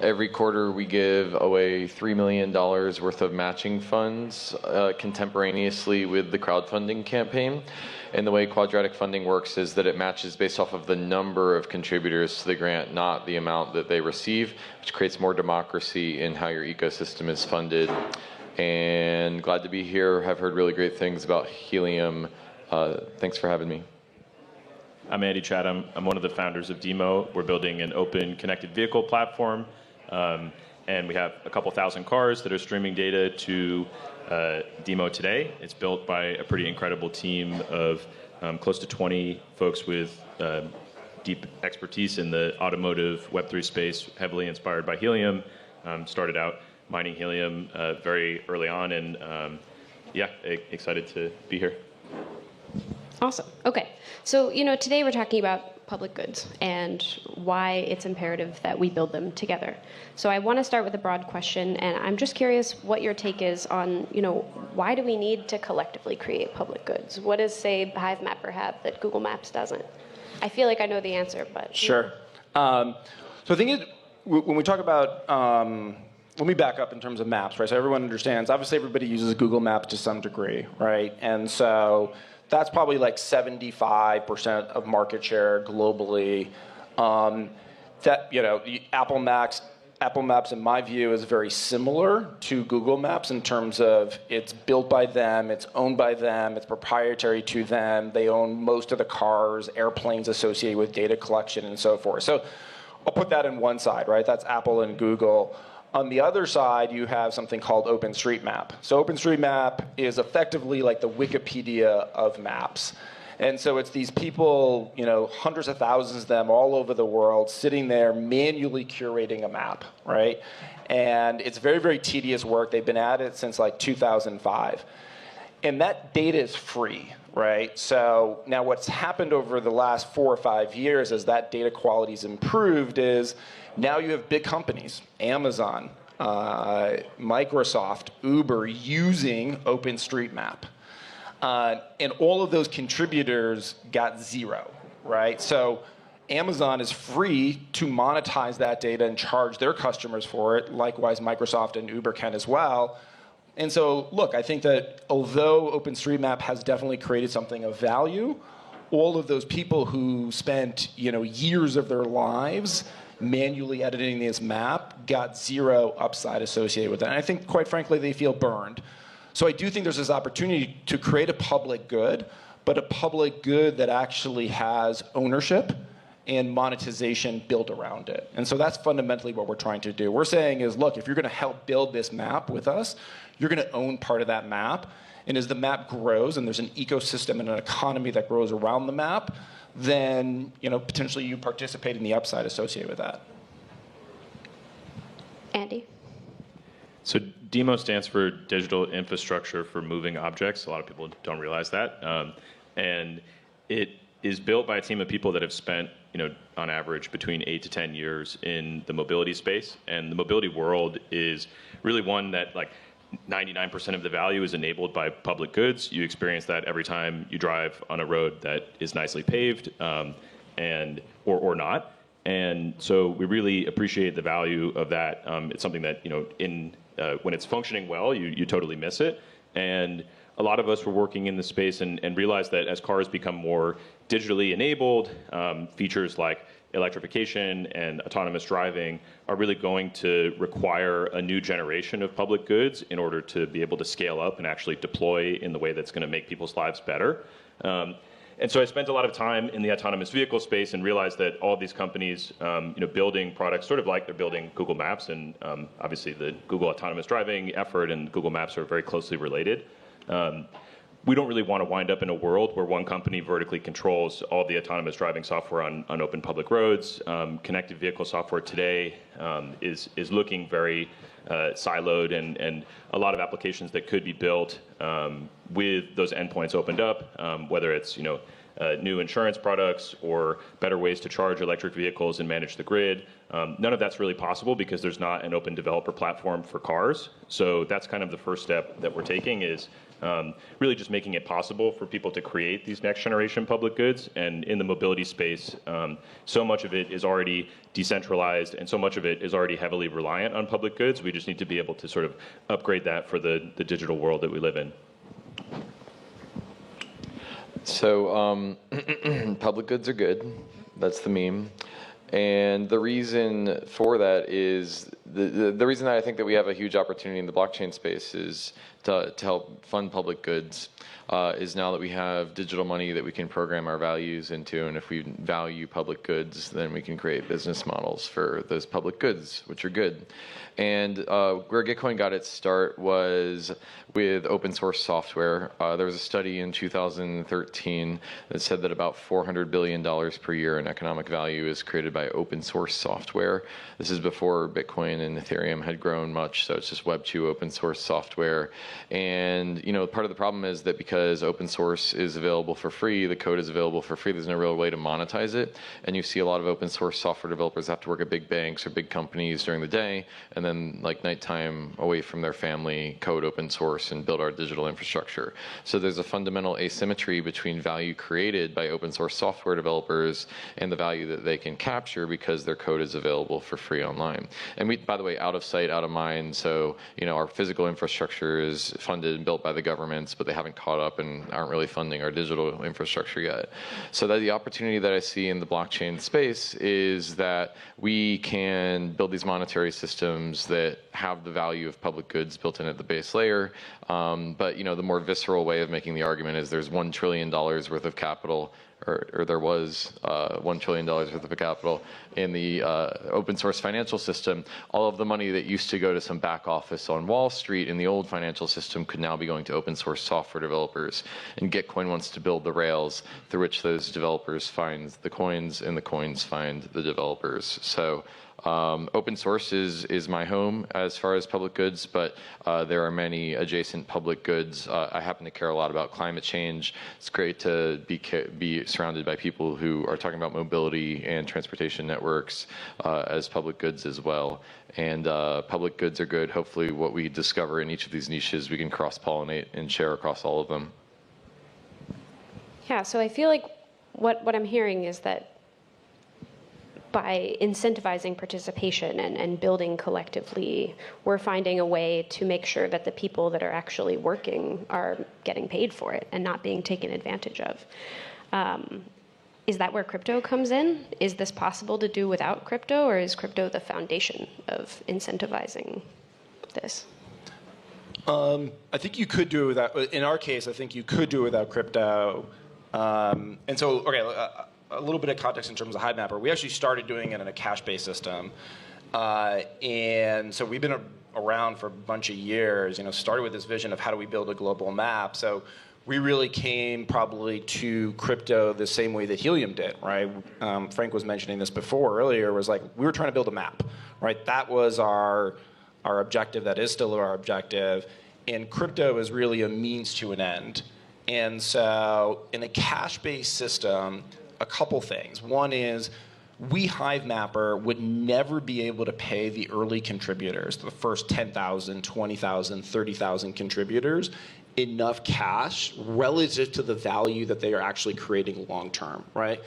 Every quarter we give away $3 million worth of matching funds contemporaneously with the crowdfunding campaign. And the way quadratic funding works is that it matches based off of the number of contributors to the grant, not the amount that they receive, which creates more democracy in how your ecosystem is funded. And glad to be here. Have heard really great things about Helium. Thanks for having me. I'm Andy Chatham. I'm one of the founders of Demo. We're building an open connected vehicle platform. And we have a couple thousand cars that are streaming data to Demo today. It's built by a pretty incredible team of close to 20 folks with deep expertise in the automotive Web3 space, heavily inspired by Helium. Started out mining Helium very early on, and yeah, excited to be here. Awesome. Okay. So, today we're talking about public goods and why it's imperative that we build them together. So I want to start with a broad question, and I'm just curious what your take is on, why do we need to collectively create public goods? What does, say, HiveMapper have that Google Maps doesn't? I feel like I know the answer, but... Sure. So I think when we talk about... let me back up in terms of maps, right? So everyone understands, obviously everybody uses Google Maps to some degree, right? And so that's probably like 75% of market share globally. Apple Maps, in my view, is very similar to Google Maps in terms of it's built by them, it's owned by them, it's proprietary to them, they own most of the cars, airplanes associated with data collection and so forth. So I'll put that in one side, right? That's Apple and Google. On the other side, you have something called OpenStreetMap. So OpenStreetMap is effectively like the Wikipedia of maps. And so it's these people, hundreds of thousands of them all over the world, sitting there manually curating a map, right? And it's very, very tedious work. They've been at it since like 2005. And that data is free, right? So now what's happened over the last 4 or 5 years as that data quality's improved is now you have big companies, Amazon, Microsoft, Uber, using OpenStreetMap. And all of those contributors got zero, right? So Amazon is free to monetize that data and charge their customers for it. Likewise, Microsoft and Uber can as well. And so, look, I think that although OpenStreetMap has definitely created something of value, all of those people who spent, years of their lives manually editing this map got zero upside associated with it. And I think, quite frankly, they feel burned. So I do think there's this opportunity to create a public good, but a public good that actually has ownership and monetization built around it. And so that's fundamentally what we're trying to do. We're saying is, look, if you're going to help build this map with us, you're going to own part of that map. And as the map grows and there's an ecosystem and an economy that grows around the map, then potentially you participate in the upside associated with that. Andy? So DEMO stands for Digital Infrastructure for Moving Objects. A lot of people don't realize that. And it is built by a team of people that have spent, on average, between 8 to 10 years in the mobility space. And the mobility world is really one that, 99% of the value is enabled by public goods. You experience that every time you drive on a road that is nicely paved, or not. And so we really appreciate the value of that. It's something that when it's functioning well, you totally miss it. And a lot of us were working in the space and realized that as cars become more digitally enabled, features like electrification and autonomous driving are really going to require a new generation of public goods in order to be able to scale up and actually deploy in the way that's going to make people's lives better. And so I spent a lot of time in the autonomous vehicle space and realized that all of these companies, building products sort of like they're building Google Maps, and obviously the Google autonomous driving effort and Google Maps are very closely related. We don't really want to wind up in a world where one company vertically controls all the autonomous driving software on open public roads. Connected vehicle software today is looking very siloed, and a lot of applications that could be built with those endpoints opened up, whether it's new insurance products or better ways to charge electric vehicles and manage the grid. None of that's really possible because there's not an open developer platform for cars. So that's kind of the first step that we're taking, is really just making it possible for people to create these next generation public goods. And in the mobility space, so much of it is already decentralized and so much of it is already heavily reliant on public goods. We just need to be able to sort of upgrade that for the digital world that we live in. So public goods are good. That's the meme. And the reason for that is, the reason that I think that we have a huge opportunity in the blockchain space is to help fund public goods, is now that we have digital money that we can program our values into, and if we value public goods, then we can create business models for those public goods, which are good. And where Gitcoin got its start was with open source software. There was a study in 2013 that said that about $400 billion per year in economic value is created by open source software. This is before Bitcoin and Ethereum had grown much, so it's just Web 2 open source software. And part of the problem is that because open source is available for free, the code is available for free, there's no real way to monetize it. And you see a lot of open source software developers have to work at big banks or big companies during the day, and then like nighttime away from their family, code open source and build our digital infrastructure. So there's a fundamental asymmetry between value created by open source software developers and the value that they can capture because their code is available for free online. And we, by the way, out of sight, out of mind. So, our physical infrastructure is funded and built by the governments, but they haven't caught up and aren't really funding our digital infrastructure yet. So that the opportunity that I see in the blockchain space is that we can build these monetary systems that have the value of public goods built in at the base layer. But the more visceral way of making the argument is there's $1 trillion worth of capital, or there was $1 trillion worth of capital in the open source financial system. All of the money that used to go to some back office on Wall Street in the old financial system could now be going to open source software developers. And Gitcoin wants to build the rails through which those developers find the coins and the coins find the developers. So open source is my home as far as public goods, but there are many adjacent public goods. I happen to care a lot about climate change. It's great to be surrounded by people who are talking about mobility and transportation networks as public goods as well. And public goods are good. Hopefully what we discover in each of these niches, we can cross-pollinate and share across all of them. Yeah, so I feel like what I'm hearing is that by incentivizing participation and building collectively, we're finding a way to make sure that the people that are actually working are getting paid for it and not being taken advantage of. Is that where crypto comes in? Is this possible to do without crypto, or is crypto the foundation of incentivizing this? I think you could do it without, in our case, I think you could do it without crypto. And so, okay, a little bit of context in terms of HiveMapper. We actually started doing it in a cache-based system. And so we've been around for a bunch of years, started with this vision of how do we build a global map. So we really came probably to crypto the same way that Helium did, right? Frank was mentioning this earlier, was like, we were trying to build a map, right? That was our objective, that is still our objective. And crypto is really a means to an end. And so in a cache-based system, a couple things. One is we, HiveMapper, would never be able to pay the early contributors, the first 10,000, 20,000, 30,000 contributors, enough cash relative to the value that they are actually creating long term, right?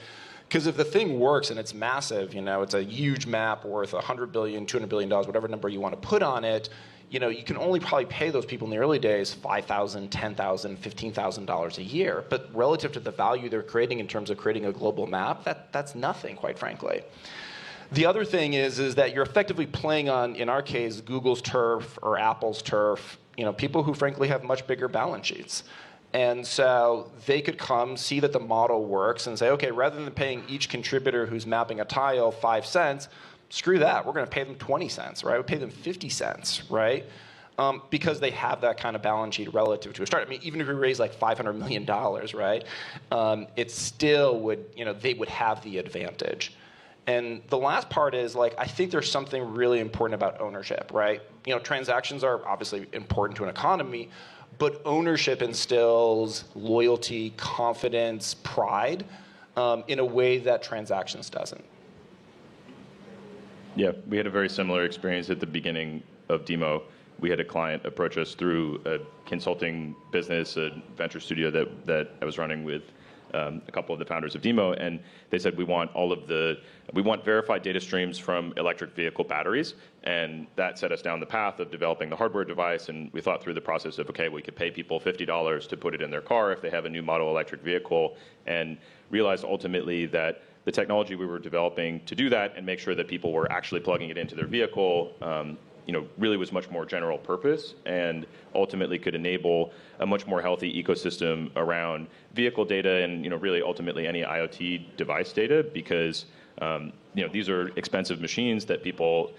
Because if the thing works and it's massive, it's a huge map worth $100 billion, $200 billion, whatever number you want to put on it, you can only probably pay those people in the early days $5,000, $10,000, $15,000 a year. But relative to the value they're creating in terms of creating a global map, that's nothing, quite frankly. The other thing is that you're effectively playing on, in our case, Google's turf or Apple's turf, people who frankly have much bigger balance sheets. And so they could come, see that the model works, and say, okay, rather than paying each contributor who's mapping a tile 5 cents, screw that. We're going to pay them 20 cents, right? We pay them 50 cents, right? Because they have that kind of balance sheet relative to a startup. I mean, even if we raise like $500 million, right, it still would, they would have the advantage. And the last part is, I think there's something really important about ownership, right? Transactions are obviously important to an economy, but ownership instills loyalty, confidence, pride in a way that transactions doesn't. Yeah, we had a very similar experience at the beginning of Demo. We had a client approach us through a consulting business, a venture studio that I was running with a couple of the founders of Demo, and they said we want verified data streams from electric vehicle batteries, and that set us down the path of developing the hardware device. And we thought through the process of, okay, we could pay people $50 to put it in their car if they have a new model electric vehicle, and realized ultimately that the technology we were developing to do that and make sure that people were actually plugging it into their vehicle really was much more general purpose, and ultimately could enable a much more healthy ecosystem around vehicle data and really ultimately any IoT device data, because these are expensive machines that people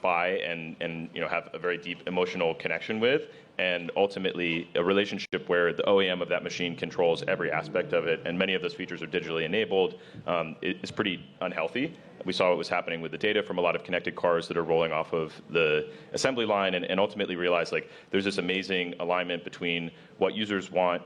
buy and have a very deep emotional connection with, and ultimately a relationship where the OEM of that machine controls every aspect of it, and many of those features are digitally enabled, is pretty unhealthy. We saw what was happening with the data from a lot of connected cars that are rolling off of the assembly line, and ultimately realized there's this amazing alignment between what users want,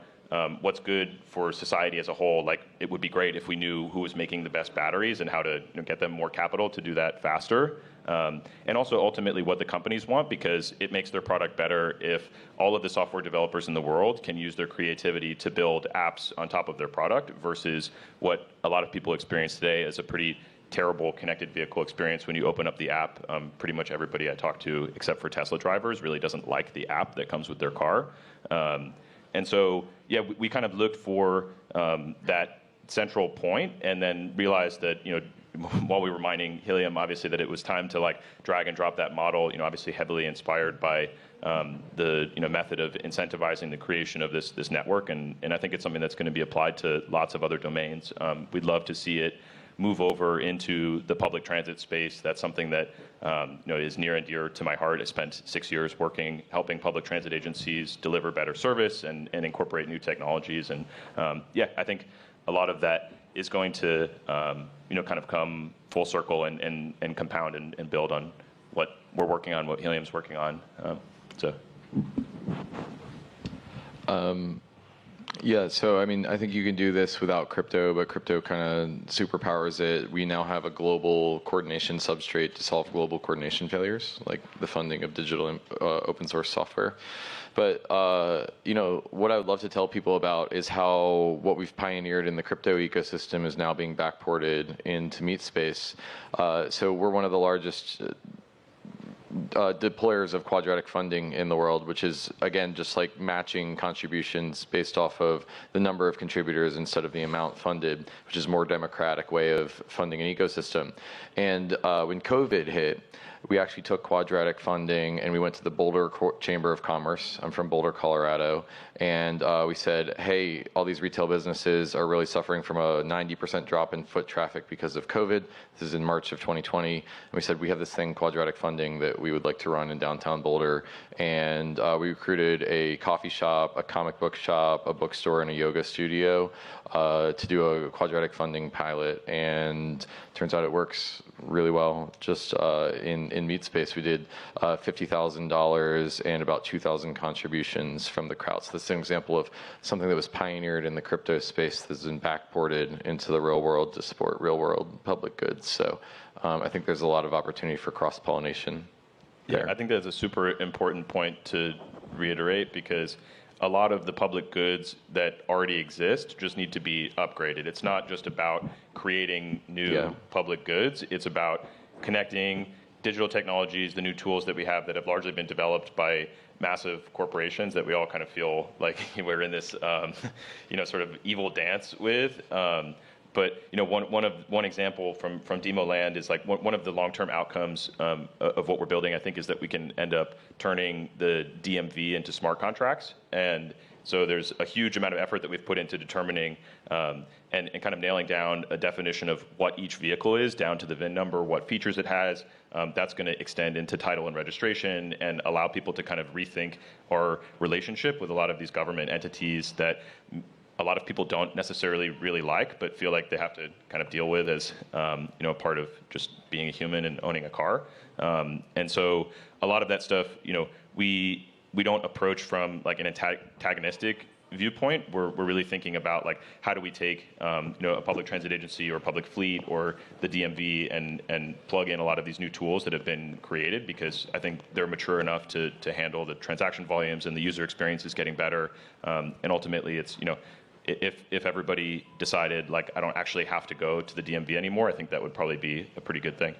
what's good for society as a whole. It would be great if we knew who was making the best batteries and how to get them more capital to do that faster. And also ultimately what the companies want, because it makes their product better if all of the software developers in the world can use their creativity to build apps on top of their product, versus what a lot of people experience today as a pretty terrible connected vehicle experience when you open up the app. Pretty much everybody I talk to, except for Tesla drivers, really doesn't like the app that comes with their car. And so, yeah, we kind of looked for that central point, and then realized that, while we were mining Helium, obviously that it was time to drag and drop that model, obviously heavily inspired by the method of incentivizing the creation of this network. And I think it's something that's going to be applied to lots of other domains. We'd love to see it move over into the public transit space. That's something that is near and dear to my heart. I spent 6 years helping public transit agencies deliver better service and incorporate new technologies. And I think a lot of that is going to kind of come full circle and compound and build on what we're working on, what Helium's working on. Yeah, so I mean, I think you can do this without crypto, but crypto kind of superpowers it. We now have a global coordination substrate to solve global coordination failures, like the funding of digital open source software. But what I would love to tell people about is how what we've pioneered in the crypto ecosystem is now being backported into meat space. So we're one of the largest deployers of quadratic funding in the world, which is, again, just like matching contributions based off of the number of contributors instead of the amount funded, which is a more democratic way of funding an ecosystem. And when COVID hit, we actually took quadratic funding and we went to the Boulder Chamber of Commerce. I'm from Boulder, Colorado. And we said, hey, all these retail businesses are really suffering from a 90% drop in foot traffic because of COVID. This is in March of 2020. And we said, we have this thing, quadratic funding, that we would like to run in downtown Boulder. And we recruited a coffee shop, a comic book shop, a bookstore, and a yoga studio to do a quadratic funding pilot. And turns out it works really well. Just in meat space, we did $50,000 and about 2,000 contributions from the crowd. So this is an example of something that was pioneered in the crypto space that's been backported into the real world to support real world public goods. So I think there's a lot of opportunity for cross-pollination there. Yeah, I think that's a super important point to reiterate, because a lot of the public goods that already exist just need to be upgraded. It's not just about creating new public goods. It's about connecting digital technologies, the new tools that we have that have largely been developed by massive corporations that we all kind of feel like we're in this, sort of evil dance with. But one example from Demo Land is like one of the long-term outcomes of what we're building, I think, is that we can end up turning the DMV into smart contracts. And so there's a huge amount of effort that we've put into determining and kind of nailing down a definition of what each vehicle is, down to the VIN number, what features it has. That's going to extend into title and registration and allow people to kind of rethink our relationship with a lot of these government entities that a lot of people don't necessarily really like, but feel like they have to kind of deal with as a part of just being a human and owning a car. And so a lot of that stuff, we don't approach from like an antagonistic viewpoint. We're really thinking about like how do we take a public transit agency or public fleet or the DMV and plug in a lot of these new tools that have been created, because I think they're mature enough to handle the transaction volumes and the user experience is getting better. And ultimately, it's if everybody decided like I don't actually have to go to the DMV anymore, I think that would probably be a pretty good thing.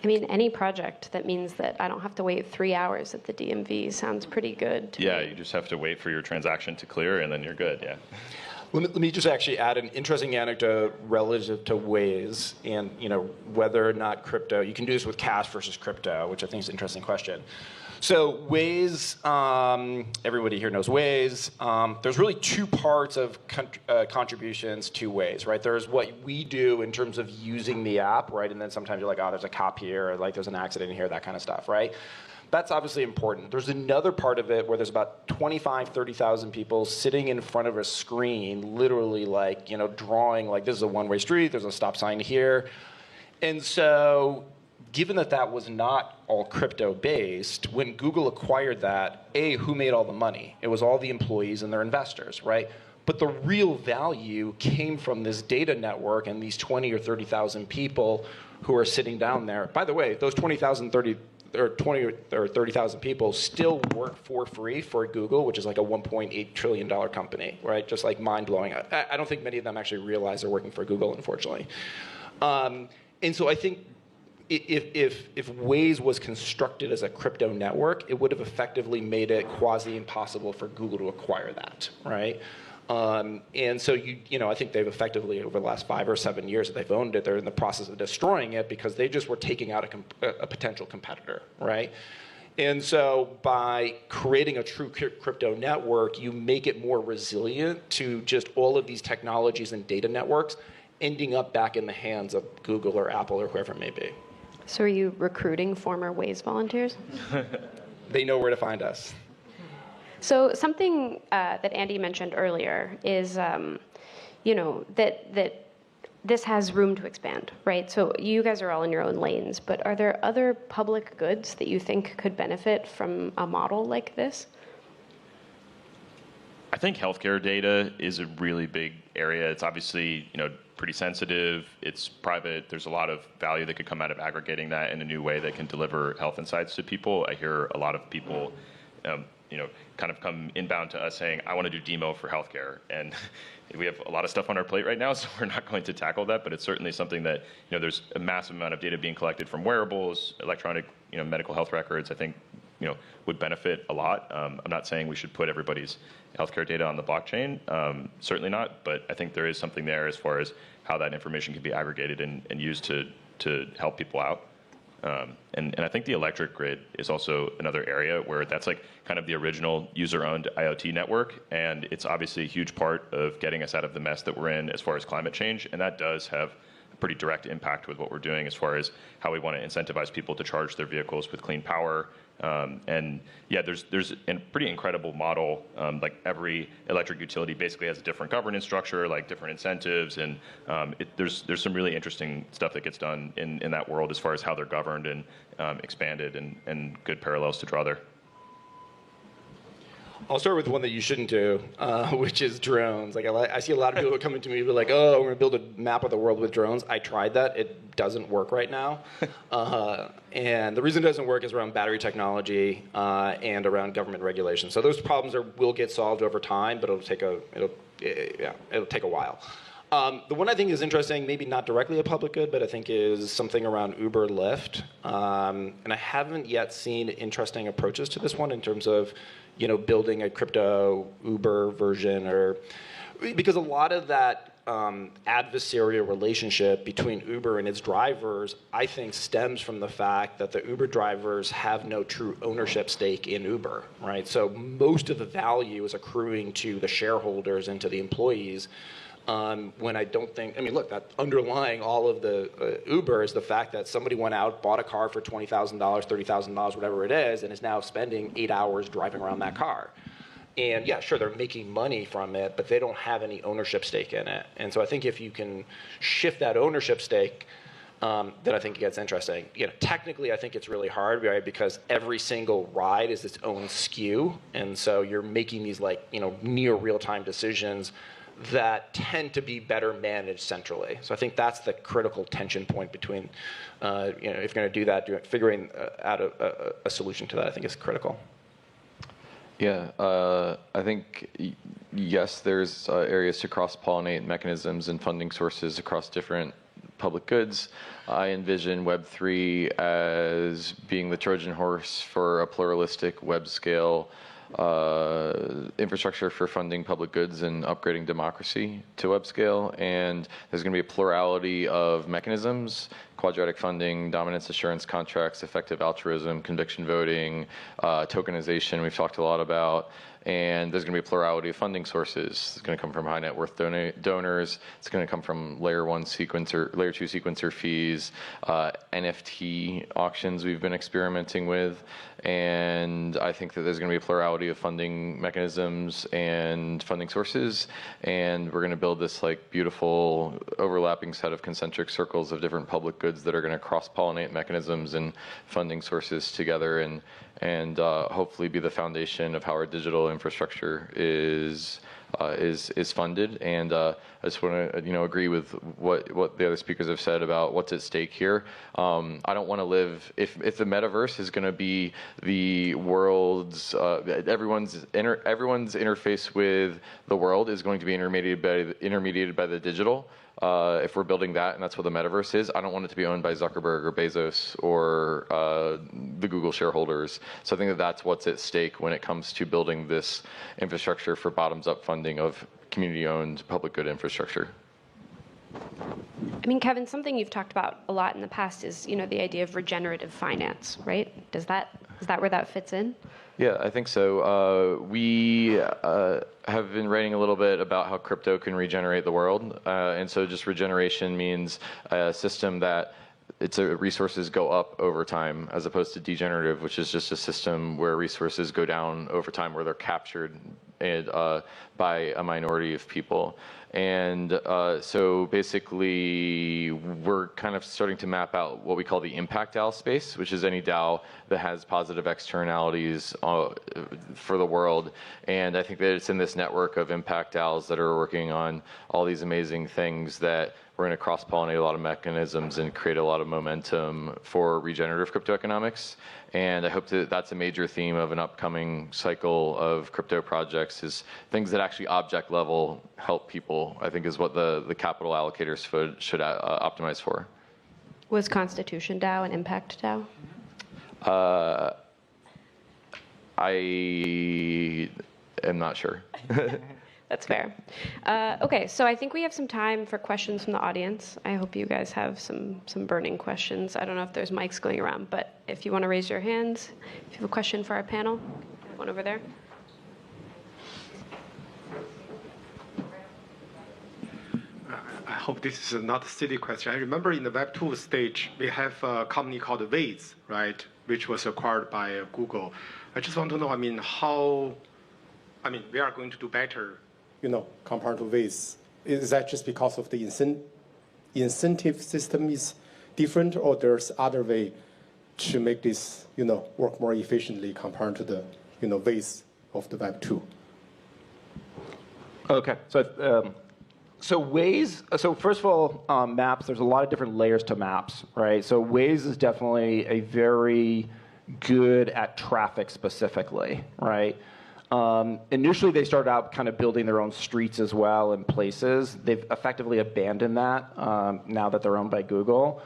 I mean, any project that means that I don't have to wait 3 hours at the DMV sounds pretty good to me. You just have to wait for your transaction to clear, and then you're good, yeah. Let me just actually add an interesting anecdote relative to Waze and whether or not crypto, you can do this with cash versus crypto, which I think is an interesting question. So Waze, everybody here knows Waze. There's really two parts of contributions to Waze, right? There's what we do in terms of using the app, right? And then sometimes you're like, oh, there's a cop here, or like there's an accident here, that kind of stuff, right? That's obviously important. There's another part of it where there's about 25, 30,000 people sitting in front of a screen, literally like, drawing like this is a one-way street, there's a stop sign here. And so given that that was not all crypto-based, when Google acquired that, who made all the money? It was all the employees and their investors, right? But the real value came from this data network and these 20 or 30,000 people who are sitting down there. By the way, those 20 or 30,000 people still work for free for Google, which is like a $1.8 trillion company, right? Just like mind-blowing. I don't think many of them actually realize they're working for Google, unfortunately. And so I think if Waze was constructed as a crypto network, it would have effectively made it quasi-impossible for Google to acquire that, right? And so I think they've effectively, over the last 5 or 7 years that they've owned it, they're in the process of destroying it because they just were taking out a potential competitor, right? And so by creating a true crypto network, you make it more resilient to just all of these technologies and data networks ending up back in the hands of Google or Apple or whoever it may be. So are you recruiting former Waze volunteers? They know where to find us. So something that Andy mentioned earlier is, that this has room to expand, right? So you guys are all in your own lanes, but are there other public goods that you think could benefit from a model like this? I think healthcare data is a really big area. It's obviously, pretty sensitive. It's private. There's a lot of value that could come out of aggregating that in a new way that can deliver health insights to people. I hear a lot of people, kind of come inbound to us saying, I want to do demo for healthcare. And we have a lot of stuff on our plate right now, so we're not going to tackle that, but it's certainly something that, there's a massive amount of data being collected from wearables, electronic, medical health records, I think, would benefit a lot. I'm not saying we should put everybody's healthcare data on the blockchain, certainly not, but I think there is something there as far as how that information can be aggregated and used to help people out. And I think the electric grid is also another area where that's like kind of the original user-owned IoT network, and it's obviously a huge part of getting us out of the mess that we're in as far as climate change, and that does have a pretty direct impact with what we're doing as far as how we want to incentivize people to charge their vehicles with clean power. And yeah, there's a pretty incredible model. Like every electric utility basically has a different governance structure, like different incentives, and there's some really interesting stuff that gets done in that world as far as how they're governed and expanded, and good parallels to draw there. I'll start with one that you shouldn't do, which is drones. Like I see a lot of people coming to me who are like, "Oh, we're going to build a map of the world with drones." I tried that; it doesn't work right now. And the reason it doesn't work is around battery technology and around government regulation. So those problems will get solved over time, but it'll take a while. The one I think is interesting, maybe not directly a public good, but I think is something around Uber, Lyft. And I haven't yet seen interesting approaches to this one in terms of, building a crypto Uber version, or because a lot of that adversarial relationship between Uber and its drivers, I think, stems from the fact that the Uber drivers have no true ownership stake in Uber, right? So most of the value is accruing to the shareholders and to the employees. When I don't think, look, that underlying all of the Uber is the fact that somebody went out, bought a car for $20,000, $30,000, whatever it is, and is now spending 8 hours driving around that car. And yeah, sure, they're making money from it, but they don't have any ownership stake in it. And so I think if you can shift that ownership stake, then I think it gets interesting. Technically, I think it's really hard, right? Because every single ride is its own SKU, and so you're making these near real-time decisions that tend to be better managed centrally. So I think that's the critical tension point between, if you're going to do that, figuring out a solution to that, I think is critical. Yeah, I think, yes, there's areas to cross-pollinate mechanisms and funding sources across different public goods. I envision Web3 as being the Trojan horse for a pluralistic web-scale infrastructure for funding public goods and upgrading democracy to web scale. And there's going to be a plurality of mechanisms: quadratic funding, dominance assurance contracts, effective altruism, conviction voting, tokenization we've talked a lot about. And there's going to be a plurality of funding sources. It's going to come from high net worth donors. It's going to come from layer 2 sequencer fees, NFT auctions we've been experimenting with. And I think that there's going to be a plurality of funding mechanisms and funding sources. And we're going to build this beautiful overlapping set of concentric circles of different public goods that are going to cross-pollinate mechanisms and funding sources together, and hopefully be the foundation of how our digital infrastructure is funded. And I just want to agree with what the other speakers have said about what's at stake here. I don't want to live if the metaverse is going to be the world's everyone's interface with the world is going to be intermediated by the digital. If we're building that, and that's what the metaverse is, I don't want it to be owned by Zuckerberg or Bezos or the Google shareholders. So I think that that's what's at stake when it comes to building this infrastructure for bottoms-up funding of community-owned public good infrastructure. Kevin, something you've talked about a lot in the past is, the idea of regenerative finance, right? Is that where that fits in? Yeah, I think so. We have been writing a little bit about how crypto can regenerate the world. And so just regeneration means a system that resources go up over time, as opposed to degenerative, which is just a system where resources go down over time, where they're captured by a minority of people. And so basically, we're kind of starting to map out what we call the impact DAO space, which is any DAO that has positive externalities for the world. And I think that it's in this network of impact DAOs that are working on all these amazing things that we're going to cross-pollinate a lot of mechanisms and create a lot of momentum for regenerative crypto economics. And I hope that that's a major theme of an upcoming cycle of crypto projects, is things that actually object level help people, I think, is what the capital allocators should optimize for. Was Constitution DAO an impact DAO? I am not sure. That's fair. Okay, so I think we have some time for questions from the audience. I hope you guys have some burning questions. I don't know if there's mics going around, but if you want to raise your hands, if you have a question for our panel, one over there. I hope this is not a silly question. I remember in the Web 2 stage, we have a company called Waze, right, which was acquired by Google. I just want to know, how we are going to do better, compared to Waze. Is that just because of the incentive system is different, or there's other way to make this, work more efficiently compared to the, Waze of the Web 2? Okay, so Waze, so first of all, maps, there's a lot of different layers to maps, right? So Waze is definitely a very good at traffic specifically, right? Initially, they started out kind of building their own streets as well and places. They've effectively abandoned that now that they're owned by Google.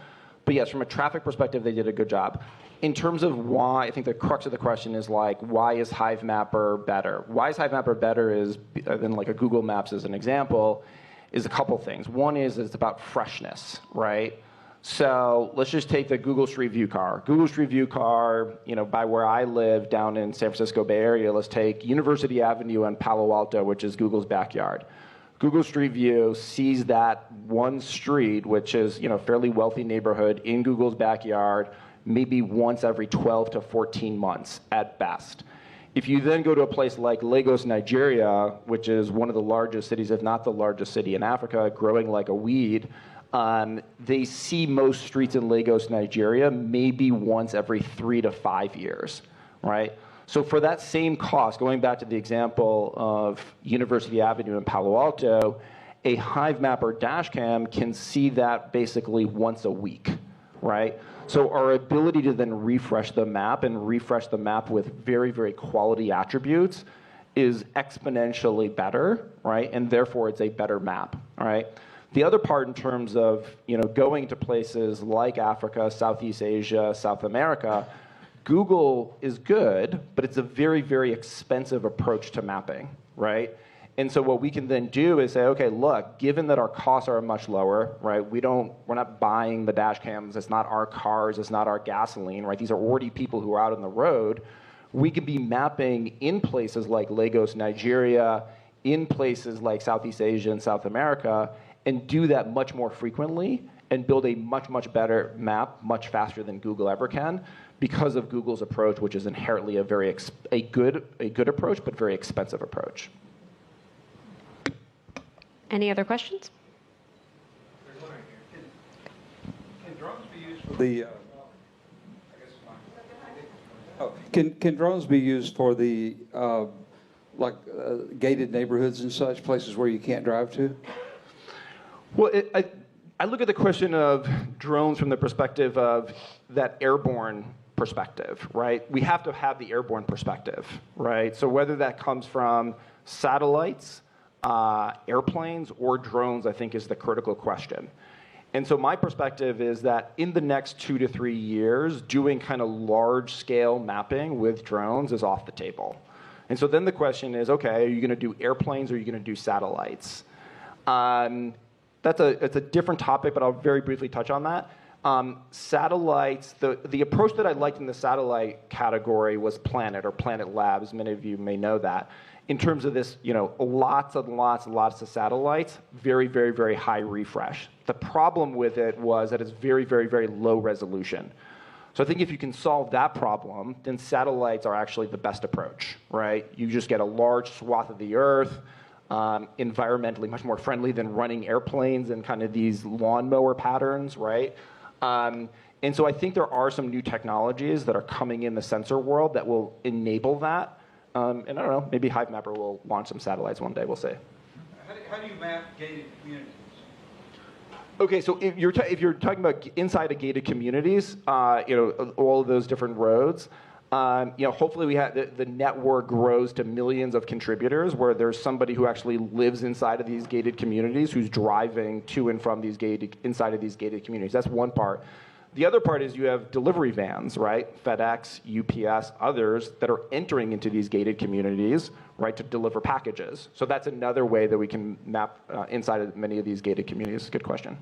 But yes, from a traffic perspective, they did a good job. In terms of why, I think the crux of the question is like, why is HiveMapper better? Why is HiveMapper better is, than like a Google Maps as an example, is a couple things. One is it's about freshness, right? So let's just take the Google Street View car. Google Street View car, by where I live down in San Francisco Bay Area, let's take University Avenue and Palo Alto, which is Google's backyard. Google Street View sees that one street, which is fairly wealthy neighborhood in Google's backyard, maybe once every 12 to 14 months at best. If you then go to a place like Lagos, Nigeria, which is one of the largest cities, if not the largest city in Africa, growing like a weed, they see most streets in Lagos, Nigeria, maybe once every 3 to 5 years, right? So for that same cost, going back to the example of University Avenue in Palo Alto, a HiveMapper dashcam can see that basically once a week, right? So our ability to then refresh the map and refresh the map with very, very quality attributes is exponentially better, right? And therefore, it's a better map, right? The other part in terms of going to places like Africa, Southeast Asia, South America, Google is good, but it's a very, very expensive approach to mapping, right? And so what we can then do is say, okay, look, given that our costs are much lower, right? We're not buying the dash cams. It's not our cars. It's not our gasoline, right? These are already people who are out on the road. We could be mapping in places like Lagos, Nigeria, in places like Southeast Asia and South America, and do that much more frequently and build a much, much better map much faster than Google ever can because of Google's approach, which is inherently a good approach, but very expensive approach. Any other questions? There's one right here. Can drones be used for the? Can drones be used for the gated neighborhoods and such, places where you can't drive to? Well, I look at the question of drones from the perspective of that airborne perspective, right? We have to have the airborne perspective, right? So whether that comes from satellites, airplanes, or drones, I think is the critical question. And so my perspective is that in the next 2 to 3 years, doing kind of large-scale mapping with drones is off the table. And so then the question is, okay, are you going to do airplanes or are you going to do satellites? It's a different topic, but I'll very briefly touch on that. Satellites, the approach that I liked in the satellite category was Planet or Planet Labs. Many of you may know that. In terms of this, lots and lots of satellites, very, very, very high refresh. The problem with it was that it's very, very, very low resolution. So I think if you can solve that problem, then satellites are actually the best approach, right? You just get a large swath of the Earth, environmentally much more friendly than running airplanes and kind of these lawnmower patterns, right? And so I think there are some new technologies that are coming in the sensor world that will enable that. And I don't know, maybe HiveMapper will launch some satellites one day, we'll see. How do you map gated communities? Okay, so if you're talking about inside of gated communities, all of those different roads, hopefully we have the network grows to millions of contributors where there's somebody who actually lives inside of these gated communities who's driving to and from inside of these gated communities. That's one part. The other part is you have delivery vans, right? FedEx, UPS, others that are entering into these gated communities, right, to deliver packages. So that's another way that we can map inside of many of these gated communities. Good question.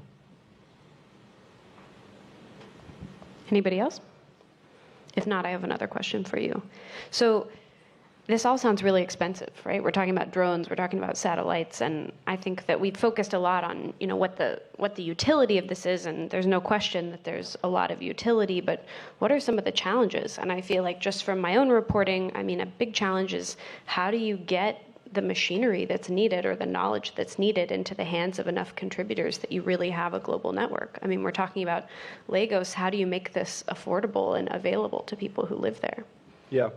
Anybody else? If not, I have another question for you. So this all sounds really expensive, right? We're talking about drones, we're talking about satellites, and I think that we've focused a lot on, what the utility of this is, and there's no question that there's a lot of utility, but what are some of the challenges? And I feel like just from my own reporting, a big challenge is how do you get the machinery that's needed or the knowledge that's needed into the hands of enough contributors that you really have a global network? We're talking about Lagos. How do you make this affordable and available to people who live there? Yeah.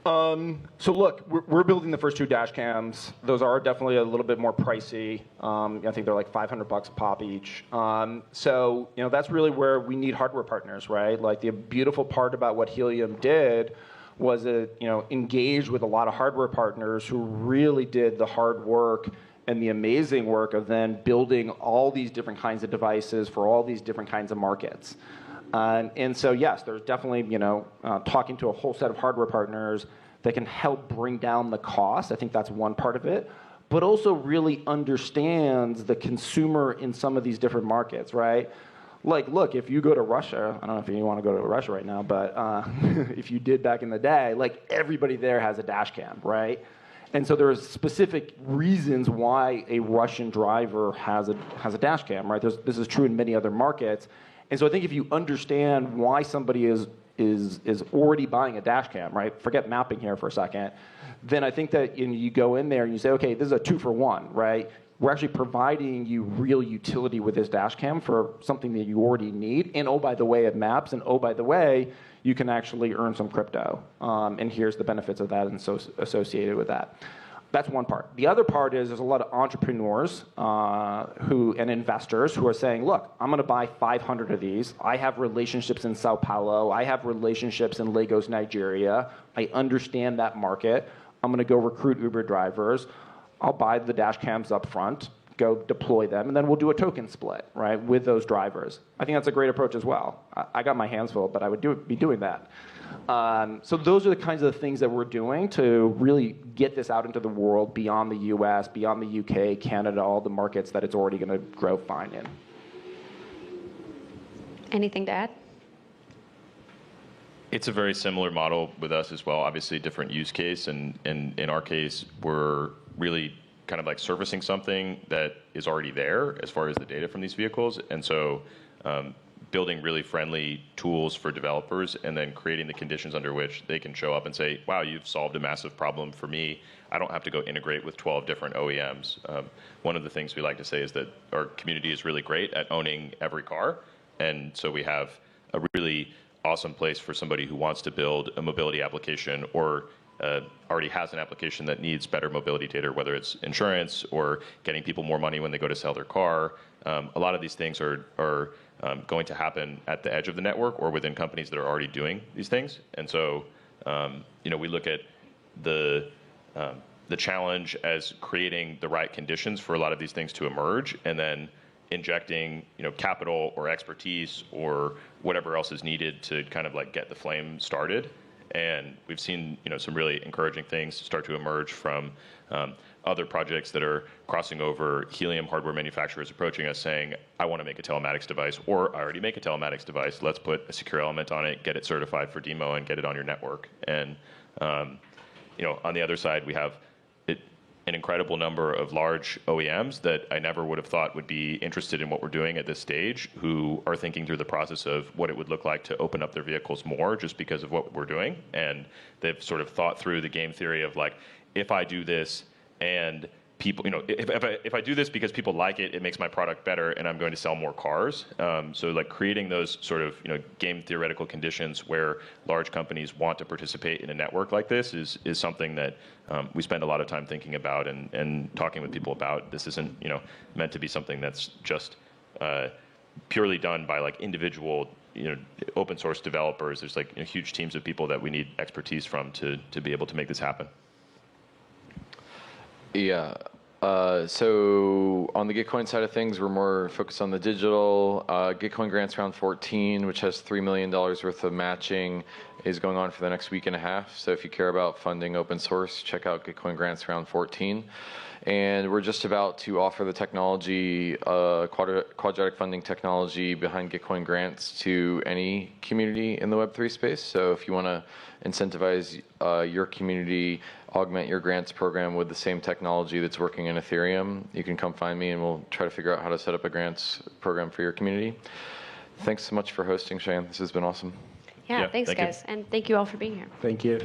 So look, we're building the first 2 dash cams. Those are definitely a little bit more pricey. I think they're like $500 a pop each. So that's really where we need hardware partners, right? Like the beautiful part about what Helium did was engaged with a lot of hardware partners who really did the hard work and the amazing work of then building all these different kinds of devices for all these different kinds of markets. And so, yes, there's definitely, talking to a whole set of hardware partners that can help bring down the cost. I think that's one part of it, but also really understands the consumer in some of these different markets, right? Like, look, if you go to Russia, I don't know if you want to go to Russia right now, but if you did back in the day, like everybody there has a dash cam, right? And so there are specific reasons why a Russian driver has a dash cam, right? This is true in many other markets. And so I think if you understand why somebody is already buying a dash cam, right? Forget mapping here for a second. Then I think that you go in there and you say, okay, this is a 2-for-1, right? We're actually providing you real utility with this dash cam for something that you already need. And oh, by the way, it maps. And oh, by the way, you can actually earn some crypto. And here's the benefits of that and so associated with that. That's one part. The other part is there's a lot of entrepreneurs and investors who are saying, look, I'm going to buy 500 of these. I have relationships in Sao Paulo. I have relationships in Lagos, Nigeria. I understand that market. I'm going to go recruit Uber drivers. I'll buy the dash cams up front, go deploy them, and then we'll do a token split, right, with those drivers. I think that's a great approach as well. I got my hands full, but I would be doing that. So those are the kinds of things that we're doing to really get this out into the world beyond the US, beyond the UK, Canada, all the markets that it's already going to grow fine in. Anything to add? It's a very similar model with us as well, obviously different use case. And in our case, we're really kind of like surfacing something that is already there as far as the data from these vehicles. And so building really friendly tools for developers and then creating the conditions under which they can show up and say, wow, you've solved a massive problem for me. I don't have to go integrate with 12 different OEMs. One of the things we like to say is that our community is really great at owning every car. And so we have a really awesome place for somebody who wants to build a mobility application or already has an application that needs better mobility data, whether it's insurance or getting people more money when they go to sell their car. A lot of these things are going to happen at the edge of the network or within companies that are already doing these things. And so, we look at the challenge as creating the right conditions for a lot of these things to emerge, and then injecting, capital or expertise or whatever else is needed to kind of like get the flame started. And we've seen, some really encouraging things start to emerge from other projects that are crossing over. Helium hardware manufacturers approaching us saying, I want to make a telematics device, or I already make a telematics device. Let's put a secure element on it, get it certified for demo, and get it on your network. And on the other side, we have an incredible number of large OEMs that I never would have thought would be interested in what we're doing at this stage, who are thinking through the process of what it would look like to open up their vehicles more just because of what we're doing. And they've sort of thought through the game theory of like, if I do this and people, if I do this because people like it, it makes my product better and I'm going to sell more cars. So like creating those sort of, game theoretical conditions where large companies want to participate in a network like this is something that we spend a lot of time thinking about and talking with people about. This isn't, meant to be something that's just purely done by like individual, open source developers. There's like huge teams of people that we need expertise from to be able to make this happen. Yeah. So on the Gitcoin side of things, we're more focused on the digital. Gitcoin Grants Round 14, which has $3 million worth of matching, is going on for the next week and a half. So if you care about funding open source, check out Gitcoin Grants Round 14. And we're just about to offer the technology, quadratic funding technology behind Gitcoin grants to any community in the Web3 space. So if you want to incentivize your community, augment your grants program with the same technology that's working in Ethereum, you can come find me and we'll try to figure out how to set up a grants program for your community. Thanks so much for hosting, Cheyenne. This has been awesome. Yeah, thanks, guys. And thank you all for being here. Thank you.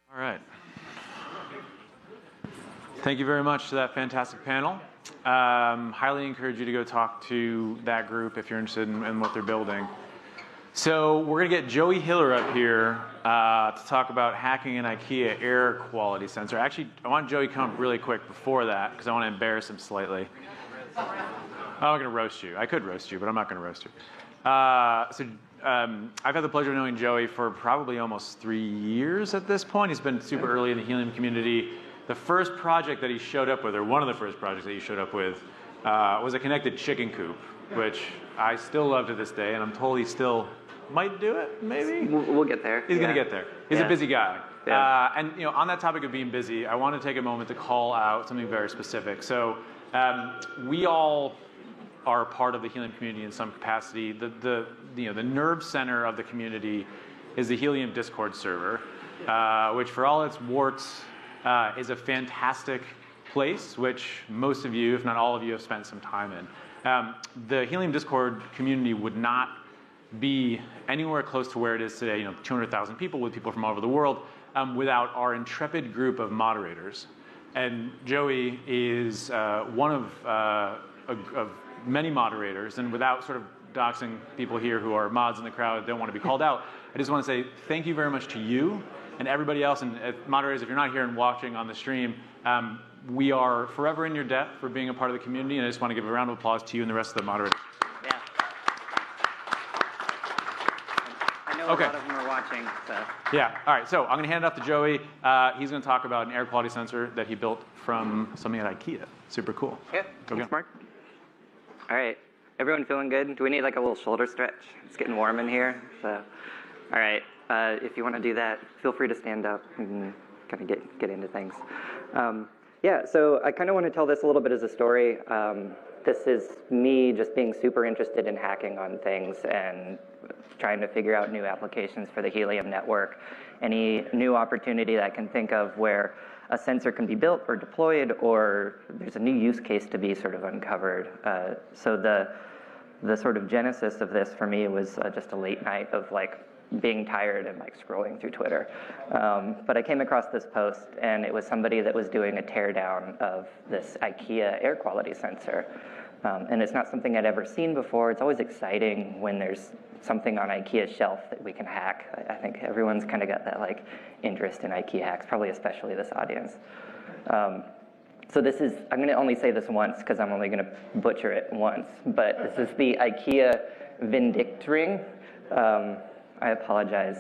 All right. Thank you very much to that fantastic panel. Highly encourage you to go talk to that group if you're interested in what they're building. So we're going to get Joey Hiller up here to talk about hacking an IKEA air quality sensor. Actually, I want Joey to come up really quick before that because I want to embarrass him slightly. I'm not going to roast you. I could roast you, but I'm not going to roast you. I've had the pleasure of knowing Joey for probably almost 3 years at this point. He's been super early in the Helium community. The first project that he showed up with, or one of the first projects that he showed up with, was a connected chicken coop, which I still love to this day, and I'm told he still might do it, maybe? We'll get there. He's going to get there. He's a busy guy. Yeah. And on that topic of being busy, I want to take a moment to call out something very specific. So we all are part of the Helium community in some capacity. The nerve center of the community is the Helium Discord server, which for all its warts is a fantastic place, which most of you, if not all of you, have spent some time in. The Helium Discord community would not be anywhere close to where it is today, 200,000 people with people from all over the world, without our intrepid group of moderators. And Joey is one of many moderators, and without sort of doxing people here who are mods in the crowd don't want to be called out, I just want to say thank you very much to you and everybody else, and moderators, if you're not here and watching on the stream, we are forever in your debt for being a part of the community, and I just want to give a round of applause to you and the rest of the moderators. Yeah. I know a lot of them are watching, so. Yeah, all right, so I'm going to hand it off to Joey. He's going to talk about an air quality sensor that he built from something at IKEA. Super cool. Yeah, thanks, Mark. All right, everyone feeling good? Do we need like a little shoulder stretch? It's getting warm in here, so. All right, if you want to do that, feel free to stand up and kind of get into things. Yeah, so I kind of want to tell this a little bit as a story. This is me just being super interested in hacking on things and trying to figure out new applications for the Helium network. Any new opportunity that I can think of where a sensor can be built or deployed, or there's a new use case to be sort of uncovered. So the sort of genesis of this for me was just a late night of like being tired and like scrolling through Twitter. But I came across this post, and it was somebody that was doing a teardown of this IKEA air quality sensor. And it's not something I'd ever seen before. It's always exciting when there's something on IKEA's shelf that we can hack. I think everyone's kind of got that like interest in IKEA hacks, probably especially this audience. So this is, I'm going to only say this once because I'm only going to butcher it once, but this is the IKEA Vindictring. I apologize,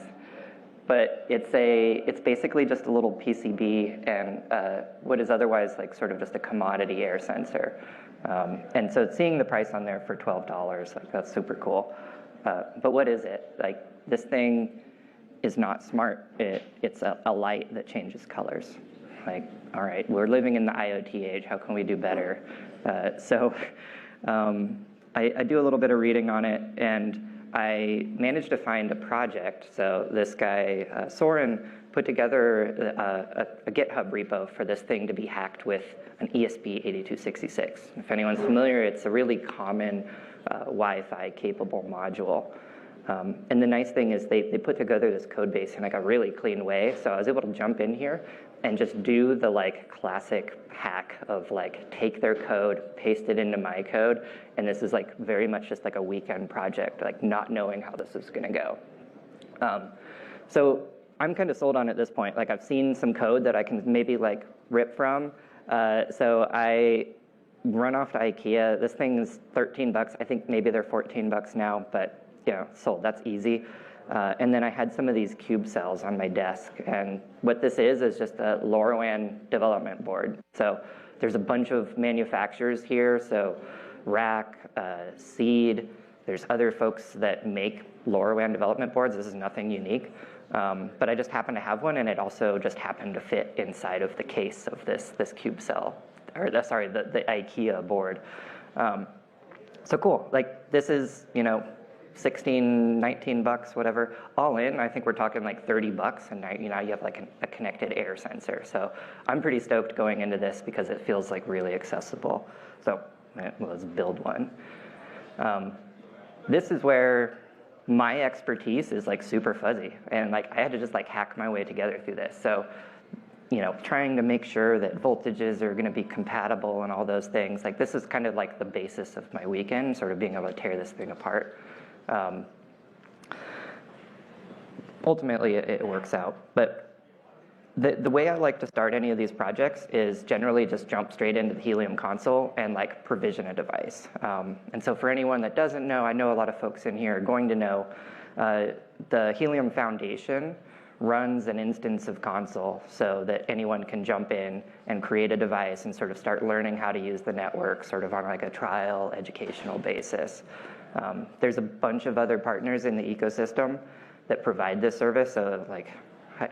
but it's basically just a little PCB and what is otherwise like sort of just a commodity air sensor. And so seeing the price on there for $12, like that's super cool. But what is it? Like this thing is not smart. It's a light that changes colors. Like, all right, we're living in the IoT age. How can we do better? So I do a little bit of reading on it, and I managed to find a project. So this guy, Soren, put together a GitHub repo for this thing to be hacked with an ESP8266. If anyone's familiar, it's a really common Wi-Fi capable module. And the nice thing is they put together this code base in like a really clean way. So I was able to jump in here and just do the like classic hack of like take their code, paste it into my code. And this is like very much just like a weekend project, like not knowing how this is gonna go. So I'm kind of sold on at this point. Like I've seen some code that I can maybe like rip from. So I run off to IKEA. This thing's 13 bucks. I think maybe they're 14 bucks now, but sold, that's easy. And then I had some of these cube cells on my desk. And what this is just a LoRaWAN development board. So there's a bunch of manufacturers here. So Rack, Seed, there's other folks that make LoRaWAN development boards. This is nothing unique. But I just happen to have one, and it also just happened to fit inside of the case of this cube cell, or the IKEA board. So cool, like this is, 16, 19 bucks, whatever. All in, I think we're talking like 30 bucks, and now you have like a connected air sensor. So I'm pretty stoked going into this because it feels like really accessible. So let's build one. This is where my expertise is like super fuzzy, and like I had to just like hack my way together through this. So, trying to make sure that voltages are going to be compatible and all those things. Like this is kind of like the basis of my weekend, sort of being able to tear this thing apart. ultimately it works out. But the way I like to start any of these projects is generally just jump straight into the Helium console and like provision a device. And so for anyone that doesn't know, I know a lot of folks in here are going to know, the Helium Foundation runs an instance of console so that anyone can jump in and create a device and sort of start learning how to use the network sort of on like a trial educational basis. There's a bunch of other partners in the ecosystem that provide this service, so like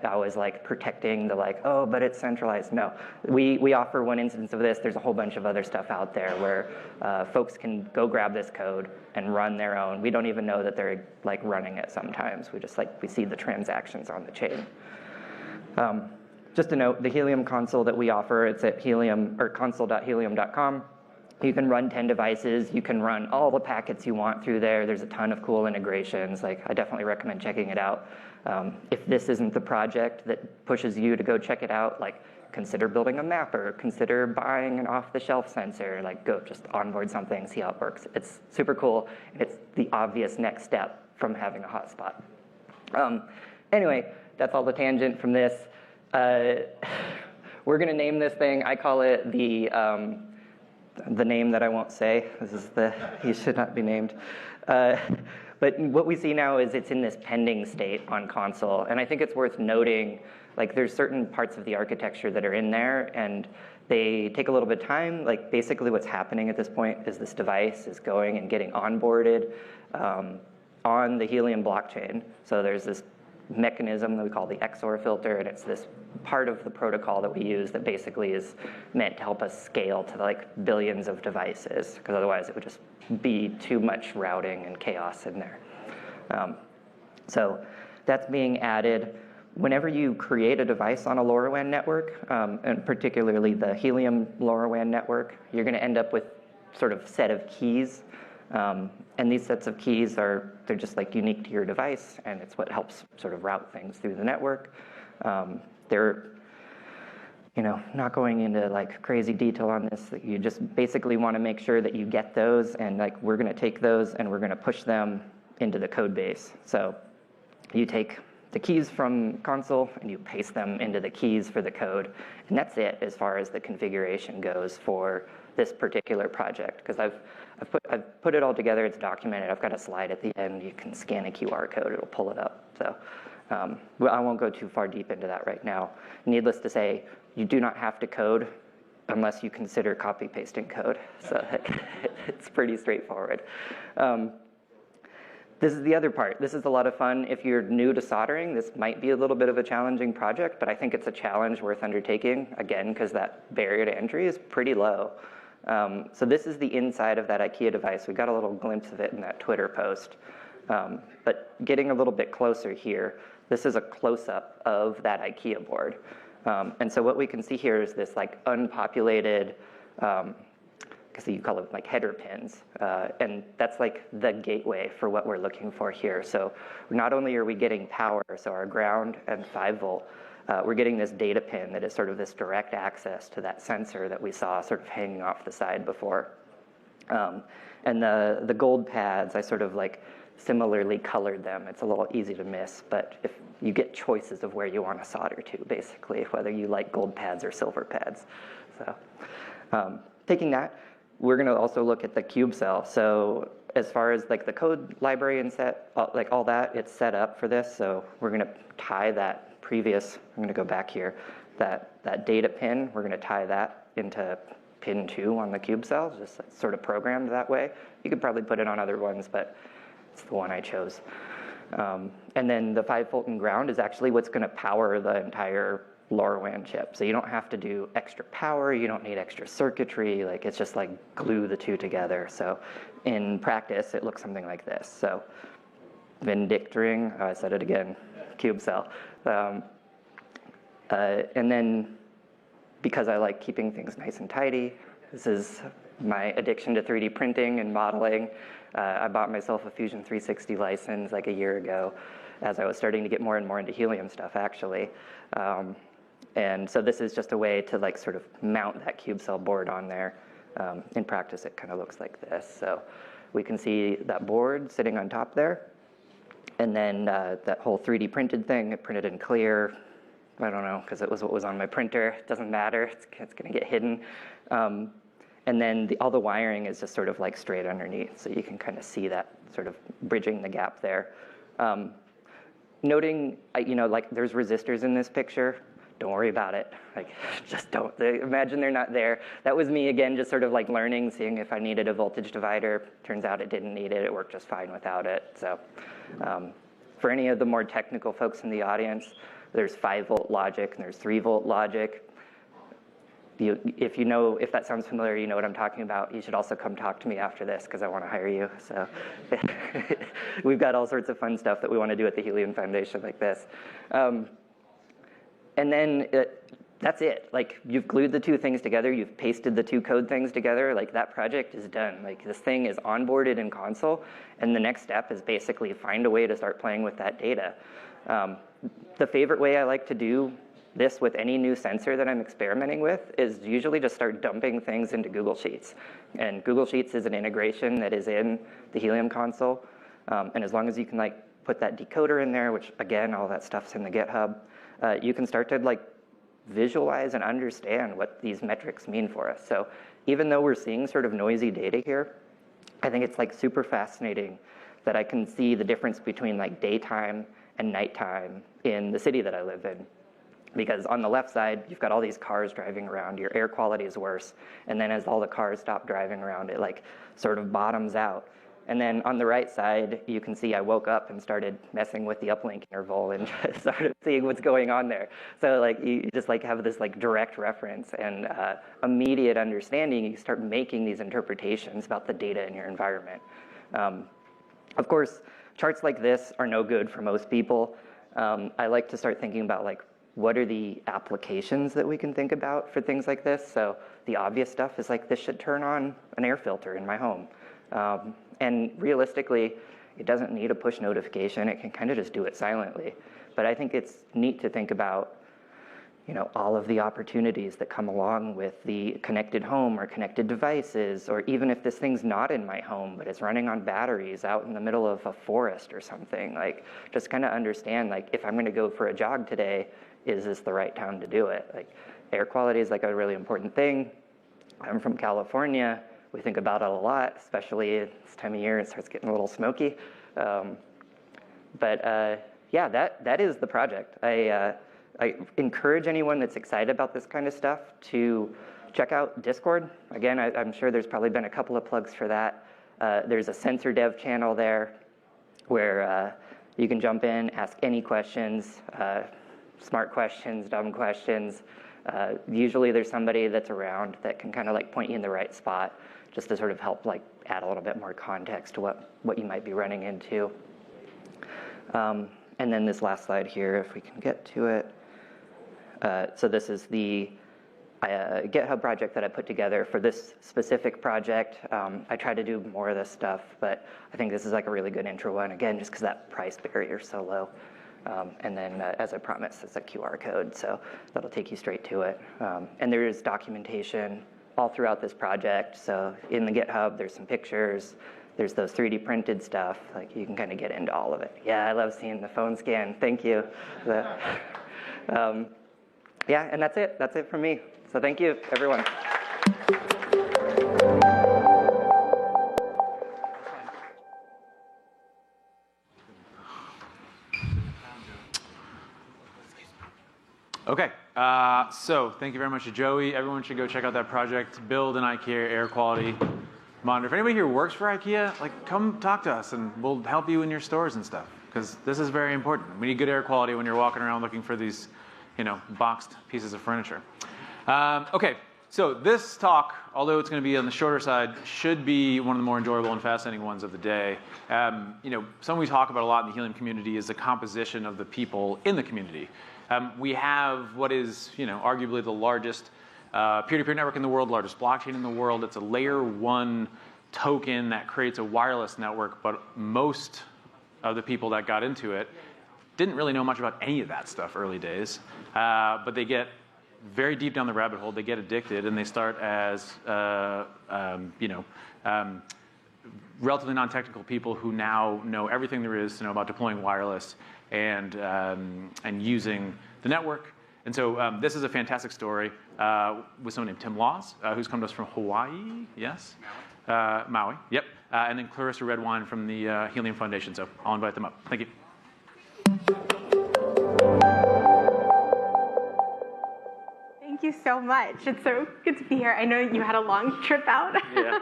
I was like protecting the like, oh, but it's centralized. No, we offer one instance of this. There's a whole bunch of other stuff out there where folks can go grab this code and run their own. We don't even know that they're like running it sometimes. We just like, we see the transactions on the chain. Just a note, the Helium console that we offer, it's at Helium or console.helium.com. You can run 10 devices. You can run all the packets you want through there. There's a ton of cool integrations. Like, I definitely recommend checking it out. If this isn't the project that pushes you to go check it out, like consider building a mapper, consider buying an off-the-shelf sensor, like go just onboard something, see how it works. It's super cool, and it's the obvious next step from having a hotspot. Anyway, that's all the tangent from this. We're gonna name this thing, I call it the name that I won't say. This is he should not be named. But what we see now is it's in this pending state on console. And I think it's worth noting, like there's certain parts of the architecture that are in there and they take a little bit of time. Like basically what's happening at this point is this device is going and getting onboarded on the Helium blockchain. So there's this mechanism that we call the XOR filter, and it's this part of the protocol that we use that basically is meant to help us scale to like billions of devices, because otherwise it would just be too much routing and chaos in there. So that's being added. Whenever you create a device on a LoRaWAN network, and particularly the Helium LoRaWAN network, you're going to end up with sort of set of keys. And these sets of keys they're just like unique to your device, and it's what helps sort of route things through the network. They're, not going into like crazy detail on this. That you just basically want to make sure that you get those, and like we're going to take those and we're going to push them into the code base. So you take the keys from console and you paste them into the keys for the code, and that's it as far as the configuration goes for this particular project, because I've put it all together. It's documented. I've got a slide at the end. You can scan a QR code. It'll pull it up. So I won't go too far deep into that right now. Needless to say, you do not have to code unless you consider copy pasting code. So it's pretty straightforward. This is the other part. This is a lot of fun. If you're new to soldering, this might be a little bit of a challenging project, but I think it's a challenge worth undertaking, again, because that barrier to entry is pretty low. So this is the inside of that IKEA device. We got a little glimpse of it in that Twitter post. But getting a little bit closer here, this is a close-up of that IKEA board. And so what we can see here is this like unpopulated, because you call it like header pins, and that's like the gateway for what we're looking for here. So not only are we getting power, so our ground and 5 volt, we're getting this data pin that is sort of this direct access to that sensor that we saw sort of hanging off the side before. And the gold pads, I sort of like similarly colored them. It's a little easy to miss, but if you get choices of where you want to solder to, basically, whether you like gold pads or silver pads. So taking that, we're going to also look at the cube cell. So as far as like the code library and set, like all that, it's set up for this. So we're going to tie that previous, I'm going to go back here, that data pin, we're going to tie that into pin 2 on the cube cell, just sort of programmed that way. You could probably put it on other ones, but it's the one I chose. And then the 5 volt and ground is actually what's going to power the entire LoRaWAN chip. So you don't have to do extra power, you don't need extra circuitry, like it's just like glue the two together. So in practice, it looks something like this. So Vindictoring, I said it again, cube cell. And then because I like keeping things nice and tidy, this is my addiction to 3D printing and modeling. I bought myself a Fusion 360 license like a year ago as I was starting to get more and more into Helium stuff, actually. And so this is just a way to like sort of mount that cube cell board on there. In practice, it kind of looks like this. So we can see that board sitting on top there. And then that whole 3D printed thing, it printed in clear. I don't know, because it was what was on my printer. It doesn't matter. It's going to get hidden. And then all the wiring is just sort of like straight underneath, so you can kind of see that sort of bridging the gap there. Noting, like there's resistors in this picture. Don't worry about it. Like, just don't, imagine they're not there. That was me again, just sort of like learning, seeing if I needed a voltage divider. Turns out it didn't need it. It worked just fine without it. So for any of the more technical folks in the audience, there's 5-volt logic and there's 3-volt logic. If that sounds familiar, you know what I'm talking about. You should also come talk to me after this because I want to hire you. So we've got all sorts of fun stuff that we want to do at the Helium Foundation like this. And then that's it. Like, you've glued the two things together. You've pasted the two code things together. Like, that project is done. Like, this thing is onboarded in console, and the next step is basically find a way to start playing with that data. The favorite way I like to do this with any new sensor that I'm experimenting with is usually just start dumping things into Google Sheets. And Google Sheets is an integration that is in the Helium console. And as long as you can like put that decoder in there, which again, all that stuff's in the GitHub, you can start to like visualize and understand what these metrics mean for us. So even though we're seeing sort of noisy data here, I think it's like super fascinating that I can see the difference between like daytime and nighttime in the city that I live in. Because on the left side, you've got all these cars driving around, your air quality is worse. And then as all the cars stop driving around, it like sort of bottoms out. And then on the right side, you can see I woke up and started messing with the uplink interval and just started seeing what's going on there. So like you just like have this like direct reference and immediate understanding. You start making these interpretations about the data in your environment. Of course, charts like this are no good for most people. I like to start thinking about like, what are the applications that we can think about for things like this? So the obvious stuff is like, this should turn on an air filter in my home. And realistically, it doesn't need a push notification. It can kind of just do it silently. But I think it's neat to think about, all of the opportunities that come along with the connected home or connected devices, or even if this thing's not in my home, but it's running on batteries out in the middle of a forest or something, like just kind of understand, like if I'm gonna go for a jog today, is this the right time to do it? Like air quality is like a really important thing. I'm from California. We think about it a lot, especially this time of year, it starts getting a little smoky. Yeah, that is the project. I encourage anyone that's excited about this kind of stuff to check out Discord. Again, I'm sure there's probably been a couple of plugs for that. There's a sensor dev channel there where you can jump in, ask any questions, smart questions, dumb questions. Usually there's somebody that's around that can kind of like point you in the right spot just to sort of help like add a little bit more context to what you might be running into. And then this last slide here, if we can get to it. So this is the GitHub project that I put together for this specific project. I try to do more of this stuff, but I think this is like a really good intro one, again, just because that price barrier is so low. And then, as I promised, it's a QR code, so that'll take you straight to it. And there is documentation all throughout this project. So in the GitHub, there's some pictures. There's those 3D printed stuff. Like you can kind of get into all of it. Yeah, I love seeing the phone scan. Thank you. Yeah, and that's it. That's it from me. So thank you, everyone. Okay, so thank you very much to Joey. Everyone should go check out that project, build an IKEA air quality monitor. If anybody here works for IKEA, like come talk to us and we'll help you in your stores and stuff, because this is very important. We need good air quality when you're walking around looking for these, boxed pieces of furniture. Okay, so this talk, although it's going to be on the shorter side, should be one of the more enjoyable and fascinating ones of the day. Something we talk about a lot in the Helium community is the composition of the people in the community. We have what is, arguably the largest peer-to-peer network in the world, largest blockchain in the world. It's a layer 1 token that creates a wireless network, but most of the people that got into it didn't really know much about any of that stuff early days, but they get very deep down the rabbit hole, they get addicted, and they start as, relatively non-technical people who now know everything there is to know about deploying wireless and using the network. And so this is a fantastic story with someone named Tim Laws, who's come to us from Hawaii, yes? Maui, yep. And then Clarissa Redwine from the Helium Foundation. So I'll invite them up. Thank you. Thank you so much. It's so good to be here. I know you had a long trip out. Yeah.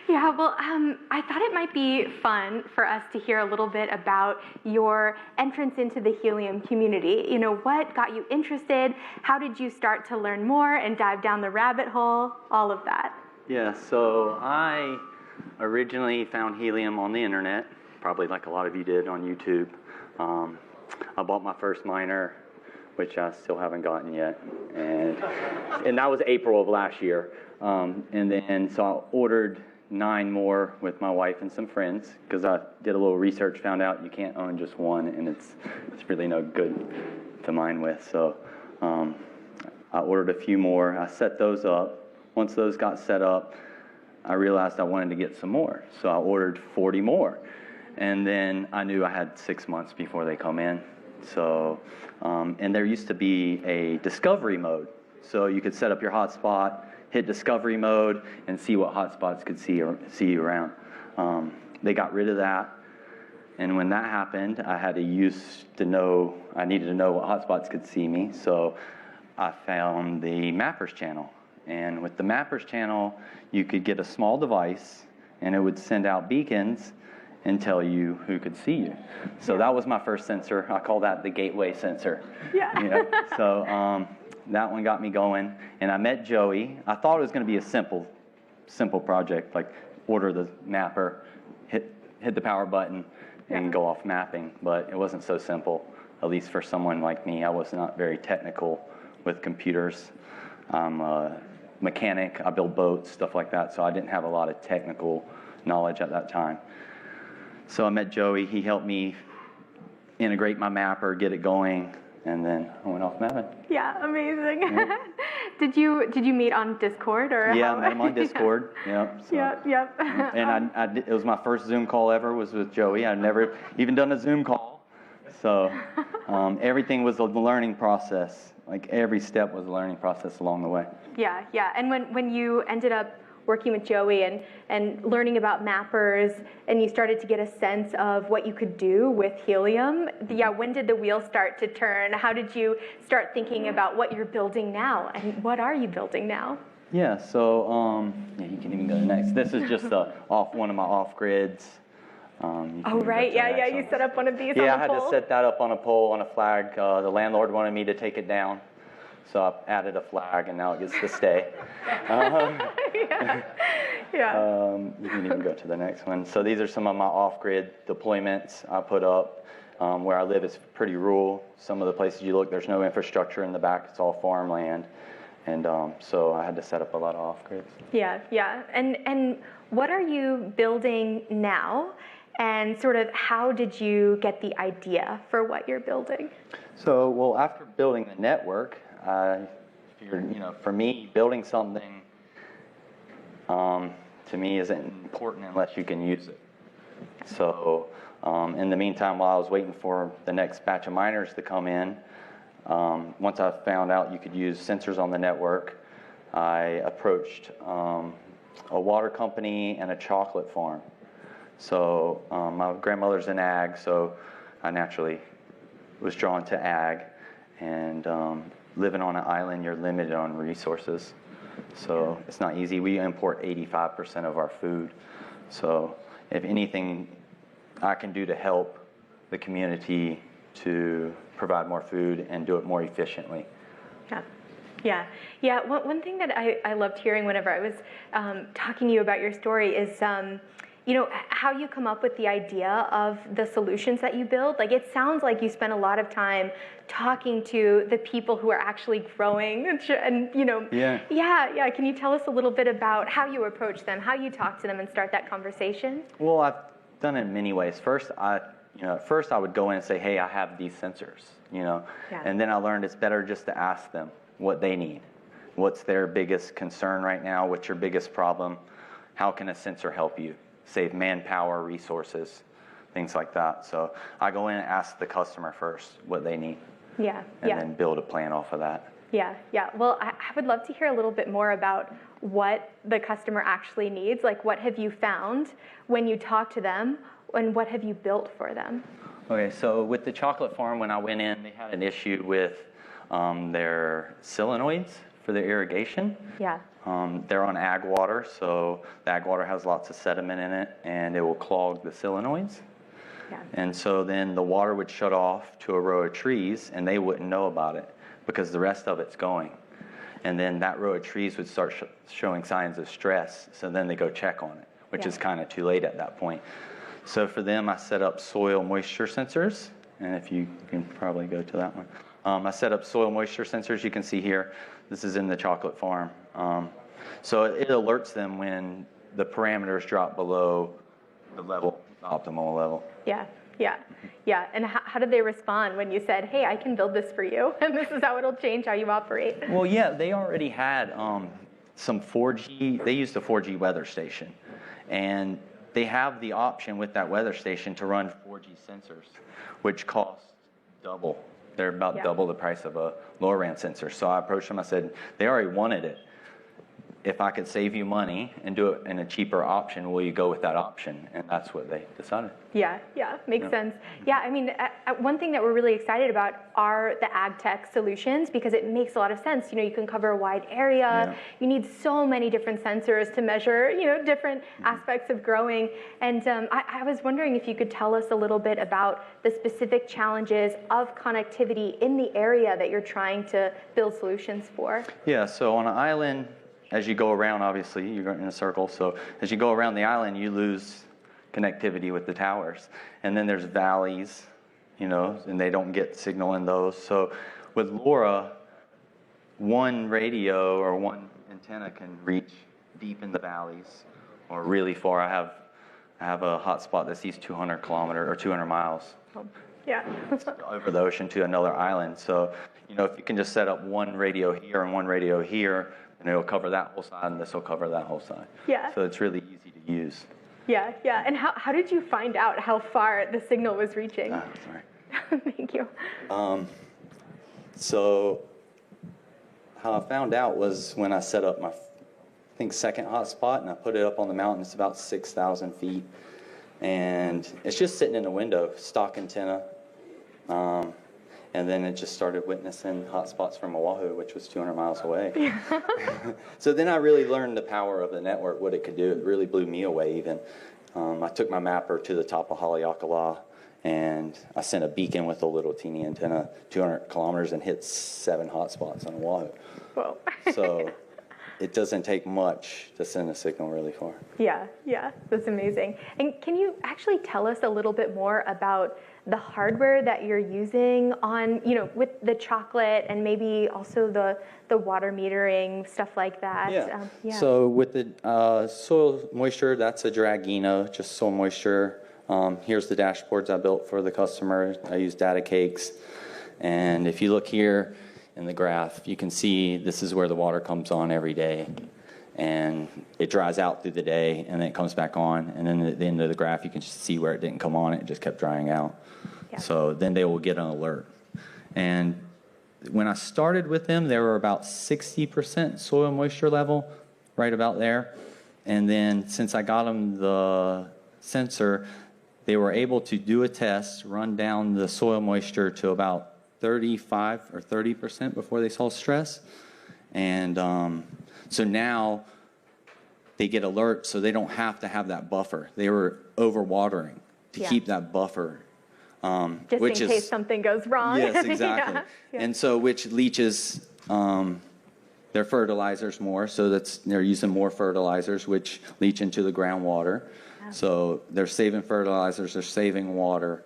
Yeah, well, I thought it might be fun for us to hear a little bit about your entrance into the Helium community. You know, what got you interested? How did you start to learn more and dive down the rabbit hole? All of that. Yeah, so I originally found Helium on the internet, probably like a lot of you did on YouTube. I bought my first miner, which I still haven't gotten yet, and that was April of last year. And then so I ordered 9 more with my wife and some friends, because I did a little research, found out you can't own just one, and it's really no good to mine with. So I ordered a few more. I set those up. Once those got set up, I realized I wanted to get some more. So I ordered 40 more. And then I knew I had 6 months before they come in. So, and there used to be a discovery mode. So you could set up your hotspot, hit discovery mode, and see what hotspots could see you around. They got rid of that. And when that happened, I needed to know what hotspots could see me. So I found the Mappers channel. And with the Mappers channel, you could get a small device, and it would send out beacons and tell you who could see you. So that was my first sensor. I call that the gateway sensor. Yeah. You know? So that one got me going. And I met Joey. I thought it was going to be a simple project, like order the mapper, hit the power button, and go off mapping. But it wasn't so simple, at least for someone like me. I was not very technical with computers. I'm a mechanic. I build boats, stuff like that. So I didn't have a lot of technical knowledge at that time. So I met Joey. He helped me integrate my mapper, get it going, and then I went off mapping. Yeah, amazing. Yeah. Did you meet on Discord or? Yeah, how? I met him on Discord. Yep. So. Yep. And it was my first Zoom call ever. Was with Joey. I'd never even done a Zoom call. So everything was a learning process. Like every step was a learning process along the way. Yeah. And when you ended up working with Joey and learning about mappers, and you started to get a sense of what you could do with Helium, when did the wheel start to turn? How did you start thinking about what you're building now, and what are you building now? Yeah, so you can even go to next. This is just one of my off-grids. Oh, right, yeah, you set up one of these on a pole? Yeah, I had to set that up on a pole, on a flag. The landlord wanted me to take it down, so I added a flag, and now it gets to stay. You can even go to the next one. So these are some of my off-grid deployments I put up. Where I live is pretty rural. Some of the places you look, there's no infrastructure in the back. It's all farmland. And so I had to set up a lot of off-grids. Yeah. And what are you building now? And sort of how did you get the idea for what you're building? So, well, after building the network, I figured, for me, building something to me isn't important unless you can use it. So in the meantime, while I was waiting for the next batch of miners to come in, once I found out you could use sensors on the network, I approached a water company and a chocolate farm. So my grandmother's in ag, so I naturally was drawn to ag. And living on an island, you're limited on resources. So it's not easy. We import 85% of our food. So if anything I can do to help the community to provide more food and do it more efficiently. Yeah. One thing that I loved hearing whenever I was talking to you about your story is how you come up with the idea of the solutions that you build. Like, it sounds like you spend a lot of time talking to the people who are actually growing and Yeah. Can you tell us a little bit about how you approach them, how you talk to them and start that conversation? Well, I've done it in many ways. First, at first I would go in and say, hey, I have these sensors, and then I learned it's better just to ask them what they need. What's their biggest concern right now? What's your biggest problem? How can a sensor help you? save manpower, resources, things like that. So I go in and ask the customer first what they need, Yeah, and yeah. then build a plan off of that. Yeah, yeah. Well, I would love to hear a little bit more about what the customer actually needs. Like, what have you found when you talk to them, and what have you built for them? Okay, so with the chocolate farm, when I went in, they had an issue with their solenoids for their irrigation. Yeah. They're on ag water, so the ag water has lots of sediment in it, and it will clog the solenoids. Yeah. And so then the water would shut off to a row of trees, and they wouldn't know about it because the rest of it's going. And then that row of trees would start showing signs of stress, so then they go check on it, which is kind of too late at that point. So for them, I set up soil moisture sensors, and if you can probably go to that one. I set up soil moisture sensors. You can see here, this is in the chocolate farm. So it alerts them when the parameters drop below the level, the optimal level. Yeah, yeah, yeah. And how did they respond when you said, hey, I can build this for you, and this is how it'll change how you operate? Well, yeah, they already had some 4G, they used a 4G weather station. And they have the option with that weather station to run 4G sensors, which cost double. They're about double the price of a lower-RAN sensor. So I approached them, I said, they already wanted it. If I could save you money and do it in a cheaper option, will you go with that option? And that's what they decided. Yeah, yeah, makes sense. Yeah, I mean, one thing that we're really excited about are the ag tech solutions, because it makes a lot of sense. You know, you can cover a wide area. You need so many different sensors to measure, you know, different aspects of growing. And I was wondering if you could tell us a little bit about the specific challenges of connectivity in the area that you're trying to build solutions for. Yeah, so on an island, as you go around, obviously, you're in a circle. So as you go around the island, you lose connectivity with the towers. And then there's valleys, you know, and they don't get signal in those. So with LoRa, one radio or one antenna can reach deep in the valleys or really far. I have a hotspot that sees 200 kilometers or 200 miles. Yeah. Over the ocean to another island. So, you know, if you can just set up one radio here and one radio here, and it'll cover that whole side, and this will cover that whole side. Yeah. So it's really easy to use. Yeah, yeah. And how did you find out how far the signal was reaching? Sorry. Thank you. So how I found out was when I set up my, I think, second hotspot, and I put it up on the mountain. It's about 6,000 feet. And it's just sitting in the window, stock antenna. And then it just started witnessing hotspots from Oahu, which was 200 miles away. So then I really learned the power of the network, what it could do. It really blew me away even. I took my mapper to the top of Haleakala, and I sent a beacon with a little teeny antenna 200 kilometers and hit 7 hotspots on Oahu. Whoa. So it doesn't take much to send a signal really far. Yeah, yeah, that's amazing. And can you actually tell us a little bit more about the hardware that you're using on, you know, with the chocolate and maybe also the water metering, stuff like that? Yeah. So with the soil moisture, that's a Dragino, just soil moisture. Here's the dashboards I built for the customer. I use data cakes. And if you look here in the graph, you can see this is where the water comes on every day. And it dries out through the day, and then it comes back on. And then at the end of the graph, you can just see where it didn't come on. It just kept drying out. Yeah. So then they will get an alert. And when I started with them, they were about 60% soil moisture level, right about there. And then since I got them the sensor, they were able to do a test, run down the soil moisture to about 35 or 30% before they saw stress. And so now they get alerts, so they don't have to have that buffer. They were overwatering to keep that buffer. Just in case something goes wrong. Yes, exactly. Yeah. And so which leaches their fertilizers more, so they're using more fertilizers, which leach into the groundwater. Yeah. So they're saving fertilizers, they're saving water.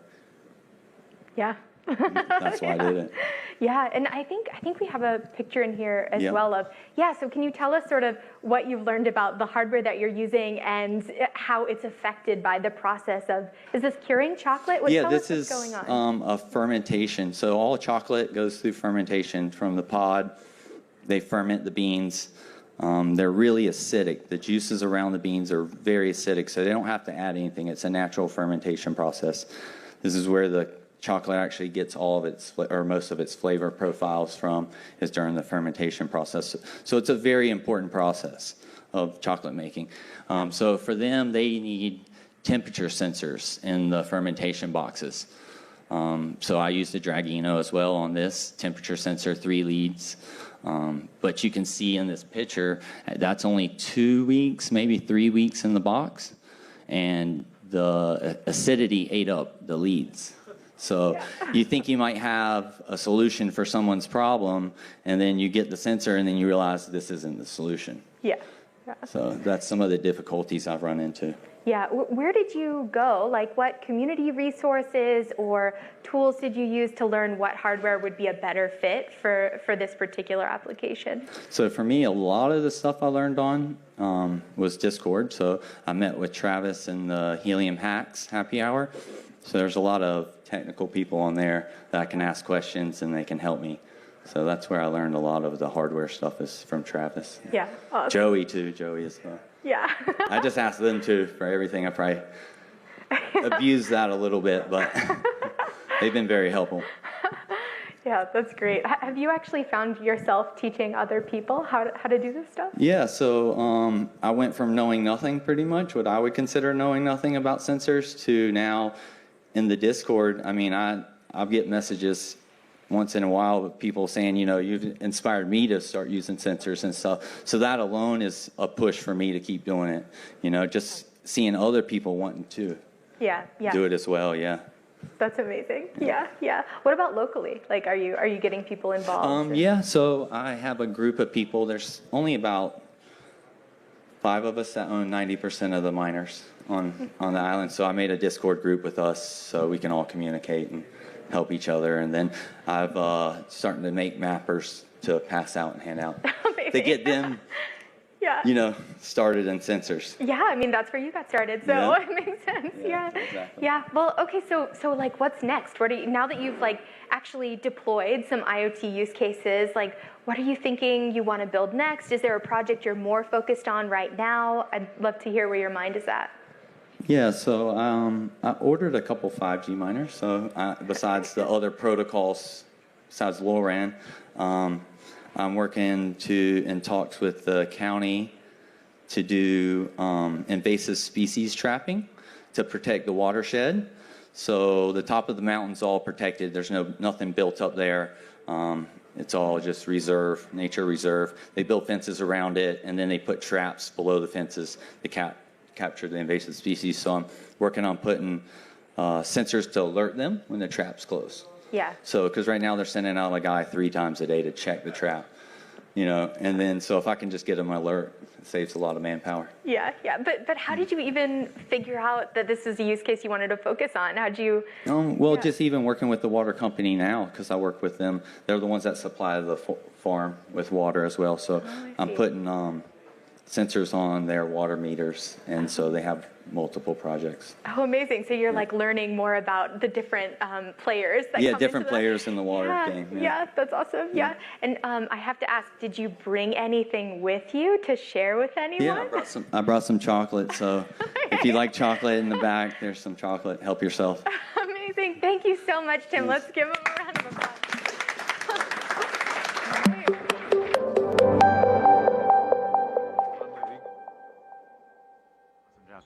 Yeah. That's why I did it. Yeah, and I think we have a picture in here as well of, so can you tell us sort of what you've learned about the hardware that you're using and how it's affected by the process of, is this curing chocolate? This is going on? A fermentation. So all chocolate goes through fermentation from the pod. They ferment the beans. They're really acidic. The juices around the beans are very acidic, so they don't have to add anything. It's a natural fermentation process. This is where the chocolate actually gets all of its, or most of its flavor profiles from, is during the fermentation process. So it's a very important process of chocolate making. So for them, they need temperature sensors in the fermentation boxes. So I used the Dragino as well on this temperature sensor, 3 leads. But you can see in this picture, that's only 2 weeks, maybe 3 weeks in the box. And the acidity ate up the leads. So you think you might have a solution for someone's problem, and then you get the sensor, and then you realize this isn't the solution. Yeah. So that's some of the difficulties I've run into. Yeah, where did you go? Like, what community resources or tools did you use to learn what hardware would be a better fit for this particular application? So for me, a lot of the stuff I learned on was Discord. So I met with Travis in the Helium Hacks happy hour. So there's a lot of technical people on there that I can ask questions and they can help me. So that's where I learned a lot of the hardware stuff is from Travis. Yeah, awesome. Joey too, Joey as well. Yeah. I just asked them too for everything. I probably abused that a little bit, but they've been very helpful. Yeah, that's great. Have you actually found yourself teaching other people how to do this stuff? Yeah, so I went from knowing nothing pretty much, what I would consider knowing nothing about sensors, to now in the Discord, I mean, I get messages once in a while with people saying, you know, you've inspired me to start using sensors and stuff. So that alone is a push for me to keep doing it. You know, just seeing other people wanting to do it as well, yeah. That's amazing. Yeah. What about locally? Like, are you getting people involved? Yeah, so I have a group of people. There's only about 5 of us that own 90% of the miners on the island. So I made a Discord group with us so we can all communicate and help each other. And then I've starting to make mappers to pass out and hand out to get them, you know, started in sensors. Yeah, I mean, that's where you got started, so it makes sense. Yeah. Exactly. Yeah. Well, okay, so like, what's next? What are you, now that you've like actually deployed some IoT use cases, like, what are you thinking you want to build next? Is there a project you're more focused on right now? I'd love to hear where your mind is at. Yeah, so I ordered a couple 5G miners. So besides the other protocols, besides LoRaN, I'm working in talks with the county to do invasive species trapping to protect the watershed. So the top of the mountain's all protected. There's nothing built up there. It's all just reserve, nature reserve. They build fences around it, and then they put traps below the fences to capture the invasive species. So I'm working on putting sensors to alert them when the trap's close. Yeah. So, because right now they're sending out a guy 3 times a day to check the trap, you know, and then so if I can just get them an alert, it saves a lot of manpower. Yeah. But how did you even figure out that this is a use case you wanted to focus on? How'd you? Well, just even working with the water company now, because I work with them. They're the ones that supply the farm with water as well. So I'm putting sensors on their water meters, and so they have multiple projects. Oh, amazing. So you're like learning more about the different players that come different into players in the water game. Yeah, that's awesome. Yeah. And I have to ask, did you bring anything with you to share with anyone? Yeah, I brought some chocolate. So if you like chocolate in the back, there's some chocolate. Help yourself. Amazing. Thank you so much, Tim. Let's give him a round of applause.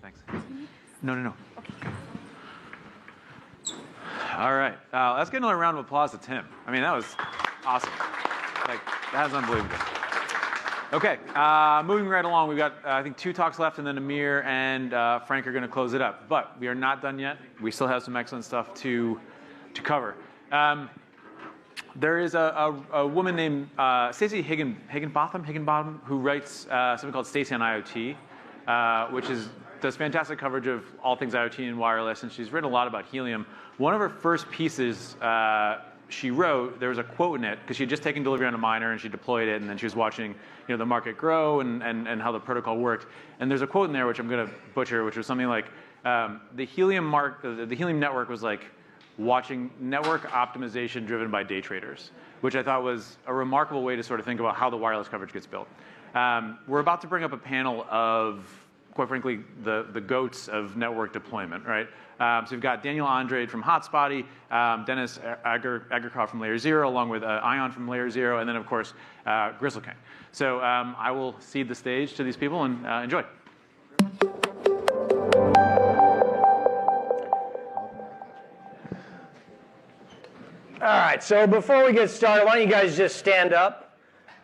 Thanks. No. All right. Let's get another round of applause to Tim. I mean, that was awesome. Like, that was unbelievable. Okay, moving right along. We've got, I think, 2 talks left, and then Amir and Frank are going to close it up. But we are not done yet. We still have some excellent stuff to cover. There is a woman named Stacey Higginbotham, who writes something called Stacey on IoT, which does fantastic coverage of all things IoT and wireless, and she's written a lot about Helium. One of her first pieces she wrote, there was a quote in it, because she had just taken delivery on a miner and she deployed it, and then she was watching the market grow and how the protocol worked. And there's a quote in there, which I'm going to butcher, which was something like, the Helium network was like watching network optimization driven by day traders, which I thought was a remarkable way to sort of think about how the wireless coverage gets built. We're about to bring up a panel of, quite frankly, the goats of network deployment, right? So we've got Daniel Andrade from Hotspotty, Dennis Agerkoff from Layer Zero, along with Ion from Layer Zero, and then, of course, Grizzleking. So I will cede the stage to these people and enjoy. All right, so before we get started, why don't you guys just stand up?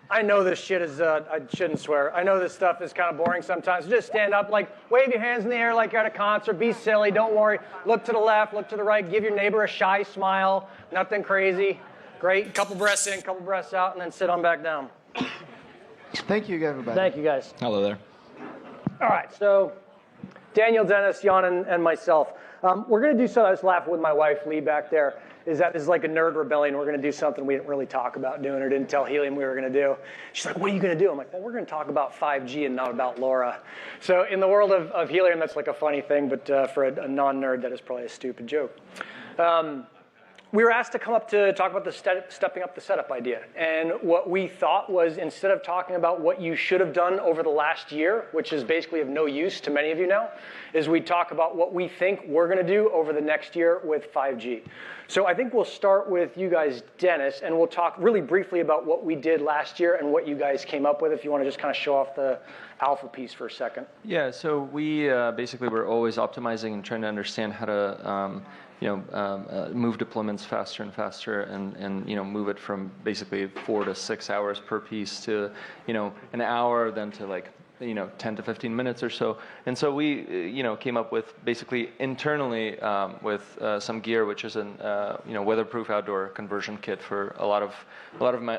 I know this shit is, I shouldn't swear. I know this stuff is kind of boring sometimes. So just stand up, like wave your hands in the air like you're at a concert. Be silly, don't worry. Look to the left, look to the right. Give your neighbor a shy smile. Nothing crazy. Great, couple breaths in, couple breaths out, and then sit on back down. Thank you, everybody. Thank you, guys. Hello there. All right, so Daniel, Dennis, Jan, and myself. We're going to do something. I was laughing with my wife, Lee, back there. Is that this is like a nerd rebellion. We're going to do something we didn't really talk about doing or didn't tell Helium we were going to do. She's like, what are you going to do? I'm like, well, we're going to talk about 5G and not about LoRa. So in the world of Helium, that's like a funny thing, but for a non-nerd, that is probably a stupid joke. We were asked to come up to talk about the stepping up the setup idea. And what we thought was, instead of talking about what you should have done over the last year, which is basically of no use to many of you now, is we talk about what we think we're going to do over the next year with 5G. So I think we'll start with you guys, Dennis, and we'll talk really briefly about what we did last year and what you guys came up with, if you want to just kind of show off the alpha piece for a second. Yeah, so we basically were always optimizing and trying to understand how to move deployments faster and faster, and move it from basically 4 to 6 hours per piece to an hour, then to like 10 to 15 minutes or so. And so we came up with basically internally with some gear, which is an weatherproof outdoor conversion kit for a lot of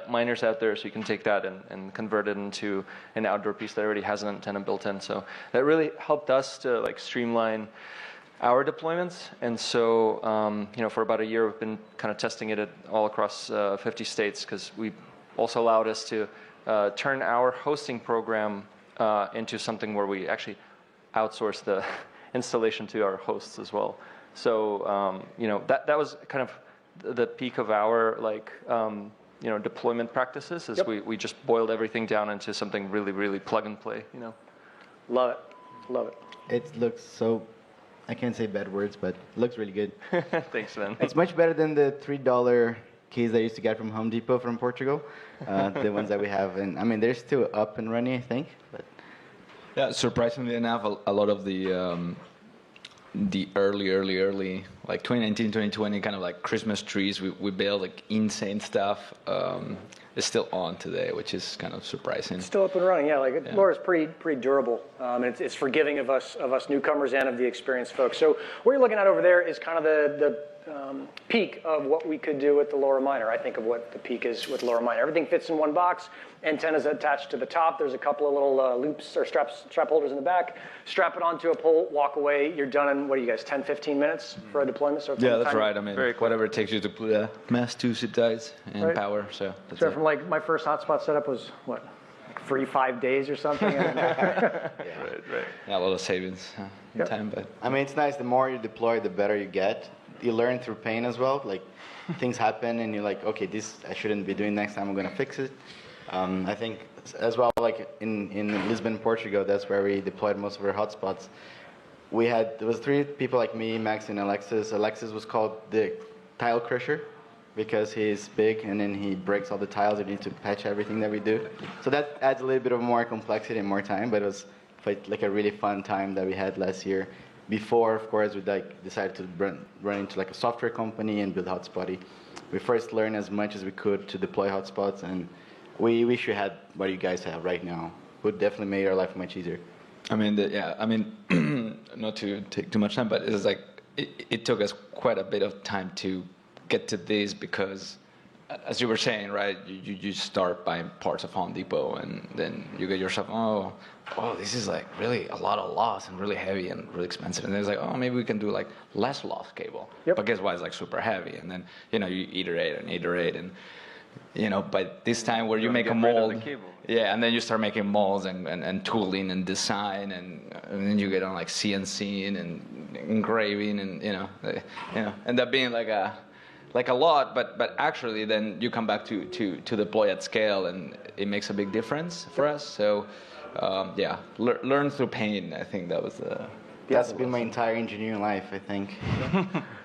miners out there. So you can take that and convert it into an outdoor piece that already has an antenna built in. So that really helped us to like streamline our deployments. And so, for about a year, we've been kind of testing it all across 50 states, because we also allowed us to turn our hosting program into something where we actually outsource the installation to our hosts as well. So, that was kind of the peak of our deployment practices, is we just boiled everything down into something really, really plug and play, Love it. Love it. It looks so, I can't say bad words, but it looks really good. Thanks, man. It's much better than the $3 keys I used to get from Home Depot from Portugal, the ones that we have. And I mean, they're still up and running, I think. But yeah, surprisingly enough, a lot of the early, like 2019, 2020, kind of like Christmas trees, we built like insane stuff. Is still on today, which is kind of surprising. It's still up and running, yeah. LoRa's pretty durable. And it's forgiving of us newcomers and of the experienced folks. So what you're looking at over there is kind of the peak of what we could do with the LoRa miner. I think of what the peak is with LoRa miner. Everything fits in one box. Antennas attached to the top. There's a couple of little loops or strap holders in the back. Strap it onto a pole, walk away. You're done in, what do you guys, 10, 15 minutes for a deployment? So yeah, that's right. I mean, whatever it takes you to put a mass to zip ties and power. So that's so from like my first hotspot setup was what? 3-5 days or something. Right. Yeah, a lot of savings in time, but I mean, it's nice. The more you deploy, the better you get. You learn through pain as well. Like things happen, and you're like, okay, this I shouldn't be doing. Next time, I'm gonna fix it. I think as well, like in Lisbon, Portugal, that's where we deployed most of our hotspots. There was 3 people like me, Max, and Alexis. Alexis was called the tile crusher, because he's big and then he breaks all the tiles and you need to patch everything that we do. So that adds a little bit of more complexity and more time, but it was like a really fun time that we had last year. Before, of course, we decided to run into like a software company and build Hotspotty. We first learned as much as we could to deploy hotspots, and we wish we had what you guys have right now. It would definitely make our life much easier. I mean, not to take too much time, but it's like it took us quite a bit of time to get to this, because as you were saying, right, you start buying parts of Home Depot, and then you get yourself, oh, this is like really a lot of loss and really heavy and really expensive. And then it's like, oh, maybe we can do like less loss cable. Yep. But guess what? It's like super heavy. And then, you iterate. And, by this time where you make a mold. Yeah, and then you start making molds and tooling and design, and then you get on like CNC and engraving, and, end up being like like a lot, but actually then you come back to deploy at scale, and it makes a big difference for us. So yeah, learn through pain. I think that was the. That's been my entire engineering life, I think.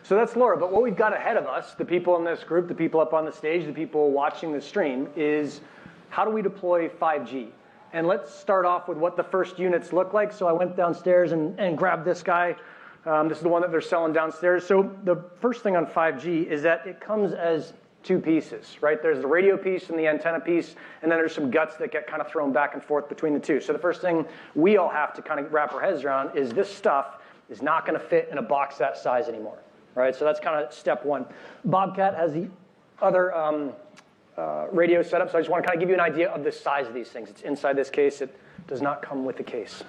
So that's Laura, but what we've got ahead of us, the people in this group, the people up on the stage, the people watching the stream, is how do we deploy 5G? And let's start off with what the first units look like. So I went downstairs and grabbed this guy. This is the one that they're selling downstairs. So the first thing on 5G is that it comes as two pieces, right? There's the radio piece and the antenna piece, and then there's some guts that get kind of thrown back and forth between the two. So the first thing we all have to kind of wrap our heads around is this stuff is not going to fit in a box that size anymore, right? So that's kind of step one. Bobcat has the other radio setup, so I just want to kind of give you an idea of the size of these things. It's inside this case. It does not come with the case.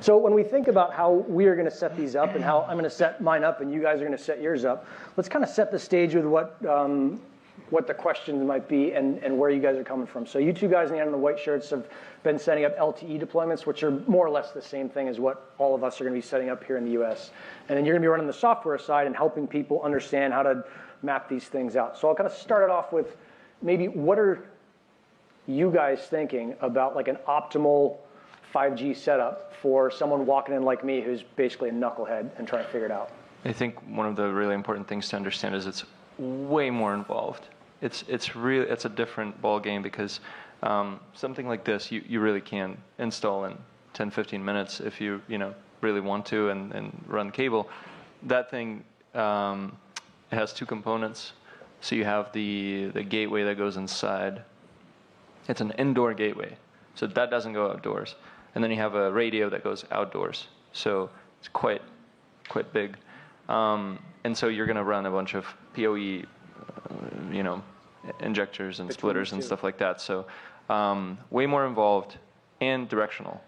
So when we think about how we are going to set these up and how I'm going to set mine up and you guys are going to set yours up, let's kind of set the stage with what the questions might be and where you guys are coming from. So you two guys in the end of the white shirts have been setting up LTE deployments, which are more or less the same thing as what all of us are going to be setting up here in the US. And then you're going to be running the software side and helping people understand how to map these things out. So I'll kind of start it off with maybe what are you guys thinking about like an optimal 5G setup for someone walking in like me who's basically a knucklehead and trying to figure it out? I think one of the really important things to understand is it's way more involved. It's a different ball game because something like this you really can install in 10, 15 minutes if you really want to and run cable. That thing has two components. So you have the gateway that goes inside. It's an indoor gateway, so that doesn't go outdoors. And then you have a radio that goes outdoors. So it's quite big. And so you're going to run a bunch of PoE, injectors and splitters and stuff like that. So way more involved and directional.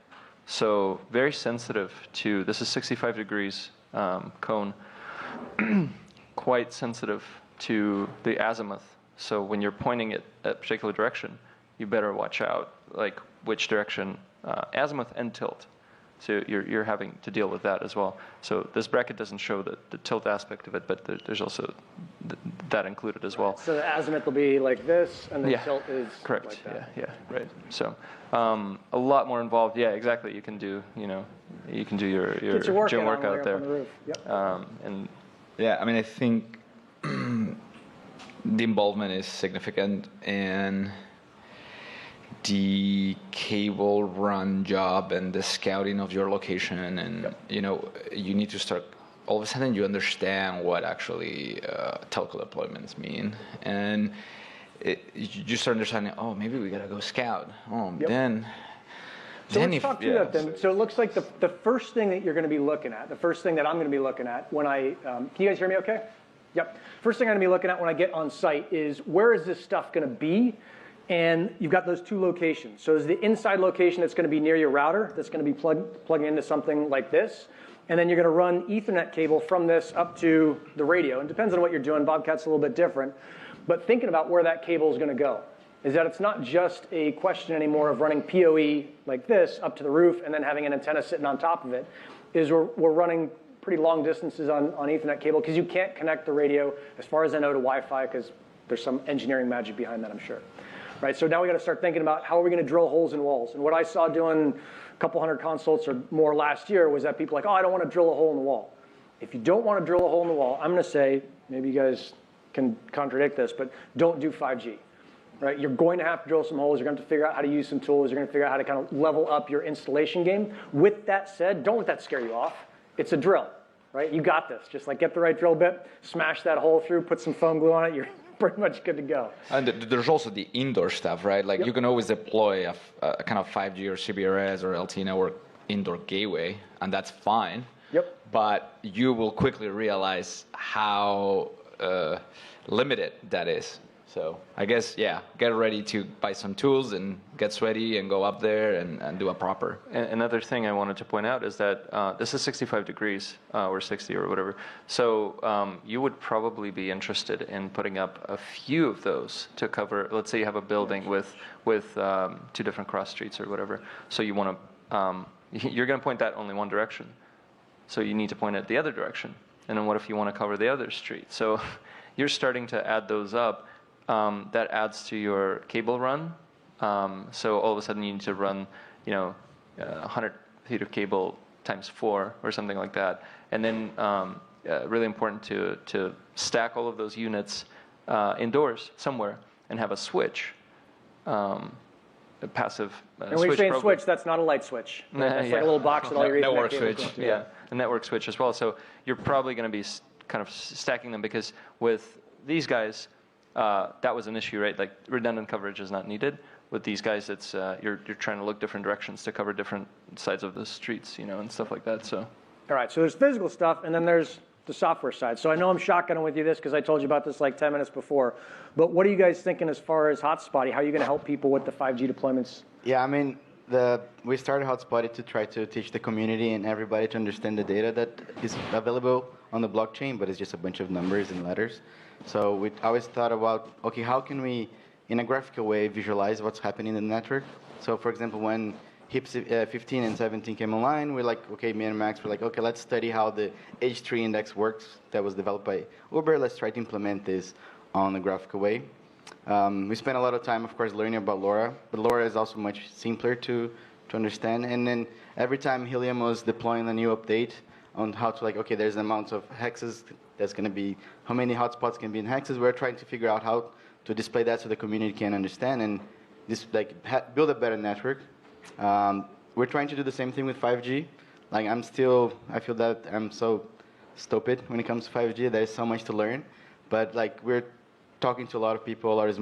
So very sensitive to, this is 65 degrees cone, quite sensitive to the azimuth. So when you're pointing it at a particular direction, you better watch out, like which direction, azimuth and tilt. So you're having to deal with that as well. So this bracket doesn't show the tilt aspect of it, but there's also that included as well. So the azimuth will be like this, and the tilt is correct. Like that. Yeah, right. So a lot more involved. Yeah, exactly. You can do your gym workout there. On the roof. Yep. And yeah, I mean, I think the involvement is significant, and the cable run job and the scouting of your location, and you need to start, all of a sudden you understand what actually telco deployments mean, and you start understanding, oh, maybe we gotta go scout. So let's talk through that then. So it looks like the first thing that you're going to be looking at, the first thing that I'm going to be looking at when I, can you guys hear me okay? Yep. First thing I'm going to be looking at when I get on site is where is this stuff going to be? And you've got those two locations. So there's the inside location that's going to be near your router, that's going to be plugging into something like this. And then you're going to run Ethernet cable from this up to the radio. And it depends on what you're doing. Bobcat's a little bit different. But thinking about where that cable is going to go is that it's not just a question anymore of running PoE like this up to the roof and then having an antenna sitting on top of it. Is we're running pretty long distances on Ethernet cable because you can't connect the radio, as far as I know, to Wi-Fi because there's some engineering magic behind that, I'm sure. Right, so now we got to start thinking about how are we going to drill holes in walls. And what I saw doing a couple hundred consults or more last year was that people were like, oh, I don't want to drill a hole in the wall. If you don't want to drill a hole in the wall, I'm going to say, maybe you guys can contradict this, but don't do 5G. Right, you're going to have to drill some holes. You're going to have to figure out how to use some tools. You're going to figure out how to kind of level up your installation game. With that said, don't let that scare you off. It's a drill, right? You got this. Just like get the right drill bit, smash that hole through, put some foam glue on it. You're pretty much good to go. And there's also the indoor stuff, right? Like you can always deploy a kind of 5G or CBRS or LTE network indoor gateway, and that's fine. Yep. But you will quickly realize how limited that is. So I guess, yeah, get ready to buy some tools and get sweaty and go up there and do a proper. And another thing I wanted to point out is that this is 65 degrees or 60 or whatever. So you would probably be interested in putting up a few of those to cover, let's say you have a building with two different cross streets or whatever. So you want to, you're going to point that only one direction. So you need to point it the other direction. And then what if you want to cover the other street? So you're starting to add those up. That adds to your cable run. So all of a sudden you need to run, 100 feet of cable times 4 or something like that. And then really important to stack all of those units indoors somewhere and have a switch, a passive and when you're saying program. switch, that's not a light switch. That's like a little box that all your Ethernet network cables switch. go to. Yeah, a network switch as well. So you're probably going to be kind of stacking them, because with these guys, that was an issue, right? Like redundant coverage is not needed. With these guys, it's you're trying to look different directions to cover different sides of the streets, and stuff like that. So, all right. So there's physical stuff, and then there's the software side. So I know I'm shotgunning with you this because I told you about this like 10 minutes before. But what are you guys thinking as far as Hotspotty? How are you going to help people with the 5G deployments? Yeah, I mean, we started Hotspotty to try to teach the community and everybody to understand the data that is available on the blockchain, but it's just a bunch of numbers and letters. So we always thought about, okay, how can we, in a graphical way, visualize what's happening in the network? So, for example, when HIP 15 and 17 came online, we're like, okay, me and Max were like, okay, let's study how the H3 index works that was developed by Uber. Let's try to implement this on a graphical way. We spent a lot of time, of course, learning about LoRa, but LoRa is also much simpler to understand. And then every time Helium was deploying a new update on how to, like, okay, there's an amount of hexes that's going to be, how many hotspots can be in hexes. We're trying to figure out how to display that so the community can understand and just build a better network. We're trying to do the same thing with 5G. Like I feel that I'm so stupid when it comes to 5G. There's so much to learn, but like we're talking to a lot of people, a lot of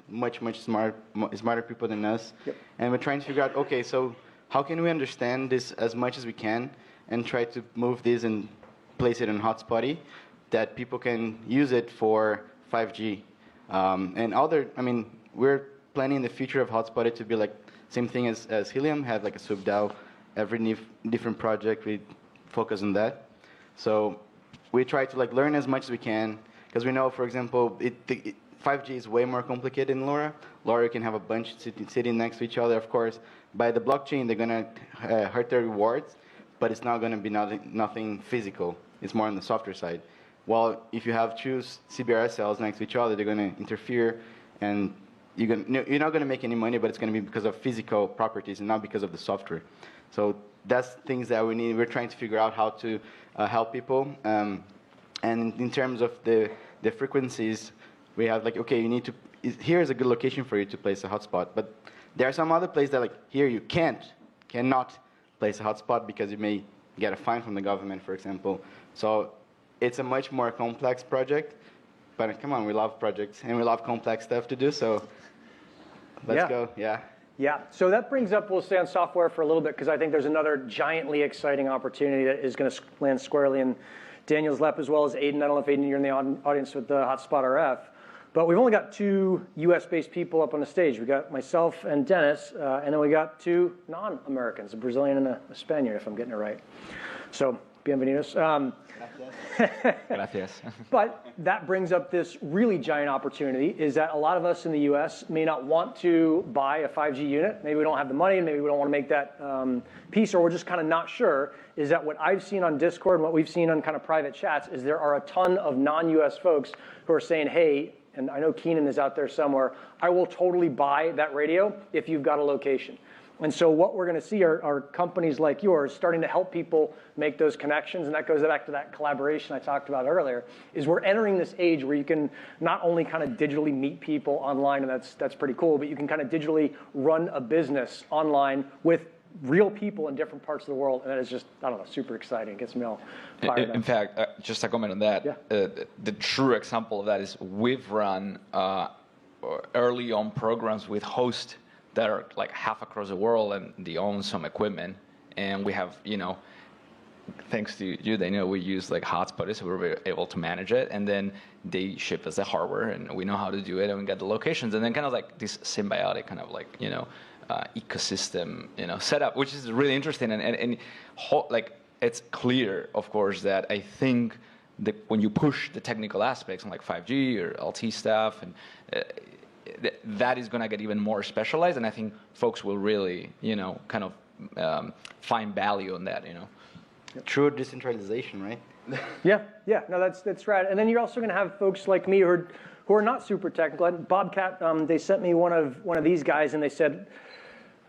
much smarter people than us, and we're trying to figure out, okay, so how can we understand this as much as we can and try to move this and place it in Hotspotty that people can use it for 5G. We're planning the future of Hotspotty to be like same thing as Helium, have like a sub-DAO. Every different project, we focus on that. So we try to like learn as much as we can, because we know, for example, 5G is way more complicated than LoRa. LoRa can have a bunch sitting next to each other, of course. By the blockchain, they're going to hurt their rewards, but it's not going to be nothing physical. It's more on the software side. Well, if you have two CBRS cells next to each other, they're going to interfere, and you're not going to make any money, but it's going to be because of physical properties and not because of the software. So that's things that we need. We're trying to figure out how to help people. And in terms of the frequencies, we have like, okay, here's a good location for you to place a hotspot. But there are some other places that like, here you cannot place a hotspot because you may get a fine from the government, for example. So it's a much more complex project. But come on, we love projects and we love complex stuff to do. So let's go. Yeah. Yeah. So that brings up, we'll stay on software for a little bit because I think there's another giantly exciting opportunity that is going to land squarely in Daniel's lap, as well as Aiden. I don't know if Aiden, you're in the audience with the Hotspot RF. But we've only got 2 US-based people up on the stage. We got myself and Dennis, and then we got 2 non-Americans, a Brazilian and a Spaniard, if I'm getting it right. So, bienvenidos. Gracias. But that brings up this really giant opportunity, is that a lot of us in the US may not want to buy a 5G unit. Maybe we don't have the money, and maybe we don't want to make that piece, or we're just kind of not sure. Is that what I've seen on Discord and what we've seen on kind of private chats is there are a ton of non-US folks who are saying, hey, and I know Keenan is out there somewhere, I will totally buy that radio if you've got a location. And so what we're going to see are companies like yours starting to help people make those connections, and that goes back to that collaboration I talked about earlier, is we're entering this age where you can not only kind of digitally meet people online, and that's pretty cool, but you can kind of digitally run a business online with real people in different parts of the world, and that is just, I don't know, super exciting. It gets me all fired up. In fact, just a comment on that, the true example of that is we've run early on programs with hosts that are like half across the world, and they own some equipment, and we have, thanks to you, they know we use like Hotspotty, so we're able to manage it, and then they ship us the hardware, and we know how to do it, and we got the locations, and then kind of like this symbiotic kind of like, ecosystem, setup, which is really interesting, and like it's clear, of course, that I think that when you push the technical aspects on like 5G or LT stuff, and that is going to get even more specialized, and I think folks will really, kind of find value in that, True decentralization, right? Yeah, no, that's right. And then you're also going to have folks like me who are not super technical. Bobcat, they sent me one of these guys, and they said,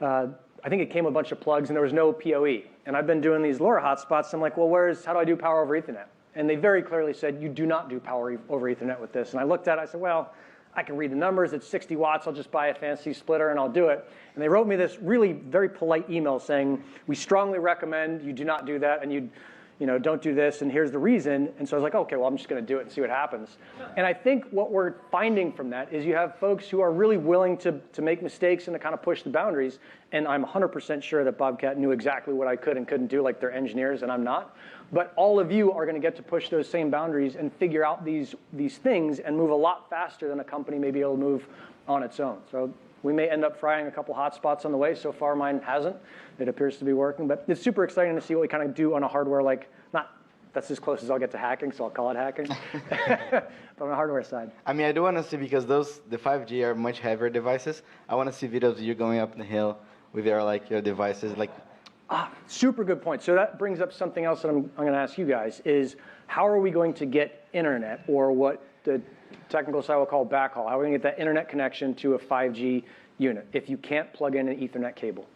I think it came with a bunch of plugs, and there was no PoE. And I've been doing these LoRa hotspots. I'm like, well, how do I do power over Ethernet? And they very clearly said, you do not do power over Ethernet with this. And I looked at it, I said, well, I can read the numbers. It's 60 watts. I'll just buy a fancy splitter, and I'll do it. And they wrote me this really very polite email saying, we strongly recommend you do not do that, and you don't do this, and here's the reason. And so I was like, okay, well, I'm just going to do it and see what happens. And I think what we're finding from that is you have folks who are really willing to make mistakes and to kind of push the boundaries. And I'm 100% sure that Bobcat knew exactly what I could and couldn't do, like they're engineers, and I'm not. But all of you are going to get to push those same boundaries and figure out these things and move a lot faster than a company may be able to move on its own. So we may end up frying a couple hotspots on the way. So far, mine hasn't. It appears to be working. But it's super exciting to see what we kind of do on a hardware, that's as close as I'll get to hacking, so I'll call it hacking. But on the hardware side. I mean, I do want to see, because the 5G are much heavier devices, I want to see videos of you going up the hill with your devices. Super good point. So that brings up something else that I'm going to ask you guys is, how are we going to get internet, or what the technical side will call backhaul? How are we going to get that internet connection to a 5G unit if you can't plug in an Ethernet cable?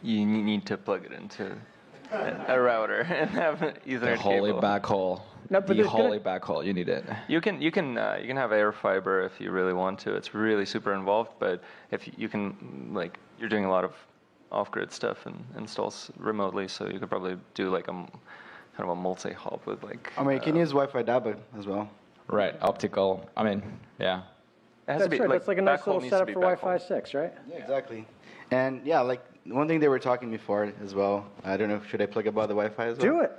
You need to plug it into a router and have an Ethernet The holy cable. backhaul. No, but the holy backhaul. You need it. You can have air fiber if you really want to. It's really super involved, but if you can, you're doing a lot of off-grid stuff and installs remotely, so you could probably do like a kind of a multi-hop with you can use Wi-Fi DAB as well. Right, optical. I mean, yeah. That's right. That's like a nice little setup for Wi-Fi 6, right? Yeah, exactly. And yeah, one thing they were talking before as well. I don't know, should I plug about the Wi-Fi as well? Do it.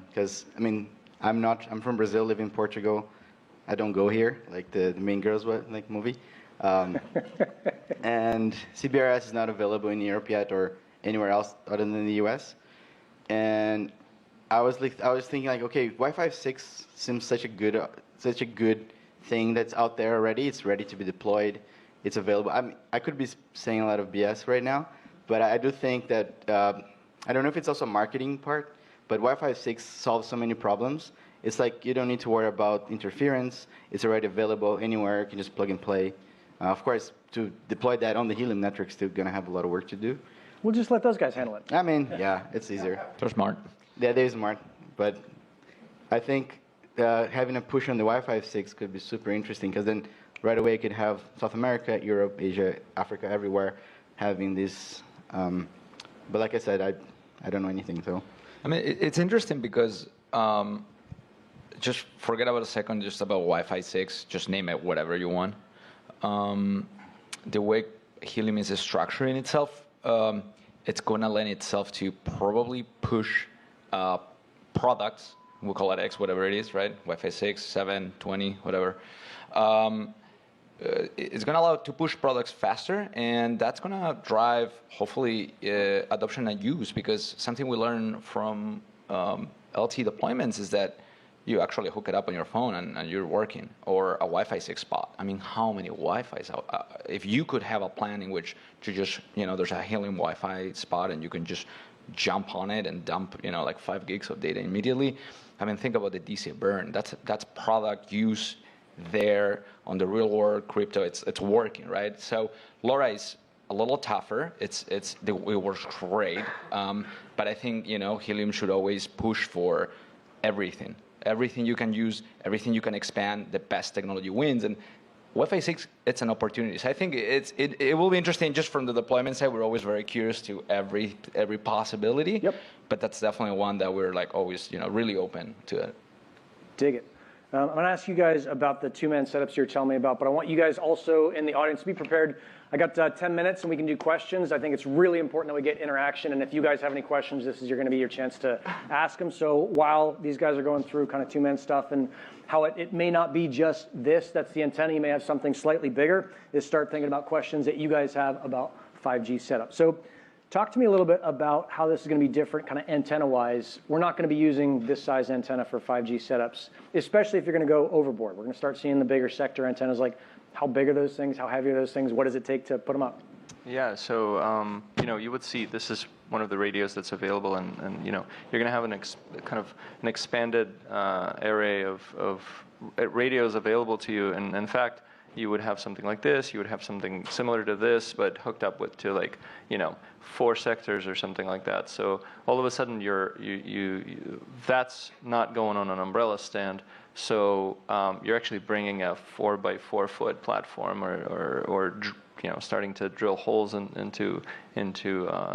Because I'm from Brazil, live in Portugal. I don't go here like the Mean Girls movie. And CBRS is not available in Europe yet or anywhere else other than the US. And I was thinking okay, Wi-Fi 6 seems such a good thing that's out there already. It's ready to be deployed. It's available. I could be saying a lot of BS right now, but I do think that I don't know if it's also a marketing part, but Wi-Fi 6 solves so many problems. It's like you don't need to worry about interference. It's already available anywhere. You can just plug and play. Of course, to deploy that on the Helium network, still going to have a lot of work to do. We'll just let those guys handle it. I mean, yeah, it's easier. They're smart. Yeah, they're smart. But I think having a push on the Wi-Fi 6 could be super interesting, because then right away you could have South America, Europe, Asia, Africa, everywhere having this. But like I said, I don't know anything, so. I mean, it's interesting because just forget about a second just about Wi-Fi 6. Just name it whatever you want. The way Helium is structuring itself, it's going to lend itself to probably push products. We'll call it X, whatever it is, right? Wi-Fi 6, 7, 20, whatever. It's going to allow it to push products faster, and that's going to drive, hopefully, adoption and use, because something we learned from LT deployments is that you actually hook it up on your phone and you're working, or a Wi-Fi 6 spot. I mean, how many Wi-Fis? If you could have a plan in which to just, there's a Helium Wi-Fi spot and you can just jump on it and dump, 5 gigs of data immediately. I mean, think about the DC burn. That's product use there on the real world crypto. It's working, right? So LoRa is a little tougher. It works great, but I think Helium should always push for everything. Everything you can use, everything you can expand, the best technology wins. And Wi-Fi 6, it's an opportunity. So I think it will be interesting just from the deployment side. We're always very curious to every possibility. Yep. But that's definitely one that we're always really open to it. Dig it. I'm going to ask you guys about the two-man setups you're telling me about, but I want you guys also in the audience to be prepared. I got 10 minutes and we can do questions. I think it's really important that we get interaction, and if you guys have any questions, this is going to be your chance to ask them. So while these guys are going through kind of two-man stuff and how it may not be just that's the antenna, you may have something slightly bigger, is start thinking about questions that you guys have about 5G setup. So talk to me a little bit about how this is going to be different kind of antenna-wise. We're not going to be using this size antenna for 5G setups, especially if you're going to go overboard. We're going to start seeing the bigger sector antennas. How big are those things? How heavy are those things? What does it take to put them up? Yeah, so you would see this is one of the radios that's available, and you're going to have kind of an expanded array of radios available to you, and in fact, you would have something like this, you would have something similar to this, but hooked up to 4 sectors or something like that. So all of a sudden, that's not going on an umbrella stand. So you're actually bringing a 4x4 foot platform, or starting to drill holes into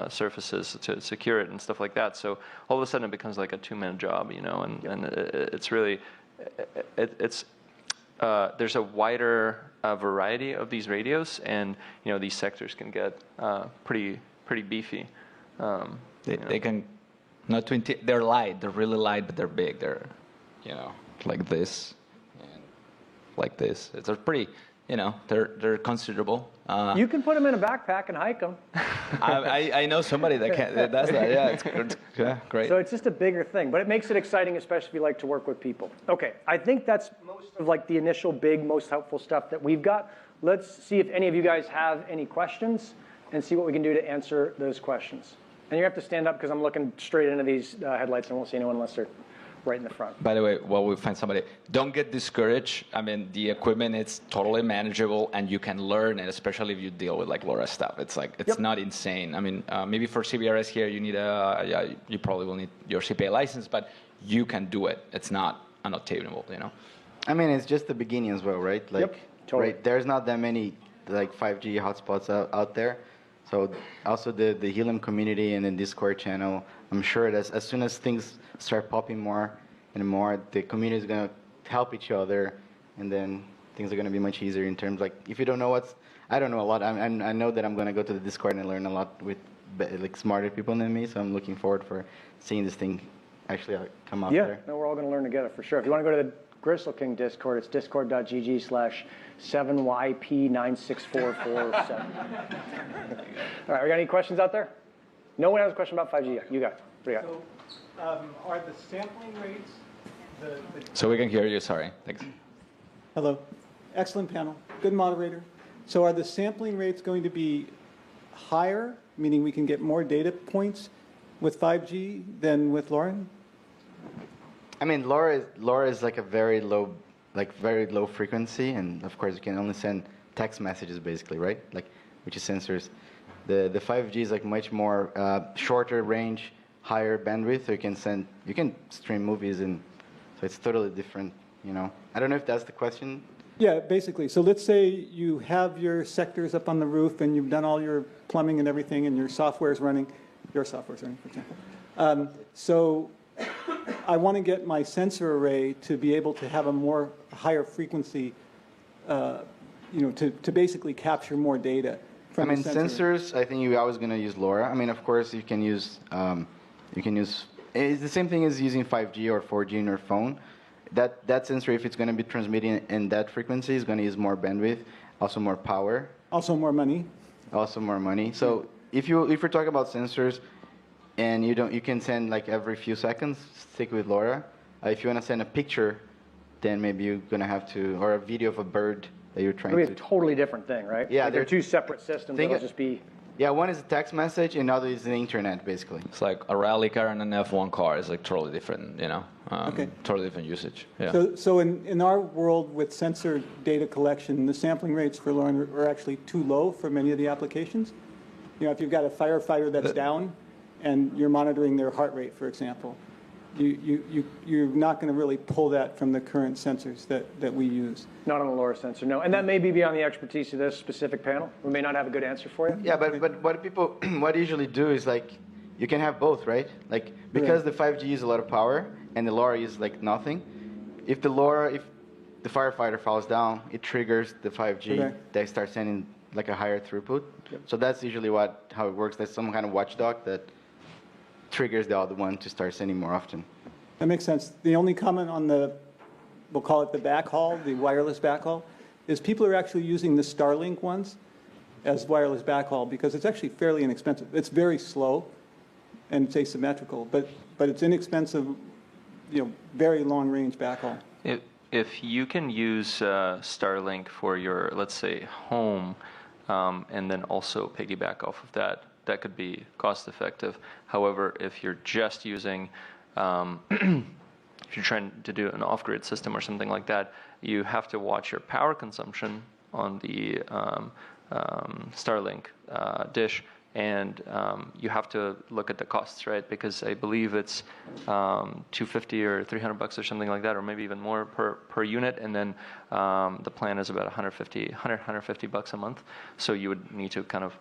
surfaces to secure it and stuff like that. So all of a sudden, it becomes like a 2-man job, and it's really there's a wider variety of these radios, and these sectors can get pretty beefy. They can they're light. They're really light, but they're big. They're like this and like this. They're pretty. They're considerable. You can put them in a backpack and hike them. I know somebody that does that. Yeah, it's great. So it's just a bigger thing, but it makes it exciting, especially if you like to work with people. Okay, I think that's most of the initial big, most helpful stuff that we've got. Let's see if any of you guys have any questions and see what we can do to answer those questions. And you have to stand up because I'm looking straight into these headlights and I won't see anyone unless they're right in the front. By the way, while we find somebody, don't get discouraged. I mean, the equipment is totally manageable, and you can learn it, especially if you deal with LoRa stuff. It's not insane. I mean, maybe for CBRS here, you need you probably will need your CPA license, but you can do it. It's not unobtainable, I mean, it's just the beginning as well, right? Totally. Right, there's not that many 5G hotspots out there. So also the Helium community and the Discord channel, I'm sure that as soon as things start popping more and more, the community is going to help each other, and then things are going to be much easier in terms if you don't know I don't know a lot. I know that I'm going to go to the Discord and learn a lot with smarter people than me, so I'm looking forward for seeing this thing actually come out there. Yeah, we're all going to learn together for sure. If you want to go to the Gristle King Discord, it's discord.gg/7YP96447. All right, we got any questions out there? No one has a question about 5G yet. You got it. What do you got? So, are the sampling rates So we can hear you, sorry. Thanks. Hello. Excellent panel. Good moderator. So are the sampling rates going to be higher, meaning we can get more data points with 5G than with LoRa? I mean, LoRa is a very low frequency, and of course you can only send text messages basically, right? Which is sensors. The 5G is much more shorter range, higher bandwidth. So you can stream movies, and so it's totally different. I don't know if that's the question. Yeah, basically. So let's say you have your sectors up on the roof, and you've done all your plumbing and everything, and your software is running. Your software is running, for example. So I want to get my sensor array to be able to have a higher frequency, to basically capture more data. I mean, sensors, I think you're always going to use LoRa. I mean, of course, you can use, it's the same thing as using 5G or 4G in your phone. That sensor, if it's going to be transmitting in that frequency, is going to use more bandwidth, also more power. Also more money. Also more money. So if we're talking about sensors, and you can send every few seconds, stick with LoRa. If you want to send a picture, then maybe you're going to have to, or a video of a bird that you're trying to. It'll be a totally different thing, right? Yeah, they're two separate systems. It'll just be. Yeah, one is a text message, and the other is the internet, basically. It's like a rally car and an F1 car is totally different, Okay. Totally different usage. Yeah. So in our world with sensor data collection, the sampling rates for LoRa are actually too low for many of the applications. If you've got a firefighter that's down, and you're monitoring their heart rate, for example, you're not going to really pull that from the current sensors that we use. Not on the LoRa sensor, no. And that may be beyond the expertise of this specific panel. We may not have a good answer for you. Yeah, but what people what usually do is you can have both, right? Because the 5G uses a lot of power and the LoRa uses nothing. If the firefighter falls down, it triggers the 5G. They start sending a higher throughput. Yep. So that's usually how it works. There's some kind of watchdog that triggers the other one to start sending more often. That makes sense. The only comment on we'll call it the backhaul, the wireless backhaul, is people are actually using the Starlink ones as wireless backhaul because it's actually fairly inexpensive. It's very slow and it's asymmetrical, but it's inexpensive, very long range backhaul. If you can use Starlink for your, let's say, home and then also piggyback off of that. That could be cost effective. However, if you're just using, if you're trying to do an off-grid system or something like that, you have to watch your power consumption on the Starlink dish, and you have to look at the costs, right? Because I believe it's $250 or $300 or something like that, or maybe even more per unit, and then the plan is about $150 a month. So you would need to kind of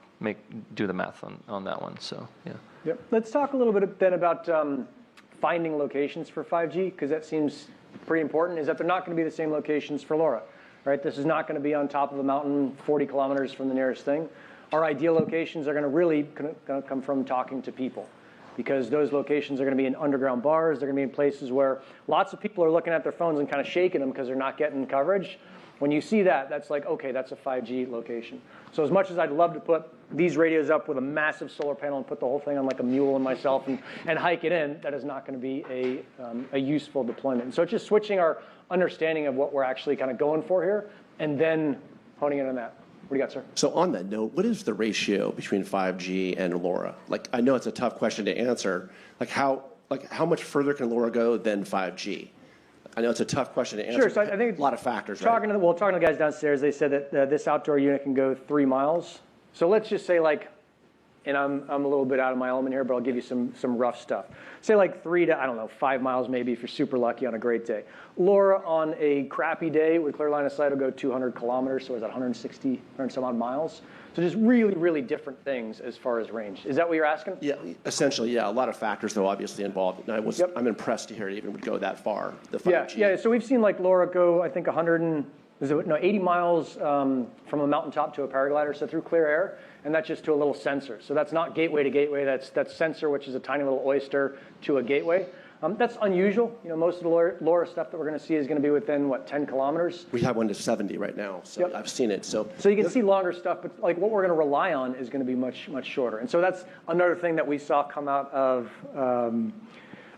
do the math on that one. So yeah. Yep. Let's talk a little bit then about finding locations for 5G, because that seems pretty important. Is that they're not going to be the same locations for LoRa, right? This is not going to be on top of a mountain 40 kilometers from the nearest thing. Our ideal locations are going to really come from talking to people, because those locations are going to be in underground bars. They're going to be in places where lots of people are looking at their phones and kind of shaking them because they're not getting coverage. When you see that, that's like, okay, that's a 5G location. So as much as I'd love to put these radios up with a massive solar panel and put the whole thing on like a mule and myself and hike it in, that is not going to be a useful deployment. So it's just switching our understanding of what we're actually kind of going for here and then honing in on that. What do you got, sir? So on that note, what is the ratio between 5G and LoRa? Like, I know it's a tough question to answer. Like how much further can LoRa go than 5G? I know it's a tough question to answer. Sure. So I think a lot of factors. Talking to the guys downstairs, they said that this outdoor unit can go 3 miles. So let's just say and I'm a little bit out of my element here, but I'll give you some rough stuff. Say like 3 to 5 miles maybe if you're super lucky on a great day. LoRa on a crappy day with clear line of sight will go 200 kilometers, so is that 160 or some odd miles? So just really, really different things as far as range. Is that what you're asking? Yeah, essentially, yeah. A lot of factors, though, obviously involved. And I'm impressed to hear it even would go that far, the 5G. Yeah. So we've seen like LoRa go, I think, 80 miles from a mountaintop to a paraglider, so through clear air, and that's just to a little sensor. So that's not gateway to gateway. That's sensor, which is a tiny little oyster, to a gateway. That's unusual. Most of the LoRa stuff that we're going to see is going to be within, 10 kilometers? We have one to 70 right now, so I've seen it. So you can see longer stuff, but like what we're going to rely on is going to be much, much shorter. And so that's another thing that we saw come out of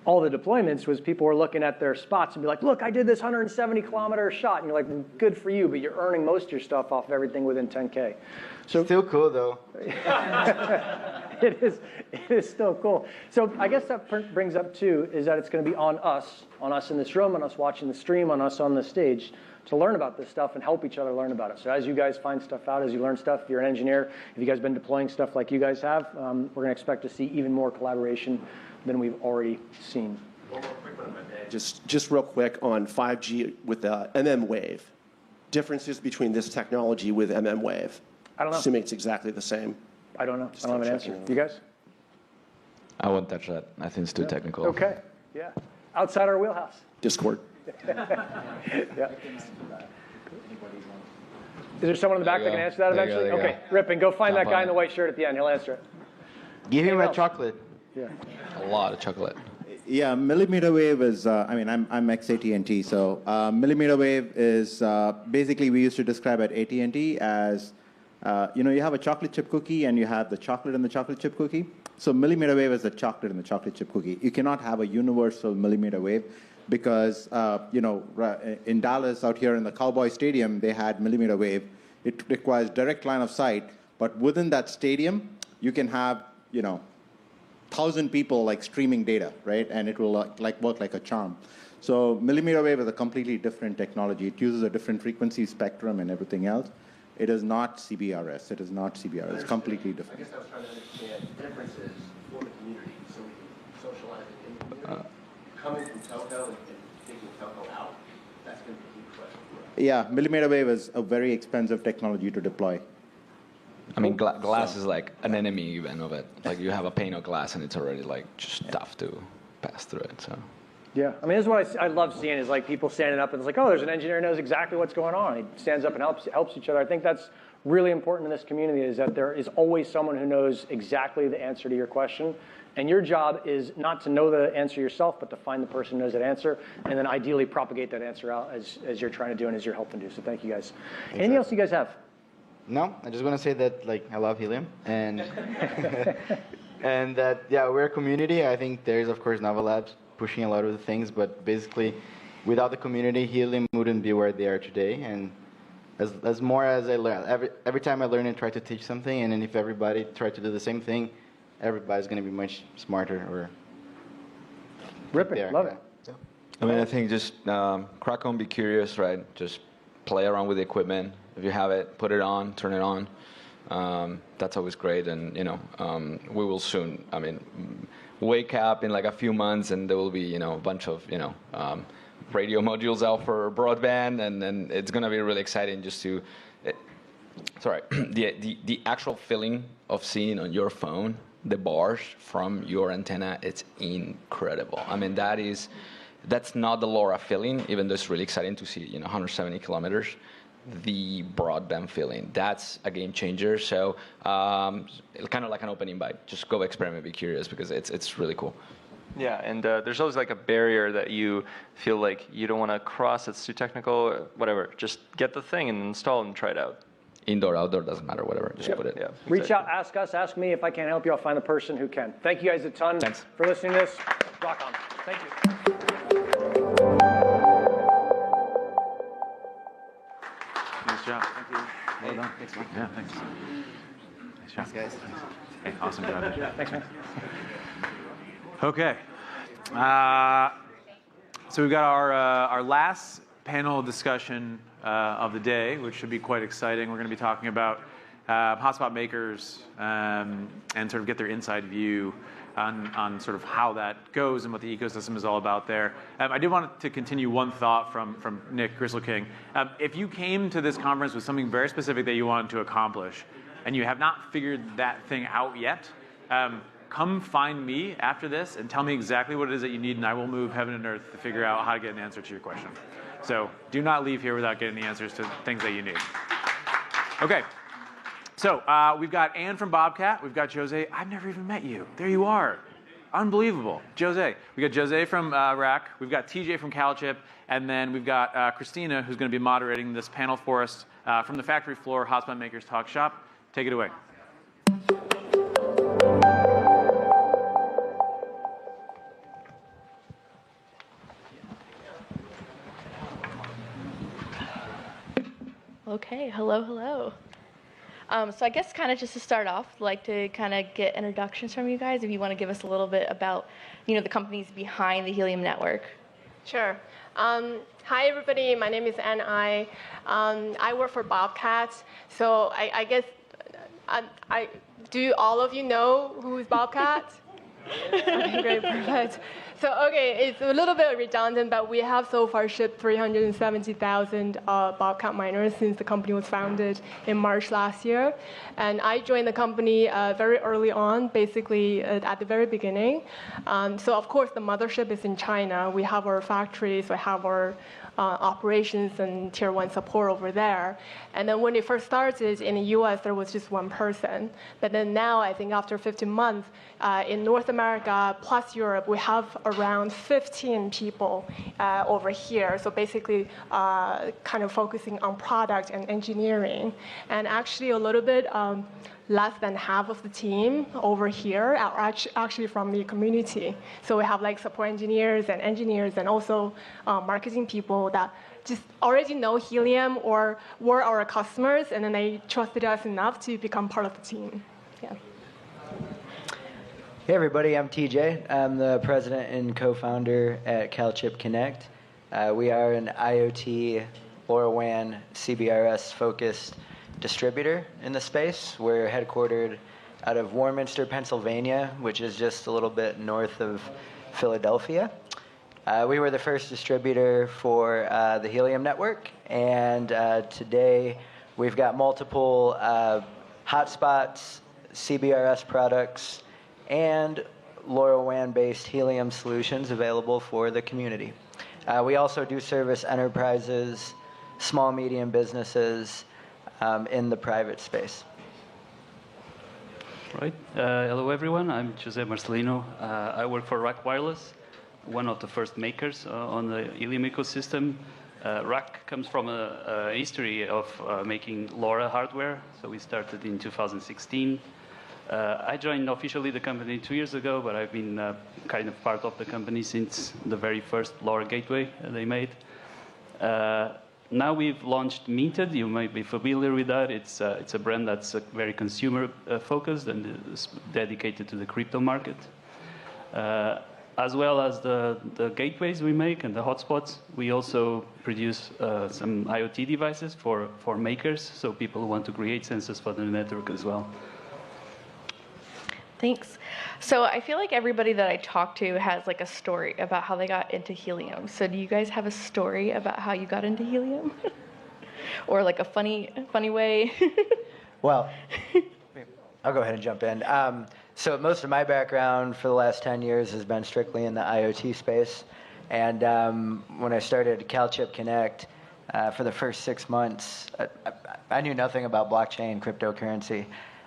all the deployments was people were looking at their spots and be like, look, I did this 170 kilometer shot. And you're like, well, good for you, but you're earning most of your stuff off of everything within 10K. So still cool, though. It is still cool. So I guess that brings up, too, is that it's going to be on us in this room, on us watching the stream, on us on the stage, to learn about this stuff and help each other learn about it. So as you guys find stuff out, as you learn stuff, if you're an engineer, if you guys have been deploying stuff like you guys have, we're going to expect to see even more collaboration than we've already seen. One more quick one, just real quick on 5G with the mmWave. Differences between this technology with mmWave. I don't know. Assuming it's exactly the same. I don't know. I don't have an answer. You guys? I won't touch that. I think it's too technical. Okay. Yeah. Outside our wheelhouse. Discord. Yeah. Is there someone in the back that can answer that eventually? Okay. Ripon, go find that guy in the white shirt at the end. He'll answer it. Give him a chocolate. Yeah. A lot of chocolate. Yeah, millimeter wave is, I'm ex-AT&T, so millimeter wave is basically we used to describe at AT&T as, you have a chocolate chip cookie and you have the chocolate in the chocolate chip cookie. So millimeter wave is the chocolate in the chocolate chip cookie. You cannot have a universal millimeter wave because, in Dallas out here in the Cowboy Stadium, they had millimeter wave. It requires direct line of sight, but within that stadium, you can have, 1,000 people streaming data, right? And it will work like a charm. So millimeter wave is a completely different technology. It uses a different frequency spectrum and everything else. It is not CBRS. It is not CBRS. It's completely different. I guess I was trying to understand differences for the community, so we can socialize it in the community. Coming from telco and taking telco out, that's going to be a huge question for us. Yeah, millimeter wave is a very expensive technology to deploy. I mean, glass is like an enemy even of it. Like you have a pane of glass and it's already just tough to pass through it. So. Yeah, I mean, this is what I love seeing is people standing up and it's like, oh, there's an engineer who knows exactly what's going on. He stands up and helps each other. I think that's really important in this community is that there is always someone who knows exactly the answer to your question. And your job is not to know the answer yourself, but to find the person who knows that answer and then ideally propagate that answer out as you're trying to do and as you're helping do. So thank you guys. Exactly. Anything else you guys have? No, I just want to say that I love Helium and and that we're a community. I think there's of course Nova Labs pushing a lot of the things, but basically without the community, Helium wouldn't be where they are today. And as more as I learn, every time I learn and try to teach something, and then if everybody try to do the same thing, everybody's going to be much smarter. Or Rip it, love it. I mean, I think just crack on, be curious, right? Just play around with the equipment. If you have it, put it on, turn it on. That's always great, and we will soon. I mean, wake up in like a few months, and there will be a bunch of radio modules out for broadband, and it's gonna be really exciting just to. The actual feeling of seeing on your phone the bars from your antenna, it's incredible. I mean, that's not the LoRa feeling, even though it's really exciting to see 170 kilometers. The broadband feeling, that's a game changer. So kind of like an open invite. Just go experiment, be curious, because it's really cool. Yeah, and there's always like a barrier that you feel like you don't want to cross. It's too technical, or whatever. Just get the thing and install and try it out. Indoor, outdoor, doesn't matter, whatever. Just put it. Yeah. Reach out, ask us, ask me. If I can't help you, I'll find the person who can. Thank you guys a ton for listening to this. Rock on. Thank you. Nice job. Thank you. Well done. Thanks, man. Yeah, thanks. Nice job. Thanks, guys. Hey, awesome job. Yeah, thanks, man. Okay. So we've got our last panel discussion of the day, which should be quite exciting. We're going to be talking about hotspot makers and sort of get their inside view on sort of how that goes and what the ecosystem is all about there. I did want to continue one thought from Nick Grizzleking. If you came to this conference with something very specific that you wanted to accomplish, and you have not figured that thing out yet, come find me after this and tell me exactly what it is that you need, and I will move heaven and earth to figure out how to get an answer to your question. So do not leave here without getting the answers to things that you need. Okay. So we've got Anne from Bobcat. We've got Jose. I've never even met you. There you are. Unbelievable. Jose. We got Jose from RAC. We've got TJ from CalChip. And then we've got Christina, who's going to be moderating this panel for us from the factory floor Hotspot Makers Talk Shop. Take it away. Okay, hello. So I guess kind of just to start off, I'd like to kind of get introductions from you guys. If you want to give us a little bit about, the companies behind the Helium network. Sure. Hi, everybody. My name is Ann I. I work for Bobcat. So I guess, do all of you know who is Bobcat? Okay, great, perfect. So, it's a little bit redundant, but we have so far shipped 370,000 Bobcat miners since the company was founded in March last year. And I joined the company very early on, basically at the very beginning. So, of course, the mothership is in China. We have our factories, we have our operations and tier 1 support over there. And then when it first started in the US, there was just one person. But then now, I think after 15 months, in North America plus Europe, we have around 15 people over here. So basically kind of focusing on product and engineering. And actually a little bit less than half of the team over here are actually from the community. So we have like support engineers and also marketing people that just already know Helium or were our customers, and then they trusted us enough to become part of the team. Yeah. Hey everybody, I'm TJ. I'm the president and co-founder at CalChip Connect. We are an IoT, LoRaWAN, CBRS focused distributor in the space. We're headquartered out of Warminster, Pennsylvania, which is just a little bit north of Philadelphia. We were the first distributor for the Helium network, and today we've got multiple hotspots, CBRS products, and LoRaWAN-based Helium solutions available for the community. We also do service enterprises, small, medium businesses in the private space. Right. Hello, everyone. I'm Jose Marcelino. I work for RAC Wireless, one of the first makers on the Helium ecosystem. RAC comes from a history of making LoRa hardware. So we started in 2016. I joined officially the company 2 years ago, but I've been kind of part of the company since the very first LoRa gateway they made. now we've launched Minted. You might be familiar with that. It's a brand that's very consumer focused and is dedicated to the crypto market. As well as the gateways we make and the hotspots, we also produce some IoT devices for makers, so people who want to create sensors for the network as well. Thanks. So I feel like everybody that I talk to has like a story about how they got into Helium. So do you guys have a story about how you got into Helium? Or like a funny way? Well, I'll go ahead and jump in. So most of my background for the last 10 years has been strictly in the IoT space. And when I started CalChip Connect, for the first 6 months, I knew nothing about blockchain, cryptocurrency.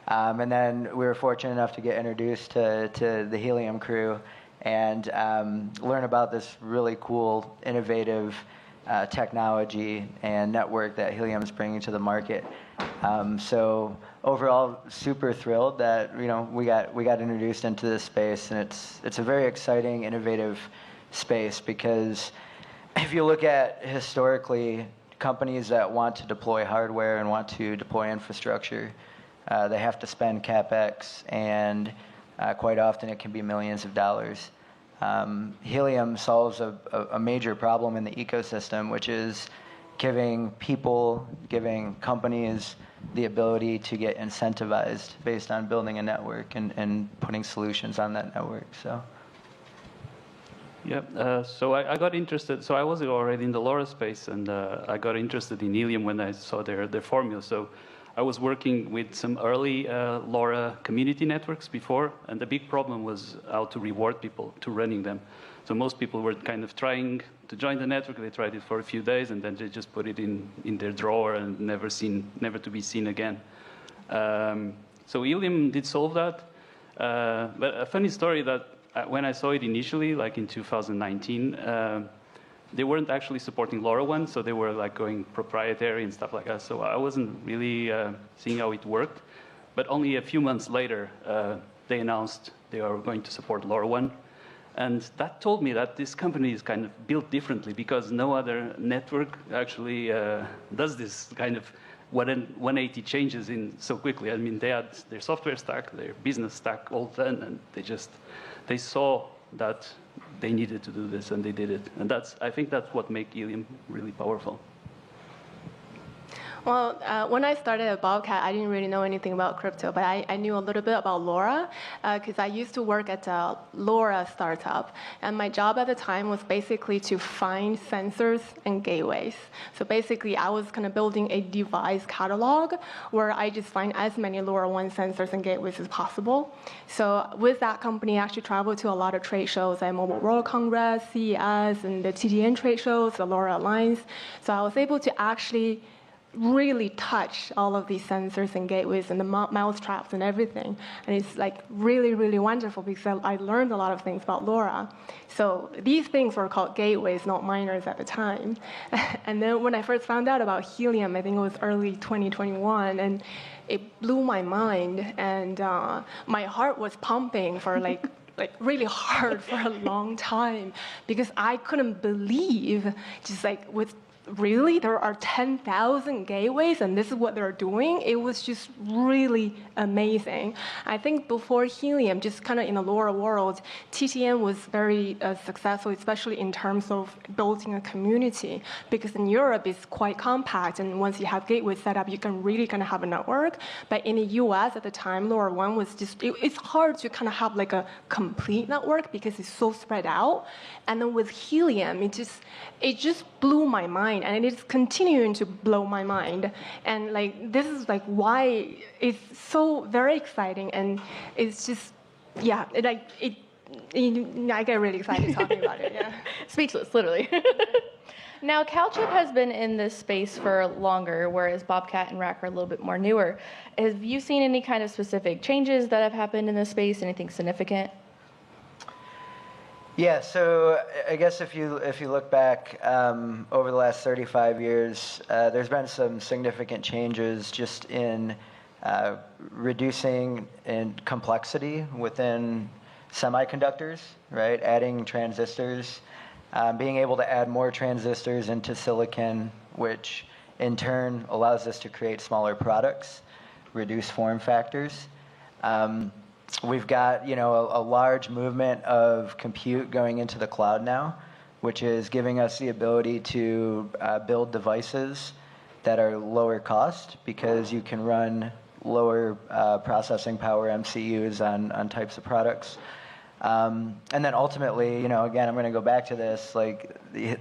And then we were fortunate enough to get introduced to the Helium crew and learn about this really cool, innovative technology and network that Helium is bringing to the market. So overall, super thrilled that we got introduced into this space, and it's a very exciting, innovative space because if you look at historically companies that want to deploy hardware and want to deploy infrastructure, they have to spend CapEx, and quite often it can be millions of dollars. Helium solves a major problem in the ecosystem, which is giving people, giving companies the ability to get incentivized based on building a network and putting solutions on that network. So. Yeah, so I got interested. So I was already in the LoRa space, and I got interested in Helium when I saw their formula. So I was working with some early LoRa community networks before, and the big problem was how to reward people to running them. So most people were kind of trying to join the network. They tried it for a few days, and then they just put it in their drawer and never to be seen again. So Helium did solve that. But a funny story that when I saw it initially, like in 2019, they weren't actually supporting LoRaWAN, so they were like going proprietary and stuff like that. So I wasn't really seeing how it worked. But only a few months later, they announced they are going to support LoRaWAN. And that told me that this company is kind of built differently because no other network actually does this kind of 180 changes in so quickly. I mean, they had their software stack, their business stack all done, and they saw that they needed to do this, and they did it. And I think that's what makes Helium really powerful. Well, when I started at Bobcat, I didn't really know anything about crypto, but I knew a little bit about LoRa because I used to work at a LoRa startup. And my job at the time was basically to find sensors and gateways. So basically, I was kind of building a device catalog where I just find as many LoRaWAN sensors and gateways as possible. So with that company, I actually traveled to a lot of trade shows like Mobile World Congress, CES, and the TDN trade shows, the LoRa Alliance. So I was able to actually really touch all of these sensors and gateways and the mouse traps and everything. And it's like really, really wonderful because I learned a lot of things about LoRa. So these things were called gateways, not miners at the time. And then when I first found out about Helium, I think it was early 2021, and it blew my mind. And my heart was pumping for like really hard for a long time because I couldn't believe just like really, there are 10,000 gateways and this is what they're doing? It was just really amazing. I think before Helium, just kind of in the LoRa world, TTN was very successful, especially in terms of building a community, because in Europe it's quite compact, and once you have gateways set up, you can really kind of have a network. But in the US at the time, LoRaWAN was just, it's hard to kind of have like a complete network because it's so spread out. And then with Helium, it just blew my mind, and it is continuing to blow my mind. And like this is like why it's so very exciting, and it's just I get really excited talking about it. Yeah, speechless, literally. Now, CalChip has been in this space for longer, whereas Bobcat and Rack are a little bit more newer. Have you seen any kind of specific changes that have happened in this space? Anything significant? Yeah, so I guess if you look back over the last 35 years, there's been some significant changes just in reducing in complexity within semiconductors, right? Adding transistors, being able to add more transistors into silicon which in turn allows us to create smaller products, reduce form factors. We've got a large movement of compute going into the cloud now, which is giving us the ability to build devices that are lower cost because you can run lower processing power MCUs on types of products. And then ultimately, again, I'm going to go back to this,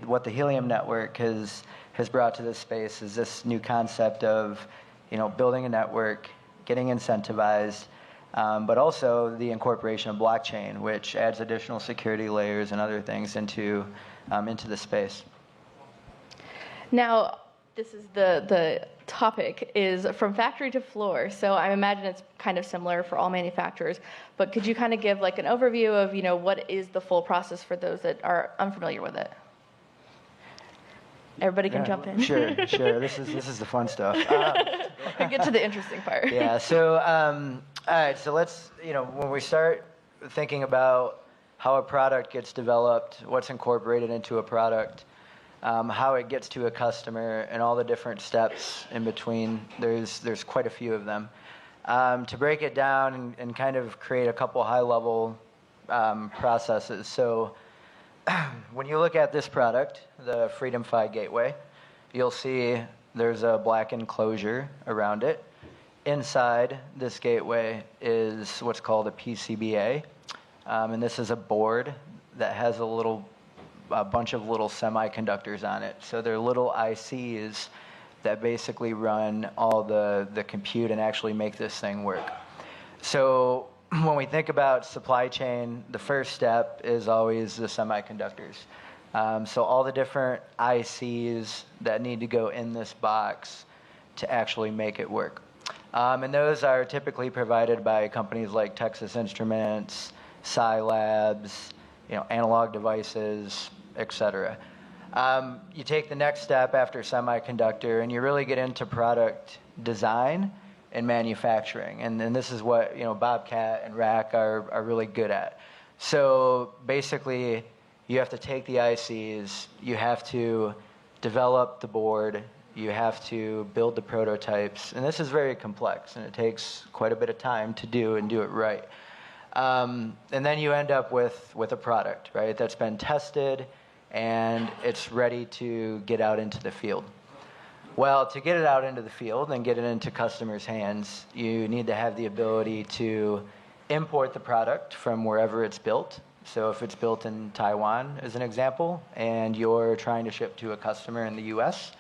what the Helium network has brought to this space is this new concept of, building a network, getting incentivized, but also the incorporation of blockchain, which adds additional security layers and other things into the space. Now, this is the topic is from factory to floor. So I imagine it's kind of similar for all manufacturers, but could you kind of give like an overview of, what is the full process for those that are unfamiliar with it? Everybody can jump in. Sure. This is the fun stuff. Get to the interesting part. Yeah. So, all right. So let's, when we start thinking about how a product gets developed, what's incorporated into a product, how it gets to a customer, and all the different steps in between. There's quite a few of them. To break it down and kind of create a couple high-level processes. So when you look at this product, the Freedom Phi Gateway, you'll see there's a black enclosure around it. Inside this gateway is what's called a PCBA, and this is a board that has a bunch of little semiconductors on it. So they're little ICs that basically run all the compute and actually make this thing work. So when we think about supply chain, the first step is always the semiconductors. So all the different ICs that need to go in this box to actually make it work. And those are typically provided by companies like Texas Instruments, Sci Labs, Analog Devices, etc. You take the next step after semiconductor, and you really get into product design and manufacturing. And this is what Bobcat and Rack are really good at. So basically, you have to take the ICs, you have to develop the board, you have to build the prototypes, and this is very complex, and it takes quite a bit of time to do and do it right. And then you end up with a product, right, that's been tested and it's ready to get out into the field. Well, to get it out into the field and get it into customers' hands, you need to have the ability to import the product from wherever it's built. So if it's built in Taiwan, as an example, and you're trying to ship to a customer in the US,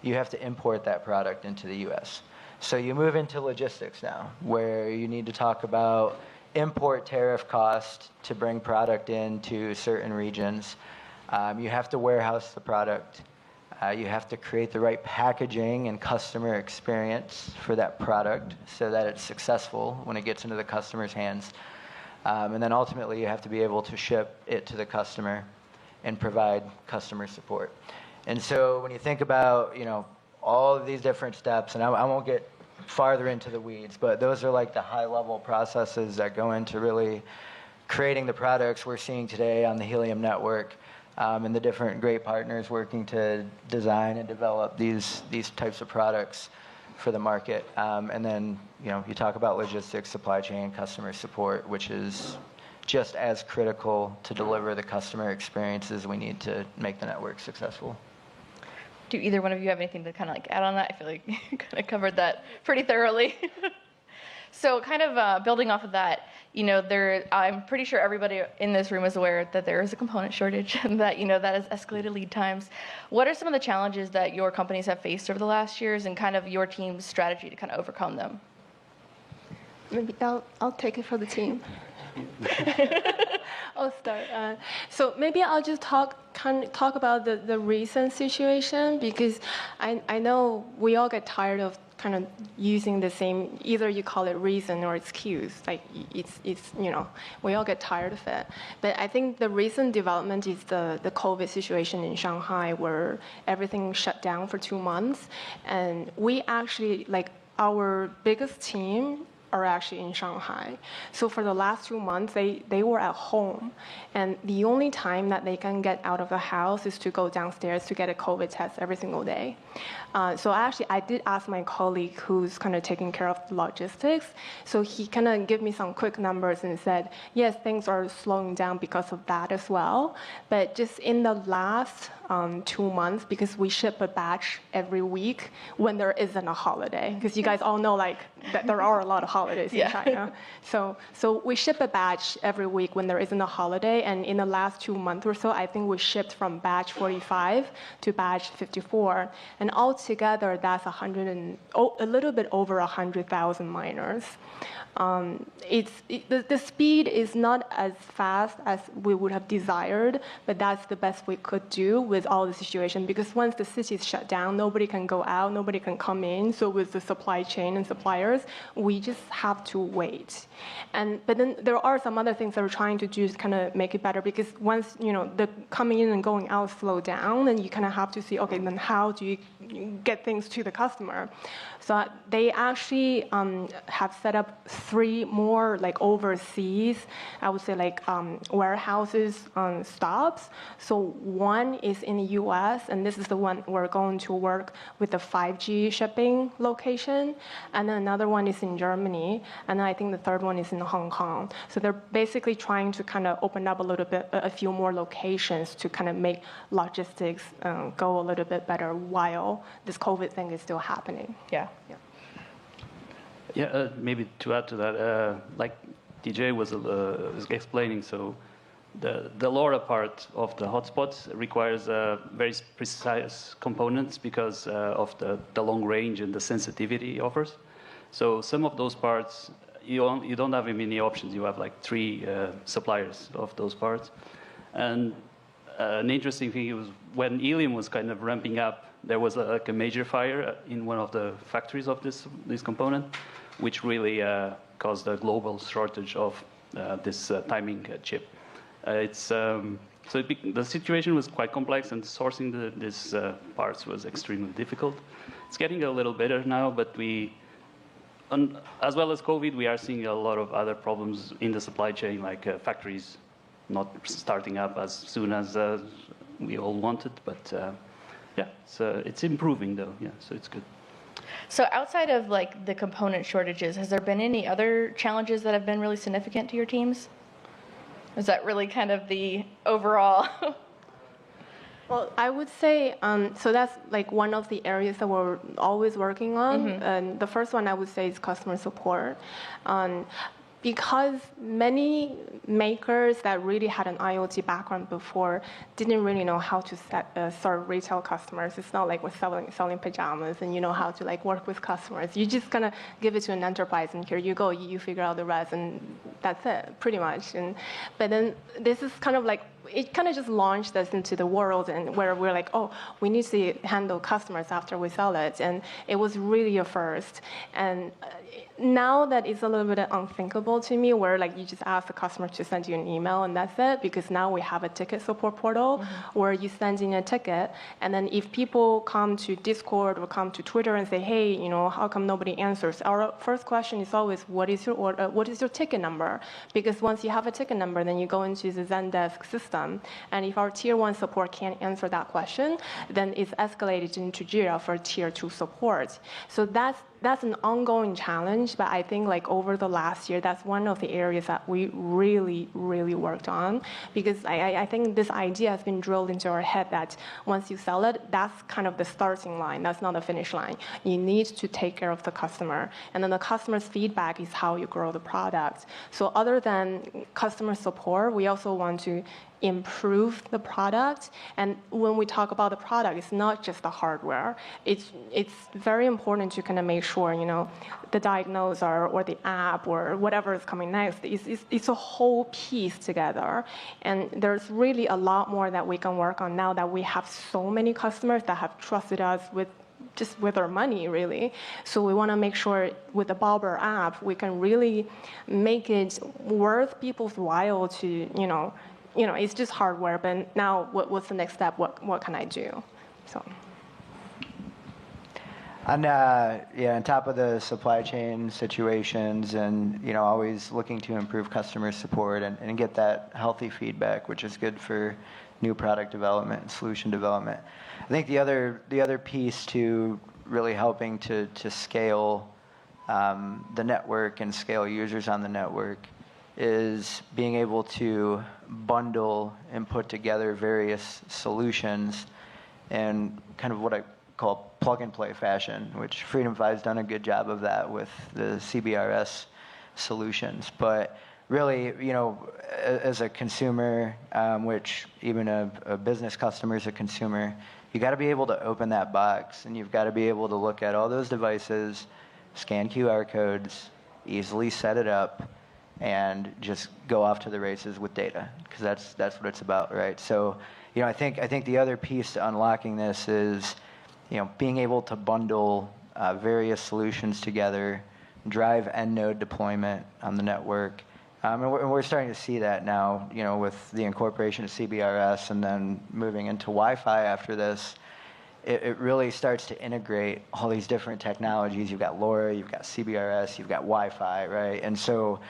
you have to import that product into the US. So you move into logistics now, where you need to talk about import tariff cost to bring product into certain regions. You have to warehouse the product. You have to create the right packaging and customer experience for that product so that it's successful when it gets into the customer's hands. And then ultimately, you have to be able to ship it to the customer and provide customer support. And so when you think about, all of these different steps, and I won't get farther into the weeds, but those are like the high-level processes that go into really creating the products we're seeing today on the Helium network, and the different great partners working to design and develop these types of products for the market. And then, you talk about logistics, supply chain, customer support, which is just as critical to deliver the customer experiences we need to make the network successful. Do either one of you have anything to kind of add on that? I feel like you kind of covered that pretty thoroughly. So kind of building off of that, I'm pretty sure everybody in this room is aware that there is a component shortage and that, that has escalated lead times. What are some of the challenges that your companies have faced over the last years and kind of your team's strategy to kind of overcome them? Maybe I'll take it for the team. I'll start. So maybe I'll just talk about the recent situation, because I know we all get tired of kind of using the same, either you call it reason or excuse, like it's we all get tired of it. But I think the recent development is the COVID situation in Shanghai, where everything shut down for 2 months, and we actually, like, our biggest team are actually in Shanghai. So for the last 2 months, they were at home. And the only time that they can get out of the house is to go downstairs to get a COVID test every single day. So actually, I did ask my colleague who's kind of taking care of the logistics. So he kind of gave me some quick numbers and said, yes, things are slowing down because of that as well. But just in the last 2 months, because we ship a batch every week when there isn't a holiday, because you guys all know like that there are a lot of holidays in China. So we ship a batch every week when there isn't a holiday, and in the last 2 months or so, I think we shipped from batch 45 to batch 54, and altogether that's a little bit over 100,000 miners. The speed is not as fast as we would have desired, but that's the best we could do with all the situation, because once the city is shut down, nobody can go out, nobody can come in. So with the supply chain and suppliers, we just have to wait. But then there are some other things that we're trying to do to kind of make it better, because once the coming in and going out slow down, then you kind of have to see, okay, then how do you get things to the customer? So they actually have set up 3 more like overseas, I would say like warehouses stops. So one is in the US, and this is the one we're going to work with the 5G shipping location. And then another one is in Germany. And then I think the third one is in Hong Kong. So they're basically trying to kind of open up a little bit, a few more locations to kind of make logistics go a little bit better while this COVID thing is still happening. Yeah, maybe to add to that, like DJ was explaining, so the LoRa part of the hotspots requires very precise components because of the long range and the sensitivity it offers. So some of those parts, you don't have many options. You have like 3 suppliers of those parts. And an interesting thing was when Helium was kind of ramping up, there was like a major fire in one of the factories of this component, which really caused a global shortage of this timing chip. The situation was quite complex, and sourcing these parts was extremely difficult. It's getting a little better now, but as well as COVID, we are seeing a lot of other problems in the supply chain, like factories not starting up as soon as we all wanted. But it's improving though. Yeah, so it's good. So outside of like the component shortages, has there been any other challenges that have been really significant to your teams? Is that really kind of the overall? Well, I would say, so that's like one of the areas that we're always working on. And the first one I would say is customer support. Because many makers that really had an IoT background before didn't really know how to serve retail customers. It's not like we're selling pajamas and you know how to like work with customers. You just kind of give it to an enterprise and here you go, you figure out the rest and that's it, pretty much. But then this is kind of like, it kind of just launched us into the world and where we're like, oh, we need to handle customers after we sell it. And it was really a first. And now that it's a little bit unthinkable to me where like you just ask the customer to send you an email and that's it, because now we have a ticket support portal where you send in a ticket, and then if people come to Discord or come to Twitter and say, hey, how come nobody answers? Our first question is always, what is your ticket number? Because once you have a ticket number, then you go into the Zendesk system, and if our tier 1 support can't answer that question, then it's escalated into Jira for tier 2 support. So that's an ongoing challenge, but I think like over the last year, that's one of the areas that we really, really worked on, because I think this idea has been drilled into our head that once you sell it, that's kind of the starting line. That's not the finish line. You need to take care of the customer, and then the customer's feedback is how you grow the product. So other than customer support, we also want to improve the product. And when we talk about the product, it's not just the hardware. It's very important to kind of make sure, the diagnoser or the app or whatever is coming next, it's a whole piece together. And there's really a lot more that we can work on now that we have so many customers that have trusted us with our money, really. So we want to make sure with the Bobber app, we can really make it worth people's while to, it's just hardware, but now what's the next step? What can I do? So. On top of the supply chain situations and, always looking to improve customer support and get that healthy feedback, which is good for new product development and solution development. I think the other piece to really helping to scale the network and scale users on the network is being able to bundle and put together various solutions in kind of what I call plug-and-play fashion, which Freedom 5's done a good job of that with the CBRS solutions. But really, as a consumer, which even a business customer is a consumer, you got to be able to open that box, and you've got to be able to look at all those devices, scan QR codes, easily set it up, and just go off to the races with data, because that's what it's about, right? So, I think the other piece to unlocking this is, being able to bundle various solutions together, drive end node deployment on the network. And we're starting to see that now, with the incorporation of CBRS and then moving into Wi-Fi after this. It really starts to integrate all these different technologies. You've got LoRa, you've got CBRS, you've got Wi-Fi, right? And so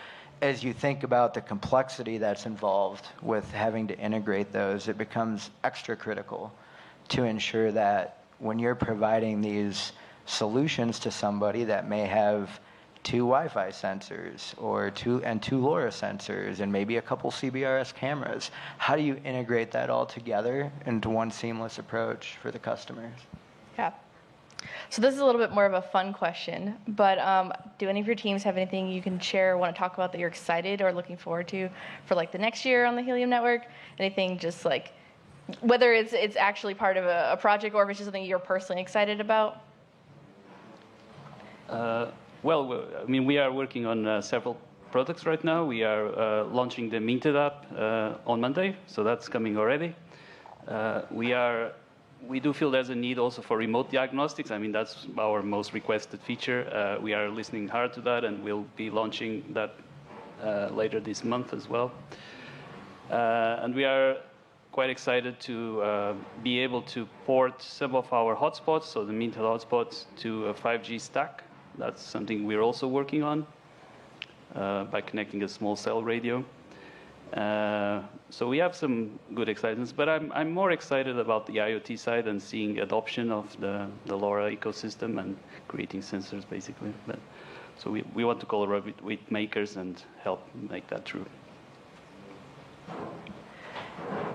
as you think about the complexity that's involved with having to integrate those, it becomes extra critical to ensure that when you're providing these solutions to somebody that may have 2 Wi-Fi sensors or 2 LoRa sensors and maybe a couple CBRS cameras, how do you integrate that all together into one seamless approach for the customers? Yeah. So this is a little bit more of a fun question, but do any of your teams have anything you can share or want to talk about that you're excited or looking forward to for like the next year on the Helium network? Anything just like, whether it's actually part of a project or if it's just something you're personally excited about? Well, I mean, we are working on several products right now. We are launching the Minted app on Monday, so that's coming already. We do feel there's a need also for remote diagnostics. I mean, that's our most requested feature. We are listening hard to that, and we'll be launching that later this month as well. And we are quite excited to be able to port some of our hotspots, so the Minted hotspots, to a 5G stack. That's something we're also working on by connecting a small cell radio. So we have some good excitements, but I'm more excited about the IoT side and seeing adoption of the LoRa ecosystem and creating sensors, basically. So we want to collaborate with makers and help make that true.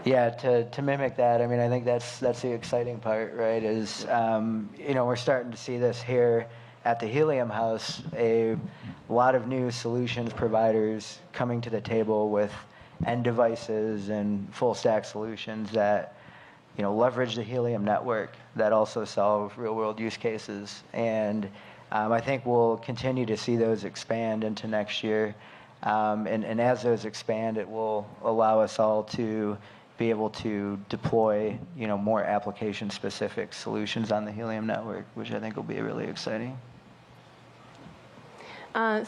Yeah, to mimic that, I mean, I think that's the exciting part, right? Is we're starting to see this here at the HeliumHouse, a lot of new solutions providers coming to the table with end devices and full stack solutions that leverage the Helium network that also solve real world use cases. And I think we'll continue to see those expand into next year. And as those expand, it will allow us all to be able to deploy more application specific solutions on the Helium network, which I think will be really exciting.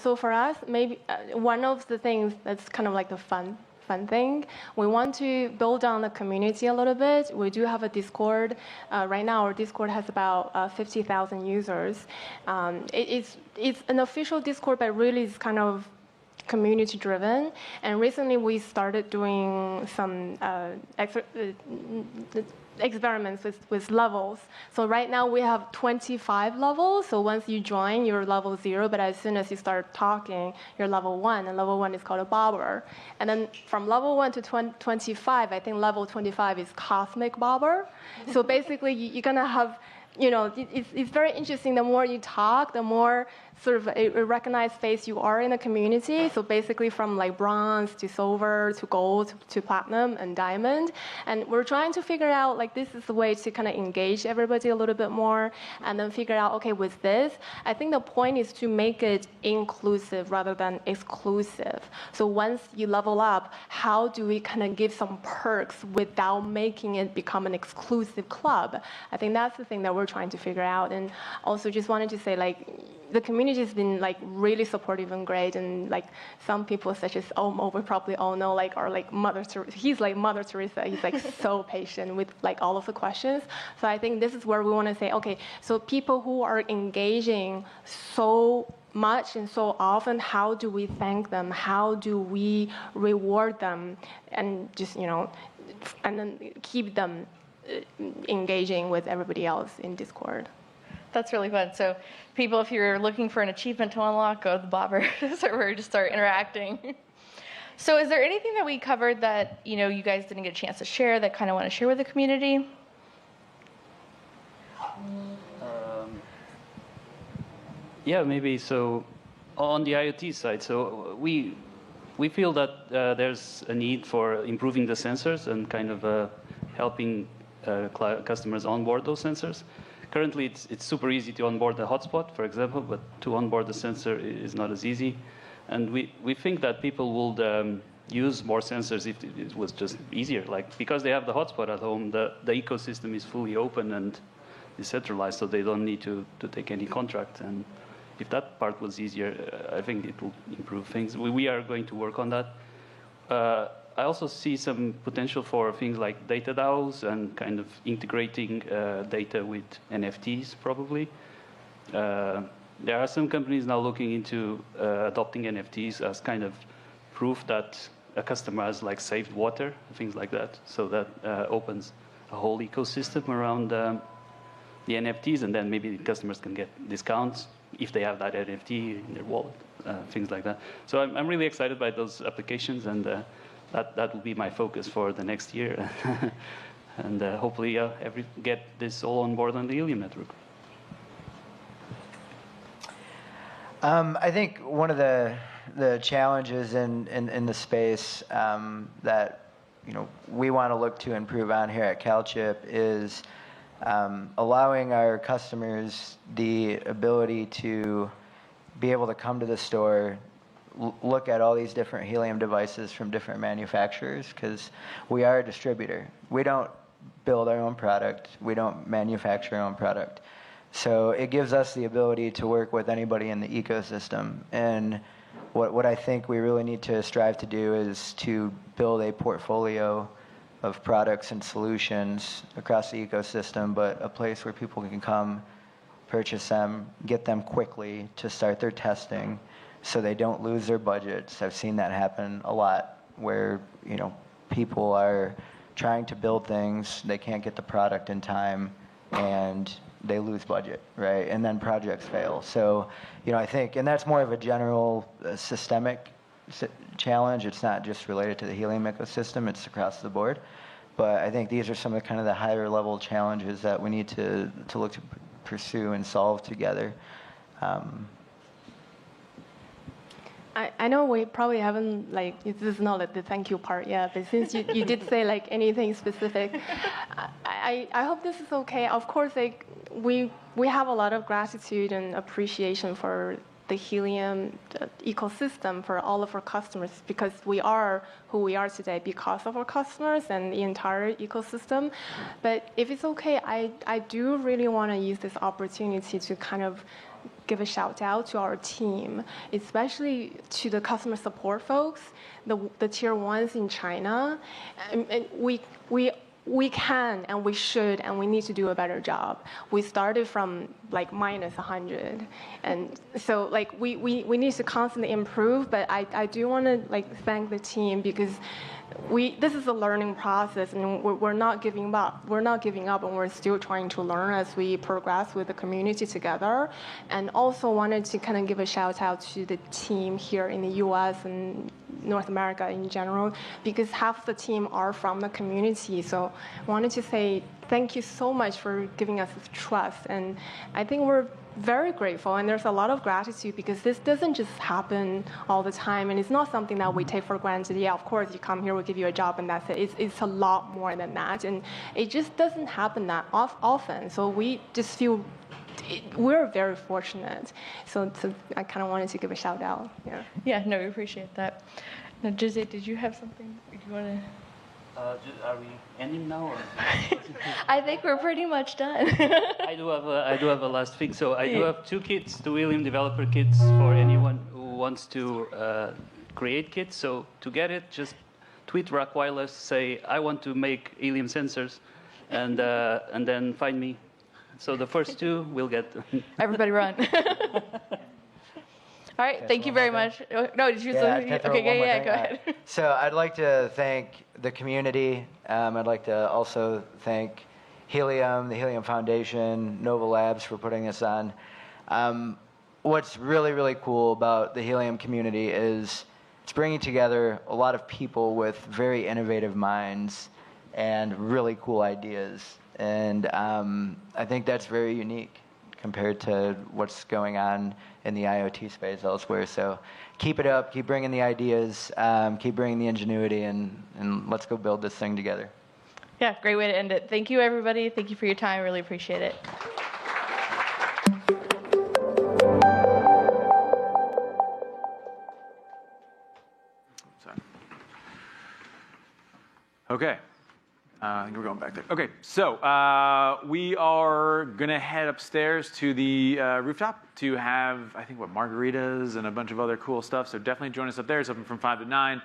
So for us, maybe one of the things that's kind of like the fun thing, we want to build on the community a little bit. We do have a Discord. Right now, our Discord has about 50,000 users. It's an official Discord, but really it's kind of community driven. And recently we started doing some experiments with levels. So right now we have 25 levels. So once you join, you're level 0, but as soon as you start talking, you're level 1, and level 1 is called a bobber. And then from level 1 to 25, I think level 25 is cosmic bobber. So basically you're gonna have, it's very interesting. The more you talk, the more sort of a recognized face you are in the community. So basically from like bronze to silver to gold to platinum and diamond. And we're trying to figure out, like, this is the way to kind of engage everybody a little bit more and then figure out, okay, with this, I think the point is to make it inclusive rather than exclusive. So once you level up, how do we kind of give some perks without making it become an exclusive club? I think that's the thing that we're trying to figure out. And also just wanted to say, like, the community has been like really supportive and great, and like some people such as Omo, we probably all know, like are like Mother Teresa. He's like Mother Teresa. He's like so patient with like all of the questions. So I think this is where we want to say, okay, so people who are engaging so much and so often, how do we thank them? How do we reward them? And just, and then keep them engaging with everybody else in Discord. That's really fun. So people, if you're looking for an achievement to unlock, go to the Bobber server to start interacting. So is there anything that we covered that, you guys didn't get a chance to share that kind of want to share with the community? Yeah, maybe. So on the IoT side, so we feel that there's a need for improving the sensors and kind of helping customers onboard those sensors. Currently, it's super easy to onboard a hotspot, for example, but to onboard the sensor is not as easy. And we think that people would use more sensors if it was just easier. Like, because they have the hotspot at home, the ecosystem is fully open and decentralized, so they don't need to take any contract. And if that part was easier, I think it will improve things. We are going to work on that. I also see some potential for things like data DAOs and kind of integrating data with NFTs, probably. There are some companies now looking into adopting NFTs as kind of proof that a customer has like saved water, things like that. So that opens a whole ecosystem around the NFTs, and then maybe customers can get discounts if they have that NFT in their wallet, things like that. So I'm really excited by those applications, and that will be my focus for the next year. And hopefully get this all on board on the Helium network. I think one of the challenges in the space that we want to look to improve on here at CalChip is allowing our customers the ability to be able to come to the store, look at all these different Helium devices from different manufacturers, because we are a distributor. We don't build our own product. We don't manufacture our own product. So it gives us the ability to work with anybody in the ecosystem. And what I think we really need to strive to do is to build a portfolio of products and solutions across the ecosystem, but a place where people can come, purchase them, get them quickly to start their testing so they don't lose their budgets. I've seen that happen a lot where, people are trying to build things, they can't get the product in time, and they lose budget, right? And then projects fail. So, I think, and that's more of a general systemic challenge. It's not just related to the Helium ecosystem, it's across the board. But I think these are some of the higher level challenges that we need to look to pursue and solve together. I know we probably haven't, this is not the thank you part yet, but since you did say anything specific, I hope this is okay. Of course, we have a lot of gratitude and appreciation for the Helium ecosystem, for all of our customers, because we are who we are today because of our customers and the entire ecosystem. But if it's okay, I do really want to use this opportunity to kind of give a shout out to our team, especially to the customer support folks, the tier ones in China. And we can and we should and we need to do a better job. We started from minus 100, and so we need to constantly improve. But I do want to thank the team, because this is a learning process, and we're not giving up. We're not giving up, and we're still trying to learn as we progress with the community together. And also wanted to kind of give a shout out to the team here in the U.S. and North America in general, because half the team are from the community. So I wanted to say thank you so much for giving us this trust. And I think we're very grateful, and there's a lot of gratitude, because this doesn't just happen all the time, and it's not something that we take for granted. Yeah, of course, you come here, we give you a job, and that's it. It's a lot more than that, and it just doesn't happen that often. So we just feel we're very fortunate. So I kind of wanted to give a shout out. Yeah, no, we appreciate that. Now, Jose, did you have something? Do you want to? Are we ending now? Or? I think we're pretty much done. I do have a last thing. So I do have 2 kits, 2 Helium developer kits for anyone who wants to create kits. So to get it, just tweet Rock Wireless, say I want to make Helium sensors, and then find me. So the first 2 will get. Everybody run. All right, thank you very much. No, did you say? Okay, yeah, go ahead. So I'd like to thank the community. I'd like to also thank Helium, the Helium Foundation, Nova Labs for putting this on. What's really, really cool about the Helium community is it's bringing together a lot of people with very innovative minds and really cool ideas. And I think that's very unique compared to what's going on in the IoT space elsewhere. So keep it up, keep bringing the ideas, keep bringing the ingenuity, and let's go build this thing together. Yeah, great way to end it. Thank you, everybody. Thank you for your time. Really appreciate it. Okay. I think we're going back there. Okay, so we are going to head upstairs to the rooftop to have, I think, margaritas and a bunch of other cool stuff. So definitely join us up there. It's open from 5 to 9.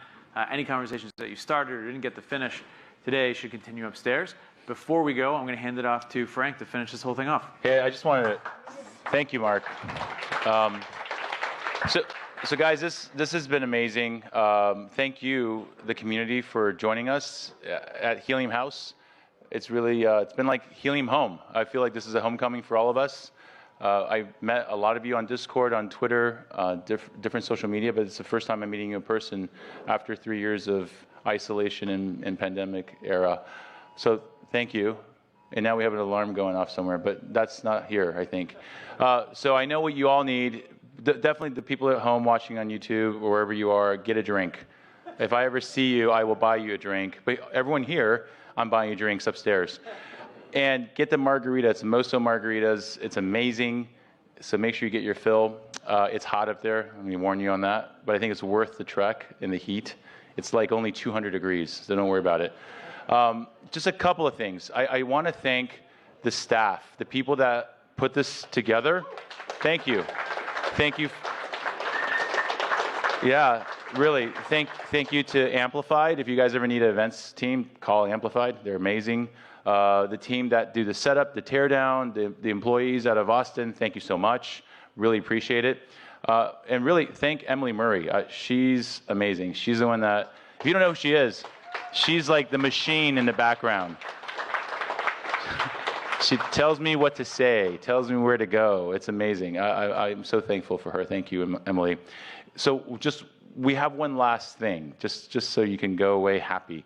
Any conversations that you started or didn't get to finish today should continue upstairs. Before we go, I'm going to hand it off to Frank to finish this whole thing off. Yeah, I just wanted to thank you, Mark. So guys, this has been amazing. Thank you, the community, for joining us at HeliumHouse. It's really, it's been like Helium home. I feel like this is a homecoming for all of us. I met a lot of you on Discord, on Twitter, different social media, but it's the first time I'm meeting you in person after 3 years of isolation and pandemic era. So thank you. And now we have an alarm going off somewhere, but that's not here, I think. So I know what you all need. Definitely the people at home watching on YouTube or wherever you are, get a drink. If I ever see you, I will buy you a drink. But everyone here, I'm buying you drinks upstairs. And get the margarita. It's Moso margaritas. It's amazing. So make sure you get your fill. It's hot up there. Let me warn you on that. But I think it's worth the trek in the heat. It's like only 200 degrees, so don't worry about it. Just a couple of things. I want to thank the staff, the people that put this together. Thank you. Thank you. Yeah, really. Thank you to Amplified. If you guys ever need an events team, call Amplified. They're amazing. The team that do the setup, the teardown, the employees out of Austin, thank you so much. Really appreciate it. And really thank Emily Murray. She's amazing. She's the one that, if you don't know who she is, she's like the machine in the background. She tells me what to say, tells me where to go. It's amazing. I'm so thankful for her. Thank you, Emily. So we have one last thing, just so you can go away happy.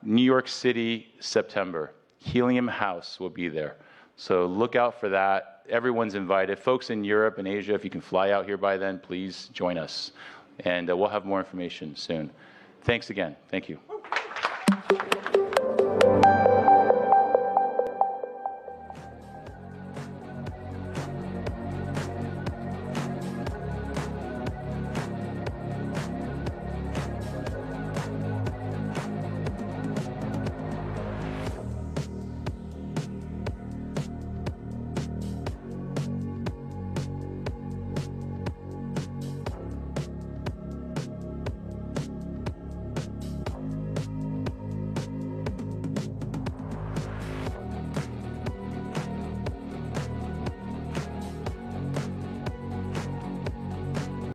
New York City, September. HeliumHouse will be there. So look out for that. Everyone's invited. Folks in Europe and Asia, if you can fly out here by then, please join us. And we'll have more information soon. Thanks again. Thank you.